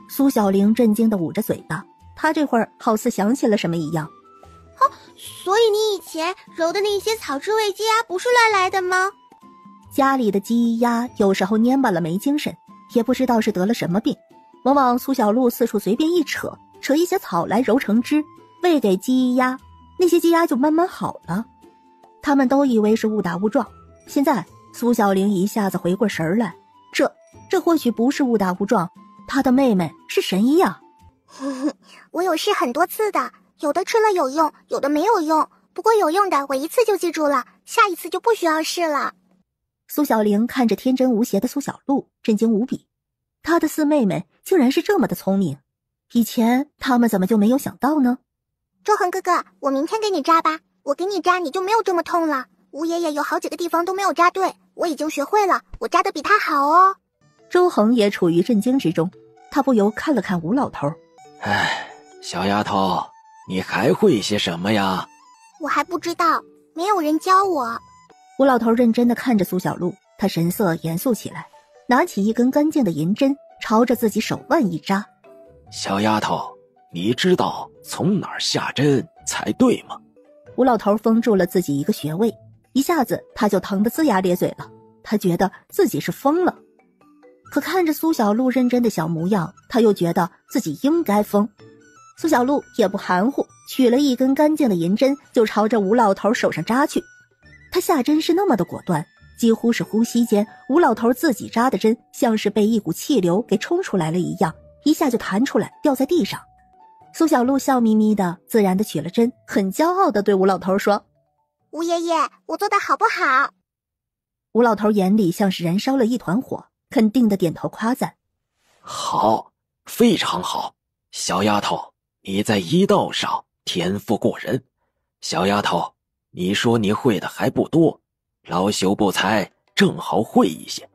苏小玲震惊地捂着嘴巴，她这会儿好似想起了什么一样。哦，所以你以前揉的那些草治胃剂啊，不是乱来的吗？家里的鸡鸭有时候蔫巴了没精神，也不知道是得了什么病，往往苏小璐四处随便一扯一些草来揉成汁，喂给鸡鸭，那些鸡鸭就慢慢好了。他们都以为是误打误撞，现在苏小玲一下子回过神来，这或许不是误打误撞，她的妹妹是神医啊。我有试很多次的，有的吃了有用，有的没有用，不过有用的我一次就记住了，下一次就不需要试了。苏小玲看着天真无邪的苏小璐，震惊无比，她的四妹妹竟然是这么的聪明，以前他们怎么就没有想到呢？周恒哥哥，我明天给你扎吧，我给你扎你就没有这么痛了。吴爷爷有好几个地方都没有扎对，我已经学会了，我扎得比他好哦。周恒也处于震惊之中，他不由看了看吴老头。哎，小丫头，你还会些什么呀？我还不知道，没有人教我。吴老头认真地看着苏小璐，他神色严肃起来，拿起一根干净的银针朝着自己手腕一扎。小丫头，你知道从哪儿下针才对吗？吴老头封住了自己一个穴位，一下子他就疼得龇牙咧嘴了，他觉得自己是疯了。可看着苏小璐认真的小模样，他又觉得自己应该疯。苏小璐也不含糊，取了一根干净的银针就朝着吴老头手上扎去。他下针是那么的果断，几乎是呼吸间，吴老头自己扎的针像是被一股气流给冲出来了一样，一下就弹出来掉在地上。苏小璐笑眯眯的自然的取了针，很骄傲的对吴老头说：吴爷爷，我做的好不好？吴老头眼里像是燃烧了一团火，肯定的点头夸赞：好，非常好，小丫头，你在医道上天赋过人。小丫头，你说你会的还不多，老朽不才，正好会一些，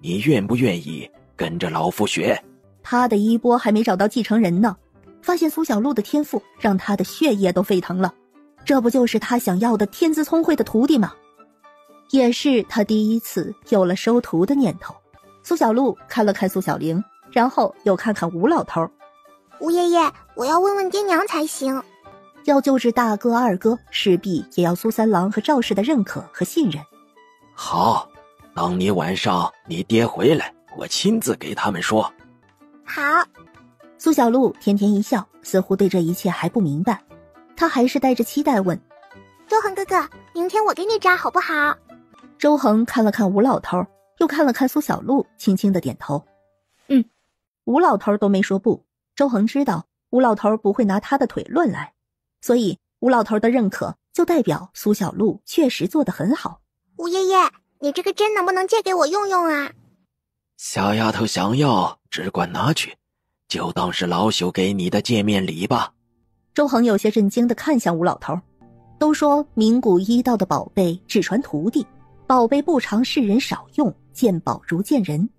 你愿不愿意跟着老夫学？他的衣钵还没找到继承人呢，发现苏小璐的天赋让他的血液都沸腾了，这不就是他想要的天资聪慧的徒弟吗？也是他第一次有了收徒的念头。苏小璐看了看苏小玲，然后又看看吴老头。吴爷爷，我要问问爹娘才行。要救治大哥二哥，势必也要苏三郎和赵氏的认可和信任。好，等你晚上你爹回来，我亲自给他们说。好。苏小璐甜甜一笑，似乎对这一切还不明白，她还是带着期待问：周恒哥哥，明天我给你扎好不好？周恒看了看吴老头，又看了看苏小璐，轻轻的点头。吴老头都没说不，周恒知道吴老头不会拿他的腿论来，所以吴老头的认可就代表苏小璐确实做得很好。吴爷爷，你这个针能不能借给我用用啊？小丫头想要，只管拿去，就当是老朽给你的见面礼吧。周恒有些震惊地看向吴老头。都说名古医道的宝贝只传徒弟，宝贝不常世人少用，见宝如见人。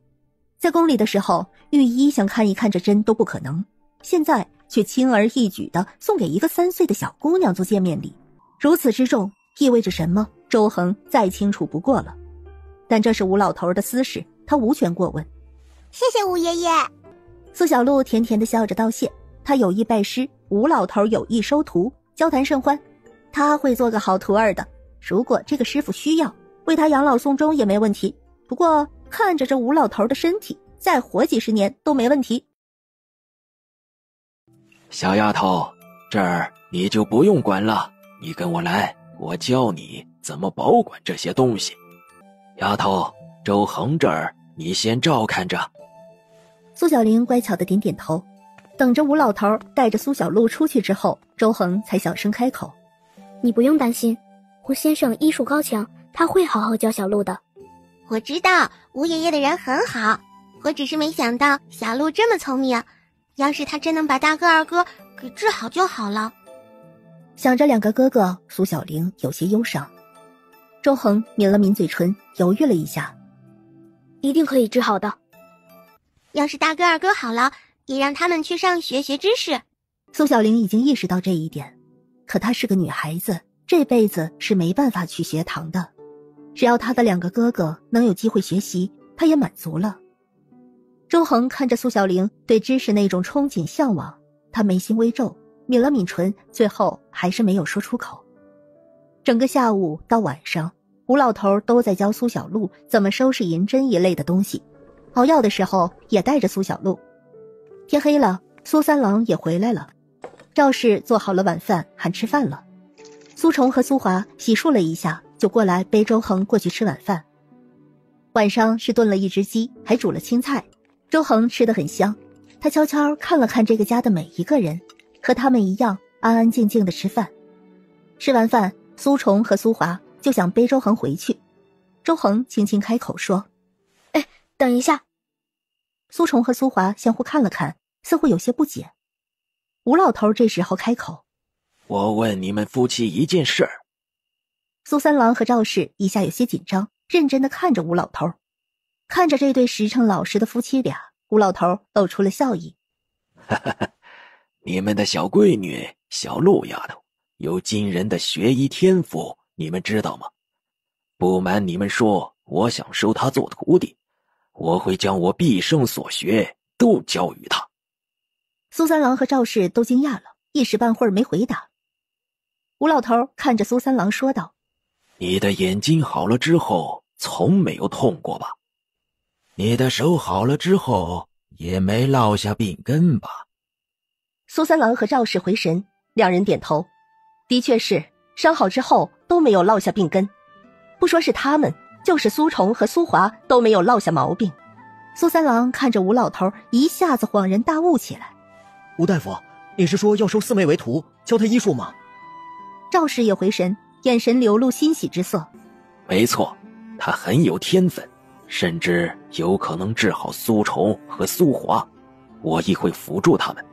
在宫里的时候，御医想看一看这针都不可能，现在却轻而易举地送给一个3岁的小姑娘做见面礼，如此之重，意味着什么？周恒再清楚不过了。但这是吴老头的私事，他无权过问。谢谢吴爷爷。苏小璐甜甜地笑着道谢，他有意拜师，吴老头有意收徒，交谈甚欢。他会做个好徒儿的，如果这个师傅需要，为他养老送终也没问题。不过看着这吴老头的身体，再活几10年都没问题。小丫头，这儿你就不用管了，你跟我来，我教你怎么保管这些东西。丫头，周恒这儿你先照看着。苏小玲乖巧的点点头，等着吴老头带着苏小璐出去之后，周恒才小声开口：你不用担心，胡先生医术高强，他会好好教小璐的。我知道吴爷爷的人很好，我只是没想到小璐这么聪明，要是他真能把大哥二哥给治好就好了。想着2个哥哥，苏小玲有些忧伤。周恒抿了抿嘴唇，犹豫了一下：一定可以治好的。要是大哥二哥好了，也让他们去上学学知识。苏小玲已经意识到这一点，可她是个女孩子，这辈子是没办法去学堂的。只要她的2个哥哥能有机会学习，她也满足了。周恒看着苏小玲对知识那种憧憬向往，他眉心微皱，抿了抿唇，最后还是没有说出口。整个下午到晚上，吴老头都在教苏小璐怎么收拾银针一类的东西，熬药的时候也带着苏小璐。天黑了，苏三郎也回来了，赵氏做好了晚饭，喊吃饭了。苏虫和苏华洗漱了一下，就过来背周恒过去吃晚饭。晚上是炖了一只鸡，还煮了青菜，周恒吃得很香。他悄悄看了看这个家的每一个人，和他们一样安安静静的吃饭。吃完饭，苏虫和苏华就想背周恒回去。周恒轻轻开口说：“哎，等一下。”苏虫和苏华相互看了看，似乎有些不解。吴老头这时候开口：“我问你们夫妻一件事儿。”苏三郎和赵氏一下有些紧张，认真地看着吴老头。看着这对实诚老实的夫妻俩，吴老头露出了笑意：“你们的小闺女小陆丫头有惊人的学医天赋，你们知道吗？不瞒你们说，我想收她做徒弟，我会将我毕生所学都教于她。”苏三郎和赵氏都惊讶了，一时半会儿没回答。吴老头看着苏三郎说道：“你的眼睛好了之后从没有痛过吧？你的手好了之后也没落下病根吧？”苏三郎和赵氏回神，两人点头，的确是伤好之后都没有落下病根，不说是他们，就是苏虫和苏华都没有落下毛病。苏三郎看着吴老头，一下子恍然大悟起来：“吴大夫，你是说要收四妹为徒，教她医术吗？”赵氏也回神，眼神流露欣喜之色：“没错，她很有天分，甚至有可能治好苏虫和苏华，我亦会辅助他们。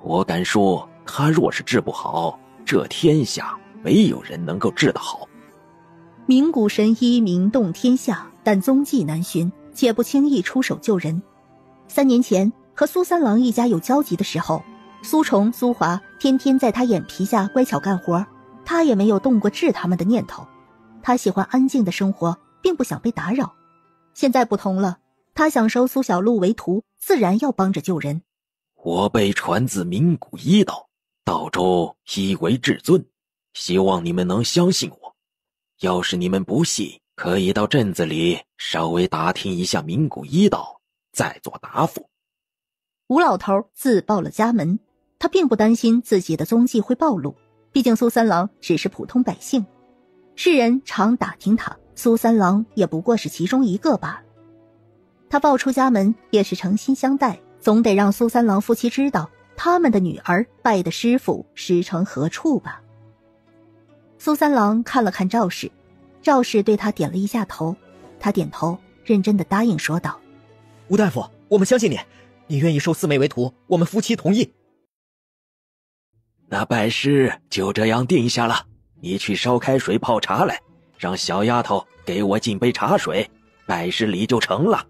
我敢说，她若是治不好，这天下没有人能够治得好。名古神医名动天下，但踪迹难寻，且不轻易出手救人。3年前和苏三郎一家有交集的时候，苏虫、苏华天天在他眼皮下乖巧干活，他也没有动过治他们的念头。他喜欢安静的生活，并不想被打扰。现在不同了，他想收苏小璐为徒，自然要帮着救人。我辈传自名古医道，道中医为至尊，希望你们能相信我。要是你们不信，可以到镇子里稍微打听一下名古医道，再做答复。”吴老头自报了家门，他并不担心自己的踪迹会暴露，毕竟苏三郎只是普通百姓，世人常打听他，苏三郎也不过是其中一个罢了。他报出家门也是诚心相待，总得让苏三郎夫妻知道他们的女儿拜的师傅师承何处吧。苏三郎看了看赵氏，赵氏对他点了一下头，他点头认真的答应说道：“吴大夫，我们相信你，你愿意收四妹为徒，我们夫妻同意。”那拜师就这样定下了，你去烧开水泡茶来，让小丫头给我敬杯茶水，拜师礼就成了。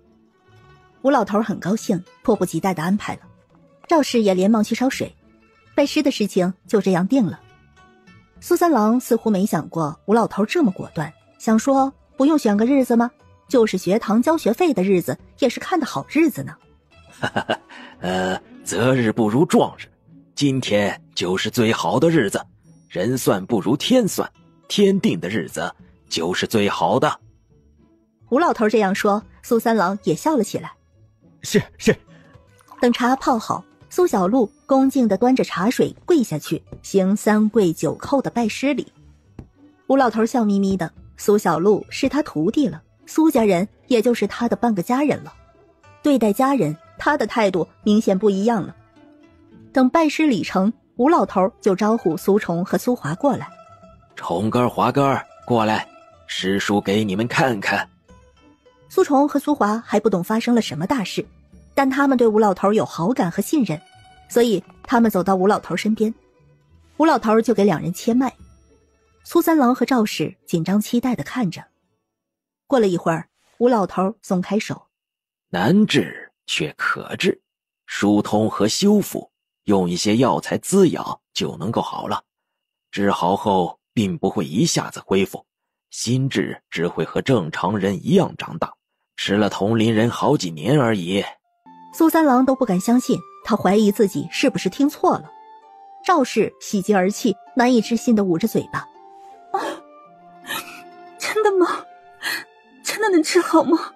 吴老头很高兴，迫不及待地安排了。赵氏也连忙去烧水，拜师的事情就这样定了。苏三郎似乎没想过吴老头这么果断，想说不用选个日子吗？就是学堂交学费的日子，也是看的好日子呢。择日不如撞日，今天就是最好的日子，人算不如天算，天定的日子就是最好的。吴老头这样说，苏三郎也笑了起来。是。等茶泡好，苏小璐恭敬地端着茶水跪下去，行3跪9叩的拜师礼。吴老头笑眯眯的，苏小璐是他徒弟了，苏家人也就是他的半个家人了。对待家人，他的态度明显不一样了。等拜师礼成，吴老头就招呼苏虫和苏华过来。虫哥、华哥，过来，师叔给你们看看。苏虫和苏华还不懂发生了什么大事，但他们对吴老头有好感和信任，所以他们走到吴老头身边，吴老头就给两人切脉。苏三郎和赵氏紧张期待地看着。过了一会儿，吴老头松开手：“难治却可治，疏通和修复，用一些药材滋养就能够好了。治好后并不会一下子恢复，心智只会和正常人一样长大，吃了同龄人好几年而已。”苏三郎都不敢相信，他怀疑自己是不是听错了。赵氏喜极而泣，难以置信地捂着嘴巴：“真的吗？真的能治好吗？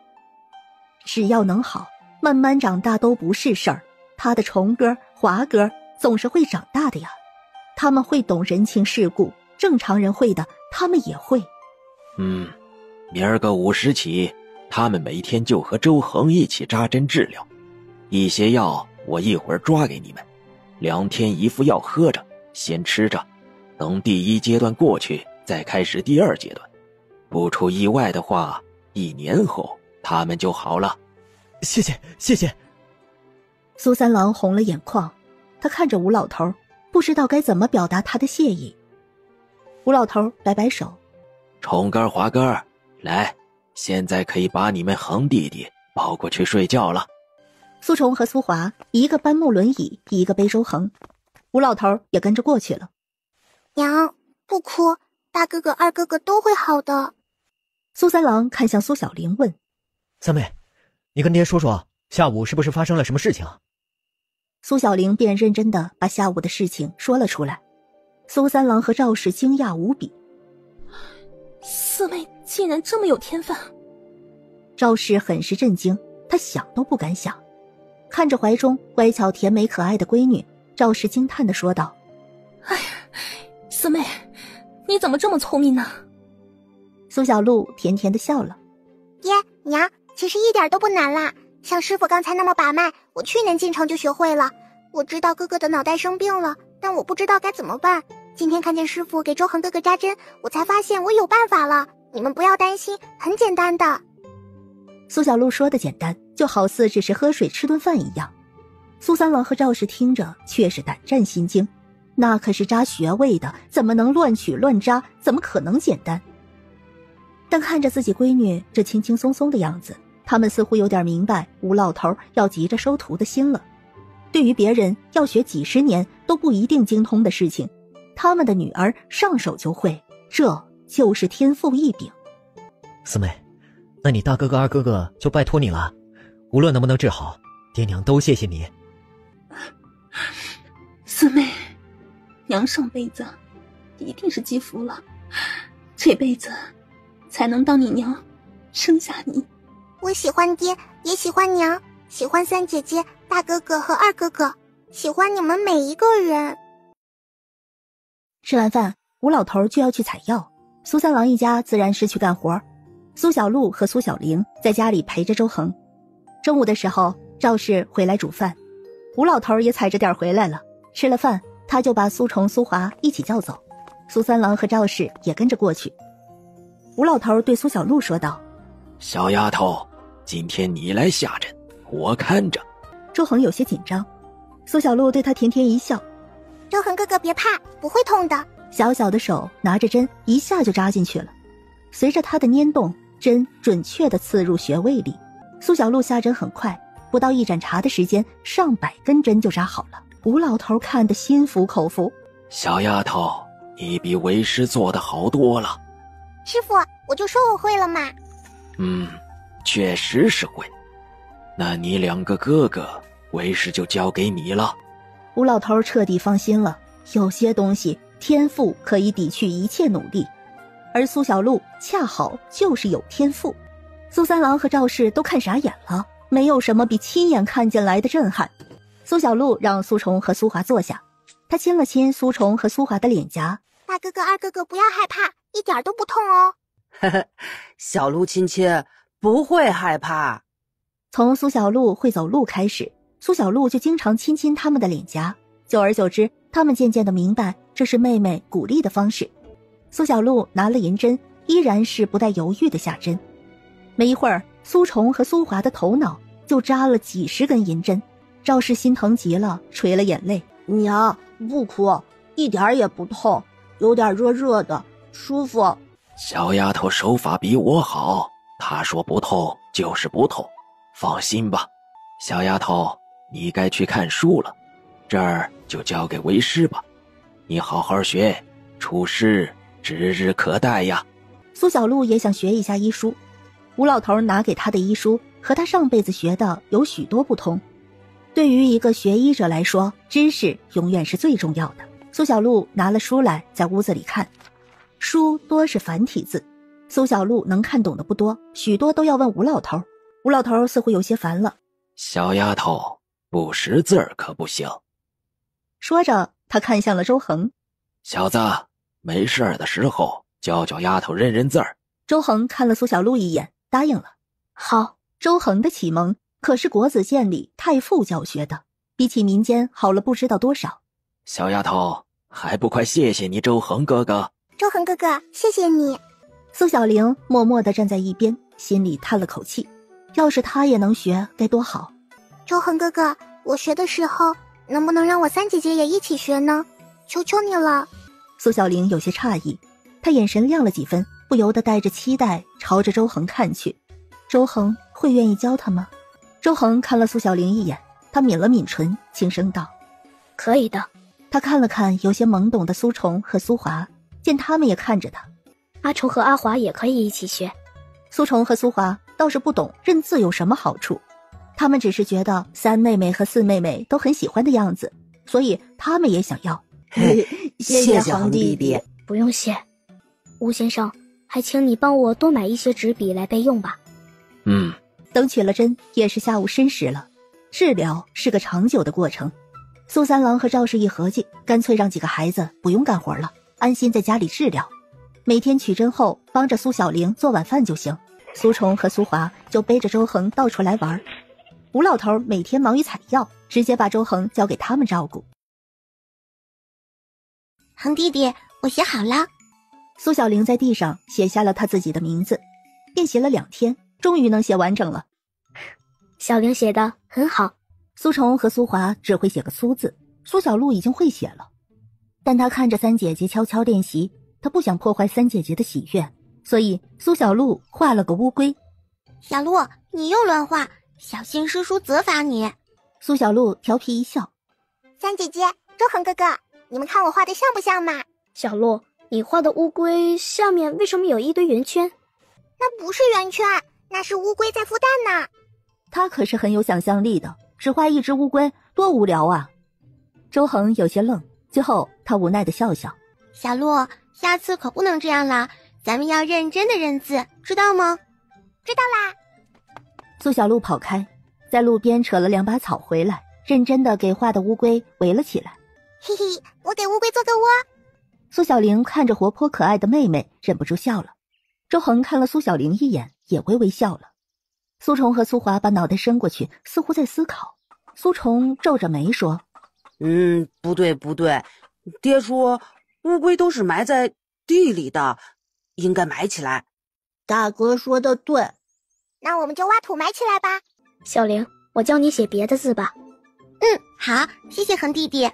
只要能好，慢慢长大都不是事儿。他的虫哥、华哥总是会长大的呀。他们会懂人情世故，正常人会的，他们也会。明儿个午时起，他们每天就和周恒一起扎针治疗。一些药我一会儿抓给你们，2天1副药喝着，先吃着，等第1阶段过去，再开始第2阶段。不出意外的话，1年后他们就好了。谢谢，谢谢。苏三郎红了眼眶，他看着吴老头，不知道该怎么表达他的谢意。吴老头摆摆手：虫哥、华哥，来，现在可以把你们恒弟弟抱过去睡觉了。苏虫和苏华一个搬木轮椅，一个背周恒，吴老头也跟着过去了。娘，不哭，大哥哥、二哥哥都会好的。苏三郎看向苏小玲问：三妹，你跟爹说说，下午是不是发生了什么事情啊？苏小玲便认真地把下午的事情说了出来。苏三郎和赵氏惊讶无比，四妹竟然这么有天分。赵氏很是震惊，她想都不敢想。看着怀中乖巧甜美可爱的闺女，赵氏惊叹地说道：哎呀，四妹，你怎么这么聪明呢？苏小璐甜甜地笑了：爹娘，其实一点都不难啦，像师傅刚才那么把脉，我去年进城就学会了。我知道哥哥的脑袋生病了，但我不知道该怎么办。今天看见师傅给周恒哥哥扎针，我才发现我有办法了。你们不要担心，很简单的。苏小璐说的简单，就好似只是喝水吃顿饭一样。苏三郎和赵氏听着却是胆战心惊，那可是扎穴位的，怎么能乱取乱扎，怎么可能简单？但看着自己闺女这轻轻松松的样子，他们似乎有点明白吴老头要急着收徒的心了。对于别人要学几10年都不一定精通的事情，他们的女儿上手就会，这就是天赋异禀。四妹，那你大哥哥、二哥哥就拜托你了，无论能不能治好，爹娘都谢谢你。四妹，娘上辈子一定是积福了，这辈子才能当你娘，生下你。我喜欢爹，也喜欢娘，喜欢三姐姐、大哥哥和二哥哥，喜欢你们每一个人。吃完饭，吴老头就要去采药，苏三郎一家自然是去干活。苏小璐和苏小玲在家里陪着周恒。中午的时候，赵氏回来煮饭，吴老头也踩着点回来了。吃了饭，他就把苏虫、苏华一起叫走，苏三郎和赵氏也跟着过去。吴老头对苏小璐说道：小丫头，今天你来下针，我看着。周恒有些紧张，苏小璐对他甜甜一笑：周恒哥哥别怕，不会痛的。小小的手拿着针一下就扎进去了，随着他的拈动，针准确地刺入穴位里。苏小璐下针很快，不到1盏茶的时间，上百根针就扎好了。吴老头看得心服口服：小丫头，你比为师做得好多了。师傅，我就说我会了嘛。确实是会。那你2个哥哥，为师就交给你了。吴老头彻底放心了，有些东西天赋可以抵去一切努力，而苏小璐恰好就是有天赋。苏三郎和赵氏都看傻眼了，没有什么比亲眼看见来的震撼。苏小璐让苏虫和苏华坐下，她亲了亲苏虫和苏华的脸颊：大哥哥、二哥哥不要害怕，一点都不痛哦。呵呵，小璐亲亲，不会害怕。从苏小璐会走路开始，苏小璐就经常亲亲他们的脸颊，久而久之，他们渐渐地明白这是妹妹鼓励的方式。苏小璐拿了银针，依然是不带犹豫地下针。没一会儿，苏虫和苏华的头脑就扎了几10根银针。赵氏心疼极了，垂了眼泪：娘，不哭，一点也不痛，有点热热的，舒服。小丫头手法比我好，她说不痛就是不痛，放心吧。小丫头，你该去看书了，这儿就交给为师吧。你好好学，出师指日可待呀。苏小璐也想学一下医书，吴老头拿给他的医书和他上辈子学的有许多不同。对于一个学医者来说，知识永远是最重要的。苏小璐拿了书来，在屋子里看，书多是繁体字，苏小璐能看懂的不多，许多都要问吴老头。吴老头似乎有些烦了。小丫头，不识字儿可不行。说着，他看向了周恒。小子，没事儿的时候教教丫头认认字儿。周恒看了苏小璐一眼，答应了。好。周恒的启蒙可是国子监里太傅教学的，比起民间好了不知道多少。小丫头，还不快谢谢你周恒哥哥。周恒哥哥，谢谢你。苏小玲默默地站在一边，心里叹了口气，要是她也能学该多好。周恒哥哥，我学的时候能不能让我三姐姐也一起学呢？求求你了。苏小玲有些诧异，她眼神亮了几分，不由得带着期待朝着周恒看去。周恒会愿意教她吗？周恒看了苏小玲一眼，他抿了抿唇，轻声道：可以的。他看了看有些懵懂的苏虫和苏华，见他们也看着他。阿虫和阿华也可以一起学。苏虫和苏华倒是不懂认字有什么好处，他们只是觉得三妹妹和四妹妹都很喜欢的样子，所以他们也想要。谢谢恒弟弟。不用谢。吴先生，还请你帮我多买一些纸笔来备用吧。等取了针也是下午申时了，治疗是个长久的过程。苏三郎和赵氏一合计，干脆让几个孩子不用干活了，安心在家里治疗，每天取针后帮着苏小玲做晚饭就行。苏虫和苏华就背着周恒到处来玩。吴老头每天忙于采药，直接把周恒交给他们照顾。恒弟弟，我写好了。苏小玲在地上写下了她自己的名字，练习了2天，终于能写完整了。小玲写的很好。苏虫和苏华只会写个苏字，苏小璐已经会写了。但她看着三姐姐悄悄练习，她不想破坏三姐姐的喜悦，所以苏小璐画了个乌龟。小璐，你又乱画，小心师叔责罚你。苏小璐调皮一笑。三姐姐，周恒哥哥，你们看我画的像不像嘛？小璐，你画的乌龟下面为什么有一堆圆圈？那不是圆圈，那是乌龟在孵蛋呢。他可是很有想象力的，只画一只乌龟多无聊啊。周恒有些愣，最后他无奈的笑笑。小璐，下次可不能这样了，咱们要认真的认字，知道吗？知道啦。苏小璐跑开，在路边扯了2把草回来，认真的给画的乌龟围了起来。嘿嘿，我给乌龟做个窝。苏小玲看着活泼可爱的妹妹，忍不住笑了。周恒看了苏小玲一眼，也微微笑了。苏虫和苏华把脑袋伸过去，似乎在思考。苏虫皱着眉说：不对，爹说乌龟都是埋在地里的，应该埋起来。大哥说的对，那我们就挖土埋起来吧。小玲，我教你写别的字吧。好，谢谢恒弟弟。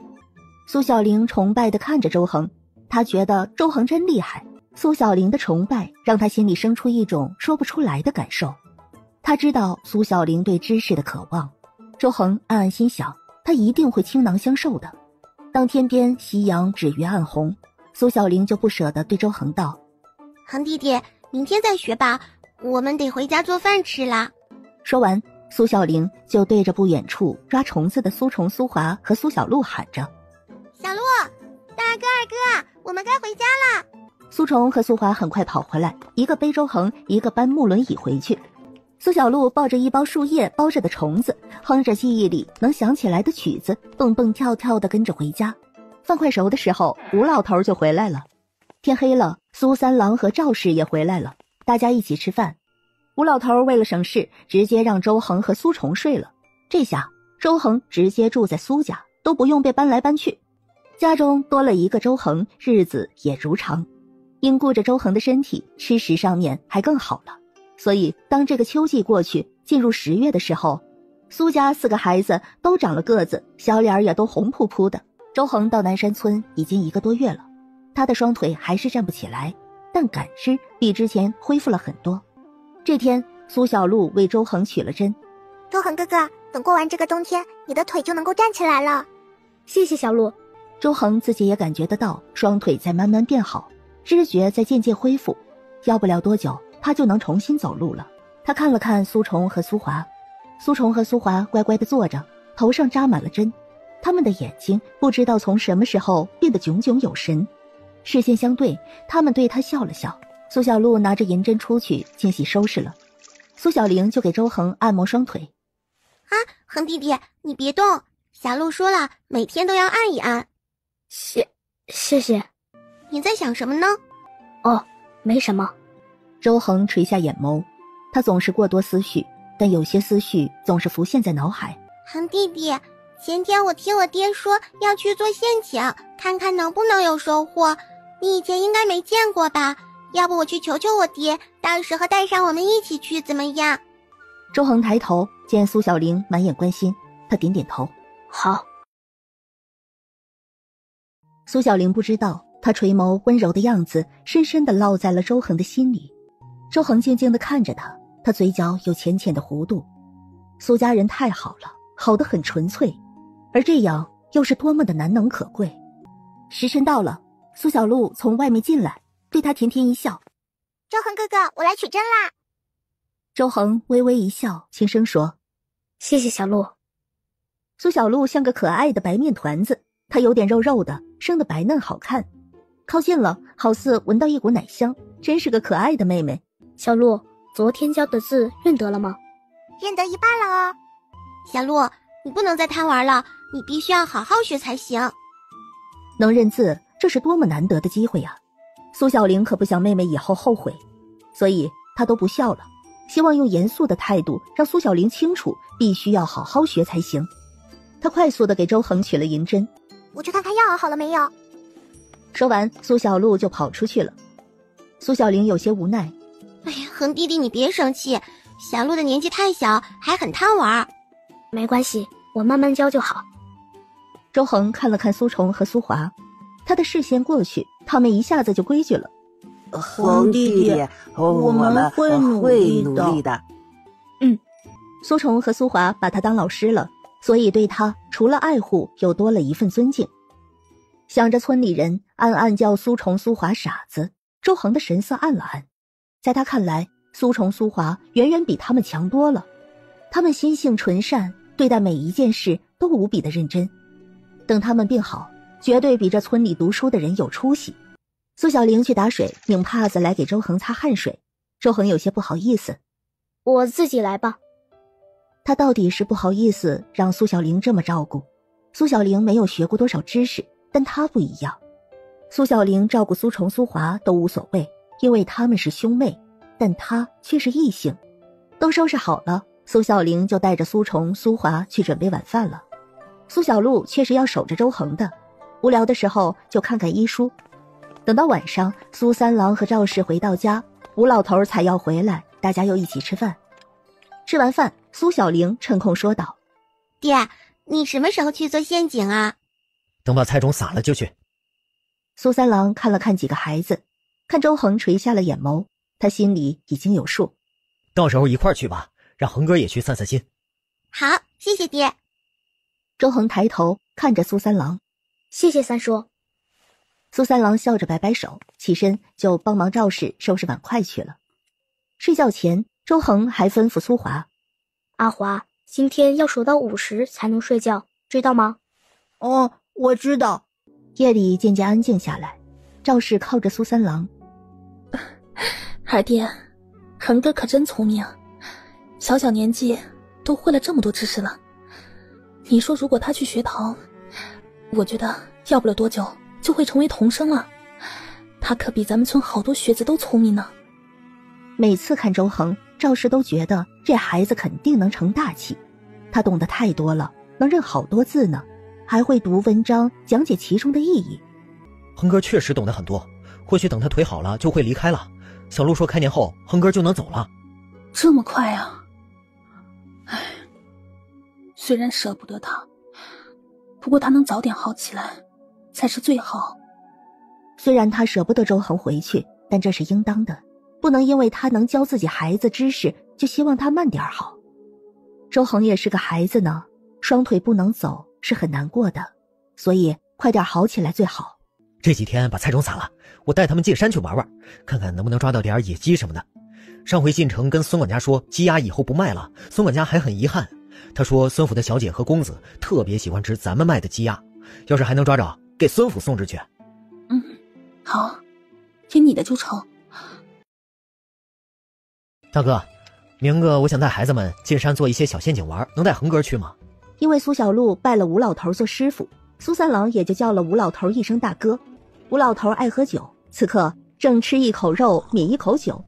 苏小玲崇拜地看着周恒，她觉得周恒真厉害。苏小玲的崇拜让她心里生出一种说不出来的感受。她知道苏小玲对知识的渴望，周恒暗暗心想，他一定会倾囊相授的。当天边夕阳止于暗红，苏小玲就不舍得对周恒道：恒弟弟，明天再学吧，我们得回家做饭吃啦。说完，苏小玲就对着不远处抓虫子的苏虫、苏华和苏小璐喊着：小璐，大哥二哥，我们该回家啦。苏虫和苏华很快跑回来，一个背周恒，一个搬木轮椅回去。苏小璐抱着一包树叶包着的虫子，哼着记忆里能想起来的曲子，蹦蹦跳跳地跟着回家。饭快熟的时候，吴老头就回来了。天黑了，苏三郎和赵氏也回来了，大家一起吃饭。吴老头为了省事，直接让周恒和苏虫睡了。这下周恒直接住在苏家，都不用被搬来搬去。家中多了一个周恒，日子也如常。因顾着周恒的身体，吃食上面还更好了。所以当这个秋季过去，进入10月的时候，苏家4个孩子都长了个子，小脸也都红扑扑的。周恒到南山村已经1个多月了，他的双腿还是站不起来，但感知比之前恢复了很多。这天，苏小璐为周恒取了针。周恒哥哥，等过完这个冬天，你的腿就能够站起来了。谢谢小璐。周恒自己也感觉得到双腿在慢慢变好，知觉在渐渐恢复，要不了多久他就能重新走路了。他看了看苏虫和苏华，苏虫和苏华乖乖地坐着，头上扎满了针，他们的眼睛不知道从什么时候变得炯炯有神。视线相对，他们对他笑了笑。苏小璐拿着银针出去清洗收拾了，苏小玲就给周恒按摩双腿。啊，恒弟弟，你别动，小璐说了，每天都要按一按。谢谢。你在想什么呢？哦，没什么。周恒垂下眼眸，他总是过多思绪，但有些思绪总是浮现在脑海。恒弟弟，前天我听我爹说要去做陷阱，看看能不能有收获。你以前应该没见过吧？要不我去求求我爹，到时候带上我们一起去怎么样？周恒抬头见苏小玲满眼关心，他点点头。好。苏小玲不知道，她垂眸温柔的样子深深地烙在了周恒的心里。周恒静静地看着他，他嘴角有浅浅的弧度。苏家人太好了，好得很纯粹，而这样又是多么的难能可贵。时辰到了，苏小璐从外面进来，对他甜甜一笑。周恒哥哥，我来取针啦。周恒微微一笑，轻声说：谢谢小璐。苏小璐像个可爱的白面团子，她有点肉肉的，生得白嫩好看。靠近了，好似闻到一股奶香，真是个可爱的妹妹。小璐，昨天教的字认得了吗？认得一半了哦。小璐，你不能再贪玩了，你必须要好好学才行。能认字，这是多么难得的机会呀！苏小玲可不想妹妹以后后悔，所以她都不笑了，希望用严肃的态度让苏小玲清楚，必须要好好学才行。她快速地给周恒取了银针。我去看看药好了没有。说完，苏小璐就跑出去了。苏小玲有些无奈。哎呀，恒弟弟你别生气，小璐的年纪太小，还很贪玩。没关系，我慢慢教就好。周恒看了看苏虫和苏华，他的视线过去，他们一下子就规矩了。恒弟弟，我们会努力的。苏虫和苏华把他当老师了，所以对他除了爱护，又多了一份尊敬。想着村里人暗暗叫苏虫苏华傻子，周恒的神色暗了暗。在他看来，苏虫苏华远远比他们强多了。他们心性纯善，对待每一件事都无比的认真。等他们病好，绝对比这村里读书的人有出息。苏小玲去打水，拧帕子来给周恒擦汗水。周恒有些不好意思。我自己来吧。他到底是不好意思让苏小玲这么照顾。苏小玲没有学过多少知识，但她不一样。苏小玲照顾苏虫苏华都无所谓，因为他们是兄妹，但她却是异性。都收拾好了，苏小玲就带着苏虫苏华去准备晚饭了。苏小璐却是要守着周恒的，无聊的时候就看看医书。等到晚上，苏三郎和赵氏回到家，吴老头才要回来，大家又一起吃饭。吃完饭，苏小玲趁空说道：爹，你什么时候去做陷阱啊？等把菜种撒了就去。苏三郎看了看几个孩子，看周恒垂下了眼眸，他心里已经有数。到时候一块儿去吧，让恒哥也去散散心。好，谢谢爹。周恒抬头看着苏三郎。谢谢三叔。苏三郎笑着摆摆手，起身就帮忙赵氏收拾碗筷去了。睡觉前，周恒还吩咐苏华：阿华，今天要数到50才能睡觉，知道吗？哦，我知道。夜里渐渐安静下来，赵氏靠着苏三郎：二爹，恒哥可真聪明，小小年纪都会了这么多知识了。你说如果他去学陶，我觉得要不了多久就会成为童生了。他可比咱们村好多学子都聪明呢。每次看周恒，赵氏都觉得这孩子肯定能成大器。他懂得太多了，能认好多字呢，还会读文章讲解其中的意义。恒哥确实懂得很多，或许等他腿好了就会离开了。小璐说开年后恒哥就能走了。这么快啊！唉，虽然舍不得他，不过他能早点好起来才是最好。虽然他舍不得周恒回去，但这是应当的，不能因为他能教自己孩子知识就希望他慢点好。周恒也是个孩子呢，双腿不能走是很难过的，所以快点好起来最好。这几天把菜种撒了，我带他们进山去玩玩，看看能不能抓到点野鸡什么的。上回进城跟孙管家说鸡鸭以后不卖了，孙管家还很遗憾，他说孙府的小姐和公子特别喜欢吃咱们卖的鸡鸭，要是还能抓着给孙府送之去。好，听你的就成。大哥，明个我想带孩子们进山做一些小陷阱玩，能带恒哥去吗？因为苏小璐拜了吴老头做师傅，苏三郎也就叫了吴老头一声大哥。吴老头爱喝酒，此刻正吃一口肉抿一口酒。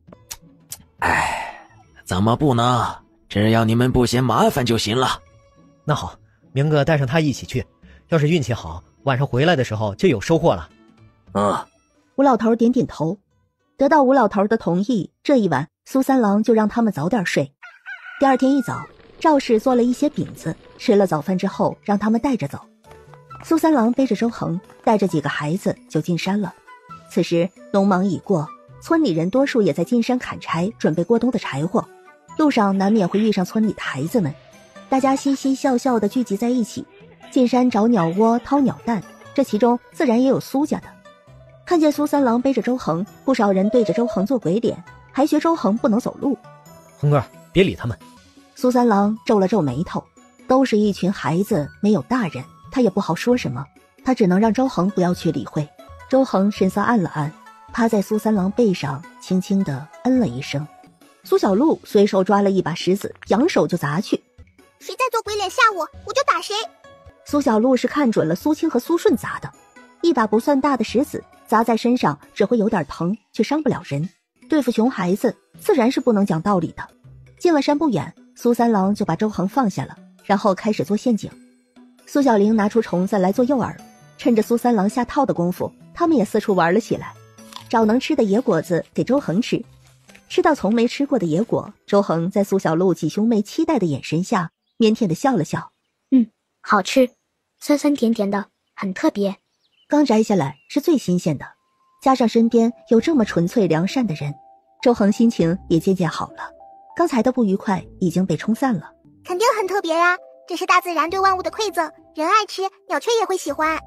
怎么不呢？只要你们不嫌麻烦就行了。那好，明个带上他一起去，要是运气好，晚上回来的时候就有收获了。吴老头点点头，得到吴老头的同意，这一晚苏三郎就让他们早点睡。第二天一早，赵氏做了一些饼子，吃了早饭之后让他们带着走。苏三郎背着周恒，带着几个孩子就进山了。此时农忙已过，村里人多数也在进山砍柴，准备过冬的柴火。路上难免会遇上村里的孩子们，大家嘻嘻笑笑地聚集在一起，进山找鸟窝掏鸟蛋，这其中自然也有苏家的。看见苏三郎背着周恒，不少人对着周恒做鬼脸，还学周恒不能走路。恒哥，别理他们。苏三郎皱了皱眉头，都是一群孩子，没有大人，他也不好说什么，他只能让周恒不要去理会。周恒神色暗了暗，趴在苏三郎背上轻轻地嗯了一声。苏小璐随手抓了一把石子，扬手就砸去。谁再做鬼脸吓我，我就打谁。苏小璐是看准了苏青和苏顺砸的，一把不算大的石子砸在身上只会有点疼，却伤不了人。对付熊孩子自然是不能讲道理的。进了山不远，苏三郎就把周恒放下了，然后开始做陷阱。苏小玲拿出虫子来做诱饵，趁着苏三郎下套的功夫，他们也四处玩了起来，找能吃的野果子给周恒吃。吃到从没吃过的野果，周恒在苏小璐几兄妹期待的眼神下腼腆地笑了笑。好吃，酸酸甜甜的，很特别。刚摘下来是最新鲜的，加上身边有这么纯粹良善的人，周恒心情也渐渐好了。刚才的不愉快已经被冲散了。肯定很特别呀，这是大自然对万物的馈赠，人爱吃，鸟雀也会喜欢。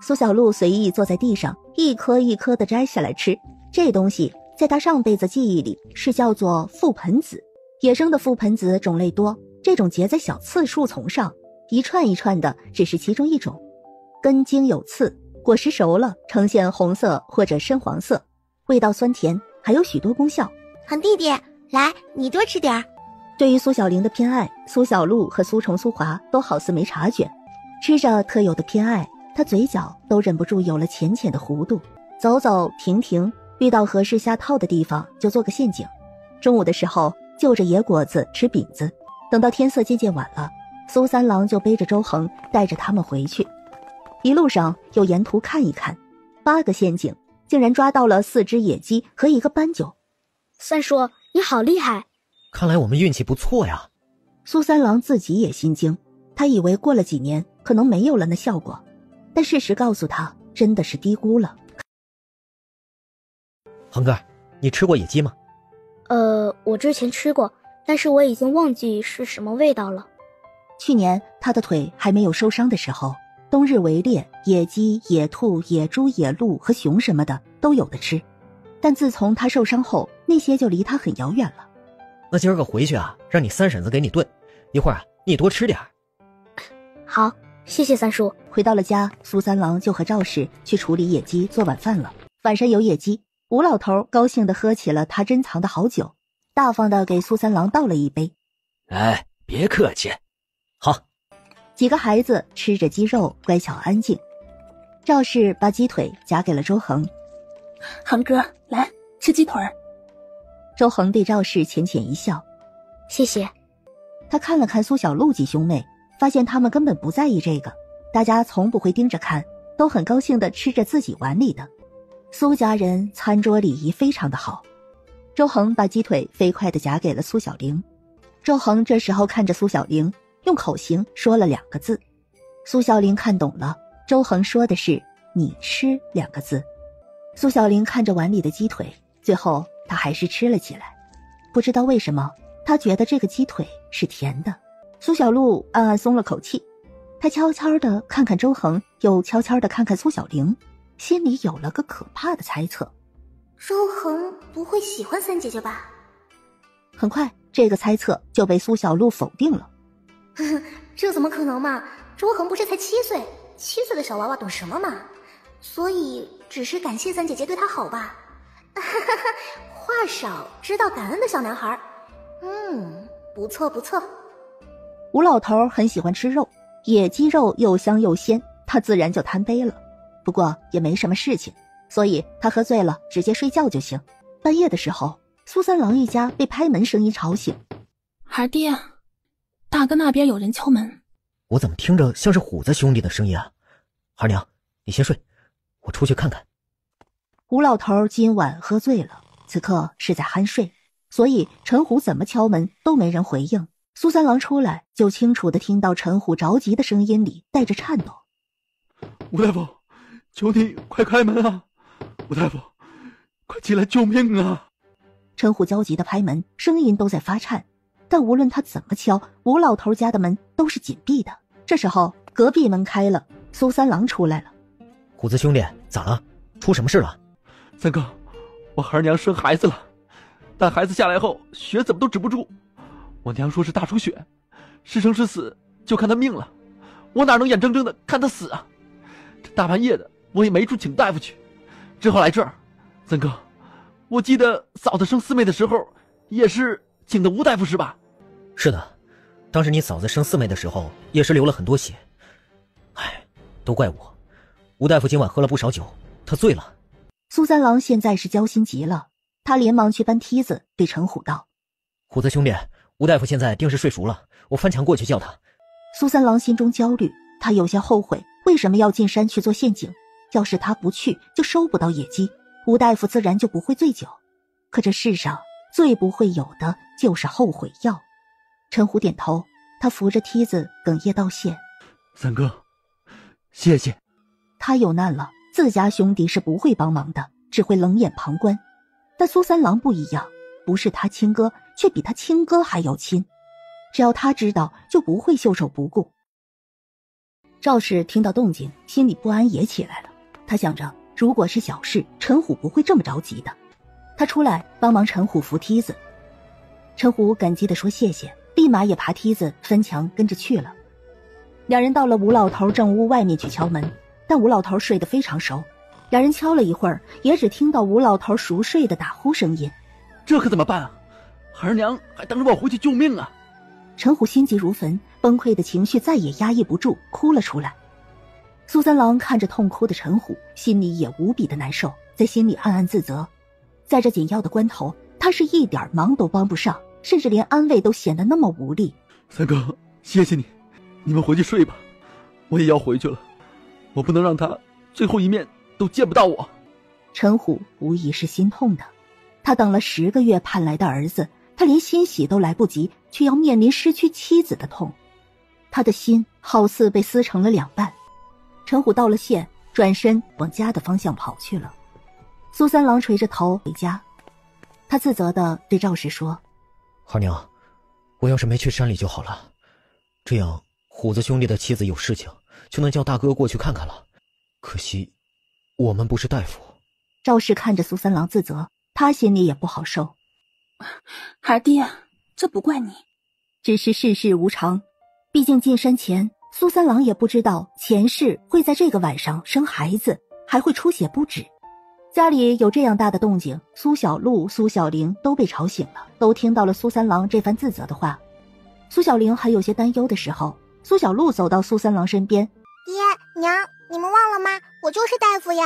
苏小璐随意坐在地上，一颗一颗地摘下来吃。这东西在他上辈子记忆里是叫做覆盆子，野生的覆盆子种类多，这种结在小刺树丛上，一串一串的只是其中一种，根茎有刺，果实熟了呈现红色或者深黄色，味道酸甜，还有许多功效。恒弟弟，来，你多吃点儿。对于苏小玲的偏爱，苏小璐和苏虫、苏华都好似没察觉。吃着特有的偏爱，他嘴角都忍不住有了浅浅的弧度。走走停停，遇到合适下套的地方就做个陷阱。中午的时候就着野果子吃饼子，等到天色渐渐晚了，苏三郎就背着周恒带着他们回去。一路上又沿途看一看，8个陷阱竟然抓到了4只野鸡和1个斑鸠。三叔，你好厉害！看来我们运气不错呀。苏三郎自己也心惊，他以为过了几年可能没有了那效果，但事实告诉他真的是低估了。恒哥，你吃过野鸡吗？我之前吃过，但是我已经忘记是什么味道了。去年他的腿还没有受伤的时候，冬日围猎，野鸡、野兔、野猪、野鹿和熊什么的都有的吃，但自从他受伤后，那些就离他很遥远了。那今儿个回去啊，让你三婶子给你炖，一会儿啊，你多吃点儿。好，谢谢三叔。回到了家，苏三郎就和赵氏去处理野鸡做晚饭了。晚上有野鸡，吴老头高兴地喝起了他珍藏的好酒，大方地给苏三郎倒了一杯。哎，别客气。好。几个孩子吃着鸡肉，乖巧安静。赵氏把鸡腿夹给了周恒。恒哥，来吃鸡腿儿。周恒对赵氏浅浅一笑，谢谢。他看了看苏小璐几兄妹，发现他们根本不在意这个，大家从不会盯着看，都很高兴地吃着自己碗里的。苏家人餐桌礼仪非常的好。周恒把鸡腿飞快地夹给了苏小玲。周恒这时候看着苏小玲，用口型说了2个字。苏小玲看懂了，周恒说的是你吃2个字。苏小玲看着碗里的鸡腿，最后她还是吃了起来。不知道为什么，她觉得这个鸡腿是甜的。苏小璐暗暗松了口气，她悄悄地看看周恒，又悄悄地看看苏小玲，心里有了个可怕的猜测。周恒不会喜欢三姐姐吧？很快这个猜测就被苏小璐否定了。这怎么可能嘛？周恒不是才7岁，7岁的小娃娃懂什么嘛？所以只是感谢三姐姐对他好吧。话少知道感恩的小男孩，不错不错。吴老头很喜欢吃肉，野鸡肉又香又鲜，他自然就贪杯了。不过也没什么事情，所以他喝醉了直接睡觉就行。半夜的时候，苏三郎一家被拍门声音吵醒。孩爹，大哥那边有人敲门。我怎么听着像是虎子兄弟的声音啊？孩娘，你先睡，我出去看看。吴老头今晚喝醉了，此刻是在酣睡，所以陈虎怎么敲门都没人回应。苏三郎出来就清楚地听到陈虎着急的声音里带着颤抖：吴大夫，求你快开门啊！吴大夫，快起来救命啊！陈虎焦急地拍门，声音都在发颤，但无论他怎么敲，吴老头家的门都是紧闭的。这时候隔壁门开了，苏三郎出来了。虎子兄弟，咋了？出什么事了？三哥，我孩娘生孩子了，但孩子下来后血怎么都止不住，我娘说是大出血，是生是死就看他命了，我哪能眼睁睁的看他死啊？这大半夜的我也没处请大夫去，只好来这儿。三哥，我记得嫂子生四妹的时候也是请的吴大夫是吧？是的，当时你嫂子生四妹的时候也是流了很多血。哎，都怪我，吴大夫今晚喝了不少酒，他醉了。苏三郎现在是焦心极了，他连忙去搬梯子，对陈虎道：虎子兄弟，吴大夫现在定是睡熟了，我翻墙过去叫他。苏三郎心中焦虑，他有些后悔为什么要进山去做陷阱，要是他不去就收不到野鸡，吴大夫自然就不会醉酒。可这世上最不会有的就是后悔药。陈虎点头，他扶着梯子哽咽道谢：三哥，谢谢。他有难了，自家兄弟是不会帮忙的，只会冷眼旁观。但苏三郎不一样，不是他亲哥，却比他亲哥还要亲。只要他知道，就不会袖手不顾。赵氏听到动静，心里不安也起来了。他想着，如果是小事，陈虎不会这么着急的。他出来帮忙陈虎扶梯子。陈虎感激地说谢谢，立马也爬梯子翻墙跟着去了。两人到了吴老头正屋外面去敲门，但吴老头睡得非常熟，两人敲了一会儿，也只听到吴老头熟睡的打呼声音。这可怎么办啊？孩儿娘还等着我回去救命啊！陈虎心急如焚，崩溃的情绪再也压抑不住，哭了出来。苏三郎看着痛哭的陈虎，心里也无比的难受，在心里暗暗自责。在这紧要的关头，他是一点忙都帮不上，甚至连安慰都显得那么无力。三哥，谢谢你，你们回去睡吧，我也要回去了，我不能让他最后一面都见不到我。陈虎无疑是心痛的，他等了10个月盼来的儿子，他连欣喜都来不及，却要面临失去妻子的痛。他的心好似被撕成了2半。陈虎道了谢，转身往家的方向跑去了。苏三郎垂着头回家，他自责地对赵氏说：孩娘，我要是没去山里就好了，这样虎子兄弟的妻子有事情就能叫大哥过去看看了，可惜我们不是大夫。赵氏看着苏三郎自责，他心里也不好受。孩爹，这不怪你，只是世事无常，毕竟进山前苏三郎也不知道前世会在这个晚上生孩子，还会出血不止。家里有这样大的动静，苏小璐、苏小玲都被吵醒了，都听到了苏三郎这番自责的话。苏小玲还有些担忧的时候，苏小璐走到苏三郎身边：爹娘，你们忘了吗？我就是大夫呀。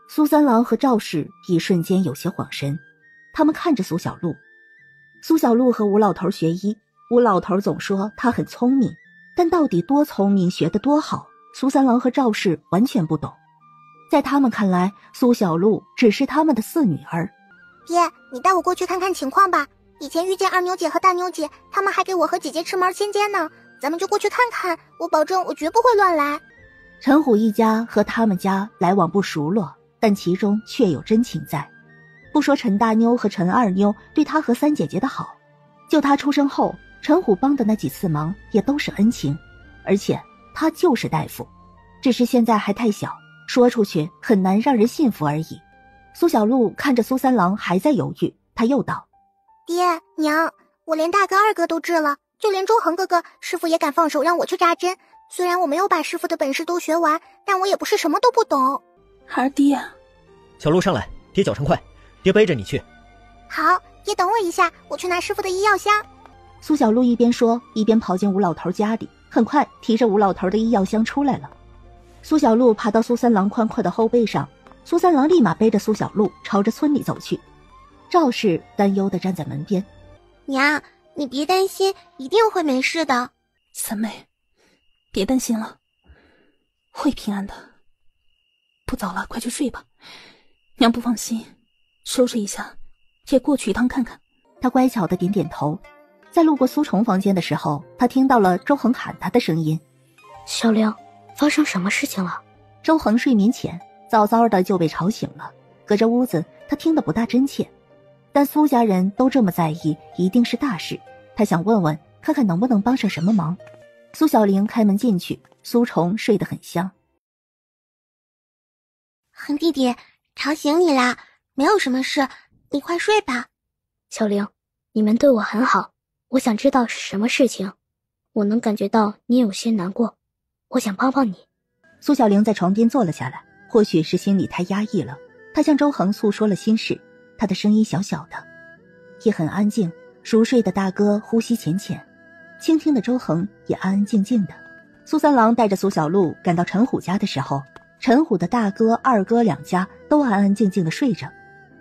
苏三郎和赵氏一瞬间有些恍神，他们看着苏小璐。苏小璐和吴老头学医，吴老头总说他很聪明，但到底多聪明，学得多好，苏三郎和赵氏完全不懂。在他们看来，苏小璐只是他们的4女儿。爹，你带我过去看看情况吧。以前遇见二牛姐和大牛姐，他们还给我和姐姐吃毛尖尖呢。咱们就过去看看，我保证我绝不会乱来。陈虎一家和他们家来往不熟络，但其中却有真情在。不说陈大妞和陈二妞对他和3姐姐的好，就他出生后，陈虎帮的那几次忙也都是恩情。而且他就是大夫，只是现在还太小，说出去很难让人信服而已。苏小璐看着苏三郎还在犹豫，他又道：爹娘，我连大哥二哥都治了，就连周恒哥哥师傅也敢放手让我去扎针。虽然我没有把师傅的本事都学完，但我也不是什么都不懂。孩爹，小璐上来，爹脚程快，爹背着你去。好，爹等我一下，我去拿师傅的医药箱。苏小璐一边说一边跑进吴老头家里，很快提着吴老头的医药箱出来了。苏小璐爬到苏三郎宽阔的后背上，苏三郎立马背着苏小璐朝着村里走去。赵氏担忧地站在门边，娘，你别担心，一定会没事的。三妹，别担心了，会平安的。不早了，快去睡吧。娘不放心，收拾一下，也过去一趟看看。他乖巧地点点头。在路过苏虫房间的时候，他听到了周恒喊他的声音：小玲，发生什么事情了？周恒睡眠前早早的就被吵醒了，隔着屋子他听得不大真切，但苏家人都这么在意，一定是大事。他想问问看看能不能帮上什么忙。苏小玲开门进去，苏虫睡得很香。恒弟弟，吵醒你啦，没有什么事，你快睡吧。小玲，你们对我很好，我想知道是什么事情。我能感觉到你有些难过，我想帮帮你。苏小玲在床边坐了下来，或许是心里太压抑了，她向周恒诉说了心事，她的声音小小的，也很安静。熟睡的大哥呼吸浅浅，倾听的周恒也安安静静的。苏三郎带着苏小璐赶到陈虎家的时候，陈虎的大哥、二哥两家都安安静静的睡着，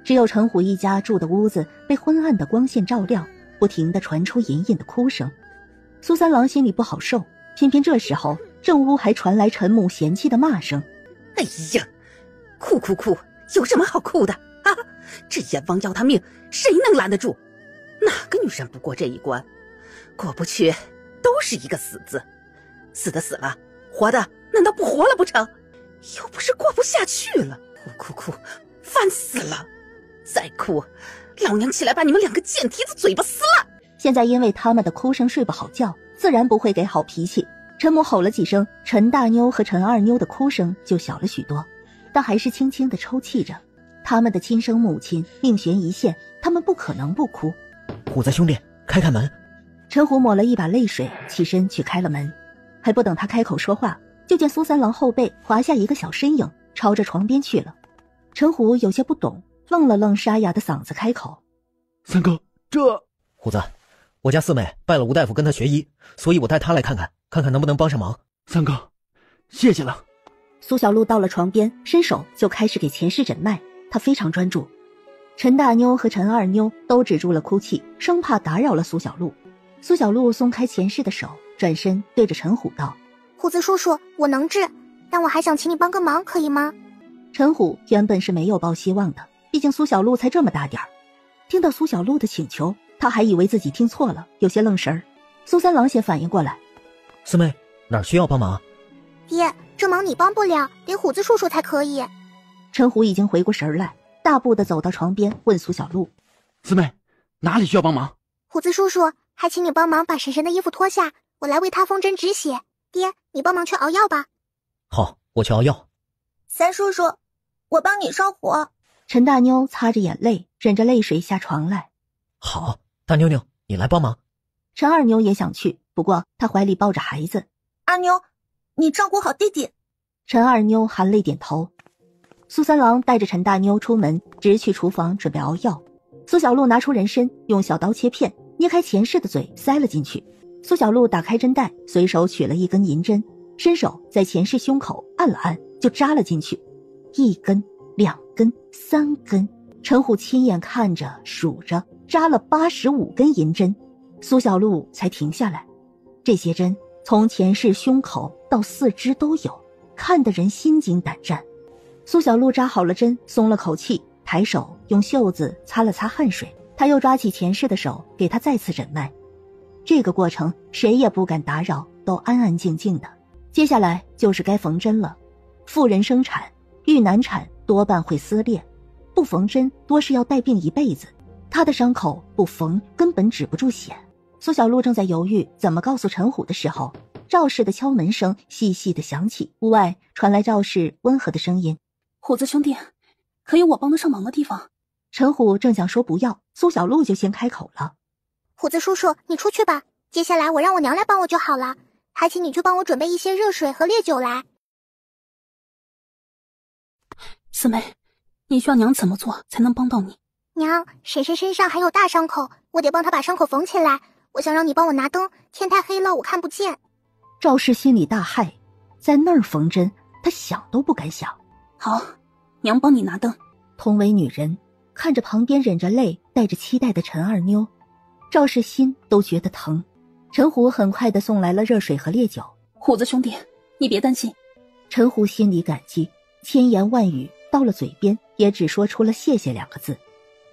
只有陈虎一家住的屋子被昏暗的光线照亮，不停地传出隐隐的哭声。苏三郎心里不好受，偏偏这时候正屋还传来陈母嫌弃的骂声：哎呀，哭哭哭，有什么好哭的啊？这阎王要他命，谁能拦得住？哪个女人不过这一关？过不去都是一个死字，死的死了，活的难道不活了不成？又不是过不下去了，哭哭哭，烦死了！再哭，老娘起来把你们两个贱蹄子嘴巴撕了！现在因为他们的哭声睡不好觉，自然不会给好脾气。陈母吼了几声，陈大妞和陈二妞的哭声就小了许多，但还是轻轻地抽泣着。他们的亲生母亲命悬一线，他们不可能不哭。虎子兄弟，开开门！陈虎抹了一把泪水，起身去开了门。还不等他开口说话，就见苏三郎后背滑下一个小身影，朝着床边去了。陈虎有些不懂，愣了愣，沙哑的嗓子开口：三哥，这……虎子，我家四妹拜了吴大夫跟他学医，所以我带他来看看，看看能不能帮上忙。三哥，谢谢了。苏小璐到了床边，伸手就开始给前世诊脉，他非常专注。陈大妞和陈二妞都止住了哭泣，生怕打扰了苏小璐。苏小璐松开前世的手，转身对着陈虎道：虎子叔叔，我能治，但我还想请你帮个忙，可以吗？陈虎原本是没有抱希望的，毕竟苏小璐才这么大点儿。听到苏小璐的请求，他还以为自己听错了，有些愣神儿。苏三郎先反应过来：四妹，哪儿需要帮忙？爹，这忙你帮不了，得虎子叔叔才可以。陈虎已经回过神来，大步地走到床边，问苏小璐：四妹，哪里需要帮忙？虎子叔叔，还请你帮忙把婶婶的衣服脱下，我来为她缝针止血。爹，你帮忙去熬药吧。好，我去熬药。三叔叔，我帮你烧火。陈大妞擦着眼泪，忍着泪水下床来。好，大妞妞，你来帮忙。陈二妞也想去，不过她怀里抱着孩子。二妞，你照顾好弟弟。陈二妞含泪点头。苏三郎带着陈大妞出门，直去厨房准备熬药。苏小璐拿出人参，用小刀切片，捏开前世的嘴塞了进去。苏小璐打开针袋，随手取了一根银针，伸手在前世胸口按了按，就扎了进去。1根、2根、3根，陈虎亲眼看着数着，扎了85根银针，苏小璐才停下来。这些针从前世胸口到四肢都有，看得人心惊胆战。苏小璐扎好了针，松了口气，抬手用袖子擦了擦汗水，他又抓起前世的手，给他再次诊脉。这个过程谁也不敢打扰，都安安静静的。接下来就是该缝针了。妇人生产遇难产多半会撕裂，不缝针多是要带病一辈子。他的伤口不缝根本止不住血。苏小璐正在犹豫怎么告诉陈虎的时候，赵氏的敲门声细细的响起，屋外传来赵氏温和的声音：虎子兄弟，可有我帮得上忙的地方？陈虎正想说不要，苏小璐就先开口了：虎子叔叔，你出去吧，接下来我让我娘来帮我就好了，还请你去帮我准备一些热水和烈酒来。四妹，你需要娘怎么做才能帮到你？娘，婶婶身上还有大伤口，我得帮她把伤口缝起来。我想让你帮我拿灯，天太黑了，我看不见。赵氏心里大骇，在那儿缝针，她想都不敢想。好，娘帮你拿灯。同为女人，看着旁边忍着泪带着期待的陈二妞，赵氏心都觉得疼。陈虎很快地送来了热水和烈酒。虎子兄弟，你别担心。陈虎心里感激，千言万语到了嘴边也只说出了谢谢2个字。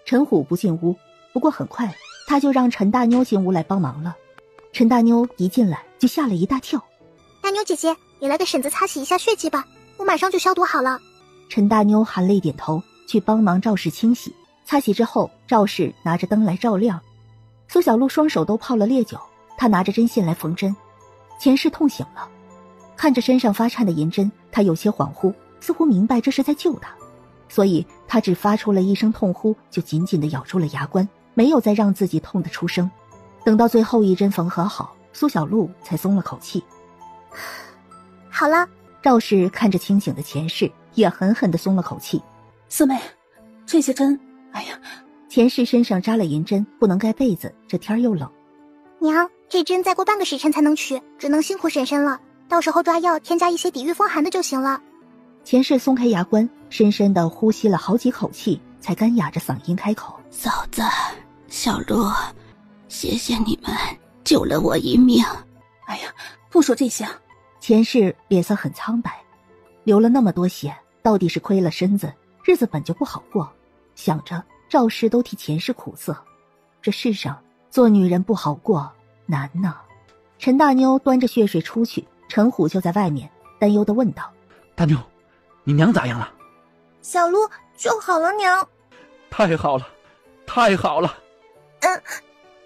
陈虎不进屋，不过很快他就让陈大妞进屋来帮忙了。陈大妞一进来就吓了一大跳。大妞姐姐，也来给婶子擦洗一下血迹吧，我马上就消毒好了。陈大妞含泪点头，去帮忙赵氏清洗。擦洗之后，赵氏拿着灯来照亮。苏小璐双手都泡了烈酒，她拿着针线来缝针。前世痛醒了，看着身上发颤的银针，她有些恍惚，似乎明白这是在救她，所以她只发出了一声痛呼，就紧紧地咬住了牙关，没有再让自己痛得出声。等到最后一针缝合好，苏小璐才松了口气。好了。赵氏看着清醒的前世，也狠狠地松了口气。四妹，这些针，哎呀，前世身上扎了银针，不能盖被子，这天又冷。娘，这针再过半个时辰才能取，只能辛苦婶婶了，到时候抓药添加一些抵御风寒的就行了。前世松开牙关，深深地呼吸了好几口气，才干哑着嗓音开口：嫂子，小璐，谢谢你们救了我一命。哎呀，不说这些啊。前世脸色很苍白，流了那么多血，到底是亏了身子，日子本就不好过。想着赵氏都替前世苦涩，这世上做女人不好过，难呢。陈大妞端着血水出去，陈虎就在外面担忧地问道：大妞，你娘咋样了？小璐就好了，娘。太好了，太好了。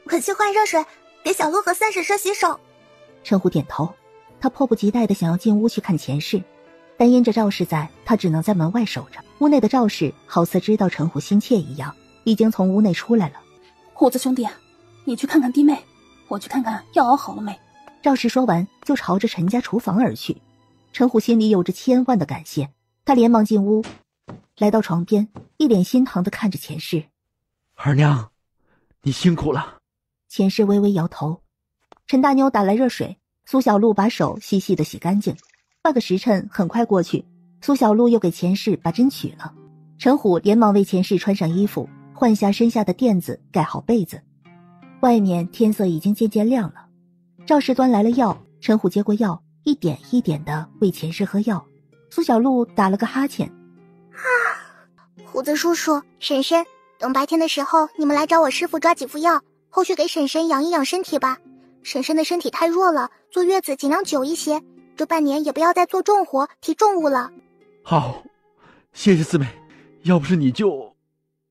快去换热水，给小璐和三婶婶洗手。陈虎点头，他迫不及待地想要进屋去看前世，但因着赵氏在，他只能在门外守着。屋内的赵氏好似知道陈虎心切一样，已经从屋内出来了。虎子兄弟，你去看看弟妹，我去看看药熬好了没。赵氏说完就朝着陈家厨房而去。陈虎心里有着千万的感谢，他连忙进屋，来到床边，一脸心疼地看着前世。二娘，你辛苦了。前世微微摇头。陈大妞打来热水，苏小璐把手细细地洗干净。半个时辰很快过去，苏小璐又给前世把针取了。陈虎连忙为前世穿上衣服，换下身下的垫子，盖好被子。外面天色已经渐渐亮了。赵氏端来了药，陈虎接过药，一点一点地喂前世喝药。苏小璐打了个哈欠。虎子叔叔，婶婶，等白天的时候你们来找我师傅抓几副药，后续给婶婶养一养身体吧。婶婶的身体太弱了，坐月子尽量久一些，这半年也不要再做重活提重物了。好，谢谢四妹，要不是你就……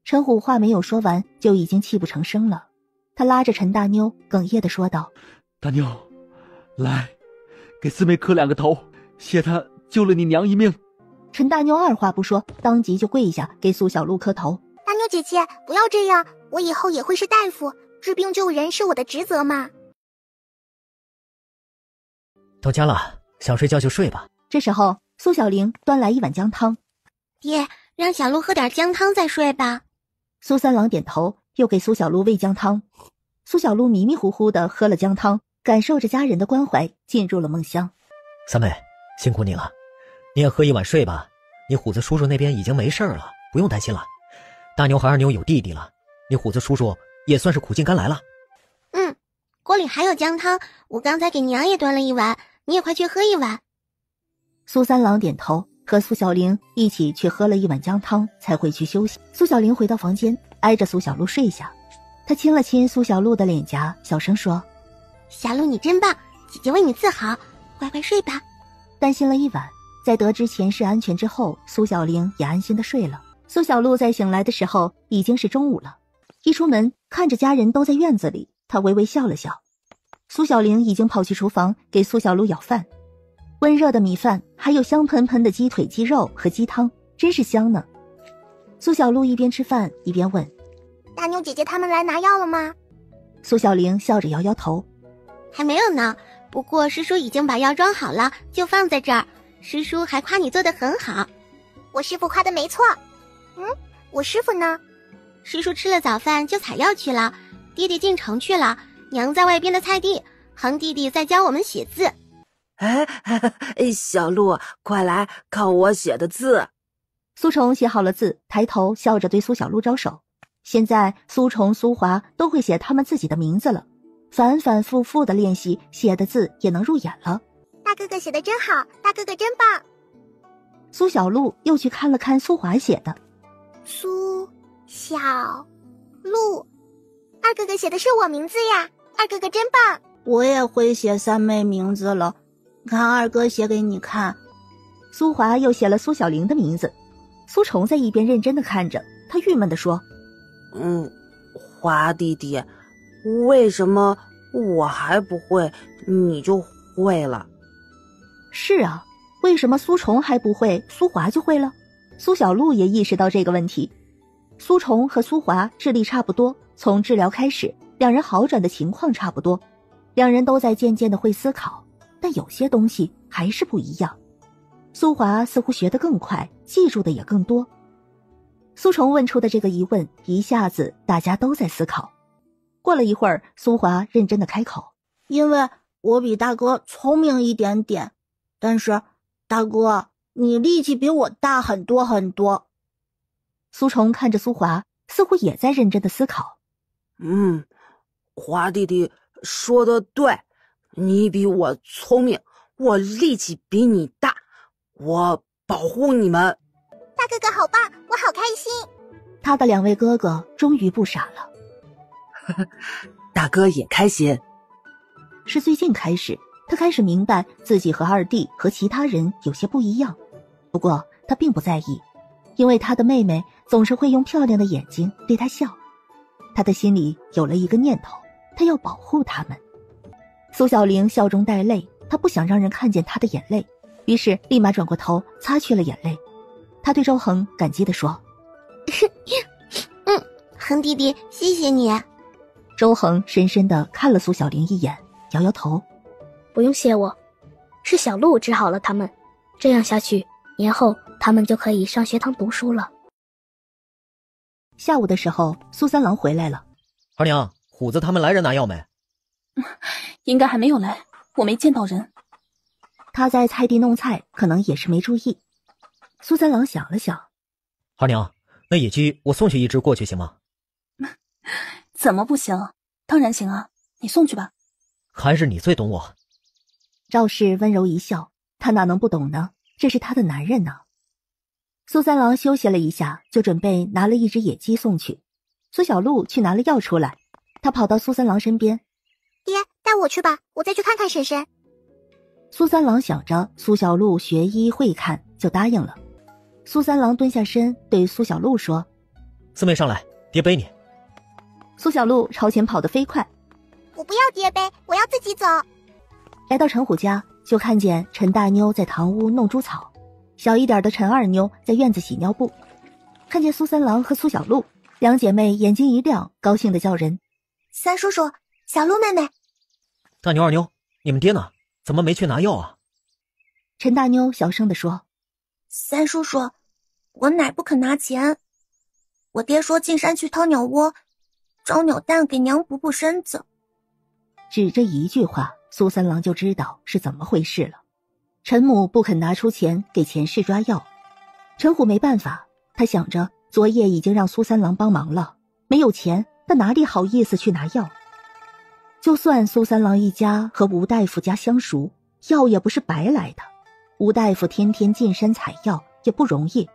陈虎话没有说完，就已经泣不成声了。他拉着陈大妞，哽咽地说道：大妞，来，给四妹磕2个头，谢她救了你娘一命。陈大妞二话不说，当即就跪下给苏小璐磕头。大妞姐姐，不要这样，我以后也会是大夫，治病救人是我的职责嘛。到家了，想睡觉就睡吧。这时候，苏小玲端来一碗姜汤。爹，让小璐喝点姜汤再睡吧。苏三郎点头，又给苏小璐喂姜汤。苏小璐迷迷糊糊地喝了姜汤，感受着家人的关怀，进入了梦乡。三妹，辛苦你了，你也喝一碗睡吧。你虎子叔叔那边已经没事了，不用担心了。大妞和二妞有弟弟了，你虎子叔叔也算是苦尽甘来了。锅里还有姜汤，我刚才给娘也端了一碗，你也快去喝一碗。苏三郎点头，和苏小玲一起去喝了一碗姜汤，才回去休息。苏小玲回到房间，挨着苏小璐睡下。她亲了亲苏小璐的脸颊，小声说：小璐你真棒，姐姐为你自豪，乖乖睡吧。担心了一晚，在得知前世安全之后，苏小玲也安心地睡了。苏小璐在醒来的时候已经是中午了，一出门看着家人都在院子里，她微微笑了笑。苏小玲已经跑去厨房给苏小璐舀饭，温热的米饭还有香喷喷的鸡腿、鸡肉和鸡汤，真是香呢。苏小璐一边吃饭一边问：大妞姐姐他们来拿药了吗？苏小玲笑着摇摇头：还没有呢，不过师叔已经把药装好了，就放在这儿。师叔还夸你做得很好。我师傅夸的没错。我师傅呢？师叔吃了早饭就采药去了，爹爹进城去了，娘在外边的菜地，恒弟弟在教我们写字。小鹿，快来看我写的字。苏虫写好了字，抬头笑着对苏小鹿招手。现在苏虫、苏华都会写他们自己的名字了，反反复复的练习，写的字也能入眼了。大哥哥写的真好，大哥哥真棒。苏小鹿又去看了看苏华写的。苏小鹿，二哥哥写的是我名字呀，二哥哥真棒。我也会写三妹名字了，看二哥写给你看。苏华又写了苏小玲的名字。苏虫在一边认真的看着，他郁闷地说：华弟弟，为什么我还不会，你就会了？是啊，为什么苏虫还不会，苏华就会了？苏小鹿也意识到这个问题。苏虫和苏华智力差不多，从治疗开始，两人好转的情况差不多，两人都在渐渐的会思考，但有些东西还是不一样。苏华似乎学得更快，记住的也更多。苏虫问出的这个疑问，一下子大家都在思考。过了一会儿，苏华认真的开口：因为我比大哥聪明一点点，但是大哥，你力气比我大很多很多。苏虫看着苏华，似乎也在认真的思考。华弟弟说的对，你比我聪明，我力气比你大，我保护你们。大哥哥好棒，我好开心。他的两位哥哥终于不傻了。大哥也开心。是最近开始，他开始明白自己和二弟和其他人有些不一样，不过他并不在意，因为他的妹妹总是会用漂亮的眼睛对他笑。他的心里有了一个念头，他要保护他们。苏小玲笑中带泪，她不想让人看见她的眼泪，于是立马转过头擦去了眼泪。他对周恒感激地说：恒弟弟，谢谢你。周恒深深地看了苏小玲一眼，摇摇头：不用谢我，是小鹿治好了他们，这样下去，年后他们就可以上学堂读书了。下午的时候，苏三郎回来了。二娘，虎子他们来人拿药没？应该还没有来，我没见到人。他在菜地弄菜，可能也是没注意。苏三郎想了想：二娘，那野鸡我送去一只过去行吗？怎么不行？当然行啊，你送去吧。还是你最懂我。赵氏温柔一笑，他哪能不懂呢？这是他的男人呢。苏三郎休息了一下，就准备拿了一只野鸡送去。苏小鹿去拿了药出来，他跑到苏三郎身边：爹，带我去吧，我再去看看婶婶。苏三郎想着苏小鹿学医会看，就答应了。苏三郎蹲下身对苏小鹿说：四妹上来，爹背你。苏小鹿朝前跑得飞快：我不要爹背，我要自己走。来到陈虎家，就看见陈大妞在堂屋弄猪草，小一点的陈二妞在院子洗尿布。看见苏三郎和苏小鹿，两姐妹眼睛一亮，高兴地叫人：三叔叔，小鹿妹妹。大妞二妞，你们爹呢？怎么没去拿药啊？陈大妞小声地说：三叔叔，我奶不肯拿钱，我爹说进山去掏鸟窝，找鸟蛋给娘补补身子。只这一句话，苏三郎就知道是怎么回事了。陈母不肯拿出钱给钱氏抓药，陈虎没办法，他想着昨夜已经让苏三郎帮忙了，没有钱，他哪里好意思去拿药？就算苏三郎一家和吴大夫家相熟，药也不是白来的，吴大夫天天进山采药也不容易，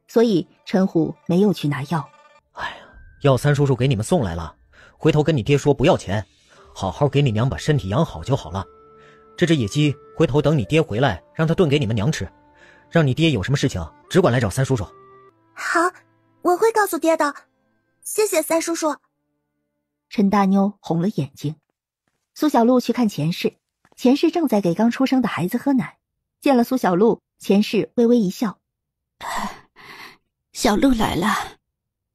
所以陈虎没有去拿药。药三叔叔给你们送来了，回头跟你爹说不要钱，好好给你娘把身体养好就好了。这只野鸡回头等你爹回来，让他炖给你们娘吃，让你爹有什么事情只管来找三叔叔。好，我会告诉爹的，谢谢三叔叔。陈大妞红了眼睛。苏小鹿去看钱氏，钱氏正在给刚出生的孩子喝奶，见了苏小鹿，钱氏微微一笑：小鹿来了。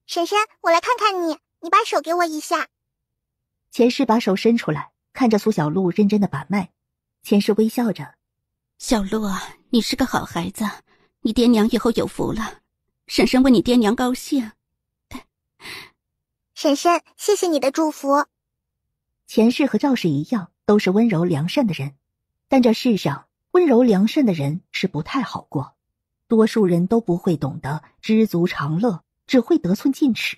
婶婶，我来看看你，你把手给我一下。钱氏把手伸出来，看着苏小鹿认真的把脉。钱氏微笑着：小鹿啊，你是个好孩子，你爹娘以后有福了，婶婶为你爹娘高兴。婶婶，谢谢你的祝福。前世和赵氏一样，都是温柔良善的人，但这世上温柔良善的人是不太好过，多数人都不会懂得知足常乐，只会得寸进尺。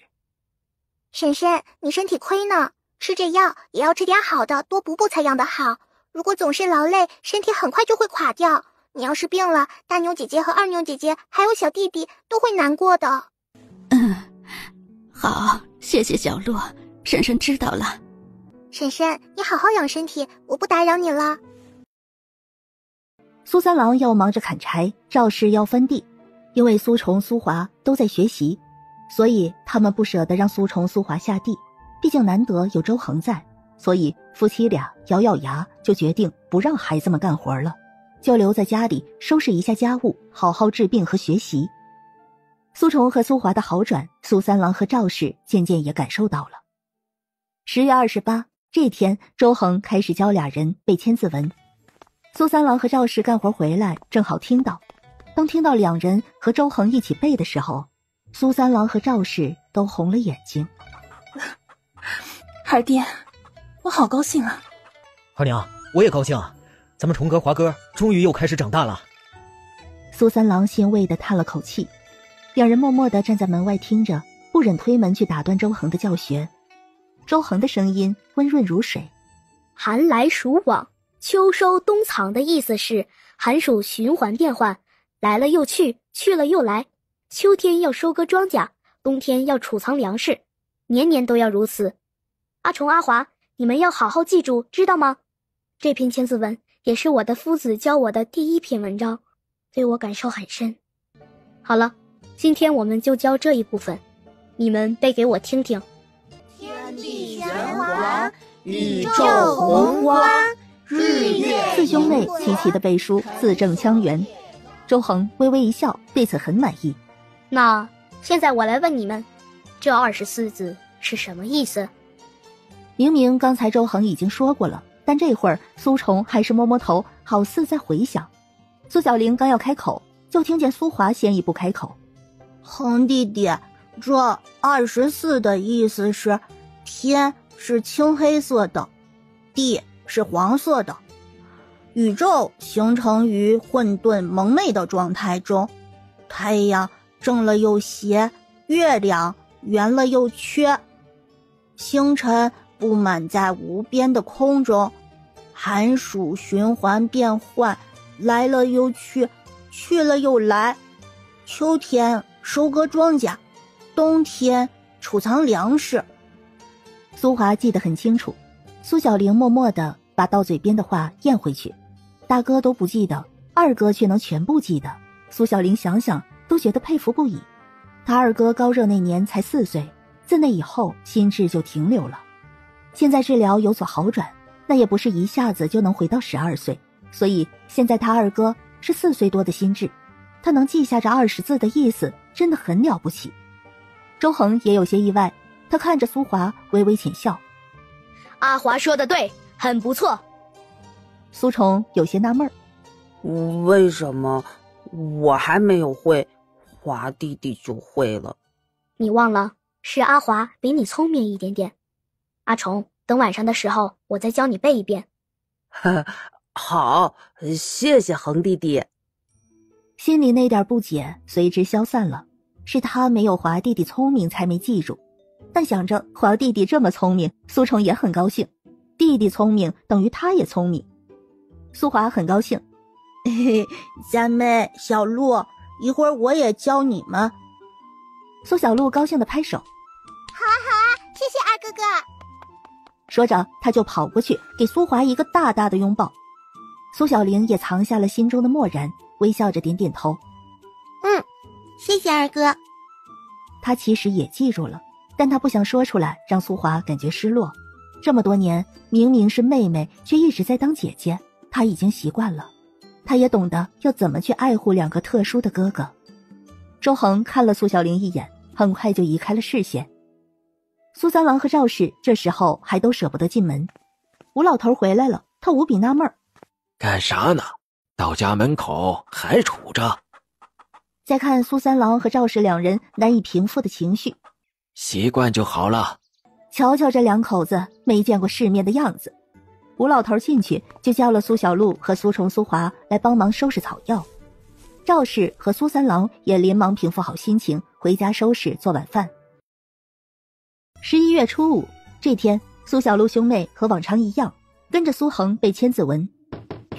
婶婶，你身体亏呢，吃这药也要吃点好的，多补补才养得好。如果总是劳累，身体很快就会垮掉。你要是病了，大妞姐姐和二妞姐姐还有小弟弟都会难过的。好，谢谢小洛，婶婶知道了。婶婶，你好好养身体，我不打扰你了。苏三郎要忙着砍柴，赵氏要分地，因为苏虫、苏华都在学习，所以他们不舍得让苏虫、苏华下地，毕竟难得有周恒在，所以夫妻俩咬咬牙就决定不让孩子们干活了，就留在家里收拾一下家务，好好治病和学习。苏虫和苏华的好转，苏三郎和赵氏渐渐也感受到了。10月28这天，周恒开始教俩人背千字文。苏三郎和赵氏干活回来，正好听到。当听到两人和周恒一起背的时候，苏三郎和赵氏都红了眼睛。二爹，我好高兴啊！二娘，我也高兴啊！咱们虫哥、华哥终于又开始长大了。苏三郎欣慰地叹了口气，两人默默地站在门外听着，不忍推门去打断周恒的教学。周恒的声音温润如水。寒来暑往，秋收冬藏的意思是寒暑循环变换，来了又去，去了又来。秋天要收割庄稼，冬天要储藏粮食，年年都要如此。阿虫、阿华，你们要好好记住，知道吗？这篇千字文也是我的夫子教我的第一篇文章，对我感受很深。好了，今天我们就教这一部分，你们背给我听听。天地玄环，宇宙洪荒，日月。四兄妹齐齐的背书，字正腔圆。周恒微微一笑，对此很满意。那现在我来问你们，这24字是什么意思？明明刚才周恒已经说过了，但这会儿苏虫还是摸摸头，好似在回想。苏小玲刚要开口，就听见苏华先一步开口：恒弟弟，这24的意思是，天是青黑色的，地是黄色的，宇宙形成于混沌蒙昧的状态中，太阳正了又斜，月亮圆了又缺，星辰布满在无边的空中，寒暑循环变换，来了又去，去了又来。秋天收割庄稼，冬天储藏粮食。苏华记得很清楚，苏小玲默默地把到嘴边的话咽回去。大哥都不记得，二哥却能全部记得。苏小玲想想都觉得佩服不已。他二哥高热那年才4岁，自那以后心智就停留了。现在治疗有所好转，那也不是一下子就能回到12岁，所以现在他二哥是4岁多的心智，他能记下这20字的意思，真的很了不起。周恒也有些意外，他看着苏华微微浅笑。阿华说的对，很不错。苏虫有些纳闷，为什么我还没有会，华弟弟就会了？你忘了，是阿华比你聪明一点点。阿虫，等晚上的时候我再教你背一遍。好，谢谢恒弟弟。心里那点不解随之消散了，是他没有华弟弟聪明才没记住。但想着华弟弟这么聪明，苏虫也很高兴，弟弟聪明等于他也聪明。苏华很高兴，嘿嘿，三妹、小鹿，一会儿我也教你们。苏小鹿高兴地拍手，好啊好啊，谢谢二哥哥。说着他就跑过去给苏华一个大大的拥抱。苏小玲也藏下了心中的漠然，微笑着点点头。谢谢二哥。他其实也记住了，但他不想说出来，让苏华感觉失落。这么多年，明明是妹妹，却一直在当姐姐，他已经习惯了。他也懂得要怎么去爱护两个特殊的哥哥。周恒看了苏小玲一眼，很快就移开了视线。苏三郎和赵氏这时候还都舍不得进门。吴老头回来了，他无比纳闷，干啥呢？到家门口还杵着。再看苏三郎和赵氏两人难以平复的情绪，习惯就好了。瞧瞧这两口子没见过世面的样子。吴老头进去就叫了苏小璐和苏虫、苏华来帮忙收拾草药。赵氏和苏三郎也连忙平复好心情，回家收拾做晚饭。11月初5这天，苏小璐兄妹和往常一样，跟着苏恒背千字文。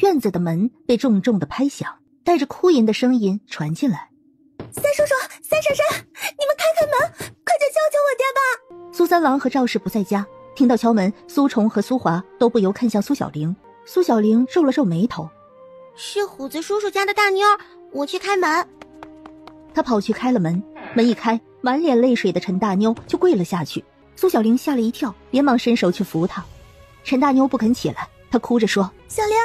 院子的门被重重的拍响，带着哭吟的声音传进来。三叔叔，三婶婶，你们开开门，快点救救我爹吧！苏三郎和赵氏不在家，听到敲门，苏虫和苏华都不由看向苏小玲。苏小玲皱了皱眉头，是虎子叔叔家的大妞，我去开门。他跑去开了门，门一开，满脸泪水的陈大妞就跪了下去。苏小玲吓了一跳，连忙伸手去扶她。陈大妞不肯起来，她哭着说：小玲，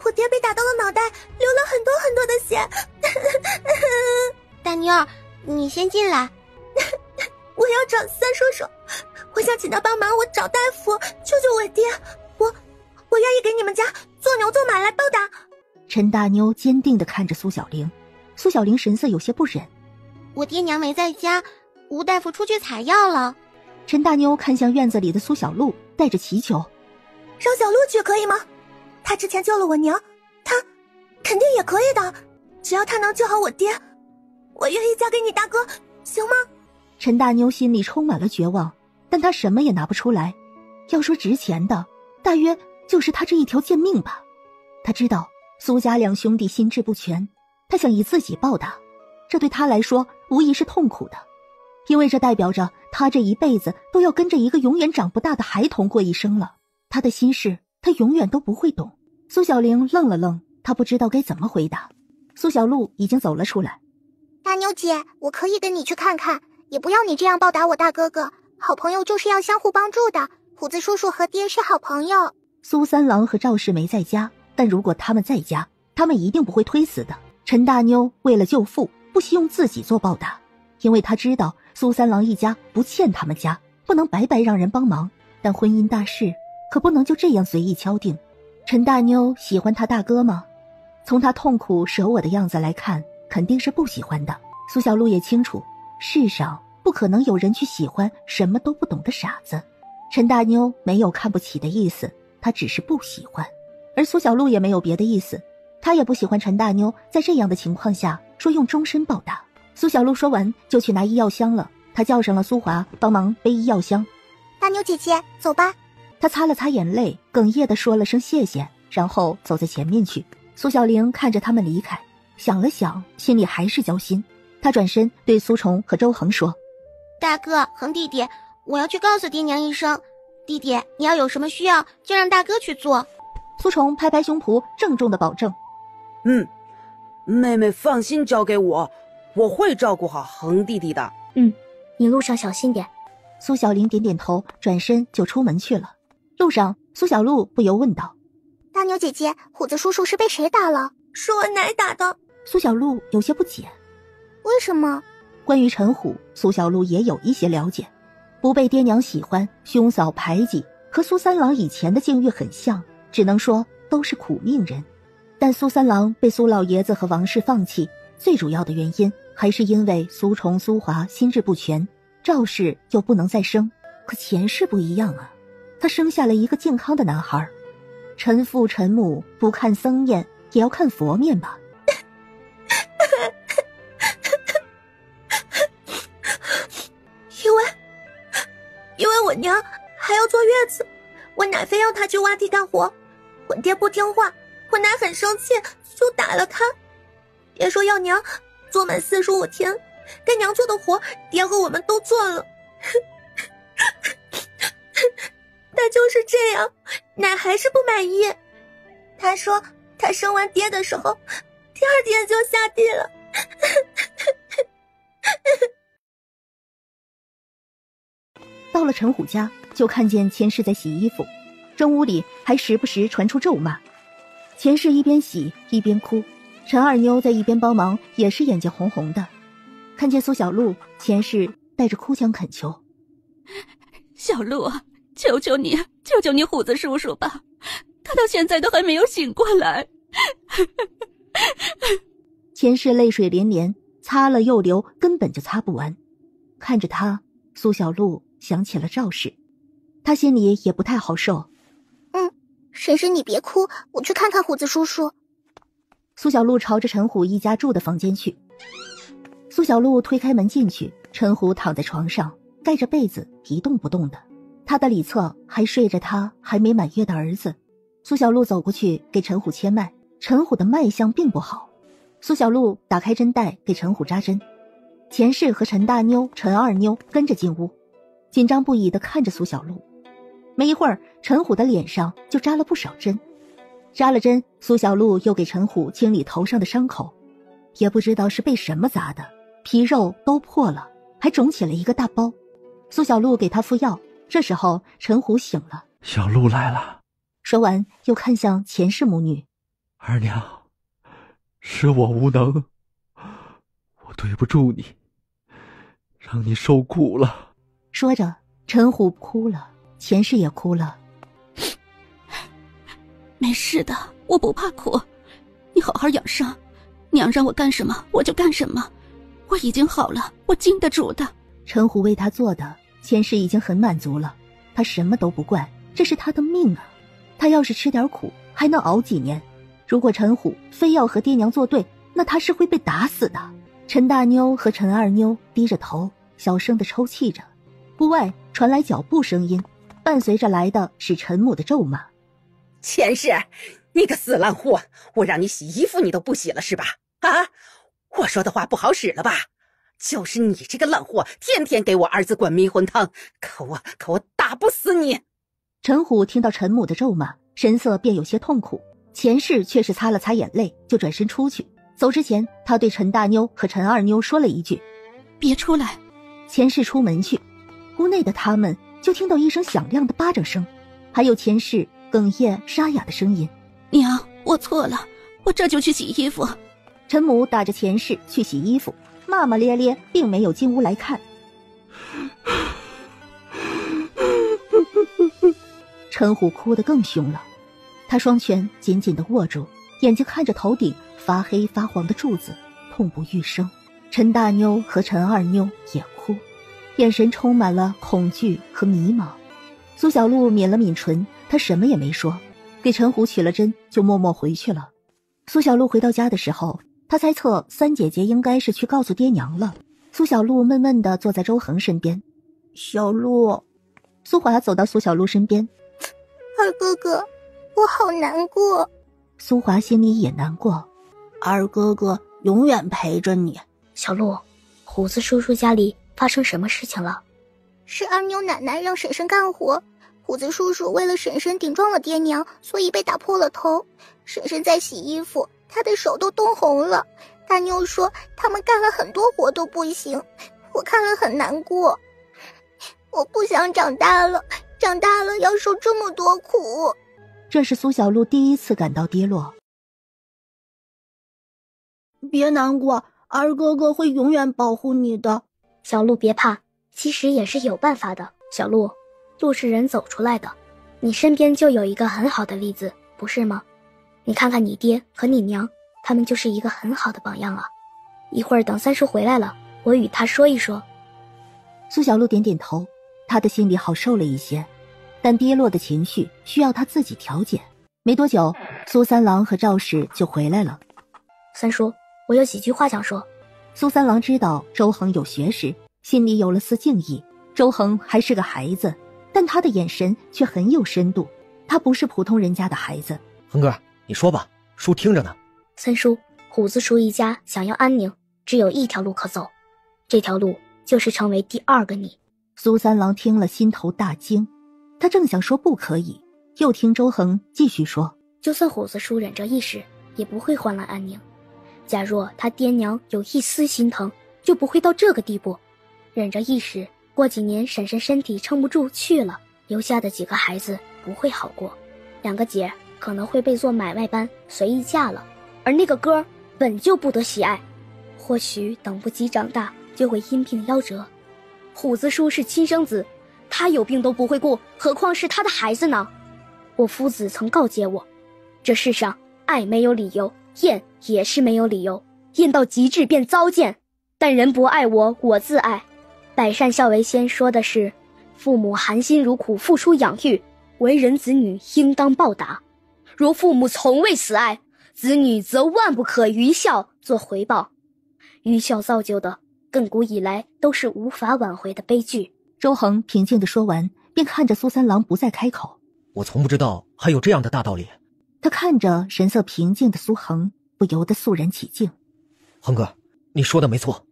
我爹被打到了脑袋，流了很多很多的血。大妞，你先进来。我要找三叔叔，我想请他帮忙，我找大夫救救我爹。我愿意给你们家做牛做马来报答。陈大妞坚定地看着苏小玲，苏小玲神色有些不忍。我爹娘没在家，吴大夫出去采药了。陈大妞看向院子里的苏小璐，带着祈求：让小璐去可以吗？她之前救了我娘，她肯定也可以的，只要她能救好我爹，我愿意嫁给你大哥，行吗？陈大妞心里充满了绝望，但她什么也拿不出来。要说值钱的，大约就是她这一条贱命吧。她知道苏家两兄弟心智不全，她想以自己报答，这对她来说无疑是痛苦的，因为这代表着她这一辈子都要跟着一个永远长不大的孩童过一生了。她的心事她永远都不会懂。苏小玲愣了愣，她不知道该怎么回答。苏小璐已经走了出来。大妞姐，我可以跟你去看看，也不要你这样报答我大哥哥，好朋友就是要相互帮助的，虎子叔叔和爹是好朋友。苏三郎和赵氏没在家，但如果他们在家，他们一定不会推死的。陈大妞为了救父，不惜用自己做报答，因为他知道苏三郎一家不欠他们家，不能白白让人帮忙，但婚姻大事可不能就这样随意敲定。陈大妞喜欢他大哥吗？从他痛苦舍我的样子来看，肯定是不喜欢的。苏小璐也清楚，世上不可能有人去喜欢什么都不懂的傻子。陈大妞没有看不起的意思，她只是不喜欢。而苏小璐也没有别的意思，她也不喜欢陈大妞在这样的情况下说用终身报答。苏小璐说完就去拿医药箱了，她叫上了苏华帮忙背医药箱。大妞姐姐，走吧。她擦了擦眼泪，哽咽地说了声谢谢，然后走在前面去。苏小玲看着他们离开，想了想，心里还是焦心。她转身对苏虫和周恒说：大哥，恒弟弟，我要去告诉爹娘一声，弟弟你要有什么需要就让大哥去做。苏虫拍拍胸脯郑重地保证：妹妹放心交给我，我会照顾好恒弟弟的。你路上小心点。苏小玲点点头，转身就出门去了。路上苏小璐不由问道：大妞姐姐，虎子叔叔是被谁打了？是我奶打的。苏小璐有些不解，为什么？关于陈虎，苏小璐也有一些了解。不被爹娘喜欢，兄嫂排挤，和苏三郎以前的境遇很像，只能说都是苦命人。但苏三郎被苏老爷子和王氏放弃，最主要的原因还是因为苏虫、苏华心智不全，赵氏又不能再生。可钱氏不一样啊，他生下了一个健康的男孩。陈父陈母不看僧面也要看佛面吧。因为我娘还要坐月子，我奶非要她去挖地干活，我爹不听话，我奶很生气，就打了他。爹说要娘做满45天，该娘做的活爹和我们都做了。但就是这样，奶还是不满意。她说她生完爹的时候，第2天就下地了。到了陈虎家，就看见钱氏在洗衣服，正屋里还时不时传出咒骂。钱氏一边洗一边哭，陈二妞在一边帮忙，也是眼睛红红的。看见苏小璐，钱氏带着哭腔恳求：小璐，求求你，救救你虎子叔叔吧，他到现在都还没有醒过来。钱氏泪水连连，擦了又流，根本就擦不完。看着他，苏小璐想起了赵氏，她心里也不太好受。婶婶你别哭，我去看看虎子叔叔。苏小璐朝着陈虎一家住的房间去。苏小璐推开门进去，陈虎躺在床上，盖着被子一动不动的，他的里侧还睡着他还没满月的儿子。苏小璐走过去给陈虎切脉，陈虎的脉象并不好。苏小璐打开针带给陈虎扎针，钱氏和陈大妞、陈二妞跟着进屋，紧张不已地看着苏小璐。没一会儿，陈虎的脸上就扎了不少针。扎了针，苏小璐又给陈虎清理头上的伤口，也不知道是被什么砸的，皮肉都破了，还肿起了一个大包。苏小璐给他敷药，这时候陈虎醒了。小璐来了。说完又看向钱氏母女。二娘，是我无能，我对不住你，让你受苦了。说着，陈虎哭了，钱氏也哭了。没事的，我不怕苦，你好好养伤，娘让我干什么我就干什么，我已经好了，我经得住的。陈虎为他做的，钱氏已经很满足了，他什么都不怪，这是他的命啊。他要是吃点苦，还能熬几年。如果陈虎非要和爹娘作对，那他是会被打死的。陈大妞和陈二妞低着头，小声地抽泣着。屋外传来脚步声音，伴随着来的是陈母的咒骂。钱氏，你个死烂货，我让你洗衣服你都不洗了是吧？啊，我说的话不好使了吧？就是你这个烂货，天天给我儿子灌迷魂汤，可我打不死你。陈虎听到陈母的咒骂，神色便有些痛苦。钱氏却是擦了擦眼泪，就转身出去。走之前，他对陈大妞和陈二妞说了一句：“别出来。”钱氏出门去，屋内的他们就听到一声响亮的巴掌声，还有钱氏哽咽沙哑的声音：“娘，我错了，我这就去洗衣服。”陈母打着钱氏去洗衣服，骂骂咧咧，并没有进屋来看。陈虎哭得更凶了，他双拳紧紧地握住，眼睛看着头顶发黑发黄的柱子，痛不欲生。陈大妞和陈二妞也哭，眼神充满了恐惧和迷茫。苏小璐抿了抿唇，她什么也没说，给陈虎取了针就默默回去了。苏小璐回到家的时候，她猜测三姐姐应该是去告诉爹娘了。苏小璐闷闷地坐在周恒身边。小璐，苏华走到苏小璐身边。二哥哥，我好难过。苏华心里也难过。二哥哥永远陪着你。小璐，虎子叔叔家里发生什么事情了？是二妞奶奶让婶婶干活，虎子叔叔为了婶婶顶撞了爹娘，所以被打破了头。婶婶在洗衣服，她的手都冻红了。大妞说他们干了很多活都不行，我看了很难过。我不想长大了，长大了要受这么多苦。这是苏小璐第一次感到跌落。别难过，二哥哥会永远保护你的。小璐别怕，其实也是有办法的。小璐，路是人走出来的，你身边就有一个很好的例子，不是吗？你看看你爹和你娘，他们就是一个很好的榜样啊。一会儿等三叔回来了，我与他说一说。苏小璐点点头，她的心里好受了一些，但跌落的情绪需要她自己调节。没多久，苏三郎和赵氏就回来了。三叔，我有几句话想说。苏三郎知道周恒有学识，心里有了丝敬意。周恒还是个孩子，但他的眼神却很有深度，他不是普通人家的孩子。恒哥，你说吧，叔听着呢。三叔，虎子叔一家想要安宁，只有一条路可走，这条路就是成为第二个你。苏三郎听了心头大惊，他正想说不可以，又听周恒继续说，就算虎子叔忍着一时，也不会换来安宁。假若他爹娘有一丝心疼，就不会到这个地步。忍着一时，过几年婶婶身体撑不住去了，留下的几个孩子不会好过。两个姐可能会被做买卖般随意嫁了，而那个哥本就不得喜爱，或许等不及长大就会因病夭折。虎子叔是亲生子，他有病都不会顾，何况是他的孩子呢？我夫子曾告诫我，这世上爱没有理由，厌也是没有理由，厌到极致便糟践。但人不爱我，我自爱。百善孝为先说的是，父母含辛茹苦付出养育，为人子女应当报答。若父母从未死爱，子女则万不可愚孝做回报。愚孝造就的，亘古以来都是无法挽回的悲剧。周恒平静地说完，便看着苏三郎不再开口。我从不知道还有这样的大道理。他看着神色平静的苏恒，不由得肃然起敬。恒哥，你说的没错，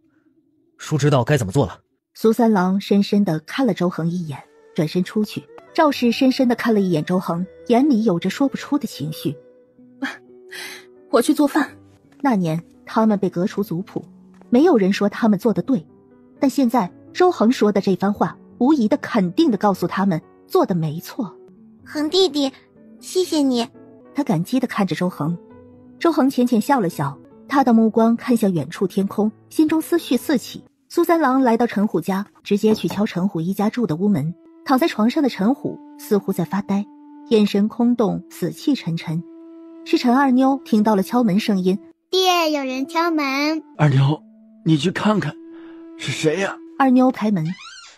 叔知道该怎么做了。苏三郎深深地看了周恒一眼，转身出去。赵氏深深地看了一眼周恒，眼里有着说不出的情绪。我去做饭。那年他们被革除族谱，没有人说他们做得对，但现在周恒说的这番话，无疑的肯定地告诉他们做得没错。恒弟弟，谢谢你。他感激地看着周恒。周恒浅浅笑了笑，他的目光看向远处天空，心中思绪四起。苏三郎来到陈虎家，直接去敲陈虎一家住的屋门。躺在床上的陈虎似乎在发呆，眼神空洞，死气沉沉。是陈二妞听到了敲门声音。爹，有人敲门。二妞，你去看看是谁呀？二妞开门，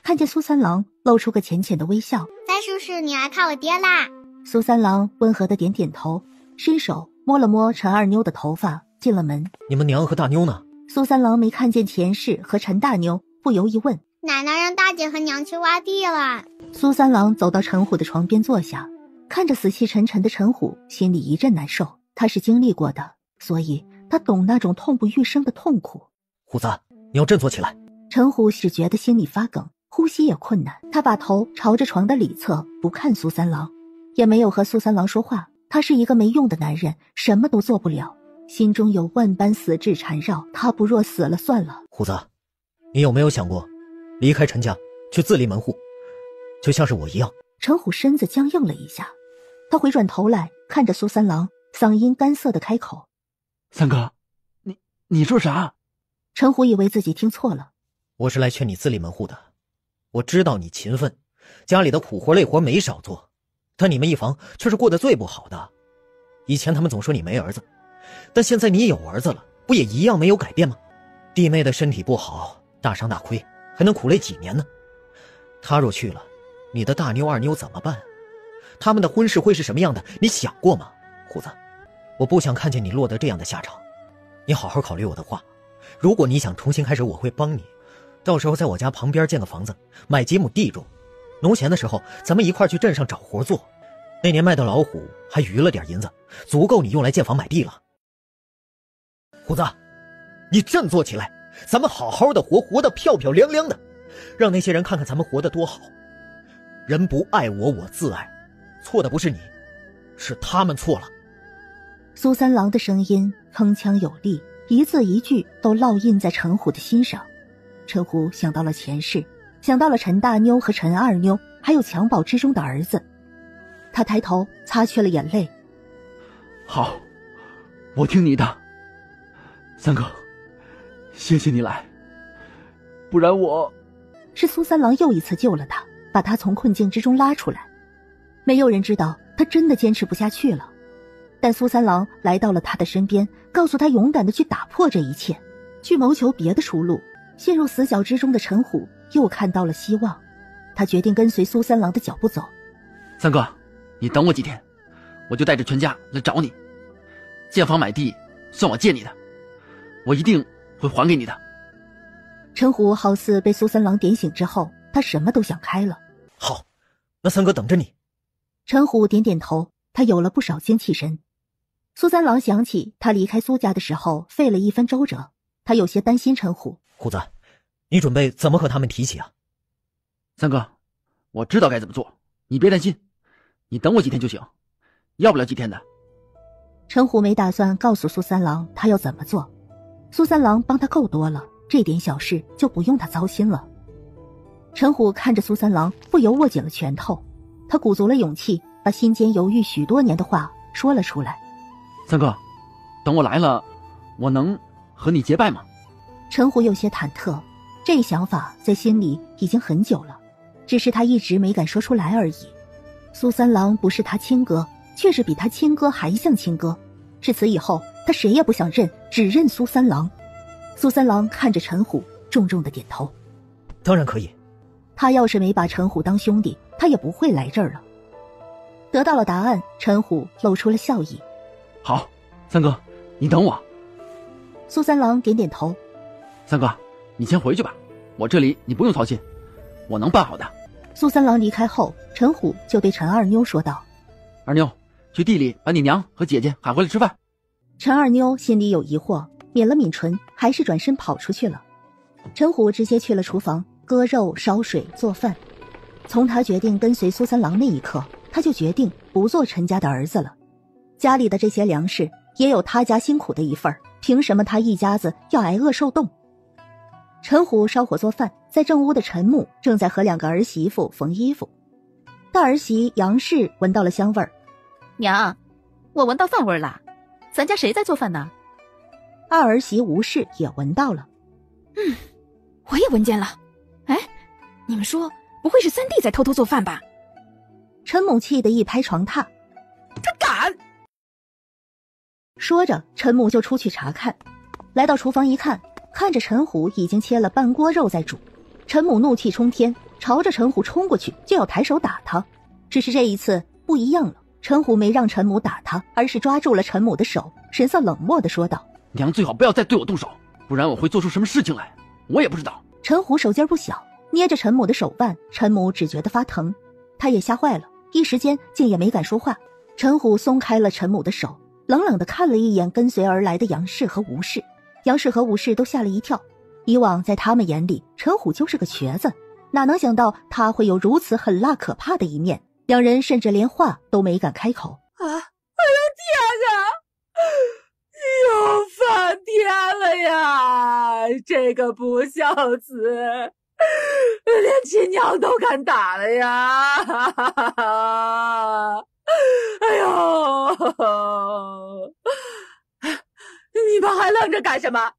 看见苏三郎，露出个浅浅的微笑。三叔叔，你来看我爹啦。苏三郎温和的点点头，伸手摸了摸陈二妞的头发，进了门。你们娘和大妞呢？苏三郎没看见钱氏和陈大妞，不由一问。奶奶让大姐和娘去挖地了。苏三郎走到陈虎的床边坐下，看着死气沉沉的陈虎，心里一阵难受。他是经历过的，所以他懂那种痛不欲生的痛苦。虎子，你要振作起来。陈虎只觉得心里发梗，呼吸也困难。他把头朝着床的里侧，不看苏三郎，也没有和苏三郎说话。他是一个没用的男人，什么都做不了，心中有万般死志缠绕。他不若死了算了。虎子，你有没有想过离开陈家去自立门户，就像是我一样？陈虎身子僵硬了一下，他回转头来看着苏三郎，嗓音干涩的开口：三哥，你说啥？陈虎以为自己听错了。我是来劝你自立门户的。我知道你勤奋，家里的苦活累活没少做，但你们一房却是过得最不好的。以前他们总说你没儿子，但现在你有儿子了，不也一样没有改变吗？弟妹的身体不好，大伤大亏，还能苦累几年呢？他若去了，你的大妞二妞怎么办？他们的婚事会是什么样的？你想过吗？虎子，我不想看见你落得这样的下场。你好好考虑我的话，如果你想重新开始，我会帮你。到时候在我家旁边建个房子，买几亩地种，农闲的时候咱们一块去镇上找活做。那年卖的老虎还余了点银子，足够你用来建房买地了。虎子，你振作起来，咱们好好的活，活得漂漂亮亮的，让那些人看看咱们活得多好。人不爱我，我自爱，错的不是你，是他们错了。苏三郎的声音铿锵有力，一字一句都烙印在陈虎的心上。陈虎想到了前世，想到了陈大妞和陈二妞，还有襁褓之中的儿子。他抬头擦去了眼泪。好，我听你的。三哥，谢谢你来，不然我……是苏三郎又一次救了他，把他从困境之中拉出来。没有人知道他真的坚持不下去了，但苏三郎来到了他的身边，告诉他勇敢的去打破这一切，去谋求别的出路。陷入死角之中的陈虎又看到了希望，他决定跟随苏三郎的脚步走。三哥，你等我几天，我就带着全家来找你。建房买地算我借你的，我一定会还给你的。陈虎好似被苏三郎点醒之后，他什么都想开了。好，那三哥等着你。陈虎点点头，他有了不少精气神。苏三郎想起他离开苏家的时候费了一番周折，他有些担心陈虎。虎子，你准备怎么和他们提起啊？三哥，我知道该怎么做，你别担心，你等我几天就行，要不了几天的。陈虎没打算告诉苏三郎他要怎么做，苏三郎帮他够多了，这点小事就不用他操心了。陈虎看着苏三郎，不由握紧了拳头，他鼓足了勇气，把心间犹豫许多年的话说了出来。三哥，等我来了，我能和你结拜吗？陈虎有些忐忑，这想法在心里已经很久了，只是他一直没敢说出来而已。苏三郎不是他亲哥，却是比他亲哥还像亲哥，至此以后他谁也不想认，只认苏三郎。苏三郎看着陈虎，重重的点头。当然可以。他要是没把陈虎当兄弟，他也不会来这儿了。得到了答案，陈虎露出了笑意。好，三哥，你等我。苏三郎点点头。三哥，你先回去吧，我这里你不用操心，我能办好的。苏三郎离开后，陈虎就对陈二妞说道：二妞，去地里把你娘和姐姐喊回来吃饭。陈二妞心里有疑惑，抿了抿唇，还是转身跑出去了。陈虎直接去了厨房，割肉、烧水、做饭。从他决定跟随苏三郎那一刻，他就决定不做陈家的儿子了。家里的这些粮食也有他家辛苦的一份，凭什么他一家子要挨饿受冻？陈虎烧火做饭，在正屋的陈母正在和2个儿媳妇缝衣服。大儿媳杨氏闻到了香味儿，娘，我闻到饭味了，咱家谁在做饭呢？二儿媳吴氏也闻到了，我也闻见了。哎，你们说不会是三弟在偷偷做饭吧？陈母气得一拍床榻，这敢！说着，陈母就出去查看，来到厨房一看，看着陈虎已经切了半锅肉在煮。陈母怒气冲天，朝着陈虎冲过去，就要抬手打他。只是这一次不一样了，陈虎没让陈母打他，而是抓住了陈母的手，神色冷漠地说道：娘最好不要再对我动手，不然我会做出什么事情来，我也不知道。陈虎手劲不小，捏着陈母的手腕，陈母只觉得发疼，他也吓坏了，一时间竟也没敢说话。陈虎松开了陈母的手，冷冷地看了一眼跟随而来的杨氏和吴氏。杨氏和吴氏都吓了一跳，以往在他们眼里，陈虎就是个瘸子，哪能想到他会有如此狠辣可怕的一面。两人甚至连话都没敢开口。哎呦天啊，又翻天了呀！这个不孝子，连亲娘都敢打了呀！哎呦，你们还愣着干什么？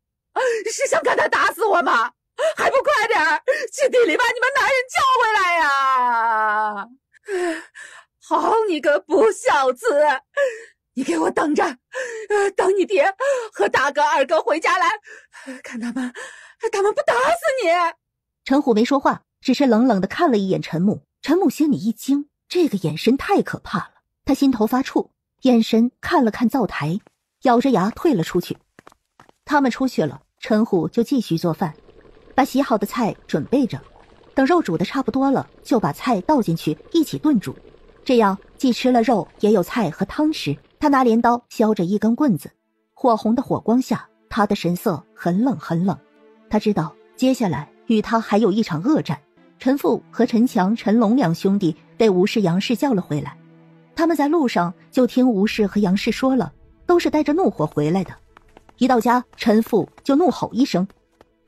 是想看他打死我吗？还不快点去地里把你们男人叫回来呀！好你个不孝子，你给我等着，等你爹和大哥二哥回家来，看他们不打死你。陈虎没说话，只是冷冷地看了一眼陈母。陈母心里一惊，这个眼神太可怕了，他心头发怵，眼神看了看灶台，咬着牙退了出去。他们出去了，陈虎就继续做饭，把洗好的菜准备着，等肉煮得差不多了，就把菜倒进去一起炖煮，这样既吃了肉，也有菜和汤吃。他拿镰刀削着一根棍子，火红的火光下，他的神色很冷很冷。他知道接下来与他还有一场恶战。陈父和陈强、陈龙两兄弟被吴氏、杨氏叫了回来，他们在路上就听吴氏和杨氏说了，都是带着怒火回来的。一到家，陈父就怒吼一声：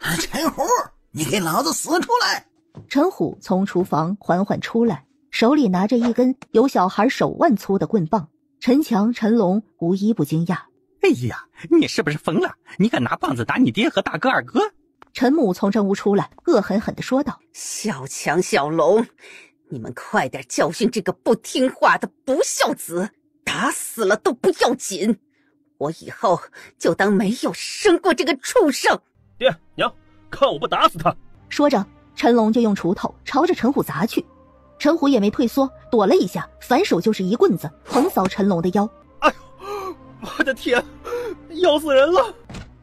陈虎，你给老子死出来！陈虎从厨房缓缓出来，手里拿着一根有小孩手腕粗的棍棒。陈强、陈龙无一不惊讶：哎呀，你是不是疯了？你敢拿棒子打你爹和大哥二哥？陈母从正屋出来，恶狠狠地说道：小强、小龙，你们快点教训这个不听话的不孝子，打死了都不要紧，我以后就当没有生过这个畜生。爹娘，看我不打死他！说着，陈龙就用锄头朝着陈虎砸去。陈虎也没退缩，躲了一下，反手就是一棍子横扫陈龙的腰。哎呦，我的天，要死人了！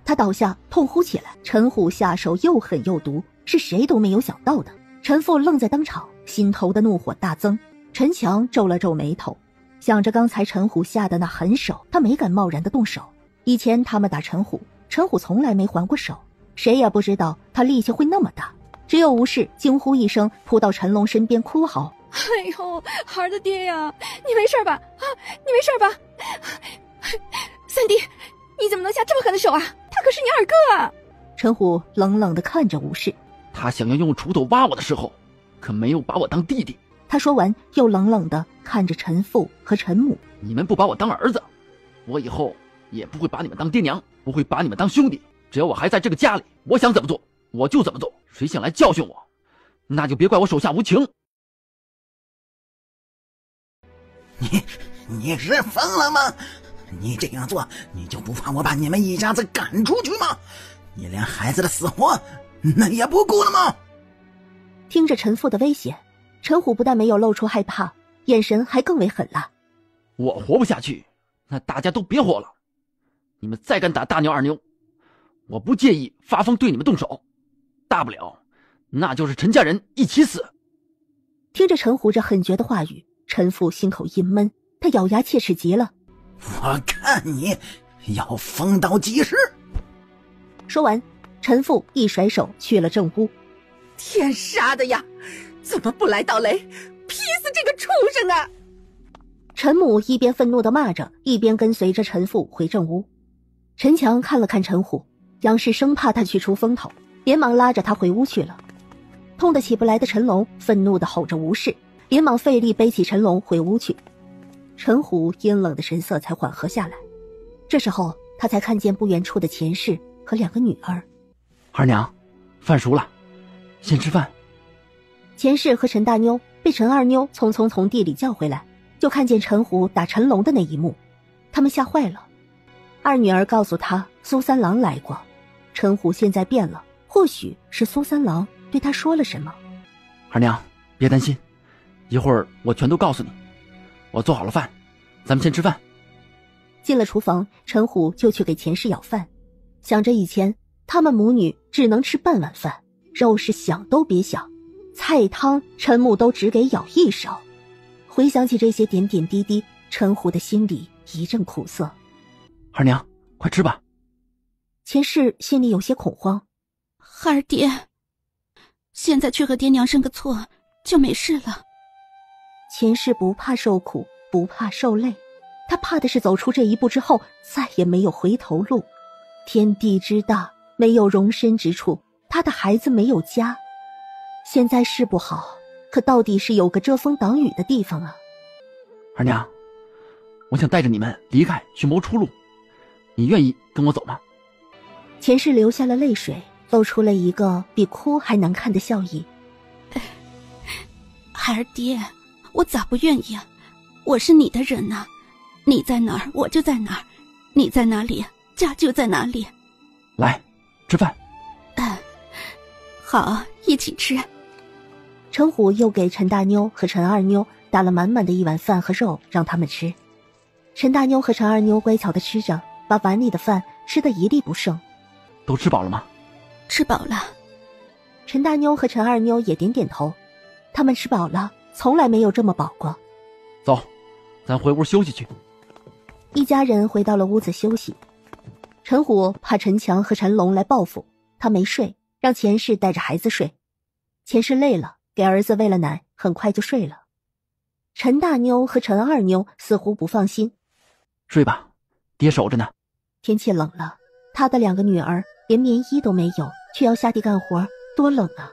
他倒下痛呼起来。陈虎下手又狠又毒，是谁都没有想到的。陈父愣在当场，心头的怒火大增。陈强皱了皱眉头，想着刚才陈虎下的那狠手，他没敢贸然的动手。以前他们打陈虎，陈虎从来没还过手，谁也不知道他力气会那么大。只有吴氏惊呼一声，扑到陈龙身边哭嚎：哎呦，孩儿的爹呀，你没事吧？啊，你没事吧？三弟，你怎么能下这么狠的手啊？他可是你二哥啊！陈虎冷冷地看着吴氏，他想要用锄头挖我的时候，可没有把我当弟弟。他说完，又冷冷地看着陈父和陈母：你们不把我当儿子，我以后也不会把你们当爹娘，不会把你们当兄弟。只要我还在这个家里，我想怎么做我就怎么做，谁想来教训我，那就别怪我手下无情。你是疯了吗？你这样做，你就不怕我把你们一家子赶出去吗？你连孩子的死活那也不顾了吗？听着陈父的威胁，陈虎不但没有露出害怕，眼神还更为狠辣。我活不下去，那大家都别活了。你们再敢打大妞二妞，我不介意发疯对你们动手，大不了那就是陈家人一起死。听着陈虎这狠绝的话语，陈父心口一闷，他咬牙切齿极了。我看你要疯到几时。说完，陈父一甩手去了正屋。天杀的呀，怎么不来道雷，劈死这个畜生啊！陈母一边愤怒地骂着，一边跟随着陈父回正屋。陈强看了看陈虎，杨氏生怕他去出风头，连忙拉着他回屋去了。痛得起不来的陈龙愤怒地吼着无视，连忙费力背起陈龙回屋去。陈虎阴冷的神色才缓和下来，这时候他才看见不远处的钱氏和2个女儿。二娘，饭熟了，先吃饭。钱氏和陈大妞被陈二妞匆匆从地里叫回来，就看见陈虎打陈龙的那一幕，他们吓坏了。二女儿告诉他苏三郎来过，陈虎现在变了，或许是苏三郎对他说了什么。二娘，别担心，一会儿我全都告诉你。我做好了饭，咱们先吃饭。进了厨房，陈虎就去给钱氏舀饭，想着以前他们母女只能吃半碗饭，肉是想都别想，菜汤陈母都只给舀1勺。回想起这些点点滴滴，陈虎的心里一阵苦涩。二娘，快吃吧。钱氏心里有些恐慌。二爹，现在去和爹娘认个错就没事了。钱氏不怕受苦，不怕受累，他怕的是走出这一步之后再也没有回头路。天地之大，没有容身之处，他的孩子没有家。现在是不好，可到底是有个遮风挡雨的地方啊。二娘，我想带着你们离开，去谋出路，你愿意跟我走吗？钱氏流下了泪水，露出了一个比哭还难看的笑意。孩儿爹，我咋不愿意啊？我是你的人啊，你在哪儿我就在哪儿，你在哪里家就在哪里。来，吃饭。好，一起吃。陈虎又给陈大妞和陈二妞打了满满的一碗饭和肉让他们吃。陈大妞和陈二妞乖巧地吃着，把碗里的饭吃得一粒不剩。都吃饱了吗？吃饱了。陈大妞和陈二妞也点点头，他们吃饱了，从来没有这么饱过。走，咱回屋休息去。一家人回到了屋子休息。陈虎怕陈强和陈龙来报复，他没睡，让钱氏带着孩子睡。钱氏累了，给儿子喂了奶，很快就睡了。陈大妞和陈二妞似乎不放心。睡吧，爹守着呢。天气冷了，他的2个女儿连棉衣都没有，却要下地干活，多冷啊！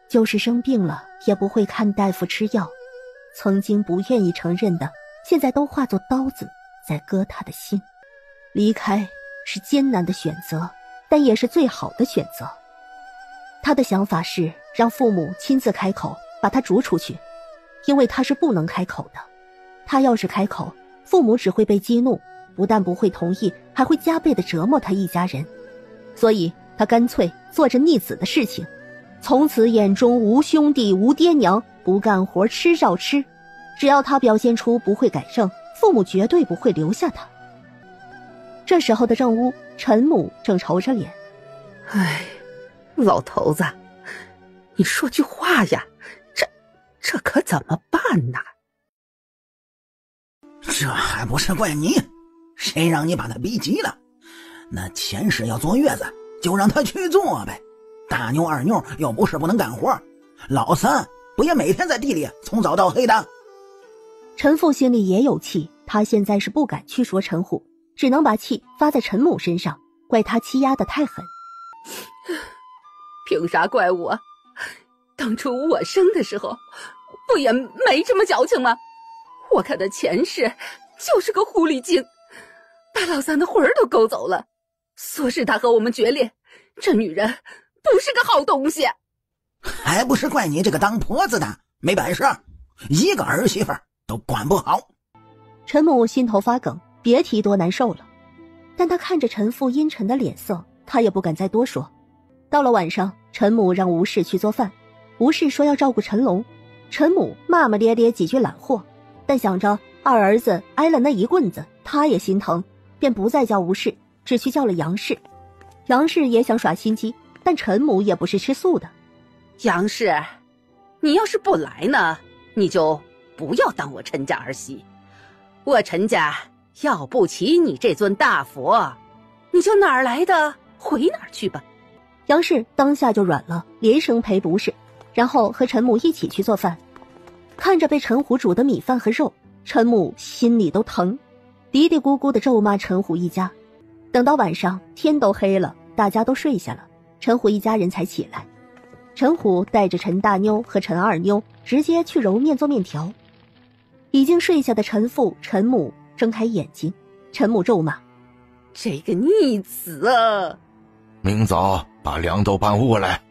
就是生病了，也不会看大夫吃药。曾经不愿意承认的，现在都化作刀子在割他的心。离开是艰难的选择，但也是最好的选择。他的想法是让父母亲自开口把他逐出去，因为他是不能开口的。他要是开口，父母只会被激怒，不但不会同意，还会加倍的折磨他一家人。所以他干脆做着逆子的事情，从此眼中无兄弟无爹娘，不干活吃绕吃。只要他表现出不会改正，父母绝对不会留下他。这时候的正屋，陈母正愁着脸。哎，老头子，你说句话呀，这可怎么办呢？这还不是怪你，谁让你把他逼急了？那钱氏要坐月子，就让他去做呗。大妞二妞又不是不能干活，老三不也每天在地里从早到黑的？陈父心里也有气，他现在是不敢去说陈虎，只能把气发在陈母身上，怪他欺压得太狠。凭啥怪我？当初我生的时候，不也没这么矫情吗？我看他前世就是个狐狸精，把老三的魂儿都勾走了，唆使他和我们决裂。这女人不是个好东西。还不是怪你这个当婆子的没本事，一个儿媳妇都管不好。陈母心头发梗，别提多难受了。但他看着陈父阴沉的脸色，他也不敢再多说。到了晚上，陈母让吴氏去做饭，吴氏说要照顾陈龙，陈母骂骂咧咧几句揽货，但想着二儿子挨了那一棍子，他也心疼，便不再叫吴氏，只去叫了杨氏。杨氏也想耍心机，但陈母也不是吃素的。杨氏，你要是不来呢，你就不要当我陈家儿媳。我陈家要不起你这尊大佛，你就哪儿来的回哪儿去吧。杨氏当下就软了，连声赔不是，然后和陈母一起去做饭。看着被陈虎煮的米饭和肉，陈母心里都疼，嘀嘀咕咕地咒骂陈虎一家。等到晚上天都黑了，大家都睡下了，陈虎一家人才起来。陈虎带着陈大妞和陈二妞直接去揉面做面条。已经睡下的陈父陈母睁开眼睛，陈母咒骂：这个逆子啊，明早把粮都搬屋来。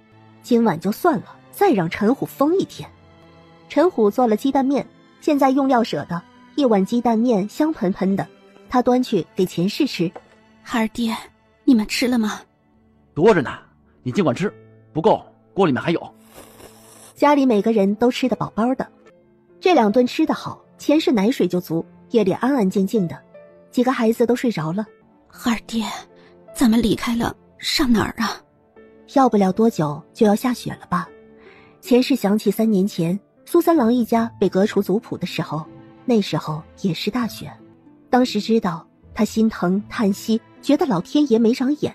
今晚就算了，再让陈虎疯一天。陈虎做了鸡蛋面，现在用料舍得，一碗鸡蛋面香喷喷的，他端去给钱氏吃。二爹，你们吃了吗？多着呢，你尽管吃，不够锅里面还有。家里每个人都吃得饱饱的，这2顿吃得好，钱氏奶水就足，夜里安安静静的，几个孩子都睡着了。二爹，咱们离开了上哪儿啊？要不了多久就要下雪了吧。钱氏想起3年前苏三郎一家被革除族谱的时候，那时候也是大雪，当时知道他心疼叹息，觉得老天爷没长眼，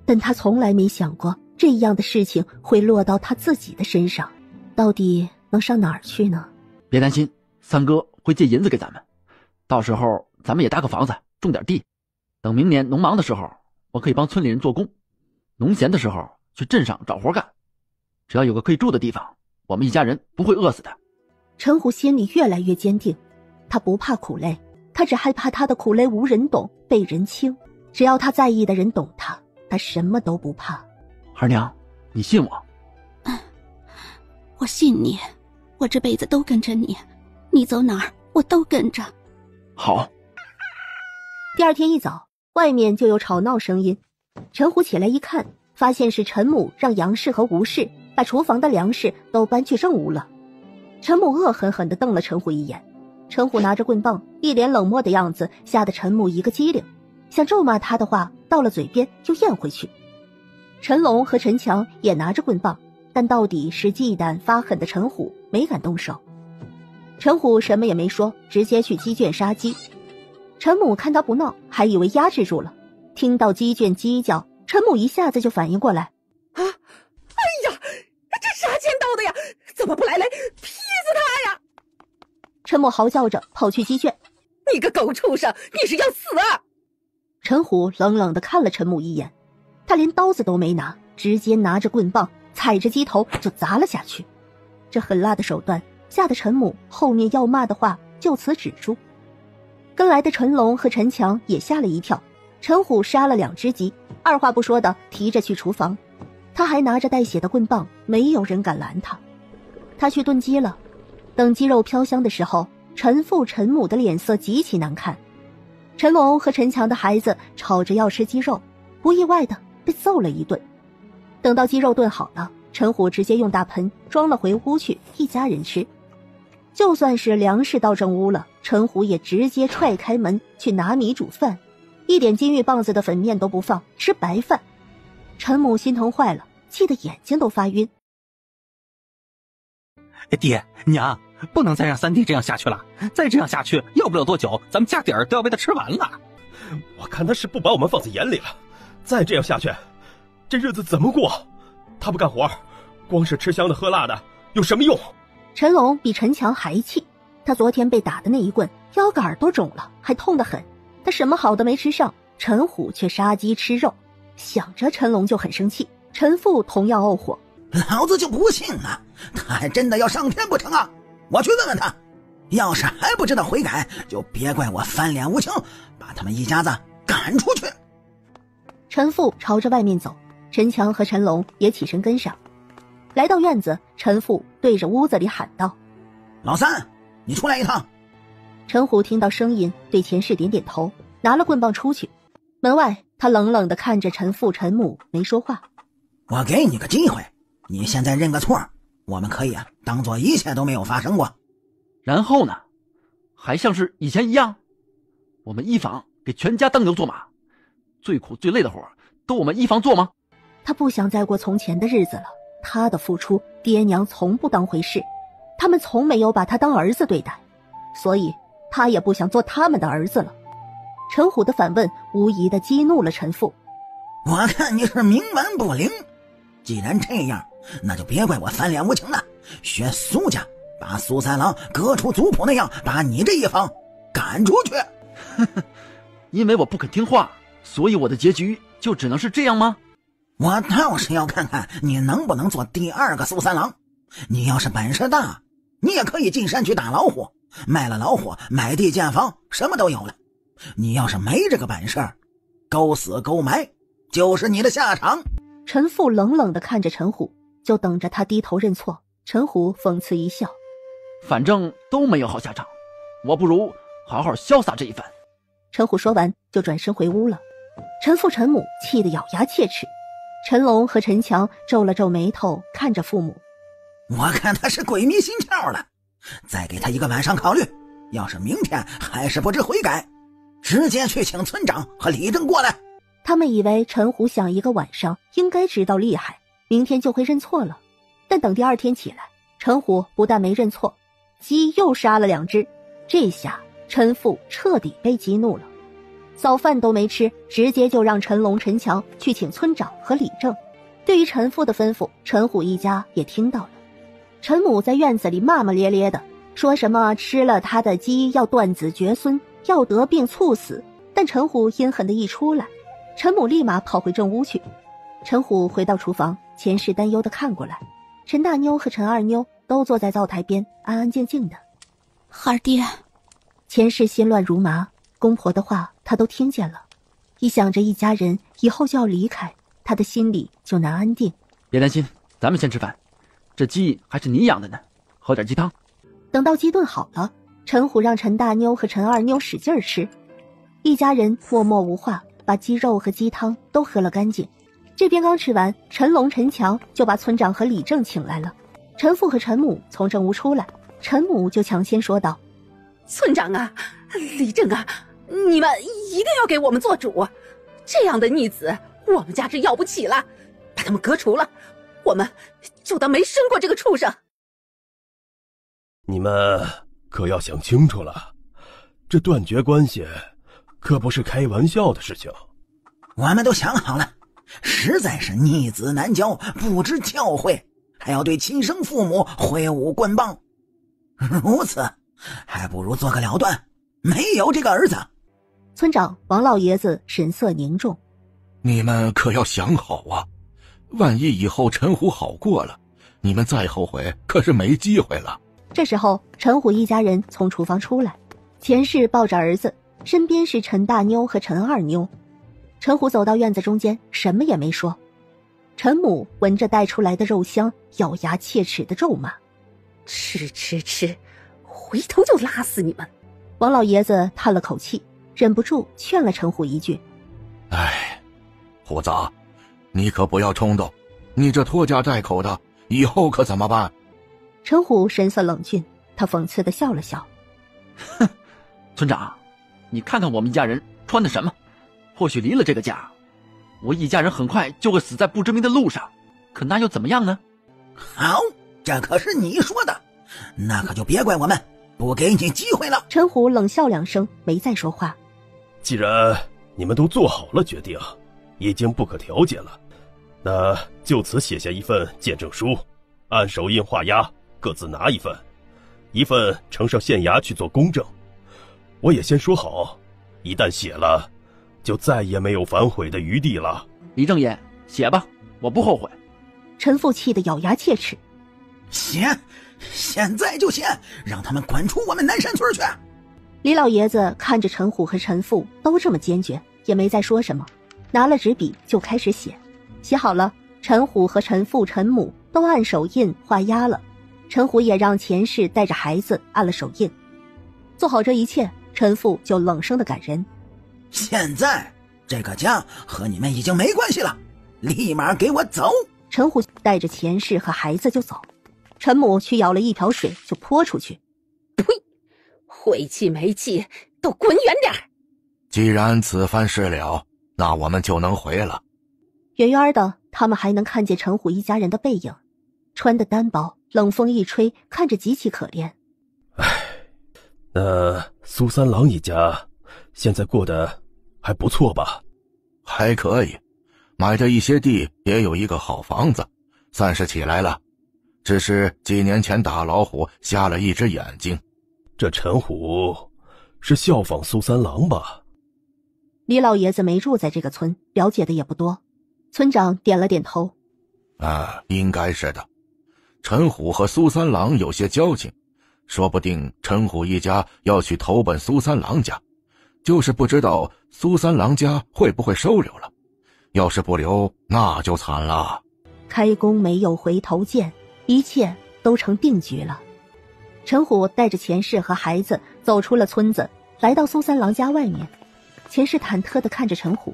但他从来没想过这样的事情会落到他自己的身上，到底能上哪儿去呢？别担心，三哥会借银子给咱们，到时候咱们也搭个房子，种点地，等明年农忙的时候，我可以帮村里人做工，农闲的时候去镇上找活干，只要有个可以住的地方，我们一家人不会饿死的。陈虎心里越来越坚定，他不怕苦累，他只害怕他的苦累无人懂，被人轻。只要他在意的人懂他，他什么都不怕。二娘，你信我？我信你，我这辈子都跟着你，你走哪儿我都跟着。好。第2天一早，外面就有吵闹声音。陈虎起来一看，发现是陈母让杨氏和吴氏把厨房的粮食都搬去正屋了。陈母恶狠狠地瞪了陈虎一眼，陈虎拿着棍棒，一脸冷漠的样子，吓得陈母一个机灵，想咒骂他的话到了嘴边又咽回去。陈龙和陈强也拿着棍棒，但到底是忌惮发狠的陈虎，没敢动手。陈虎什么也没说，直接去鸡圈杀鸡。陈母看他不闹，还以为压制住了，听到鸡圈鸡叫，陈母一下子就反应过来。哎呀，这啥剑道的呀，怎么不来劈死他呀！陈母嚎叫着跑去鸡圈。你个狗畜生，你是要死啊！陈虎冷冷地看了陈母一眼，他连刀子都没拿，直接拿着棍棒踩着鸡头就砸了下去。这狠辣的手段吓得陈母后面要骂的话就此止住。跟来的陈龙和陈强也吓了一跳，陈虎杀了2只鸡，二话不说的提着去厨房，他还拿着带血的棍棒，没有人敢拦他。他去炖鸡了，等鸡肉飘香的时候，陈父陈母的脸色极其难看。陈龙和陈强的孩子吵着要吃鸡肉，不意外的被揍了一顿。等到鸡肉炖好了，陈虎直接用大盆装了回屋去，一家人吃。就算是粮食到正屋了，陈虎也直接踹开门去拿米煮饭，一点金玉棒子的粉面都不放，吃白饭。陈母心疼坏了，气得眼睛都发晕。爹娘，不能再让三弟这样下去了，再这样下去，要不了多久，咱们家底儿都要被他吃完了。我看他是不把我们放在眼里了，再这样下去，这日子怎么过？他不干活，光是吃香的喝辣的，有什么用？陈龙比陈强还气，他昨天被打的那一棍，腰杆都肿了，还痛得很。他什么好的没吃上，陈虎却杀鸡吃肉，想着陈龙就很生气。陈父同样怄火，老子就不信了，他还真的要上天不成啊！我去问问他，要是还不知道悔改，就别怪我翻脸无情，把他们一家子赶出去。陈父朝着外面走，陈强和陈龙也起身跟上。来到院子，陈父对着屋子里喊道：老三，你出来一趟。陈虎听到声音，对钱氏点点头，拿了棍棒出去。门外他冷冷地看着陈父陈母，没说话。我给你个机会，你现在认个错，我们可以当做一切都没有发生过。然后呢？还像是以前一样，我们一房给全家当牛做马，最苦最累的活都我们一房做吗？他不想再过从前的日子了，他的付出爹娘从不当回事，他们从没有把他当儿子对待，所以他也不想做他们的儿子了。陈虎的反问无疑地激怒了陈父。我看你是冥顽不灵，既然这样，那就别怪我翻脸无情了，学苏家把苏三郎革除族谱那样，把你这一方赶出去。因为我不肯听话，所以我的结局就只能是这样吗？我倒是要看看你能不能做第二个苏三郎。你要是本事大，你也可以进山去打老虎，卖了老虎买地建房，什么都有了。你要是没这个本事，狗死狗埋就是你的下场。陈父冷冷地看着陈虎，就等着他低头认错。陈虎讽刺一笑，反正都没有好下场，我不如好好潇洒这一番。陈虎说完就转身回屋了。陈父陈母气得咬牙切齿，陈龙和陈强皱了皱眉头看着父母。我看他是鬼迷心窍了，再给他一个晚上考虑，要是明天还是不知悔改，直接去请村长和李正过来。他们以为陈虎想一个晚上应该知道厉害，明天就会认错了，但等第二天起来，陈虎不但没认错，鸡又杀了2只。这下陈父彻底被激怒了，早饭都没吃，直接就让陈龙、陈强去请村长和李正。对于陈父的吩咐，陈虎一家也听到了。陈母在院子里骂骂咧咧的，说什么吃了他的鸡要断子绝孙，要得病猝死。但陈虎阴狠的一出来，陈母立马跑回正屋去。陈虎回到厨房，钱氏担忧的看过来，陈大妞和陈二妞都坐在灶台边，安安静静的。二爹，钱氏心乱如麻，公婆的话他都听见了，一想着一家人以后就要离开，他的心里就难安定。别担心，咱们先吃饭，这鸡还是你养的呢，喝点鸡汤。等到鸡炖好了，陈虎让陈大妞和陈二妞使劲吃，一家人默默无话，把鸡肉和鸡汤都喝了干净。这边刚吃完，陈龙、陈强就把村长和李正请来了。陈父和陈母从正屋出来，陈母就抢先说道：村长啊，李正啊，你们一定要给我们做主，这样的逆子我们家是要不起了，把他们革除了，我们就当没生过这个畜生。你们可要想清楚了，这断绝关系可不是开玩笑的事情。我们都想好了，实在是逆子难教，不知教诲，还要对亲生父母挥舞棍棒，如此还不如做个了断，没有这个儿子。村长王老爷子神色凝重，你们可要想好啊，万一以后陈虎好过了，你们再后悔可是没机会了。这时候陈虎一家人从厨房出来，钱氏抱着儿子，身边是陈大妞和陈二妞。陈虎走到院子中间，什么也没说。陈母闻着带出来的肉香，咬牙切齿的咒骂：吃，回头就拉死你们。王老爷子叹了口气，忍不住劝了陈虎一句：哎，虎子，你可不要冲动，你这拖家带口的，以后可怎么办？陈虎神色冷峻，他讽刺地笑了笑：哼，村长，你看看我们一家人穿的什么，或许离了这个家，我一家人很快就会死在不知名的路上，可那又怎么样呢？好，这可是你说的，那可就别怪我们不给你机会了。陈虎冷笑2声，没再说话。既然你们都做好了决定，已经不可调解了，那就此写下一份见证书，按手印画押，各自拿一份，一份呈上县衙去做公证。我也先说好，一旦写了，就再也没有反悔的余地了。李正爷，写吧，我不后悔。陈父气得咬牙切齿：写，现在就写，让他们滚出我们南山村去。李老爷子看着陈虎和陈父都这么坚决，也没再说什么，拿了纸笔就开始写。写好了，陈虎和陈父、陈母都按手印画押了，陈虎也让钱氏带着孩子按了手印。做好这一切，陈父就冷声的赶人：现在这个家和你们已经没关系了，立马给我走。陈虎带着钱氏和孩子就走。陈母却舀了一瓢水就泼出去。呸！晦气没气，都滚远点儿！既然此番事了，那我们就能回了。远远的，他们还能看见陈虎一家人的背影，穿的单薄，冷风一吹，看着极其可怜。那苏三郎一家现在过得还不错吧？还可以，买着一些地，也有一个好房子，算是起来了。只是几年前打老虎瞎了一只眼睛。这陈虎是效仿苏三郎吧？李老爷子没住在这个村，了解的也不多。村长点了点头。应该是的。陈虎和苏三郎有些交情，说不定陈虎一家要去投奔苏三郎家，就是不知道苏三郎家会不会收留了。要是不留，那就惨了。开弓没有回头箭，一切都成定局了。陈虎带着钱氏和孩子走出了村子，来到苏三郎家外面。钱氏忐忑地看着陈虎，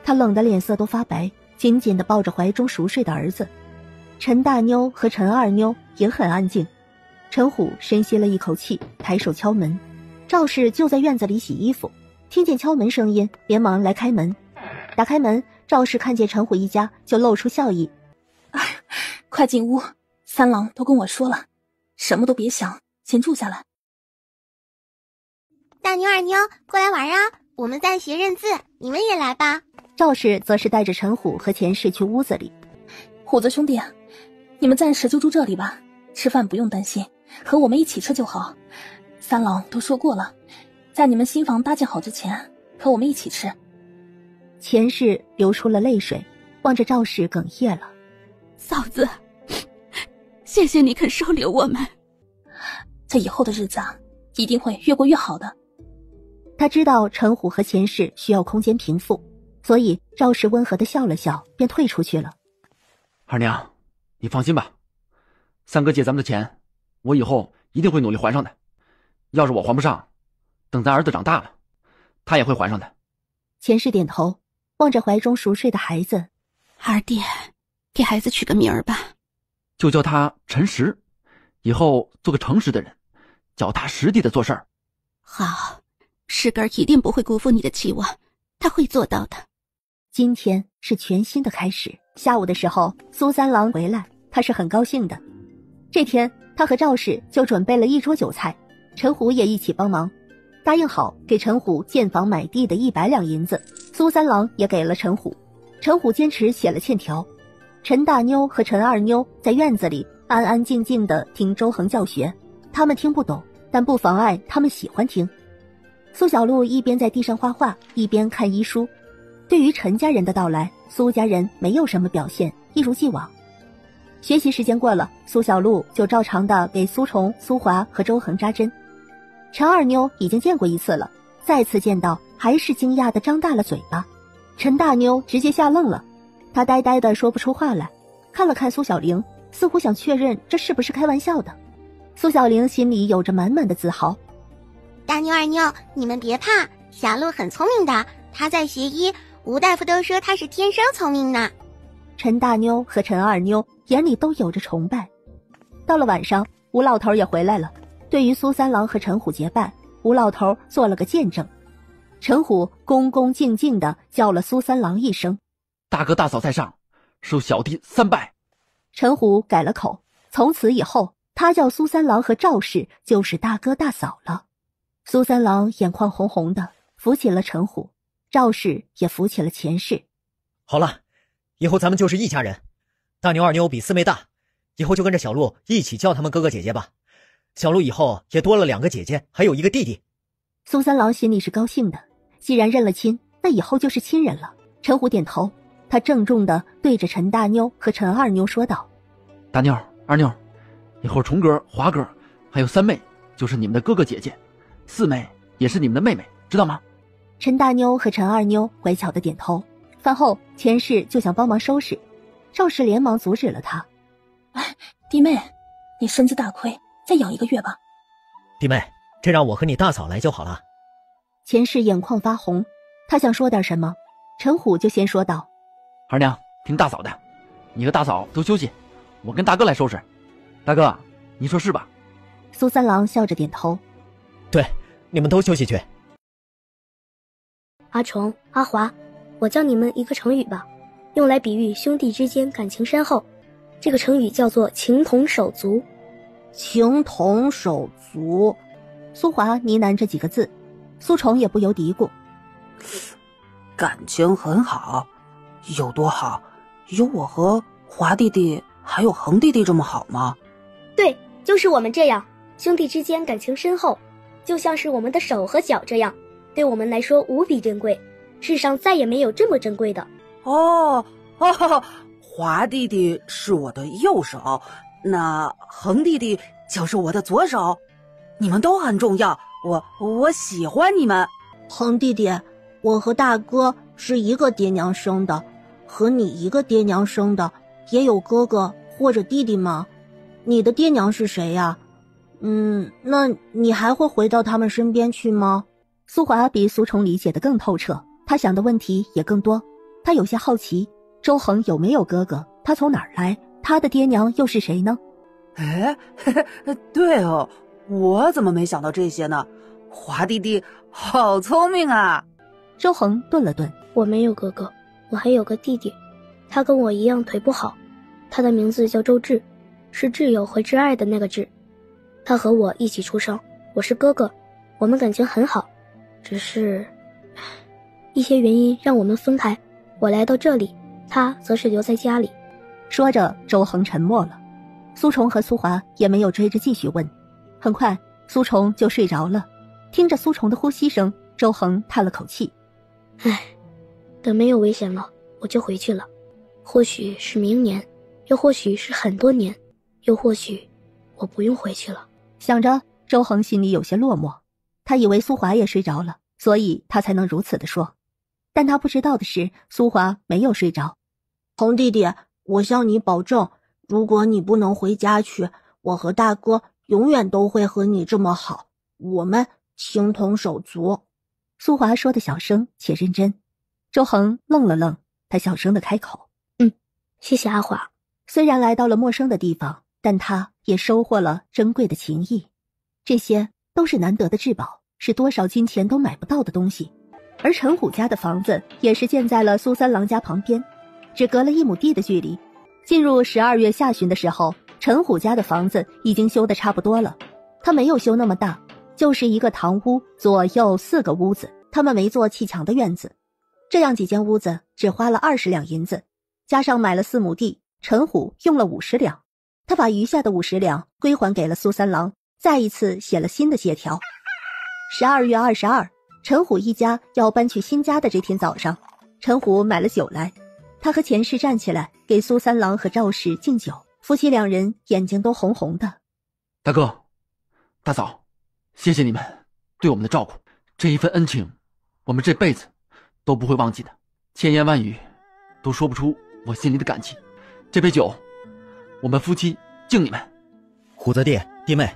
他冷得脸色都发白，紧紧地抱着怀中熟睡的儿子。陈大妞和陈二妞也很安静。陈虎深吸了一口气，抬手敲门。赵氏就在院子里洗衣服，听见敲门声音，连忙来开门。打开门，赵氏看见陈虎一家，就露出笑意：“快进屋，三郎都跟我说了，什么都别想，先住下来。”大妞二妞，过来玩啊！我们在学认字，你们也来吧。赵氏则是带着陈虎和钱氏去屋子里。虎子兄弟，你们暂时就住这里吧，吃饭不用担心，和我们一起吃就好。三郎都说过了，在你们新房搭建好之前，和我们一起吃。钱氏流出了泪水，望着赵氏哽咽了：“嫂子，谢谢你肯收留我们。这以后的日子啊，一定会越过越好的。”他知道陈虎和钱氏需要空间平复，所以赵氏温和地笑了笑，便退出去了。二娘，你放心吧，三哥借咱们的钱，我以后一定会努力还上的。要是我还不上，等咱儿子长大了，他也会还上的。钱氏点头，望着怀中熟睡的孩子：“二弟，给孩子取个名儿吧，就叫他陈实，以后做个诚实的人，脚踏实地的做事儿。”好，石根一定不会辜负你的期望，他会做到的。今天是全新的开始。下午的时候，苏三郎回来，他是很高兴的。这天，他和赵氏就准备了一桌酒菜，陈虎也一起帮忙，答应好给陈虎建房买地的100两银子。苏三郎也给了陈虎，陈虎坚持写了欠条。陈大妞和陈二妞在院子里安安静静地听周恒教学，他们听不懂，但不妨碍他们喜欢听。苏小璐一边在地上画画，一边看医书。对于陈家人的到来，苏家人没有什么表现，一如既往。学习时间过了，苏小璐就照常的给苏崇、苏华和周恒扎针。陈二妞已经见过一次了，再次见到还是惊讶的张大了嘴巴。陈大妞直接吓愣了，她呆呆的说不出话来，看了看苏小玲，似乎想确认这是不是开玩笑的。苏小玲心里有着满满的自豪。大妞二妞，你们别怕，小璐很聪明的，她在学医，吴大夫都说她是天生聪明呢。陈大妞和陈二妞眼里都有着崇拜。到了晚上，吴老头也回来了。对于苏三郎和陈虎结拜，吴老头做了个见证。陈虎恭恭敬敬地叫了苏三郎一声：“大哥大嫂在上，受小弟3拜。”陈虎改了口，从此以后，他叫苏三郎和赵氏就是大哥大嫂了。苏三郎眼眶红红的，扶起了陈虎，赵氏也扶起了钱氏。好了，以后咱们就是一家人。大妞二妞比四妹大，以后就跟着小璐一起叫他们哥哥姐姐吧。小璐以后也多了2个姐姐，还有1个弟弟。苏三郎心里是高兴的，既然认了亲，那以后就是亲人了。陈虎点头，他郑重地对着陈大妞和陈二妞说道：“大妞、二妞，以后崇哥、华哥还有3妹就是你们的哥哥姐姐，4妹也是你们的妹妹，知道吗？”陈大妞和陈二妞乖巧的点头。饭后，钱氏就想帮忙收拾，赵氏连忙阻止了他：“弟妹，你身子大亏，再养1个月吧。”弟妹，这让我和你大嫂来就好了。钱氏眼眶发红，他想说点什么，陈虎就先说道：“二娘，听大嫂的，你和大嫂都休息，我跟大哥来收拾。”大哥，你说是吧？苏三郎笑着点头。对，你们都休息去。阿虫、阿华，我教你们一个成语吧，用来比喻兄弟之间感情深厚。这个成语叫做情同手足。情同手足，苏华呢喃这几个字，苏虫也不由嘀咕。感情很好，有多好？有我和华弟弟还有恒弟弟这么好吗？对，就是我们这样，兄弟之间感情深厚，就像是我们的手和脚这样，对我们来说无比珍贵，世上再也没有这么珍贵的。华弟弟是我的右手，那恒弟弟就是我的左手，你们都很重要，我喜欢你们。恒弟弟，我和大哥是一个爹娘生的，和你一个爹娘生的，也有哥哥或者弟弟吗？你的爹娘是谁呀？那你还会回到他们身边去吗？苏华比苏虫理解得更透彻，他想的问题也更多。他有些好奇，周恒有没有哥哥？他从哪儿来？他的爹娘又是谁呢？对哦，我怎么没想到这些呢？华弟弟好聪明啊！周恒顿了顿，我没有哥哥，我还有个弟弟，他跟我一样腿不好，他的名字叫周志，是挚友和挚爱的那个志。他和我一起出生，我是哥哥，我们感情很好，只是一些原因让我们分开，我来到这里，他则是留在家里。说着，周恒沉默了。苏虫和苏华也没有追着继续问，很快苏虫就睡着了。听着苏虫的呼吸声，周恒叹了口气，等没有危险了，我就回去了，或许是明年，又或许是很多年，又或许我不用回去了。想着，周恒心里有些落寞，他以为苏华也睡着了，所以他才能如此的说。但他不知道的是，苏华没有睡着。恒弟弟，我向你保证，如果你不能回家去，我和大哥永远都会和你这么好，我们情同手足。苏华说的小声且认真。周恒愣了愣，他小声的开口，谢谢阿华。虽然来到了陌生的地方，但他也收获了珍贵的情谊，这些都是难得的至宝，是多少金钱都买不到的东西。而陈虎家的房子也是建在了苏三郎家旁边，只隔了1亩地的距离。进入12月下旬的时候，陈虎家的房子已经修得差不多了。他没有修那么大，就是一个堂屋，左右4个屋子，他们没做砌墙的院子。这样几间屋子只花了20两银子，加上买了4亩地，陈虎用了50两。他把余下的50两归还给了苏三郎，再一次写了新的借条。12月22，陈虎一家要搬去新家的这天早上，陈虎买了酒来，他和钱氏站起来给苏三郎和赵氏敬酒，夫妻2人眼睛都红红的。大哥、大嫂，谢谢你们对我们的照顾，这一份恩情我们这辈子都不会忘记的，千言万语都说不出我心里的感激。这杯酒我们夫妻敬你们。虎子弟弟妹，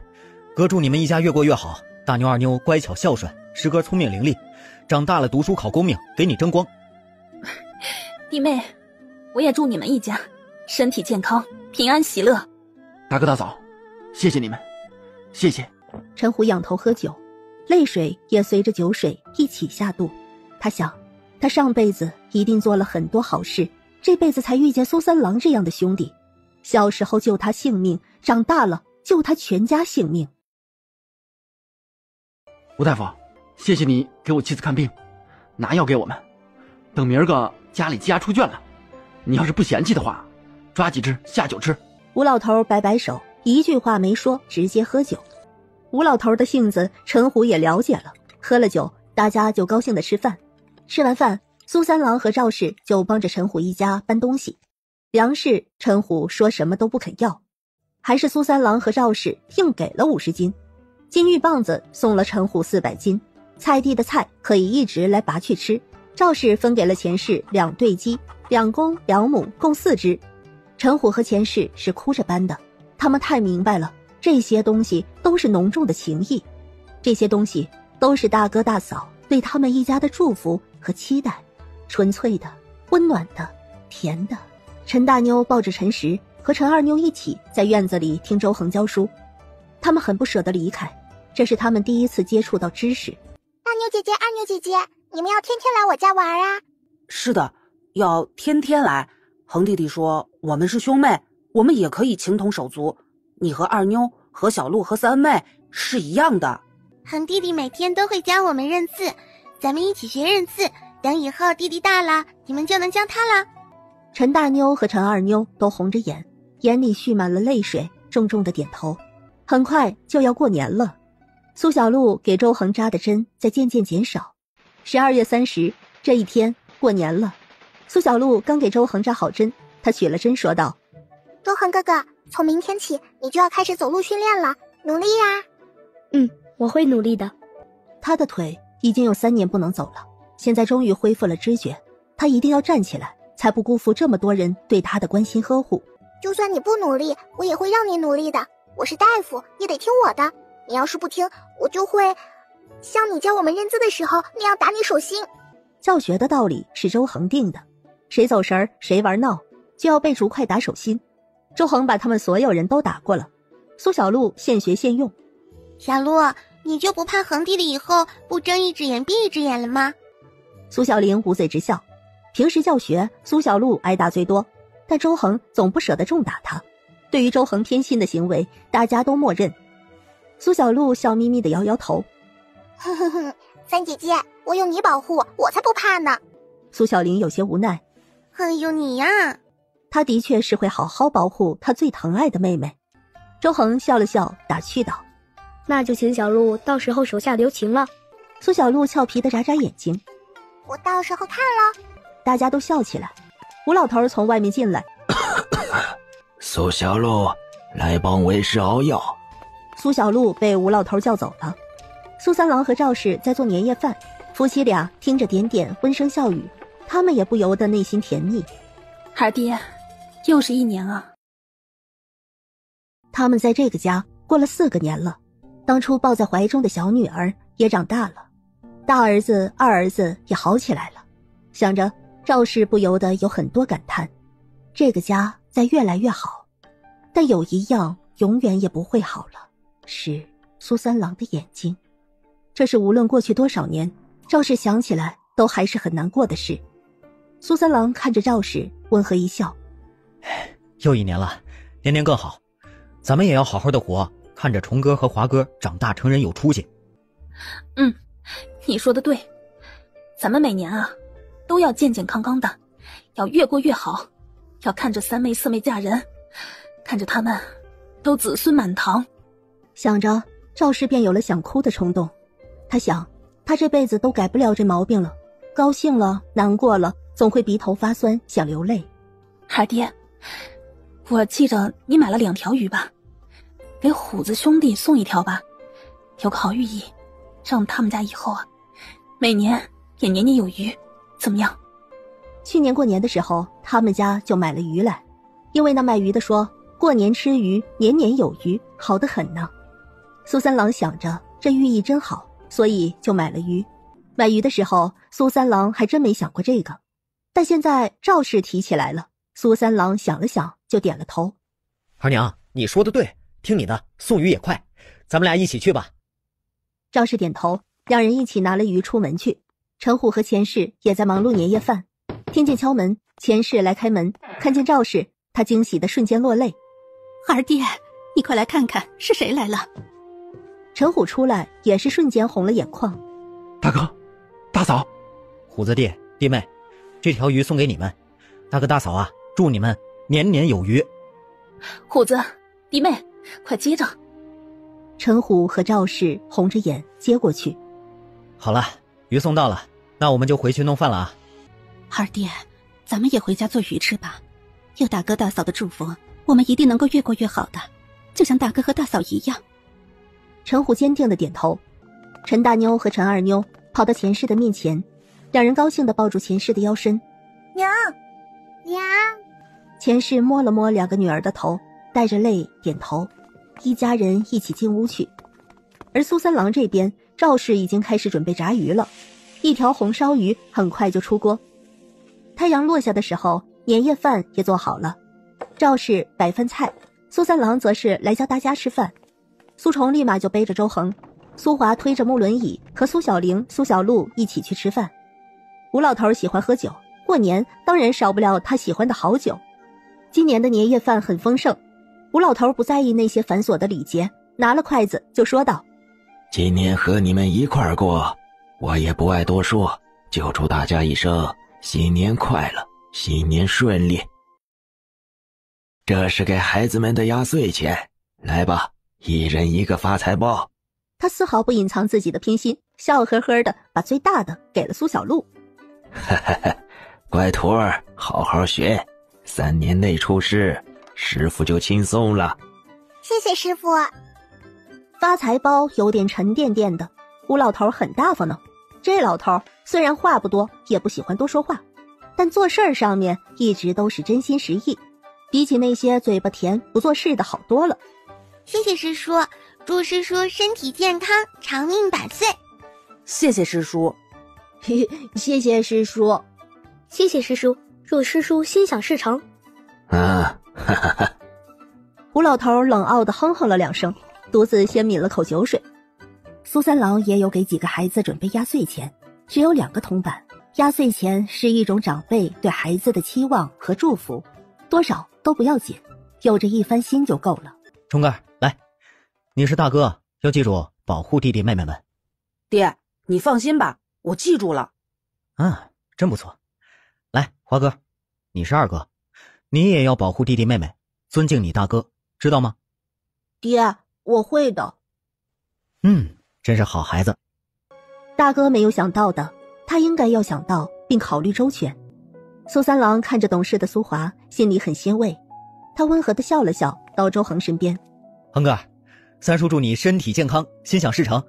哥祝你们一家越过越好，大妞二妞乖巧孝顺，师哥聪明伶俐，长大了读书考功名，给你争光。弟妹，我也祝你们一家身体健康，平安喜乐。大哥大嫂，谢谢你们，谢谢。陈虎仰头喝酒，泪水也随着酒水一起下肚。他想，他上辈子一定做了很多好事，这辈子才遇见苏三郎这样的兄弟，小时候救他性命，长大了救他全家性命。吴大夫，谢谢你给我妻子看病，拿药给我们，等明儿个家里鸡鸭出圈了，你要是不嫌弃的话，抓几只下酒吃。吴老头摆摆手，一句话没说，直接喝酒。吴老头的性子陈虎也了解了，喝了酒，大家就高兴的吃饭。吃完饭，苏三郎和赵氏就帮着陈虎一家搬东西。粮食陈虎说什么都不肯要，还是苏三郎和赵氏硬给了50斤。金玉棒子送了陈虎400斤，菜地的菜可以一直来拔去吃。赵氏分给了钱氏2对鸡，2公2母共4只。陈虎和钱氏是哭着搬的，他们太明白了，这些东西都是浓重的情谊，这些东西都是大哥大嫂对他们一家的祝福和期待，纯粹的、温暖的、甜的。陈大妞抱着陈实和陈二妞一起在院子里听周恒教书。他们很不舍得离开，这是他们第一次接触到知识。大妞姐姐、二妞姐姐，你们要天天来我家玩啊？是的，要天天来。恒弟弟说我们是兄妹，我们也可以情同手足。你和二妞和小鹿和三妹是一样的。恒弟弟每天都会教我们认字，咱们一起学认字，等以后弟弟大了，你们就能教他了。陈大妞和陈二妞都红着眼，眼里蓄满了泪水，重重的点头。很快就要过年了，苏小璐给周恒扎的针在渐渐减少。12月30这一天过年了，苏小璐刚给周恒扎好针，她取了针说道：周恒哥哥，从明天起你就要开始走路训练了，努力呀。我会努力的。他的腿已经有3年不能走了，现在终于恢复了知觉，他一定要站起来，才不辜负这么多人对他的关心呵护。就算你不努力，我也会让你努力的。我是大夫，也得听我的。你要是不听，我就会像你教我们认字的时候那样打你手心。教学的道理是周恒定的，谁走神儿谁玩闹，就要被竹筷打手心。周恒把他们所有人都打过了，苏小璐现学现用。小璐，你就不怕恒弟弟以后不睁一只眼闭一只眼了吗？苏小玲捂嘴直笑。平时教学，苏小璐挨打最多，但周恒总不舍得重打他。对于周恒偏心的行为，大家都默认。苏小璐笑眯眯地摇摇头。三姐姐，我有你保护，我才不怕呢。苏小玲有些无奈。有你呀。她的确是会好好保护她最疼爱的妹妹。周恒笑了笑，打趣道：那就请小璐到时候手下留情了。苏小璐俏皮地眨眨眼睛。我到时候看了。大家都笑起来。吴老头从外面进来。苏小璐，来帮为师熬药。苏小璐被吴老头叫走了。苏三郎和赵氏在做年夜饭，夫妻俩听着点点温声笑语，他们也不由得内心甜蜜。二爹，又是1年啊。他们在这个家过了4个年了，当初抱在怀中的小女儿也长大了，大儿子、二儿子也好起来了。想着，赵氏不由得有很多感叹，这个家在越来越好，但有一样永远也不会好了，是苏三郎的眼睛。这是无论过去多少年，赵氏想起来都还是很难过的事。苏三郎看着赵氏，温和一笑：又1年了，年年更好，咱们也要好好的活，看着崇哥和华哥长大成人有出息。你说的对，咱们每年啊都要健健康康的，要越过越好，要看着3妹4妹嫁人，看着他们都子孙满堂。想着，赵氏便有了想哭的冲动。他想，他这辈子都改不了这毛病了，高兴了难过了总会鼻头发酸想流泪。二爹，我记着你买了2条鱼吧，给虎子兄弟送1条吧，有个好寓意，让他们家以后啊每年也年年有余，怎么样？去年过年的时候，他们家就买了鱼来，因为那卖鱼的说过年吃鱼年年有余，好得很呢。苏三郎想着这寓意真好，所以就买了鱼。买鱼的时候，苏三郎还真没想过这个，但现在赵氏提起来了，苏三郎想了想就点了头。二娘，你说的对，听你的，送鱼也快，咱们俩一起去吧。赵氏点头，两人一起拿了鱼出门去。陈虎和钱氏也在忙碌年夜饭，听见敲门，钱氏来开门，看见赵氏，他惊喜的瞬间落泪。二爹，你快来看看是谁来了。陈虎出来也是瞬间红了眼眶。大哥，大嫂，虎子弟弟妹，这条鱼送给你们，大哥大嫂啊，祝你们年年有余。虎子弟妹，快接着。陈虎和赵氏红着眼接过去。好了，鱼送到了，那我们就回去弄饭了啊。二爹，咱们也回家做鱼吃吧，有大哥大嫂的祝福，我们一定能够越过越好的，就像大哥和大嫂一样。陈虎坚定的点头。陈大妞和陈二妞跑到钱氏的面前，两人高兴地抱住钱氏的腰身。娘，娘。钱氏摸了摸两个女儿的头，带着泪点头。一家人一起进屋去。而苏三郎这边，赵氏已经开始准备炸鱼了，1条红烧鱼很快就出锅。太阳落下的时候，年夜饭也做好了。赵氏摆饭菜，苏三郎则是来教大家吃饭。苏虫立马就背着周恒，苏华推着木轮椅和苏小玲、苏小璐一起去吃饭。吴老头喜欢喝酒，过年当然少不了他喜欢的好酒。今年的年夜饭很丰盛，吴老头不在意那些繁琐的礼节，拿了筷子就说道：今年和你们一块儿过，我也不爱多说，就祝大家一声新年快乐，新年顺利。这是给孩子们的压岁钱，来吧，一人一个发财包。他丝毫不隐藏自己的偏心，笑呵呵的把最大的给了苏小璐。乖徒儿，好好学，3年内出师，师傅就轻松了。谢谢师傅。发财包有点沉甸甸的，吴老头很大方呢。这老头虽然话不多，也不喜欢多说话，但做事儿上面一直都是真心实意，比起那些嘴巴甜不做事的好多了。谢谢师叔，祝师叔身体健康，长命百岁。谢谢师叔。谢谢师叔。谢谢师叔，祝师叔心想事成。吴老头冷傲地哼哼了2声，独自先抿了口酒水。苏三郎也有给几个孩子准备压岁钱，只有2个铜板。压岁钱是一种长辈对孩子的期望和祝福，多少都不要紧，有着一番心就够了。冲哥，来，你是大哥，要记住保护弟弟妹妹们。爹，你放心吧，我记住了。真不错。来，华哥，你是2哥，你也要保护弟弟妹妹，尊敬你大哥，知道吗？爹，我会的。真是好孩子。大哥没有想到的，他应该要想到并考虑周全。苏三郎看着懂事的苏华，心里很欣慰。他温和地笑了笑，到周恒身边。恒哥，三叔祝你身体健康，心想事成。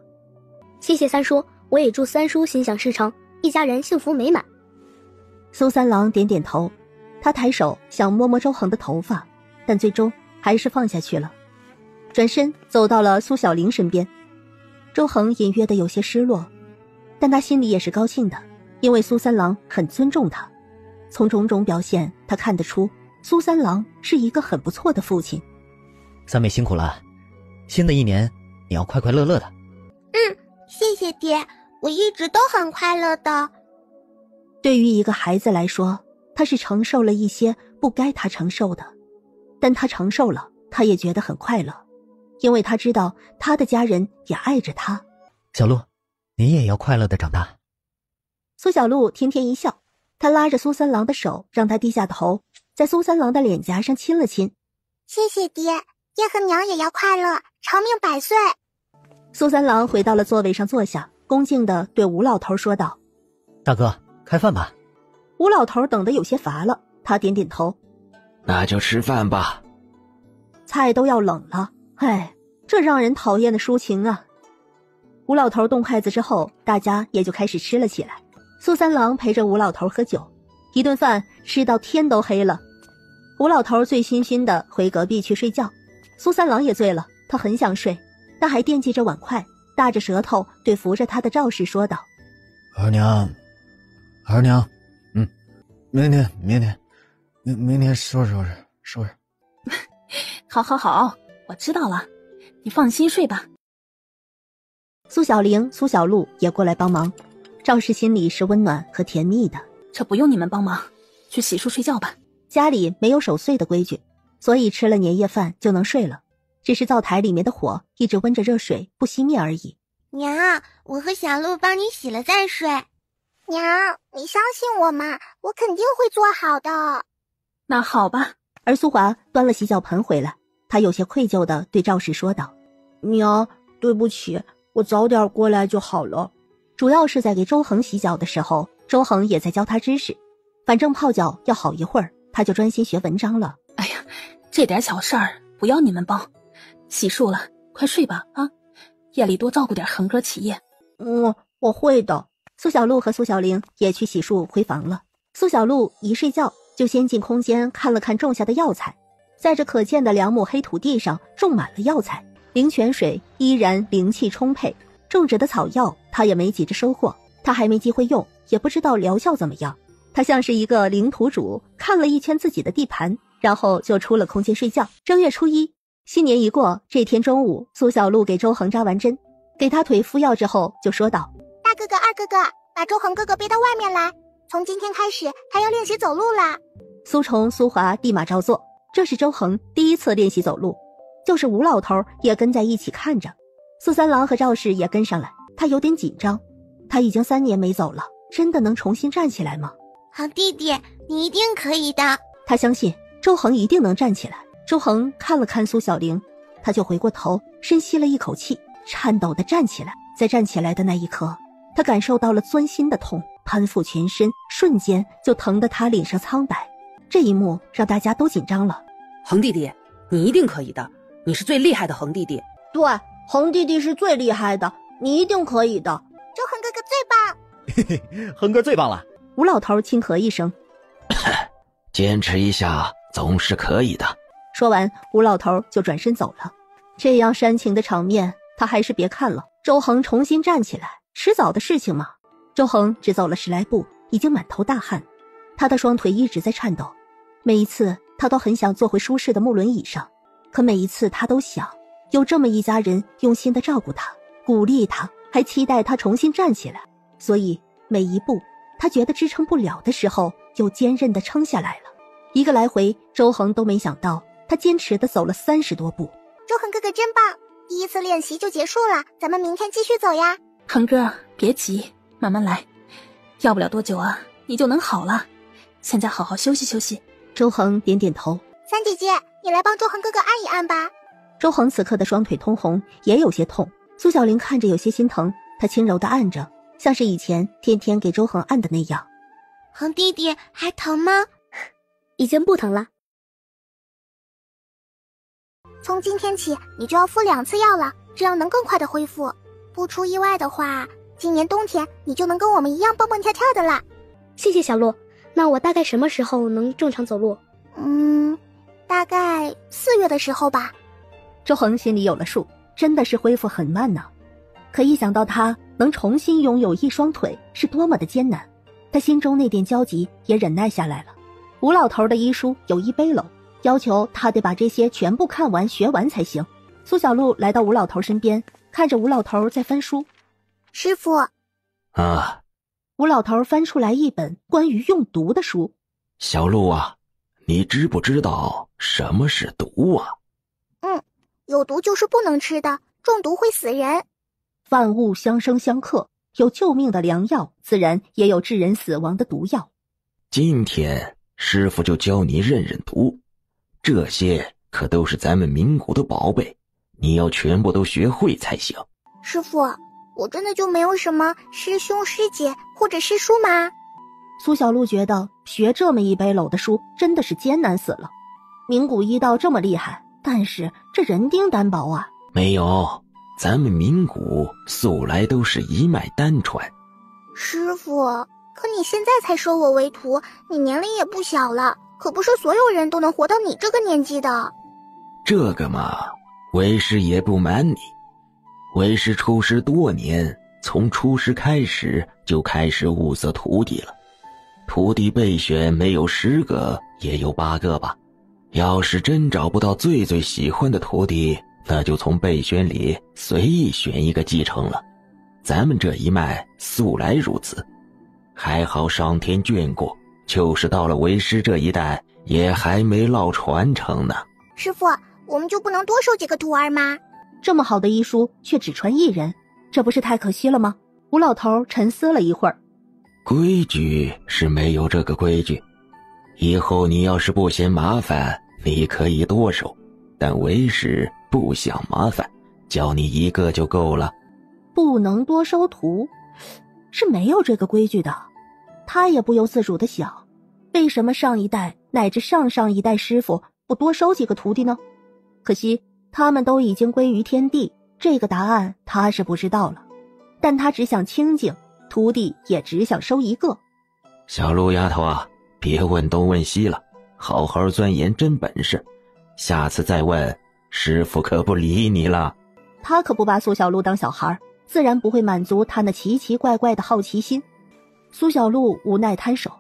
谢谢三叔，我也祝三叔心想事成，一家人幸福美满。苏三郎点点头，他抬手想摸摸周恒的头发，但最终还是放下去了。转身走到了苏小玲身边。周恒隐约的有些失落，但他心里也是高兴的，因为苏三郎很尊重他。从种种表现他看得出苏三郎是一个很不错的父亲。三妹辛苦了，新的一年你要快快乐乐的。谢谢爹，我一直都很快乐的。对于一个孩子来说，他是承受了一些不该他承受的，但他承受了，他也觉得很快乐，因为他知道他的家人也爱着他。小璐，你也要快乐的长大。苏小璐甜甜一笑，她拉着苏三郎的手，让他低下头，在苏三郎的脸颊上亲了亲。谢谢爹，爹和娘也要快乐，长命百岁。苏三郎回到了座位上坐下，恭敬地对吴老头说道：大哥，开饭吧。吴老头等得有些乏了，他点点头。那就吃饭吧。菜都要冷了，这让人讨厌的抒情啊。吴老头动筷子之后，大家也就开始吃了起来。苏三郎陪着吴老头喝酒，一顿饭吃到天都黑了。吴老头醉醺醺的回隔壁去睡觉，苏三郎也醉了，他很想睡，但还惦记着碗筷，大着舌头对扶着他的赵氏说道：二娘，明天收拾。好，我知道了，你放心睡吧。苏小玲、苏小璐也过来帮忙，赵氏心里是温暖和甜蜜的。这不用你们帮忙，去洗漱睡觉吧。家里没有守岁的规矩，所以吃了年夜饭就能睡了，只是灶台里面的火一直温着热水不熄灭而已。娘，我和小璐帮你洗了再睡。娘，你相信我嘛，我肯定会做好的。那好吧。而苏华端了洗脚盆回来，他有些愧疚地对赵氏说道：娘，对不起，我早点过来就好了。主要是在给周恒洗脚的时候，周恒也在教他知识，反正泡脚要好一会儿，他就专心学文章了。哎呀，这点小事儿不要你们帮，洗漱了快睡吧啊，夜里多照顾点恒哥起夜。我会的。苏小璐和苏小玲也去洗漱回房了。苏小璐一睡觉就先进空间看了看种下的药材，在这可见的2亩黑土地上种满了药材，灵泉水依然灵气充沛，种植的草药他也没急着收获，他还没机会用，也不知道疗效怎么样。他像是一个领土主，看了一圈自己的地盘，然后就出了空间睡觉。正月初一，新年一过，这天中午，苏小璐给周恒扎完针，给他腿敷药之后，就说道：“大哥哥、二哥哥，把周恒哥哥背到外面来，从今天开始，他要练习走路啦。”苏虫、苏华立马照做。这是周恒第一次练习走路，就是吴老头也跟在一起看着。苏三郎和赵氏也跟上来，他有点紧张。他已经3年没走了，真的能重新站起来吗？恒弟弟，你一定可以的。他相信周恒一定能站起来。周恒看了看苏小玲，他就回过头，深吸了一口气，颤抖地站起来。在站起来的那一刻，他感受到了钻心的痛，攀附全身，瞬间就疼得他脸上苍白。这一幕让大家都紧张了。恒弟弟，你一定可以的，你是最厉害的恒弟弟。对，恒弟弟是最厉害的，你一定可以的。周恒哥哥最棒。嘿嘿，恒哥最棒了。吴老头轻咳一声，坚持一下总是可以的。说完，吴老头就转身走了。这样煽情的场面，他还是别看了。周恒重新站起来，迟早的事情嘛。周恒只走了10来步，已经满头大汗，他的双腿一直在颤抖。每一次他都很想坐回舒适的木轮椅上，可每一次他都想，有这么一家人用心的照顾他，鼓励他，还期待他重新站起来。所以每一步他觉得支撑不了的时候，又坚韧地撑下来了。一个来回，周恒都没想到他坚持地走了30多步。周恒哥哥真棒，第一次练习就结束了，咱们明天继续走呀。恒哥别急，慢慢来，要不了多久啊，你就能好了。现在好好休息休息。周恒点点头。三姐姐，你来帮周恒哥哥按一按吧。周恒此刻的双腿通红，也有些痛。苏小玲看着有些心疼，她轻柔地按着，像是以前天天给周恒按的那样。恒弟弟还疼吗？已经不疼了。从今天起，你就要敷2次药了，这样能更快的恢复。不出意外的话，今年冬天你就能跟我们一样蹦蹦跳跳的啦。谢谢小鹿，那我大概什么时候能正常走路？大概4月的时候吧。周恒心里有了数，真的是恢复很慢呢。可一想到他能重新拥有一双腿是多么的艰难，他心中那点焦急也忍耐下来了。吴老头的医书有1背篓，要求他得把这些全部看完学完才行。苏小璐来到吴老头身边，看着吴老头在翻书。师傅啊，吴老头翻出来一本关于用毒的书。小璐啊，你知不知道什么是毒啊？有毒就是不能吃的，中毒会死人。万物相生相克，有救命的良药，自然也有致人死亡的毒药。今天师傅就教你认认毒，这些可都是咱们名古的宝贝，你要全部都学会才行。师傅，我真的就没有什么师兄师姐或者师叔吗？苏小璐觉得学这么1背篓的书真的是艰难死了。名古医道这么厉害，但是这人丁单薄啊。没有，咱们名古素来都是一脉单传。师傅，可你现在才收我为徒，你年龄也不小了，可不是所有人都能活到你这个年纪的。这个嘛，为师也不瞒你，为师出师多年，从出师开始就开始物色徒弟了。徒弟备选没有10个也有8个吧，要是真找不到最喜欢的徒弟，那就从备选里随意选一个继承了。咱们这一脉素来如此，还好上天眷顾，就是到了为师这一代也还没落传承呢。师傅，我们就不能多收几个徒儿吗？这么好的医书却只传1人，这不是太可惜了吗？吴老头沉思了一会儿。规矩是没有这个规矩，以后你要是不嫌麻烦，你可以多收，但为师不想麻烦，教你1个就够了。不能多收徒，是没有这个规矩的。他也不由自主地想，为什么上一代乃至上上一代师傅不多收几个徒弟呢？可惜他们都已经归于天地，这个答案他是不知道了。但他只想清静，徒弟也只想收1个。小陆丫头啊，别问东问西了，好好钻研真本事，下次再问，师傅可不理你了。他可不把苏小璐当小孩，自然不会满足他那奇奇怪怪的好奇心。苏小璐无奈摊手。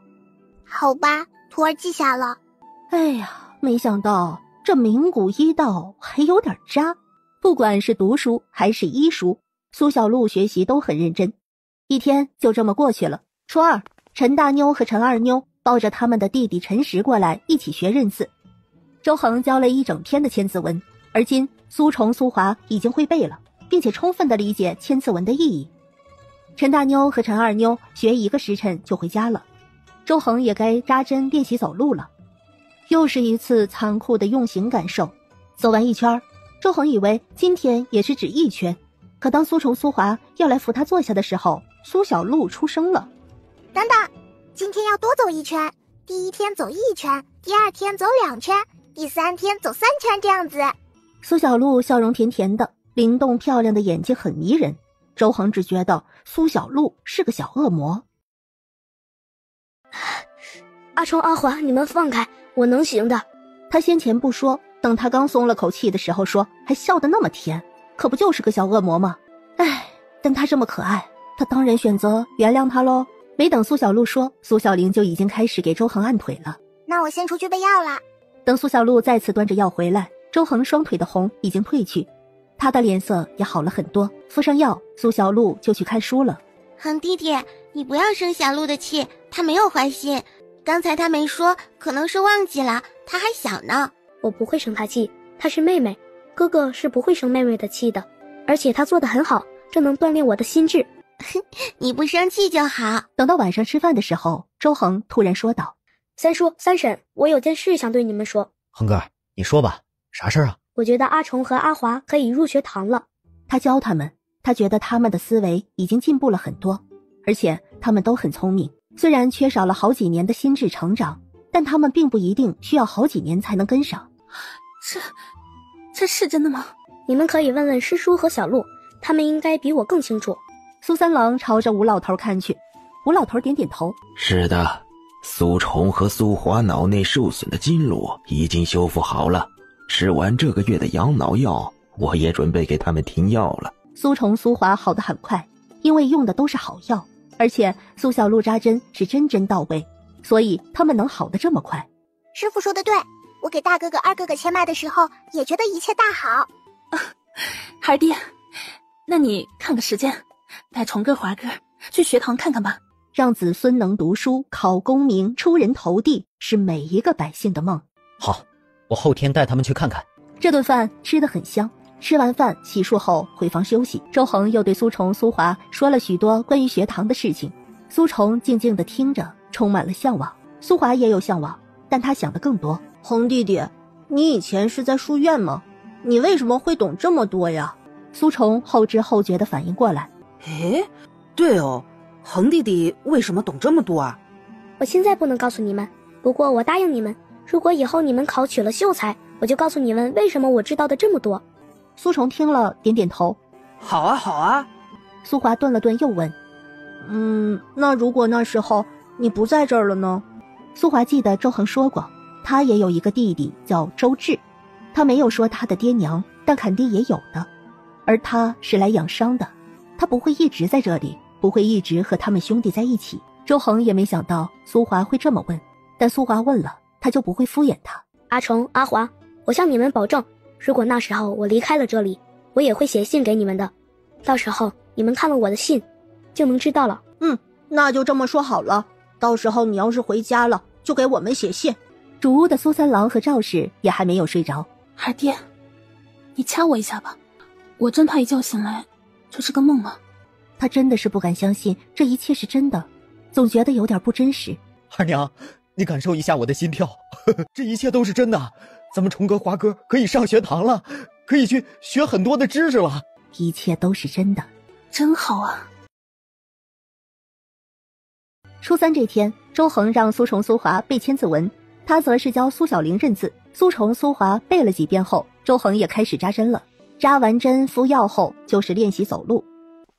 好吧，徒儿记下了。哎呀，没想到这名古医道还有点渣，不管是读书还是医书，苏小璐学习都很认真。一天就这么过去了。初二，陈大妞和陈二妞抱着他们的弟弟陈实过来一起学认字。周恒教了一整天的千字文，而今苏崇、苏华已经会背了，并且充分地理解千字文的意义。陈大妞和陈二妞学1个时辰就回家了，周恒也该扎针练习走路了。又是一次残酷的用刑感受。走完一圈，周恒以为今天也是只一圈，可当苏崇、苏华要来扶他坐下的时候，苏小璐出声了：等等，今天要多走一圈，第1天走1圈，第2天走2圈，第3天走3圈，这样子。苏小璐笑容甜甜的，灵动漂亮的眼睛很迷人。周恒只觉得苏小璐是个小恶魔。阿冲、阿华，你们放开，我能行的。他先前不说，等他刚松了口气的时候说，还笑得那么甜，可不就是个小恶魔吗？唉，但他这么可爱，他当然选择原谅他咯。没等苏小璐说，苏小玲就已经开始给周恒按腿了。那我先出去备药了。等苏小璐再次端着药回来，周恒双腿的红已经褪去，他的脸色也好了很多。敷上药，苏小璐就去看书了。恒弟弟，你不要生小璐的气，她没有坏心，刚才她没说，可能是忘记了，她还小呢。我不会生她气，她是妹妹，哥哥是不会生妹妹的气的，而且她做得很好，这能锻炼我的心智。你不生气就好。等到晚上吃饭的时候，周恒突然说道：三叔、三婶，我有件事想对你们说。恒哥，你说吧，啥事啊？我觉得阿虫和阿华可以入学堂了。他教他们，他觉得他们的思维已经进步了很多，而且他们都很聪明。虽然缺少了好几年的心智成长，但他们并不一定需要好几年才能跟上。这是真的吗？你们可以问问师叔和小璐，他们应该比我更清楚。苏三郎朝着吴老头看去，吴老头点点头。是的，苏虫和苏华脑内受损的筋络已经修复好了，吃完这个月的养脑药，我也准备给他们停药了。苏虫、苏华好得很快，因为用的都是好药，而且苏小璐扎针是针针到位，所以他们能好得这么快。师傅说的对，我给大哥哥、二哥哥牵脉的时候，也觉得一切大好。孩儿爹，那你看个时间，带虫哥、华哥去学堂看看吧。让子孙能读书、考功名、出人头地，是每一个百姓的梦。好，我后天带他们去看看。这顿饭吃得很香。吃完饭洗漱后回房休息，周恒又对苏虫、苏华说了许多关于学堂的事情。苏虫静静地听着，充满了向往。苏华也有向往，但他想的更多。恒弟弟，你以前是在书院吗？你为什么会懂这么多呀？苏虫后知后觉地反应过来。诶，对哦，恒弟弟为什么懂这么多啊？我现在不能告诉你们，不过我答应你们，如果以后你们考取了秀才，我就告诉你们为什么我知道的这么多。苏虫听了点点头。好啊好啊。苏华顿了顿又问，那如果那时候你不在这儿了呢？苏华记得周恒说过，他也有一个弟弟叫周志，他没有说他的爹娘，但肯定也有的，而他是来养伤的，他不会一直在这里，不会一直和他们兄弟在一起。周恒也没想到苏华会这么问，但苏华问了，他就不会敷衍他。阿虫、阿华，我向你们保证，如果那时候我离开了这里，我也会写信给你们的，到时候你们看了我的信就能知道了。那就这么说好了，到时候你要是回家了，就给我们写信。主屋的苏三郎和赵氏也还没有睡着。孩爹，你掐我一下吧，我真怕一觉醒来就是个梦啊。他真的是不敢相信这一切是真的，总觉得有点不真实。二娘，你感受一下我的心跳，这一切都是真的。咱们虫哥、华哥可以上学堂了，可以去学很多的知识了，一切都是真的，真好啊。初三这天，周恒让苏虫、苏华背千字文，他则是教苏小玲认字。苏虫、苏华背了几遍后，周恒也开始扎针了。扎完针敷药后，就是练习走路。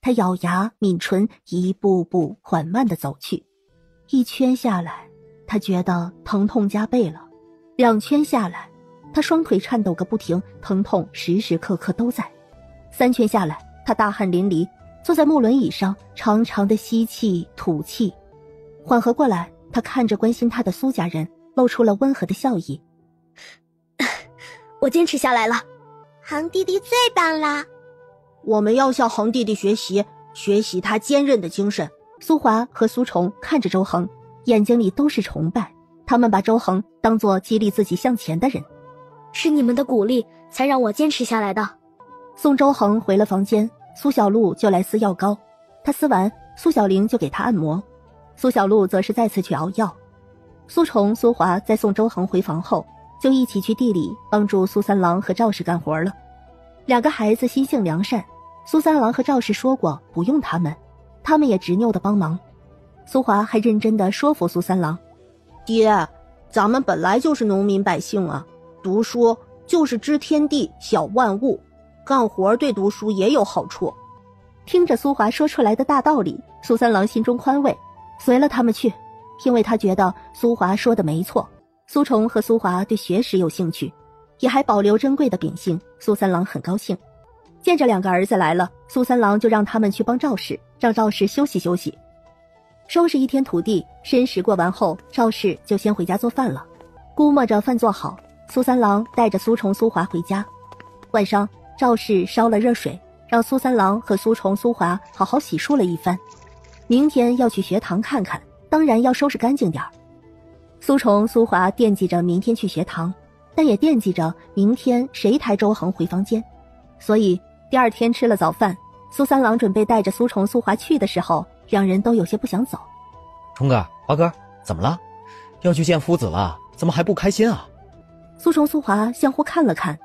他咬牙抿唇，一步步缓慢地走去。1圈下来，他觉得疼痛加倍了。2圈下来，他双腿颤抖个不停，疼痛时时刻刻都在。3圈下来，他大汗淋漓，坐在木轮椅上，长长的吸气吐气。缓和过来，他看着关心他的苏家人，露出了温和的笑意。我坚持下来了。恒弟弟最棒啦！我们要向恒弟弟学习，学习他坚韧的精神。苏华和苏虫看着周恒，眼睛里都是崇拜。他们把周恒当作激励自己向前的人。是你们的鼓励才让我坚持下来的。送周恒回了房间，苏小璐就来撕药膏。她撕完，苏小玲就给她按摩，苏小璐则是再次去熬药。苏虫、苏华在送周恒回房后，就一起去地里帮助苏三郎和赵氏干活了。两个孩子心性良善，苏三郎和赵氏说过不用他们，他们也执拗的帮忙。苏华还认真的说服苏三郎：爹，咱们本来就是农民百姓啊，读书就是知天地晓万物，干活对读书也有好处。听着苏华说出来的大道理，苏三郎心中宽慰，随了他们去，因为他觉得苏华说的没错。苏虫和苏华对学识有兴趣，也还保留珍贵的秉性，苏三郎很高兴。见着两个儿子来了，苏三郎就让他们去帮赵氏，让赵氏休息休息。收拾一天土地，申时过完后，赵氏就先回家做饭了。估摸着饭做好，苏三郎带着苏虫、苏华回家。晚上，赵氏烧了热水，让苏三郎和苏虫、苏华好好洗漱了一番。明天要去学堂看看，当然要收拾干净点儿。苏虫、苏华惦记着明天去学堂，但也惦记着明天谁抬周恒回房间。所以第二天吃了早饭，苏三郎准备带着苏虫、苏华去的时候，两人都有些不想走。虫哥、华哥，怎么了？要去见夫子了，怎么还不开心啊？苏虫、苏华相互看了看，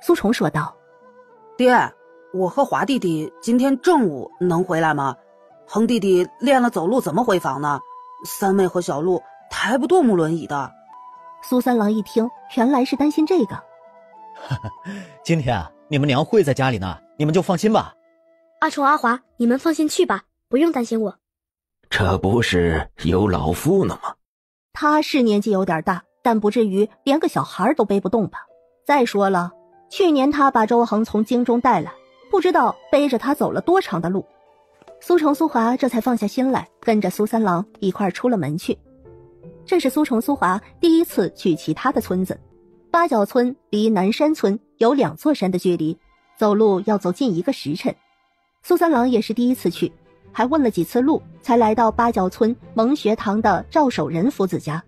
苏虫说道：爹，我和华弟弟今天正午能回来吗？恒弟弟练了走路怎么回房呢？三妹和小璐抬不动木轮椅的。苏三郎一听，原来是担心这个。今天啊，你们娘会在家里呢，你们就放心吧。阿虫、阿华，你们放心去吧，不用担心我。这不是有老妇呢吗？他是年纪有点大，但不至于连个小孩都背不动吧。再说了，去年他把周恒从京中带来，不知道背着他走了多长的路。苏虫、苏华这才放下心来，跟着苏三郎一块出了门去。这是苏虫、苏华第一次去其他的村子。八角村离南山村有2座山的距离，走路要走近1个时辰。苏三郎也是第一次去，还问了几次路，才来到八角村蒙学堂的赵守仁夫子家。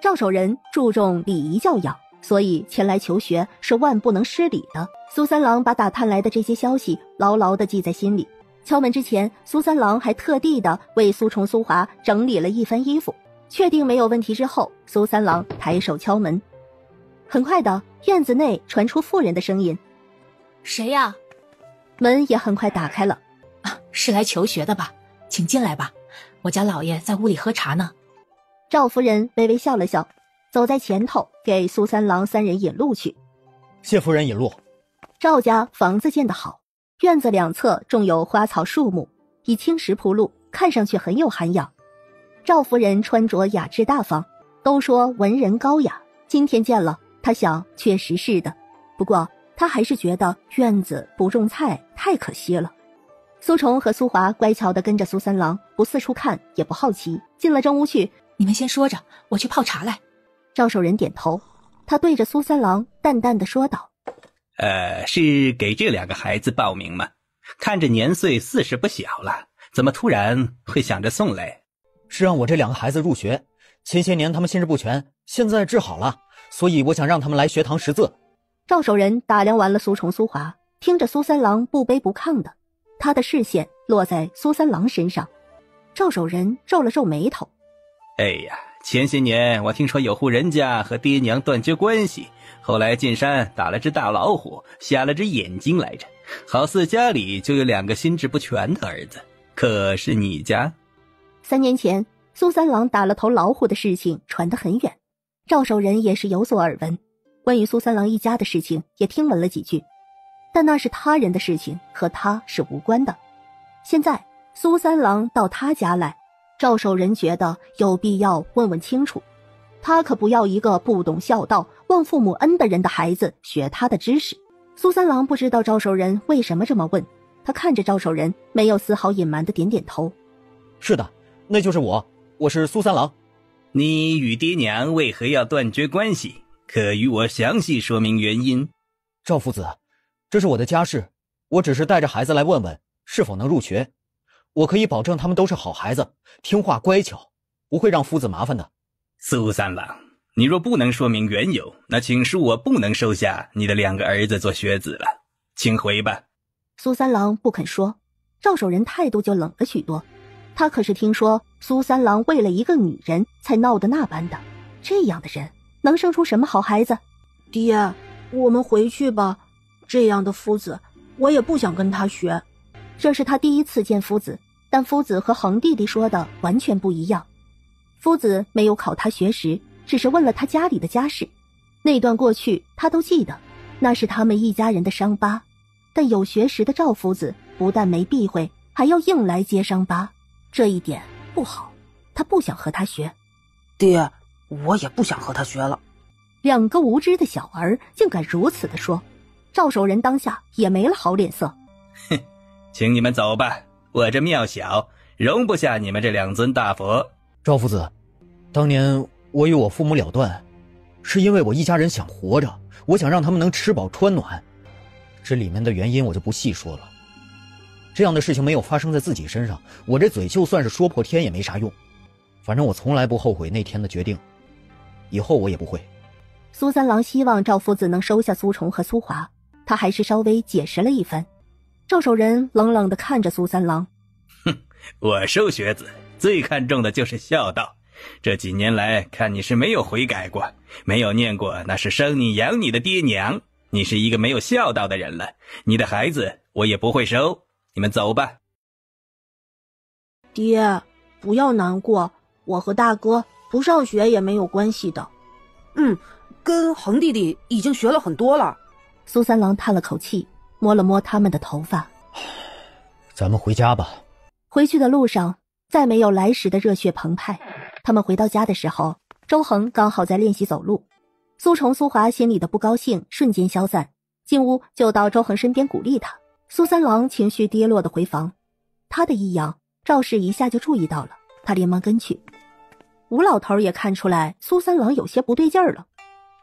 赵守仁注重礼仪教养，所以前来求学是万不能失礼的。苏三郎把打探来的这些消息牢牢地记在心里。敲门之前，苏三郎还特地的为苏虫、苏华整理了一番衣服，确定没有问题之后，苏三郎抬手敲门。很快的，院子内传出妇人的声音：“谁呀？”门也很快打开了。是来求学的吧？请进来吧，我家老爷在屋里喝茶呢。赵夫人微微笑了笑，走在前头，给苏三郎3人引路去。谢夫人引路。赵家房子建得好，院子两侧种有花草树木，以青石铺路，看上去很有涵养。赵夫人穿着雅致大方，都说文人高雅，今天见了，她想确实是的。不过她还是觉得院子不种菜太可惜了。苏虫和苏华乖巧地跟着苏三郎，不四处看，也不好奇。进了正屋去，你们先说着，我去泡茶来。赵守仁点头，他对着苏三郎淡淡地说道：是给这2个孩子报名吗？看着年岁40不小了，怎么突然会想着送来？是让我这2个孩子入学，前些年他们心智不全，现在治好了，所以我想让他们来学堂识字。赵守仁打量完了苏虫、苏华，听着苏三郎不卑不亢的，他的视线落在苏三郎身上。赵守仁皱了皱眉头：哎呀，前些年我听说有户人家和爹娘断绝关系，后来进山打了只大老虎，瞎了只眼睛来着，好似家里就有2个心智不全的儿子。可是你家？3年前苏三郎打了头老虎的事情传得很远，赵守仁也是有所耳闻，关于苏三郎一家的事情也听闻了几句，但那是他人的事情，和他是无关的。现在苏三郎到他家来，赵守仁觉得有必要问问清楚。他可不要一个不懂孝道、忘父母恩的人的孩子学他的知识。苏三郎不知道赵守仁为什么这么问，他看着赵守仁，没有丝毫隐瞒的点点头。是的，那就是我是苏三郎。你与爹娘为何要断绝关系？可与我详细说明原因？赵夫子，这是我的家事，我只是带着孩子来问问是否能入学。我可以保证他们都是好孩子，听话乖巧，不会让夫子麻烦的。苏三郎，你若不能说明缘由，那请恕我不能收下你的2个儿子做学子了，请回吧。苏三郎不肯说，赵守仁态度就冷了许多。他可是听说苏三郎为了一个女人才闹得那般的，这样的人能生出什么好孩子？爹，我们回去吧。这样的夫子，我也不想跟他学。这是他第一次见夫子，但夫子和恒弟弟说的完全不一样。夫子没有考他学识，只是问了他家里的家事。那段过去他都记得，那是他们一家人的伤疤。但有学识的赵夫子不但没避讳，还要硬来揭伤疤，这一点不好，他不想和他学。爹，我也不想和他学了。2个无知的小儿竟敢如此的说，赵守仁当下也没了好脸色。哼，请你们走吧，我这庙小，容不下你们这2尊大佛。赵夫子，当年我与我父母了断，是因为我一家人想活着，我想让他们能吃饱穿暖，这里面的原因我就不细说了。这样的事情没有发生在自己身上，我这嘴就算是说破天也没啥用。反正我从来不后悔那天的决定，以后我也不会。苏三郎希望赵夫子能收下苏崇和苏华，他还是稍微解释了一番。赵守仁冷冷地看着苏三郎，哼，我收学子最看重的就是孝道，这几年来看你是没有悔改过，没有念过那是生你养你的爹娘，你是一个没有孝道的人了，你的孩子我也不会收，你们走吧。爹，不要难过，我和大哥不上学也没有关系的。跟恒弟弟已经学了很多了。苏三郎叹了口气，摸了摸他们的头发。咱们回家吧。回去的路上再没有来时的热血澎湃。他们回到家的时候，周恒刚好在练习走路。苏崇、苏华心里的不高兴瞬间消散，进屋就到周恒身边鼓励他。苏三郎情绪跌落的回房，他的异样赵氏一下就注意到了，他连忙跟去。吴老头也看出来苏三郎有些不对劲儿了，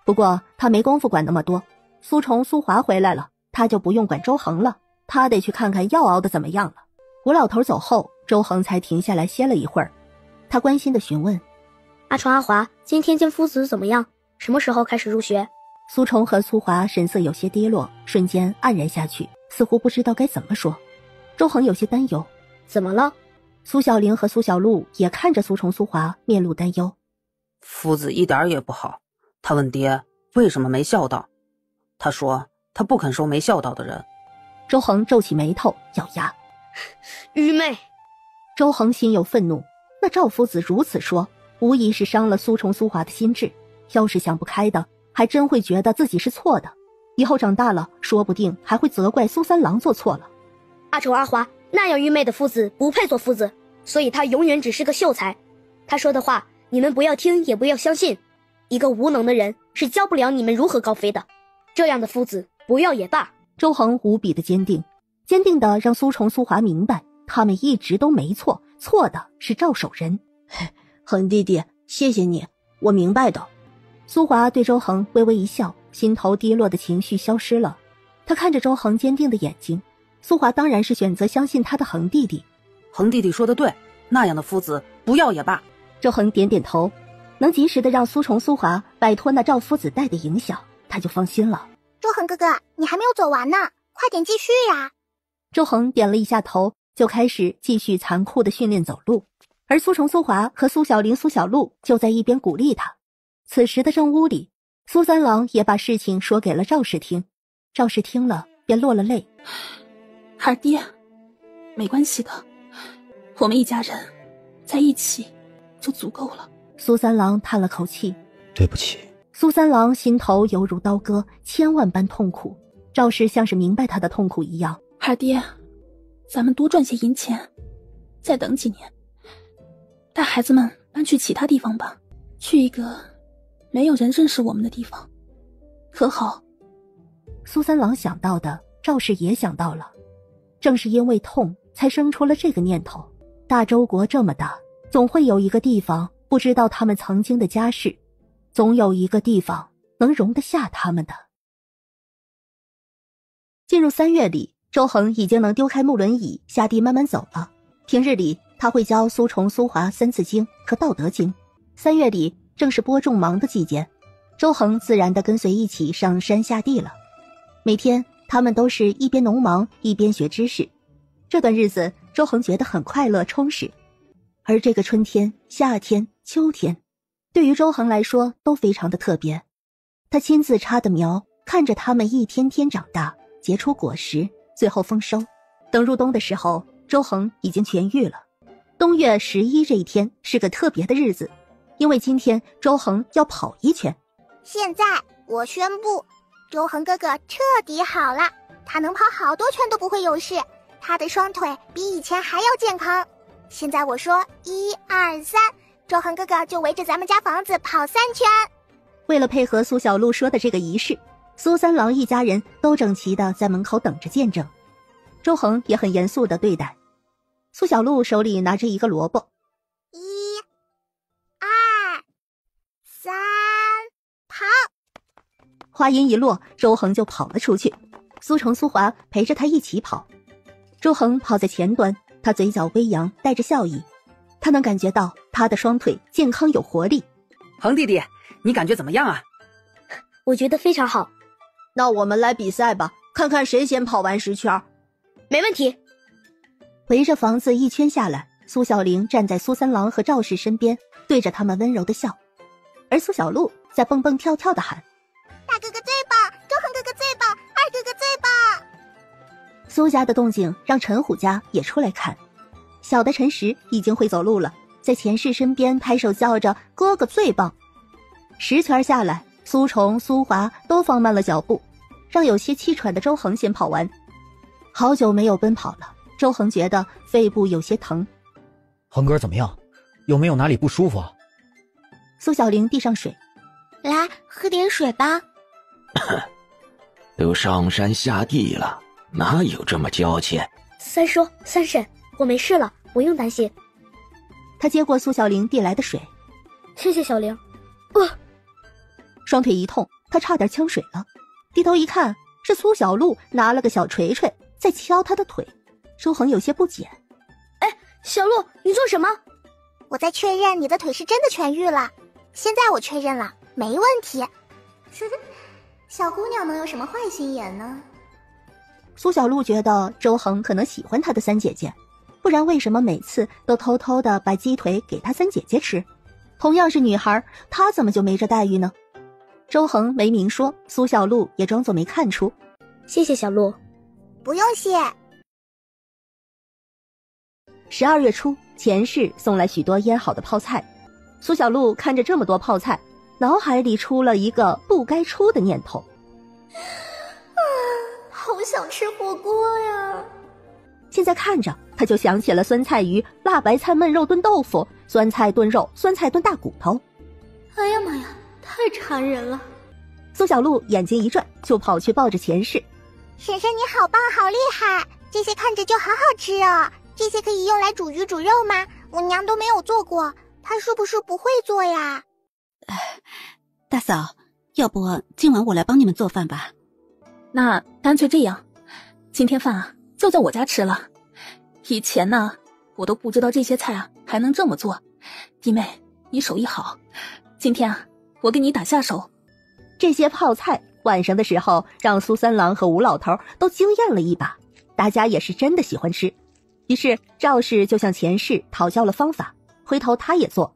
不过他没工夫管那么多。苏崇、苏华回来了，他就不用管周恒了，他得去看看药熬得怎么样了。吴老头走后，周恒才停下来歇了一会儿，他关心地询问：阿崇、阿华，今天见夫子怎么样？什么时候开始入学？苏崇和苏华神色有些跌落，瞬间黯然下去，似乎不知道该怎么说。周恒有些担忧：怎么了？苏小玲和苏小璐也看着苏崇、苏华，面露担忧。夫子一点也不好，他问爹为什么没孝道，他说他不肯收没孝道的人。周恒皱起眉头，咬牙：愚昧。周恒心有愤怒，那赵夫子如此说，无疑是伤了苏崇、苏华的心智。要是想不开的，还真会觉得自己是错的，以后长大了说不定还会责怪苏三郎做错了。阿崇、阿华，那样愚昧的夫子不配做夫子，所以他永远只是个秀才。他说的话你们不要听也不要相信，一个无能的人是教不了你们如何高飞的，这样的夫子不要也罢。周恒无比的坚定，坚定的让苏崇、苏华明白他们一直都没错，错的是赵守仁。恒弟弟，谢谢你，我明白的。苏华对周恒微微一笑，心头低落的情绪消失了。他看着周恒坚定的眼睛，苏华当然是选择相信他的恒弟弟。恒弟弟说的对，那样的夫子不要也罢。周恒点点头，能及时的让苏崇、苏华摆脱那赵夫子带的影响，他就放心了。周恒哥哥，你还没有走完呢，快点继续呀！周恒点了一下头，就开始继续残酷的训练走路，而苏崇、苏华和苏小玲、苏小璐就在一边鼓励他。此时的正屋里，苏三郎也把事情说给了赵氏听，赵氏听了便落了泪。二爹，没关系的，我们一家人在一起就足够了。苏三郎叹了口气，对不起。苏三郎心头犹如刀割，千万般痛苦。赵氏像是明白他的痛苦一样。二爹，咱们多赚些银钱，再等几年，带孩子们搬去其他地方吧，去一个没有人认识我们的地方，可好？苏三郎想到的，赵氏也想到了。正是因为痛，才生出了这个念头。大周国这么大，总会有一个地方不知道他们曾经的家事，总有一个地方能容得下他们的。进入3月里，周恒已经能丢开木轮椅，下地慢慢走了。平日里他会教苏虫、苏华《三字经》和《道德经》。3月里正是播种芒的季节，周恒自然地跟随一起上山下地了。每天他们都是一边农忙一边学知识，这段日子周恒觉得很快乐充实。而这个春天、夏天、秋天对于周恒来说都非常的特别。他亲自插的苗，看着它们一天天长大，结出果实，最后丰收。等入冬的时候，周恒已经痊愈了。冬月11这一天是个特别的日子，因为今天周恒要跑1圈。现在我宣布，周恒哥哥彻底好了，他能跑好多圈都不会有事，他的双腿比以前还要健康。现在我说1、2、3，周恒哥哥就围着咱们家房子跑3圈。为了配合苏小璐说的这个仪式，苏三郎一家人都整齐地在门口等着见证。周恒也很严肃地对待。苏小璐手里拿着一个萝卜。1、2、3，跑！话音一落，周恒就跑了出去。苏虫、苏华陪着他一起跑。周恒跑在前端，他嘴角微扬，带着笑意。他能感觉到他的双腿健康有活力。恒弟弟，你感觉怎么样啊？我觉得非常好。那我们来比赛吧，看看谁先跑完10圈。没问题。围着房子1圈下来，苏小玲站在苏三郎和赵氏身边，对着他们温柔的笑。而苏小璐在蹦蹦跳跳的喊：大哥哥最棒，周恒哥哥最棒，二哥哥最棒。苏家的动静让陈虎家也出来看。小的陈实已经会走路了，在钱氏身边拍手叫着哥哥最棒。10圈下来，苏虫、苏华都放慢了脚步，让有些气喘的周恒先跑完。好久没有奔跑了，周恒觉得肺部有些疼。恒哥怎么样？有没有哪里不舒服？苏小玲递上水。来，喝点水吧。都上山下地了，哪有这么娇气？三叔、三婶，我没事了，不用担心。他接过苏小玲递来的水。谢谢小玲。双腿一痛，他差点呛水了。低头一看，是苏小璐拿了个小锤锤在敲他的腿。周恒有些不解。小璐，你做什么？我在确认你的腿是真的痊愈了。现在我确认了，没问题。小姑娘能有什么坏心眼呢？苏小璐觉得周恒可能喜欢她的三姐姐，不然为什么每次都偷偷的把鸡腿给她三姐姐吃？同样是女孩，她怎么就没这待遇呢？周恒没明说，苏小璐也装作没看出。谢谢小璐。不用谢。12月初，钱氏送来许多腌好的泡菜。苏小璐看着这么多泡菜，脑海里出了一个不该出的念头。好想吃火锅呀！现在看着，他就想起了酸菜鱼、辣白菜焖肉炖豆腐、酸菜炖肉、酸菜炖大骨头。哎呀妈呀，太馋人了！苏小璐眼睛一转，就跑去抱着钱氏。婶婶你好棒，好厉害！这些看着就好好吃哦。这些可以用来煮鱼煮肉吗？我娘都没有做过，她是不是不会做呀？大嫂，要不今晚我来帮你们做饭吧？那干脆这样，今天饭啊就在我家吃了。以前呢，我都不知道这些菜啊还能这么做。弟妹，你手艺好，今天啊我给你打下手。这些泡菜晚上的时候让苏三郎和吴老头都惊艳了一把，大家也是真的喜欢吃。于是赵氏就向钱氏讨教了方法，回头他也做。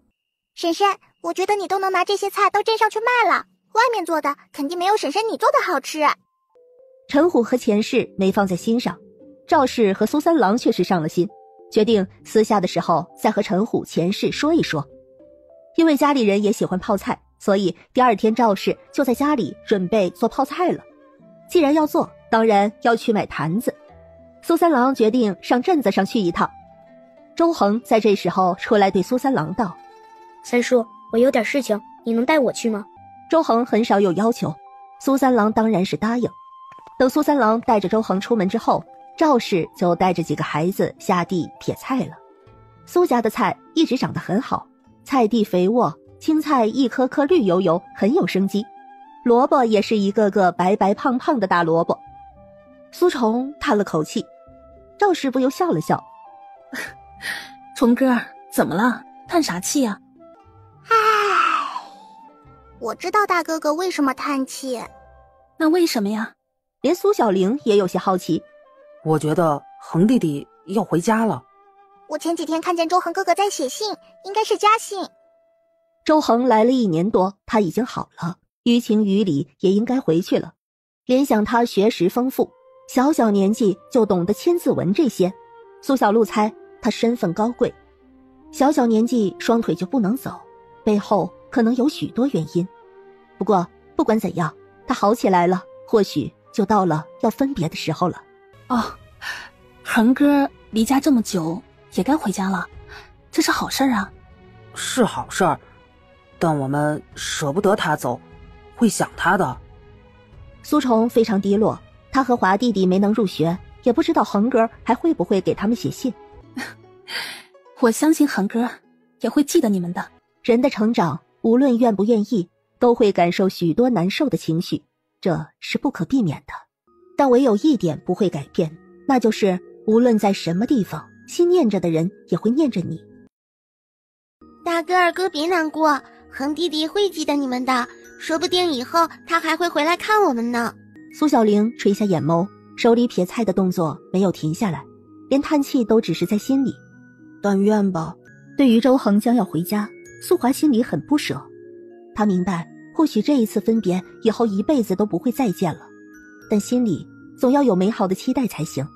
婶婶，我觉得你都能拿这些菜到镇上去卖了，外面做的肯定没有婶婶你做的好吃。陈虎和钱氏没放在心上，赵氏和苏三郎却是上了心，决定私下的时候再和陈虎、钱氏说一说。因为家里人也喜欢泡菜，所以第2天赵氏就在家里准备做泡菜了。既然要做，当然要去买坛子。苏三郎决定上镇子上去一趟。周恒在这时候出来对苏三郎道：三叔，我有点事情，你能带我去吗？周恒很少有要求，苏三郎当然是答应。等苏三郎带着周恒出门之后，赵氏就带着几个孩子下地撇菜了。苏家的菜一直长得很好，菜地肥沃，青菜一颗颗绿油油，很有生机。萝卜也是一个个白白胖胖的大萝卜。苏虫叹了口气，赵师傅又笑了笑：“虫哥，怎么了？叹啥气啊？”我知道大哥哥为什么叹气。那为什么呀？连苏小玲也有些好奇。我觉得恒弟弟要回家了。我前几天看见周恒哥哥在写信，应该是家信。周恒来了1年多，他已经好了，于情于理也应该回去了。联想他学识丰富，小年纪就懂得千字文这些，苏小璐猜他身份高贵，小年纪双腿就不能走，背后可能有许多原因。不过不管怎样，他好起来了，或许就到了要分别的时候了。哦，恒哥离家这么久，也该回家了，这是好事啊。是好事儿，但我们舍不得他走，会想他的。苏虫非常低落，他和华弟弟没能入学，也不知道恒哥还会不会给他们写信。我相信恒哥也会记得你们的。人的成长，无论愿不愿意，都会感受许多难受的情绪，这是不可避免的。但唯有一点不会改变，那就是无论在什么地方，心念着的人也会念着你。大哥二哥别难过，恒弟弟会记得你们的，说不定以后他还会回来看我们呢。苏小玲垂下眼眸，手里撇菜的动作没有停下来，连叹气都只是在心里。但愿吧。对于周恒将要回家，苏华心里很不舍。他明白，或许这一次分别以后一辈子都不会再见了，但心里总要有美好的期待才行。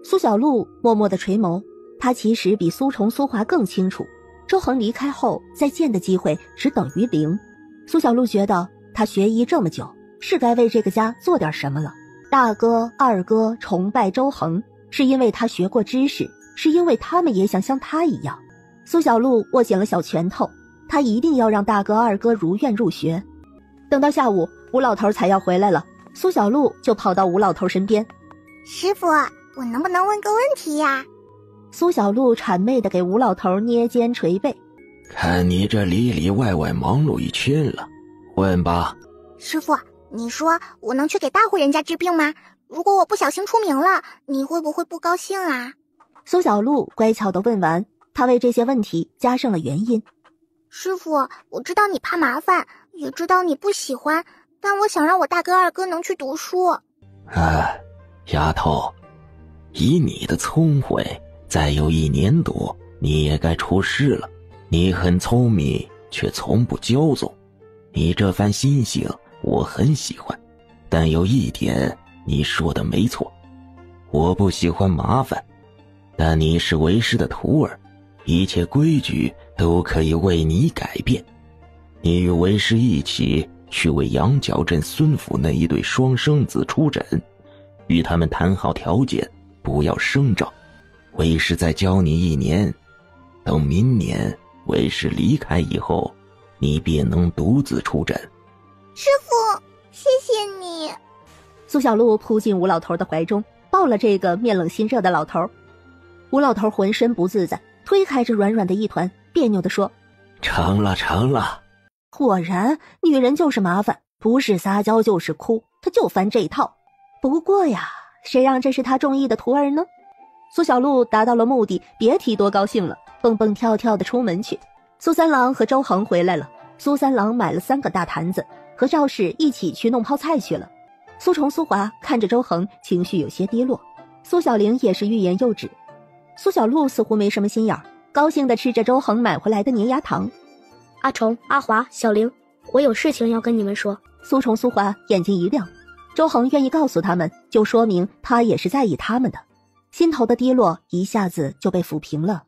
苏小璐默默地垂眸，她其实比苏虫、苏华更清楚，周恒离开后再见的机会只等于0。苏小璐觉得他学医这么久，是该为这个家做点什么了。大哥、二哥崇拜周恒，是因为他学过知识，是因为他们也想像他一样。苏小璐握紧了小拳头，他一定要让大哥、二哥如愿入学。等到下午，吴老头才要回来了，苏小璐就跑到吴老头身边：“师傅，我能不能问个问题呀？”苏小璐谄媚地给吴老头捏肩捶背：“看你这里里外外忙碌一圈了，问吧。”师傅，你说我能去给大户人家治病吗？如果我不小心出名了，你会不会不高兴啊？苏小璐乖巧地问完，她为这些问题加上了原因。师傅，我知道你怕麻烦，也知道你不喜欢，但我想让我大哥二哥能去读书。丫头，以你的聪慧，再有1年多，你也该出师了。你很聪明，却从不骄纵，你这番心性我很喜欢，但有一点你说的没错，我不喜欢麻烦，但你是为师的徒儿，一切规矩都可以为你改变。你与为师一起去为羊角镇孙府那一对双生子出诊，与他们谈好条件，不要声张。为师再教你1年，等明年为师离开以后，你便能独自出诊。师傅，谢谢你。苏小璐扑进吴老头的怀中，抱了这个面冷心热的老头。吴老头浑身不自在，推开这软软的一团，别扭地说：“成了。”果然，女人就是麻烦，不是撒娇就是哭，她就烦这一套。不过呀，谁让这是她中意的徒儿呢？苏小璐达到了目的，别提多高兴了，蹦蹦跳跳的出门去。苏三郎和周恒回来了，苏三郎买了3个大坛子，和赵氏一起去弄泡菜去了。苏虫、苏华看着周恒，情绪有些低落。苏小玲也是欲言又止。苏小璐似乎没什么心眼儿，高兴地吃着周恒买回来的粘牙糖。阿虫、阿华、小玲，我有事情要跟你们说。苏虫、苏华眼睛一亮，周恒愿意告诉他们，就说明他也是在意他们的。心头的低落一下子就被抚平了。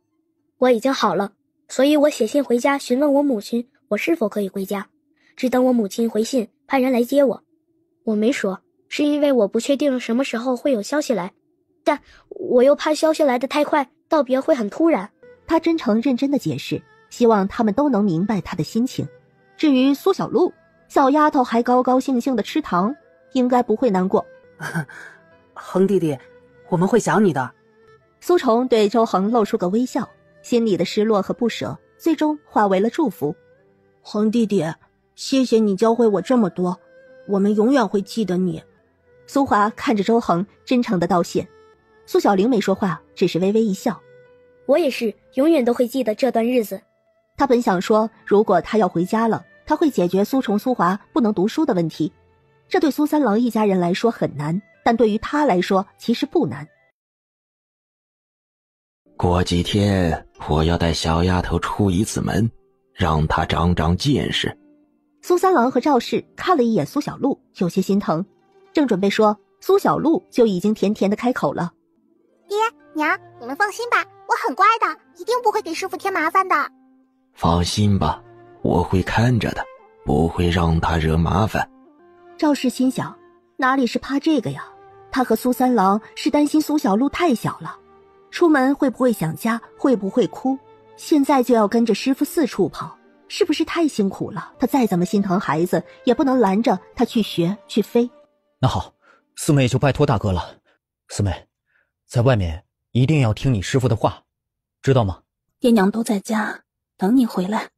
我已经好了，所以我写信回家询问我母亲，我是否可以回家，只等我母亲回信派人来接我。我没说，是因为我不确定什么时候会有消息来，但我又怕消息来得太快，道别会很突然。他真诚认真的解释，希望他们都能明白他的心情。至于苏小璐，小丫头还高高兴兴的吃糖，应该不会难过。恒弟弟，我们会想你的。苏虫对周恒露出个微笑，心里的失落和不舍最终化为了祝福。恒弟弟，谢谢你教会我这么多，我们永远会记得你。苏华看着周恒，真诚的道谢。苏小玲没说话，只是微微一笑。我也是，永远都会记得这段日子。他本想说，如果他要回家了，他会解决苏虫、苏华不能读书的问题。这对苏三郎一家人来说很难，但对于他来说其实不难。过几天我要带小丫头出一次门，让她长长见识。苏三郎和赵氏看了一眼苏小璐，有些心疼，正准备说，苏小璐就已经甜甜的开口了：爹娘，你们放心吧，我很乖的，一定不会给师父添麻烦的。放心吧，我会看着的，不会让他惹麻烦。赵氏心想，哪里是怕这个呀，他和苏三郎是担心苏小璐太小了，出门会不会想家，会不会哭，现在就要跟着师父四处跑，是不是太辛苦了？他再怎么心疼孩子，也不能拦着他去学去飞。那好，四妹就拜托大哥了。四妹，在外面一定要听你师父的话，知道吗？爹娘都在家，等你回来。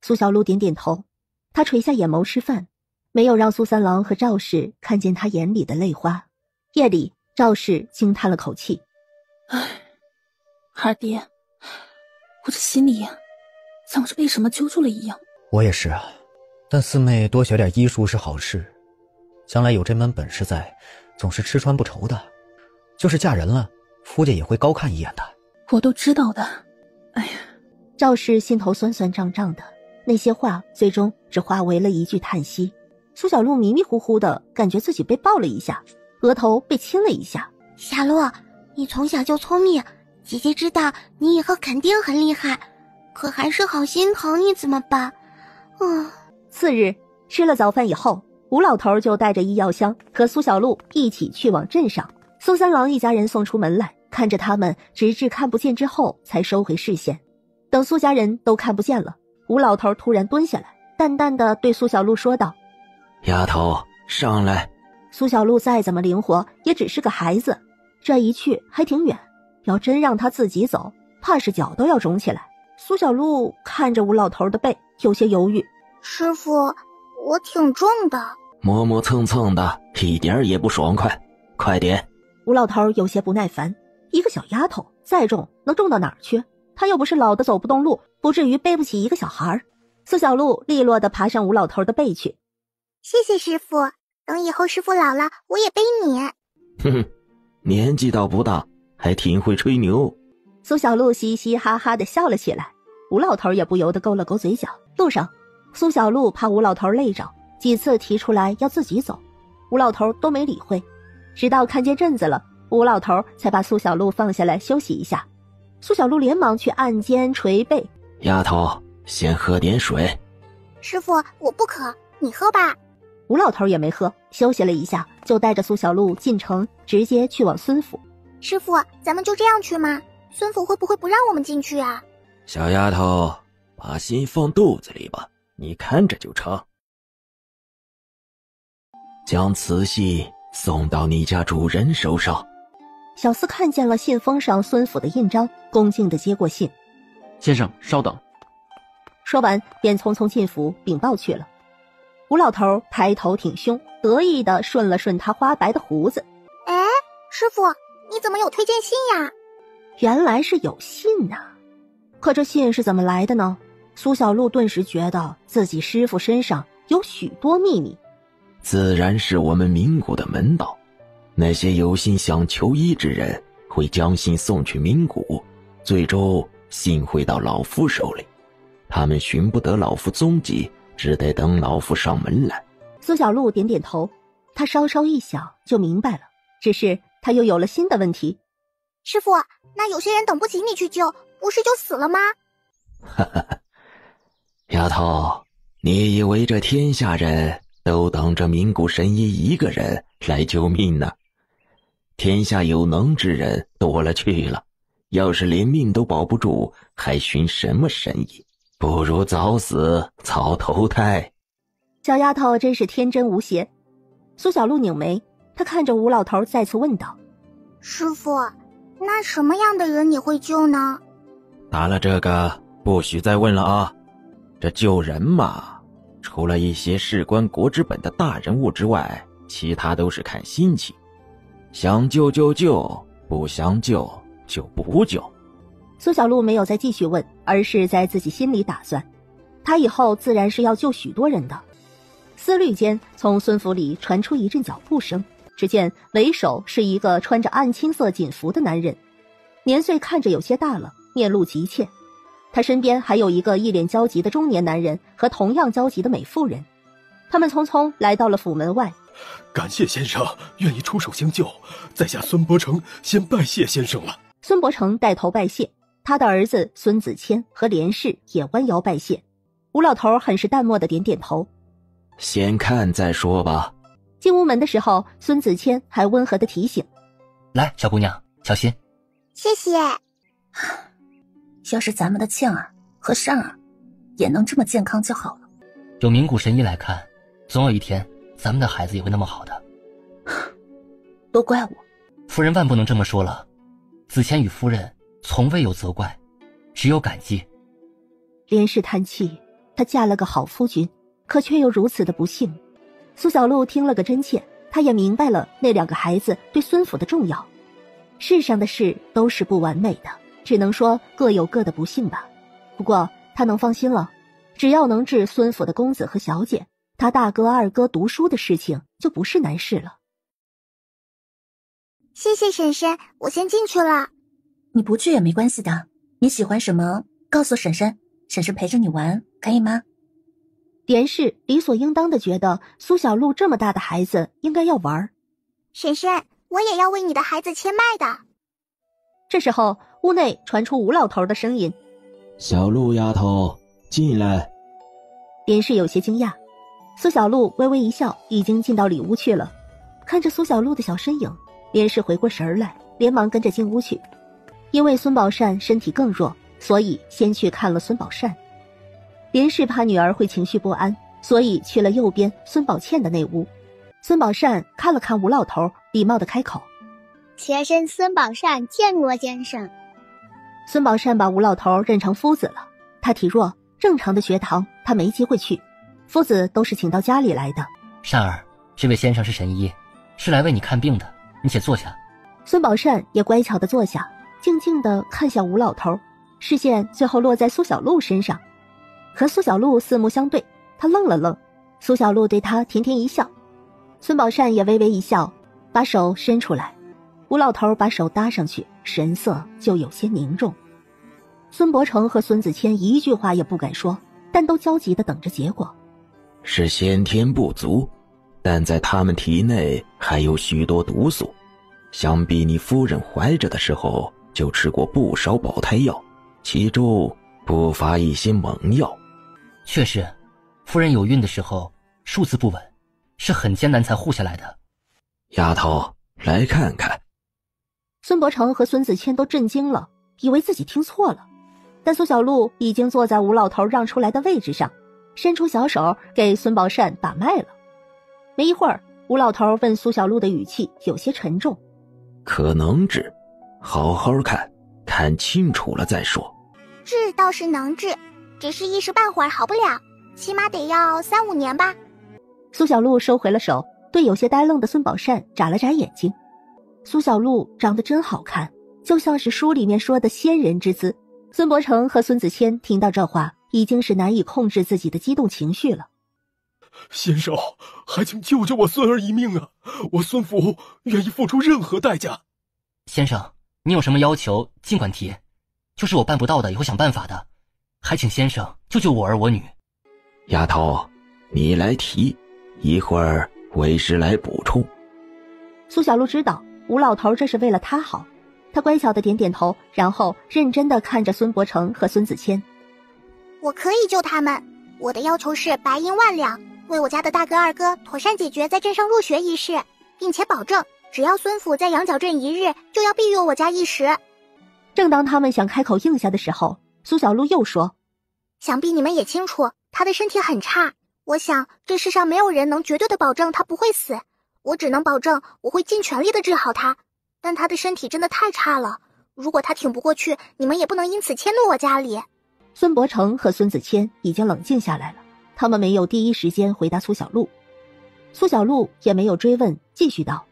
苏小璐点点头，她垂下眼眸吃饭，没有让苏三郎和赵氏看见他眼里的泪花。夜里，赵氏惊叹了口气：唉，二爹，我这心里像是被什么揪住了一样。我也是啊，但四妹多学点医术是好事，将来有这门本事在，总是吃穿不愁的。就是嫁人了，夫家也会高看一眼的。我都知道的。哎呀，赵氏心头酸酸胀胀的，那些话最终只化为了一句叹息。苏小璐迷迷糊糊的感觉自己被抱了一下，额头被亲了一下。小璐，你从小就聪明，姐姐知道你以后肯定很厉害，可还是好心疼你，怎么办？次日吃了早饭以后，吴老头就带着医药箱和苏小璐一起去往镇上。苏三郎一家人送出门来，看着他们直至看不见之后才收回视线。等苏家人都看不见了，吴老头突然蹲下来，淡淡的对苏小璐说道：丫头，上来。苏小璐再怎么灵活，也只是个孩子，这一去还挺远，要真让他自己走，怕是脚都要肿起来。苏小璐看着吴老头的背，有些犹豫：师父，我挺重的。磨磨蹭蹭的，一点也不爽快，快点。吴老头有些不耐烦，一个小丫头再重能重到哪儿去？他又不是老的走不动路，不至于背不起一个小孩。苏小璐利落地爬上吴老头的背去。谢谢师父，等以后师父老了，我也背你。哼哼，年纪倒不大，还挺会吹牛。苏小璐嘻嘻哈哈地笑了起来，吴老头也不由得勾了勾嘴角。路上，苏小璐怕吴老头累着，几次提出来要自己走，吴老头都没理会，直到看见镇子了，吴老头才把苏小璐放下来休息一下。苏小璐连忙去按肩捶背：丫头，先喝点水。师父，我不渴，你喝吧。吴老头也没喝，休息了一下，就带着苏小璐进城，直接去往孙府。师父，咱们就这样去吗？孙府会不会不让我们进去啊？小丫头，把心放肚子里吧，你看着就成。将此信送到你家主人手上。小厮看见了信封上孙府的印章，恭敬地接过信。先生，稍等。说完便匆匆进府禀报去了。吴老头抬头挺胸，得意地顺了顺他花白的胡子。哎，师父，你怎么有推荐信呀？原来是有信啊。可这信是怎么来的呢？苏小璐顿时觉得自己师父身上有许多秘密。自然是我们名谷的门道，那些有心想求医之人会将信送去名谷，最终信会到老夫手里，他们寻不得老夫踪迹，只得等老夫上门来。苏小璐点点头，他稍稍一想就明白了，只是他又有了新的问题。师父，那有些人等不及你去救，不是就死了吗？哈哈，丫头，你以为这天下人都等着名谷神医一个人来救命呢？天下有能之人多了去了，要是连命都保不住，还寻什么神医？不如早死早投胎。小丫头真是天真无邪。苏小璐拧眉，她看着吴老头再次问道：师父，那什么样的人你会救呢？答了这个不许再问了啊，这救人嘛，除了一些事关国之本的大人物之外，其他都是看心情，想救就救，不想救就不救。苏小璐没有再继续问，而是在自己心里打算，她以后自然是要救许多人的。思虑间，从孙府里传出一阵脚步声，只见为首是一个穿着暗青色锦服的男人，年岁看着有些大了，面露急切。他身边还有一个一脸焦急的中年男人和同样焦急的美妇人。他们匆匆来到了府门外。感谢先生愿意出手相救，在下孙伯承先拜谢先生了。孙伯承带头拜谢，他的儿子孙子谦和连氏也弯腰拜谢。吴老头很是淡漠的点点头，先看再说吧。进屋门的时候，孙子谦还温和的提醒：来，小姑娘，小心。谢谢。要是咱们的倩儿和善儿也能这么健康就好了。有名古神医来看，总有一天咱们的孩子也会那么好的。都怪我。夫人万不能这么说了，子谦与夫人从未有责怪，只有感激。连氏叹气，她嫁了个好夫君，可却又如此的不幸。苏小璐听了个真切，她也明白了那2个孩子对孙府的重要。世上的事都是不完美的，只能说各有各的不幸吧。不过她能放心了，只要能治孙府的公子和小姐，她大哥二哥读书的事情就不是难事了。谢谢婶婶，我先进去了。你不去也没关系的，你喜欢什么告诉婶婶，婶婶陪着你玩，可以吗？连氏理所应当的觉得苏小璐这么大的孩子应该要玩。婶婶，我也要为你的孩子切脉的。这时候屋内传出吴老头的声音：小璐丫头，进来。连氏有些惊讶，苏小璐微微一笑，已经进到里屋去了。看着苏小璐的小身影，连氏回过神来，连忙跟着进屋去。因为孙宝善身体更弱，所以先去看了孙宝善。连氏怕女儿会情绪不安，所以去了右边孙宝倩的那屋。孙宝善看了看吴老头，礼貌地开口：妾身孙宝善见过先生。孙宝善把吴老头认成夫子了，他体弱，正常的学堂他没机会去，夫子都是请到家里来的。善儿，这位先生是神医，是来为你看病的，你且坐下。孙宝善也乖巧地坐下，静静地看向吴老头，视线最后落在苏小璐身上。和苏小璐四目相对，他愣了愣，苏小璐对他甜甜一笑，孙宝善也微微一笑，把手伸出来，吴老头把手搭上去，神色就有些凝重。孙伯承和孙子谦一句话也不敢说，但都焦急地等着结果。是先天不足，但在他们体内还有许多毒素，想必你夫人怀着的时候就吃过不少保胎药，其中不乏一些猛药。确实，夫人有孕的时候数字不稳，是很艰难才护下来的。丫头，来看看。孙伯承和孙子谦都震惊了，以为自己听错了，但苏小璐已经坐在吴老头让出来的位置上，伸出小手给孙宝善把脉了。没一会儿，吴老头问苏小璐的语气有些沉重：可能治，好好看，看清楚了再说。治倒是能治，只是一时半会儿好不了，起码得要3、5年吧。苏小璐收回了手，对有些呆愣的孙宝善眨了眨眼睛。苏小璐长得真好看，就像是书里面说的仙人之姿。孙伯承和孙子谦听到这话，已经是难以控制自己的激动情绪了。先生，还请救救我孙儿一命啊！我孙府愿意付出任何代价。先生，你有什么要求尽管提，就是我办不到的也会想办法的，还请先生救救我儿我女。丫头，你来提，一会儿为师来补充。苏小璐知道吴老头这是为了他好，他乖巧的点点头，然后认真的看着孙伯承和孙子谦。我可以救他们，我的要求是白银万两，为我家的大哥二哥妥善解决在镇上入学一事，并且保证只要孙府在羊角镇一日，就要庇佑我家一时。正当他们想开口应下的时候，苏小璐又说：想必你们也清楚，他的身体很差，我想这世上没有人能绝对的保证他不会死，我只能保证我会尽全力的治好他，但他的身体真的太差了，如果他挺不过去，你们也不能因此迁怒我家里。孙伯承和孙子谦已经冷静下来了，他他们没有第一时间回答苏小璐。苏小璐也没有追问，继续道：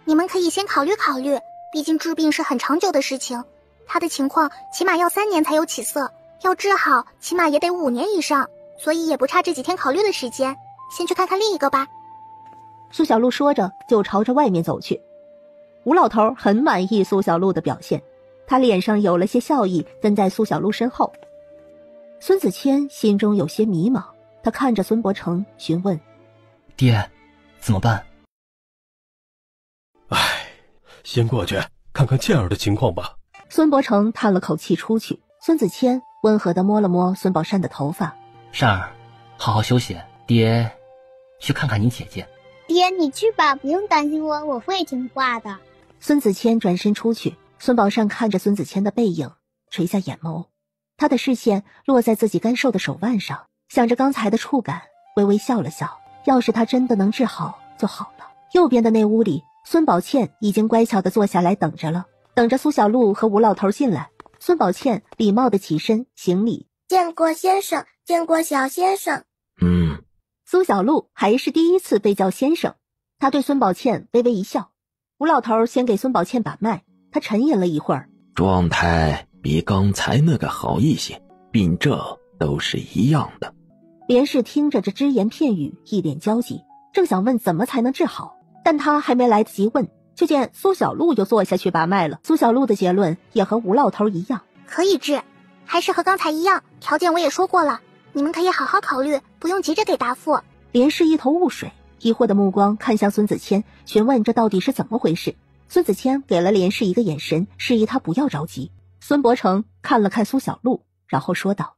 你们可以先考虑考虑，毕竟治病是很长久的事情，他的情况起码要3年才有起色，要治好起码也得5年以上，所以也不差这几天考虑的时间，先去看看另一个吧。苏小璐说着就朝着外面走去。吴老头很满意苏小璐的表现，他脸上有了些笑意，跟在苏小璐身后。孙子谦心中有些迷茫，他看着孙伯承询问：爹，怎么办？先过去看看倩儿的情况吧。孙伯承叹了口气出去，孙子谦温和地摸了摸孙宝善的头发：善儿，好好休息，爹去看看你姐姐。爹，你去吧，不用担心我，我会听话的。孙子谦转身出去，孙宝善看着孙子谦的背影，垂下眼眸，他的视线落在自己干瘦的手腕上，想着刚才的触感，微微笑了笑。要是他真的能治好就好了。右边的那屋里，孙宝倩已经乖巧地坐下来等着了，等着苏小璐和吴老头进来。孙宝倩礼貌地起身行礼：见过先生，见过小先生。苏小璐还是第一次被叫先生，他对孙宝倩微微一笑。吴老头先给孙宝倩把脉，他沉吟了一会儿：状态比刚才那个好一些，病症都是一样的。连氏听着这只言片语，一脸焦急，正想问怎么才能治好，但他还没来得及问，就见苏小璐又坐下去把脉了。苏小璐的结论也和吴老头一样，可以治，还是和刚才一样，条件我也说过了，你们可以好好考虑，不用急着给答复。连氏一头雾水，疑惑的目光看向孙子谦，询问这到底是怎么回事。孙子谦给了连氏一个眼神，示意他不要着急。孙伯承看了看苏小璐，然后说道：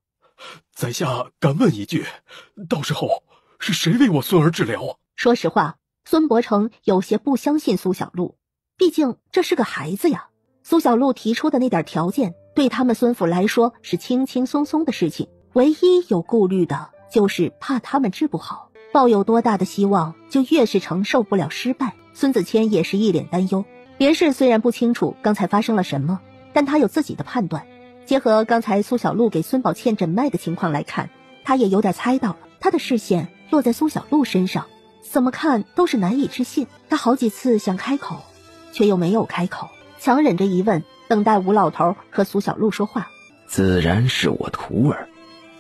在下敢问一句，到时候是谁为我孙儿治疗？说实话，孙伯承有些不相信苏小璐，毕竟这是个孩子呀。苏小璐提出的那点条件，对他们孙府来说是轻轻松松的事情，唯一有顾虑的就是怕他们治不好，抱有多大的希望，就越是承受不了失败。孙子谦也是一脸担忧。连氏虽然不清楚刚才发生了什么，但他有自己的判断。结合刚才苏小璐给孙宝倩诊脉的情况来看，他也有点猜到了。他的视线落在苏小璐身上，怎么看都是难以置信。他好几次想开口，却又没有开口，强忍着疑问，等待吴老头和苏小璐说话。自然是我徒儿，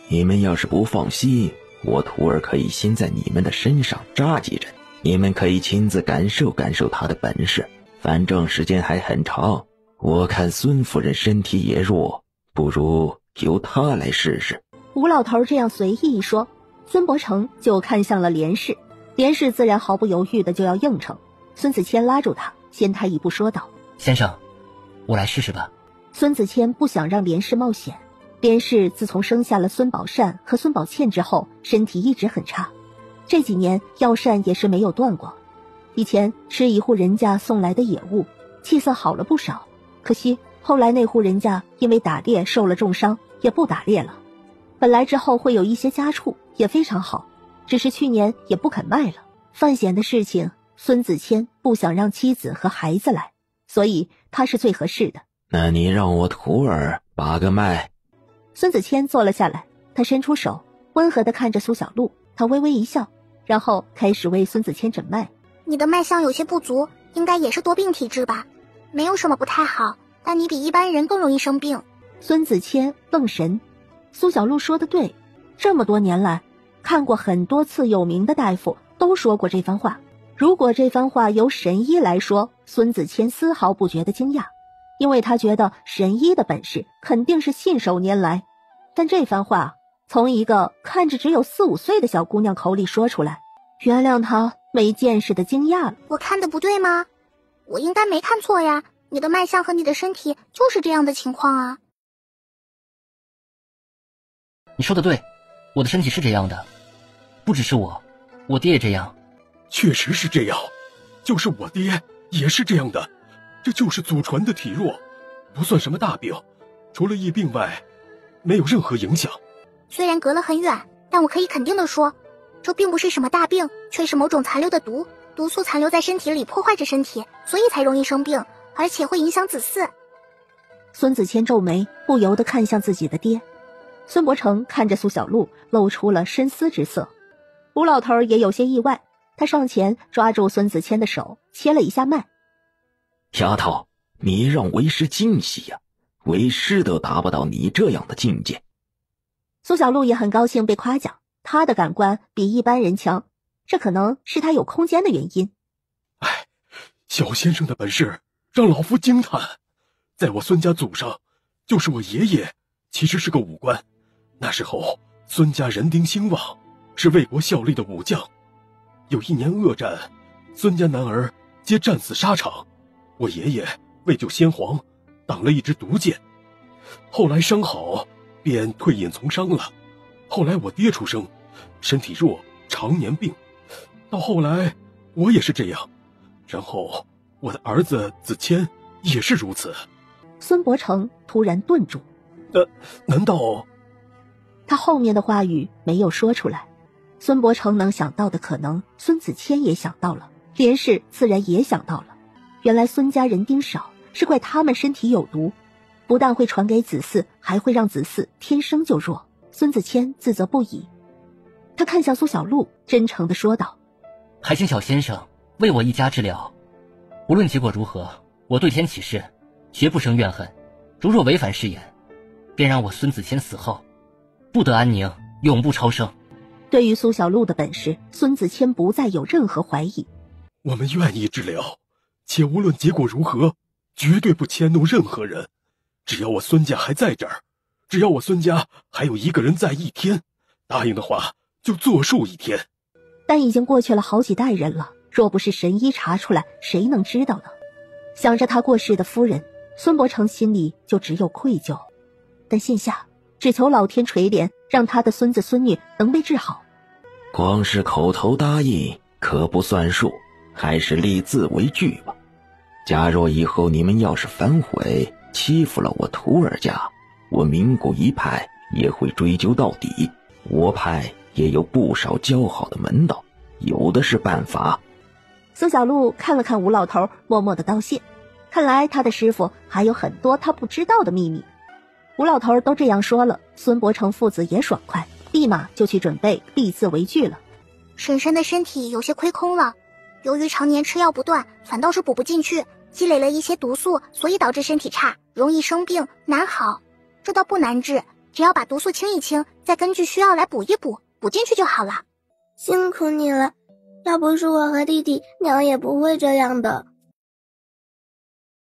你们要是不放心，我徒儿可以先在你们的身上扎几针，你们可以亲自感受感受他的本事。反正时间还很长，我看孙夫人身体也弱，不如由他来试试。吴老头这样随意一说，孙伯承就看向了连氏，连氏自然毫不犹豫的就要应承。孙子谦拉住他，先他一步说道：先生，我来试试吧。孙子谦不想让连氏冒险。连氏自从生下了孙宝善和孙宝倩之后，身体一直很差，这几年药膳也是没有断过。以前吃一户人家送来的野物，气色好了不少，可惜后来那户人家因为打猎受了重伤，也不打猎了。本来之后会有一些家畜，也非常好，只是去年也不肯卖了。犯险的事情，孙子谦不想让妻子和孩子来，所以他是最合适的。那你让我徒儿把个脉。孙子谦坐了下来，他伸出手，温和地看着苏小璐，他微微一笑，然后开始为孙子谦诊脉。你的脉象有些不足，应该也是多病体质吧？没有什么不太好，但你比一般人更容易生病。孙子谦愣神，苏小璐说的对，这么多年来，看过很多次有名的大夫都说过这番话。如果这番话由神医来说，孙子谦丝毫不觉得惊讶，因为他觉得神医的本事肯定是信手拈来。但这番话从一个看着只有4、5岁的小姑娘口里说出来，原谅他没见识的惊讶了。我看的不对吗？我应该没看错呀，你的脉象和你的身体就是这样的情况啊。你说的对，我的身体是这样的，不只是我爹也这样。确实是这样，就是我爹也是这样的，这就是祖传的体弱，不算什么大病，除了疫病外没有任何影响。虽然隔了很远，但我可以肯定的说，这并不是什么大病，却是某种残留的毒素残留在身体里，破坏着身体，所以才容易生病，而且会影响子嗣。孙子谦皱眉，不由得看向自己的爹。孙伯承看着苏小璐，露出了深思之色。吴老头也有些意外，他上前抓住孙子谦的手，切了一下脉。丫头，你让为师惊喜呀，为师都达不到你这样的境界。苏小璐也很高兴被夸奖，他的感官比一般人强，这可能是他有空间的原因。小先生的本事让老夫惊叹，在我孙家祖上，就是我爷爷其实是个武官，那时候孙家人丁兴旺，是为国效力的武将。有一年恶战，孙家男儿皆战死沙场，我爷爷为救先皇，挡了一支毒箭，后来伤好便退隐从商了。后来我爹出生，身体弱，常年病，到后来我也是这样，然后我的儿子子谦也是如此。孙伯承突然顿住，难道……他后面的话语没有说出来。孙伯承能想到的，可能孙子谦也想到了，连氏自然也想到了。原来孙家人丁少，是怪他们身体有毒，不但会传给子嗣，还会让子嗣天生就弱。孙子谦自责不已，他看向苏小璐，真诚地说道：还请小先生为我一家治疗，无论结果如何，我对天起誓，绝不生怨恨。如若违反誓言，便让我孙子谦死后不得安宁，永不超生。对于苏小璐的本事，孙子谦不再有任何怀疑。我们愿意治疗，且无论结果如何，绝对不迁怒任何人。只要我孙家还在这儿，只要我孙家还有一个人在一天，答应的话就作数一天。但已经过去了好几代人了，若不是神医查出来，谁能知道呢？想着他过世的夫人，孙伯承心里就只有愧疚。但现下只求老天垂怜，让他的孙子孙女能被治好。光是口头答应可不算数，还是立字为据吧。假若以后你们要是反悔，欺负了我徒儿家，我名古一派也会追究到底。我派也有不少交好的门道，有的是办法。苏小璐看了看吴老头，默默的道谢。看来他的师傅还有很多他不知道的秘密。吴老头都这样说了，孙伯承父子也爽快，立马就去准备立字为据了。婶婶的身体有些亏空了，由于常年吃药不断，反倒是补不进去，积累了一些毒素，所以导致身体差，容易生病，难好。这倒不难治，只要把毒素清一清，再根据需要来补一补，补进去就好了。辛苦你了，要不是我和弟弟，娘也不会这样的。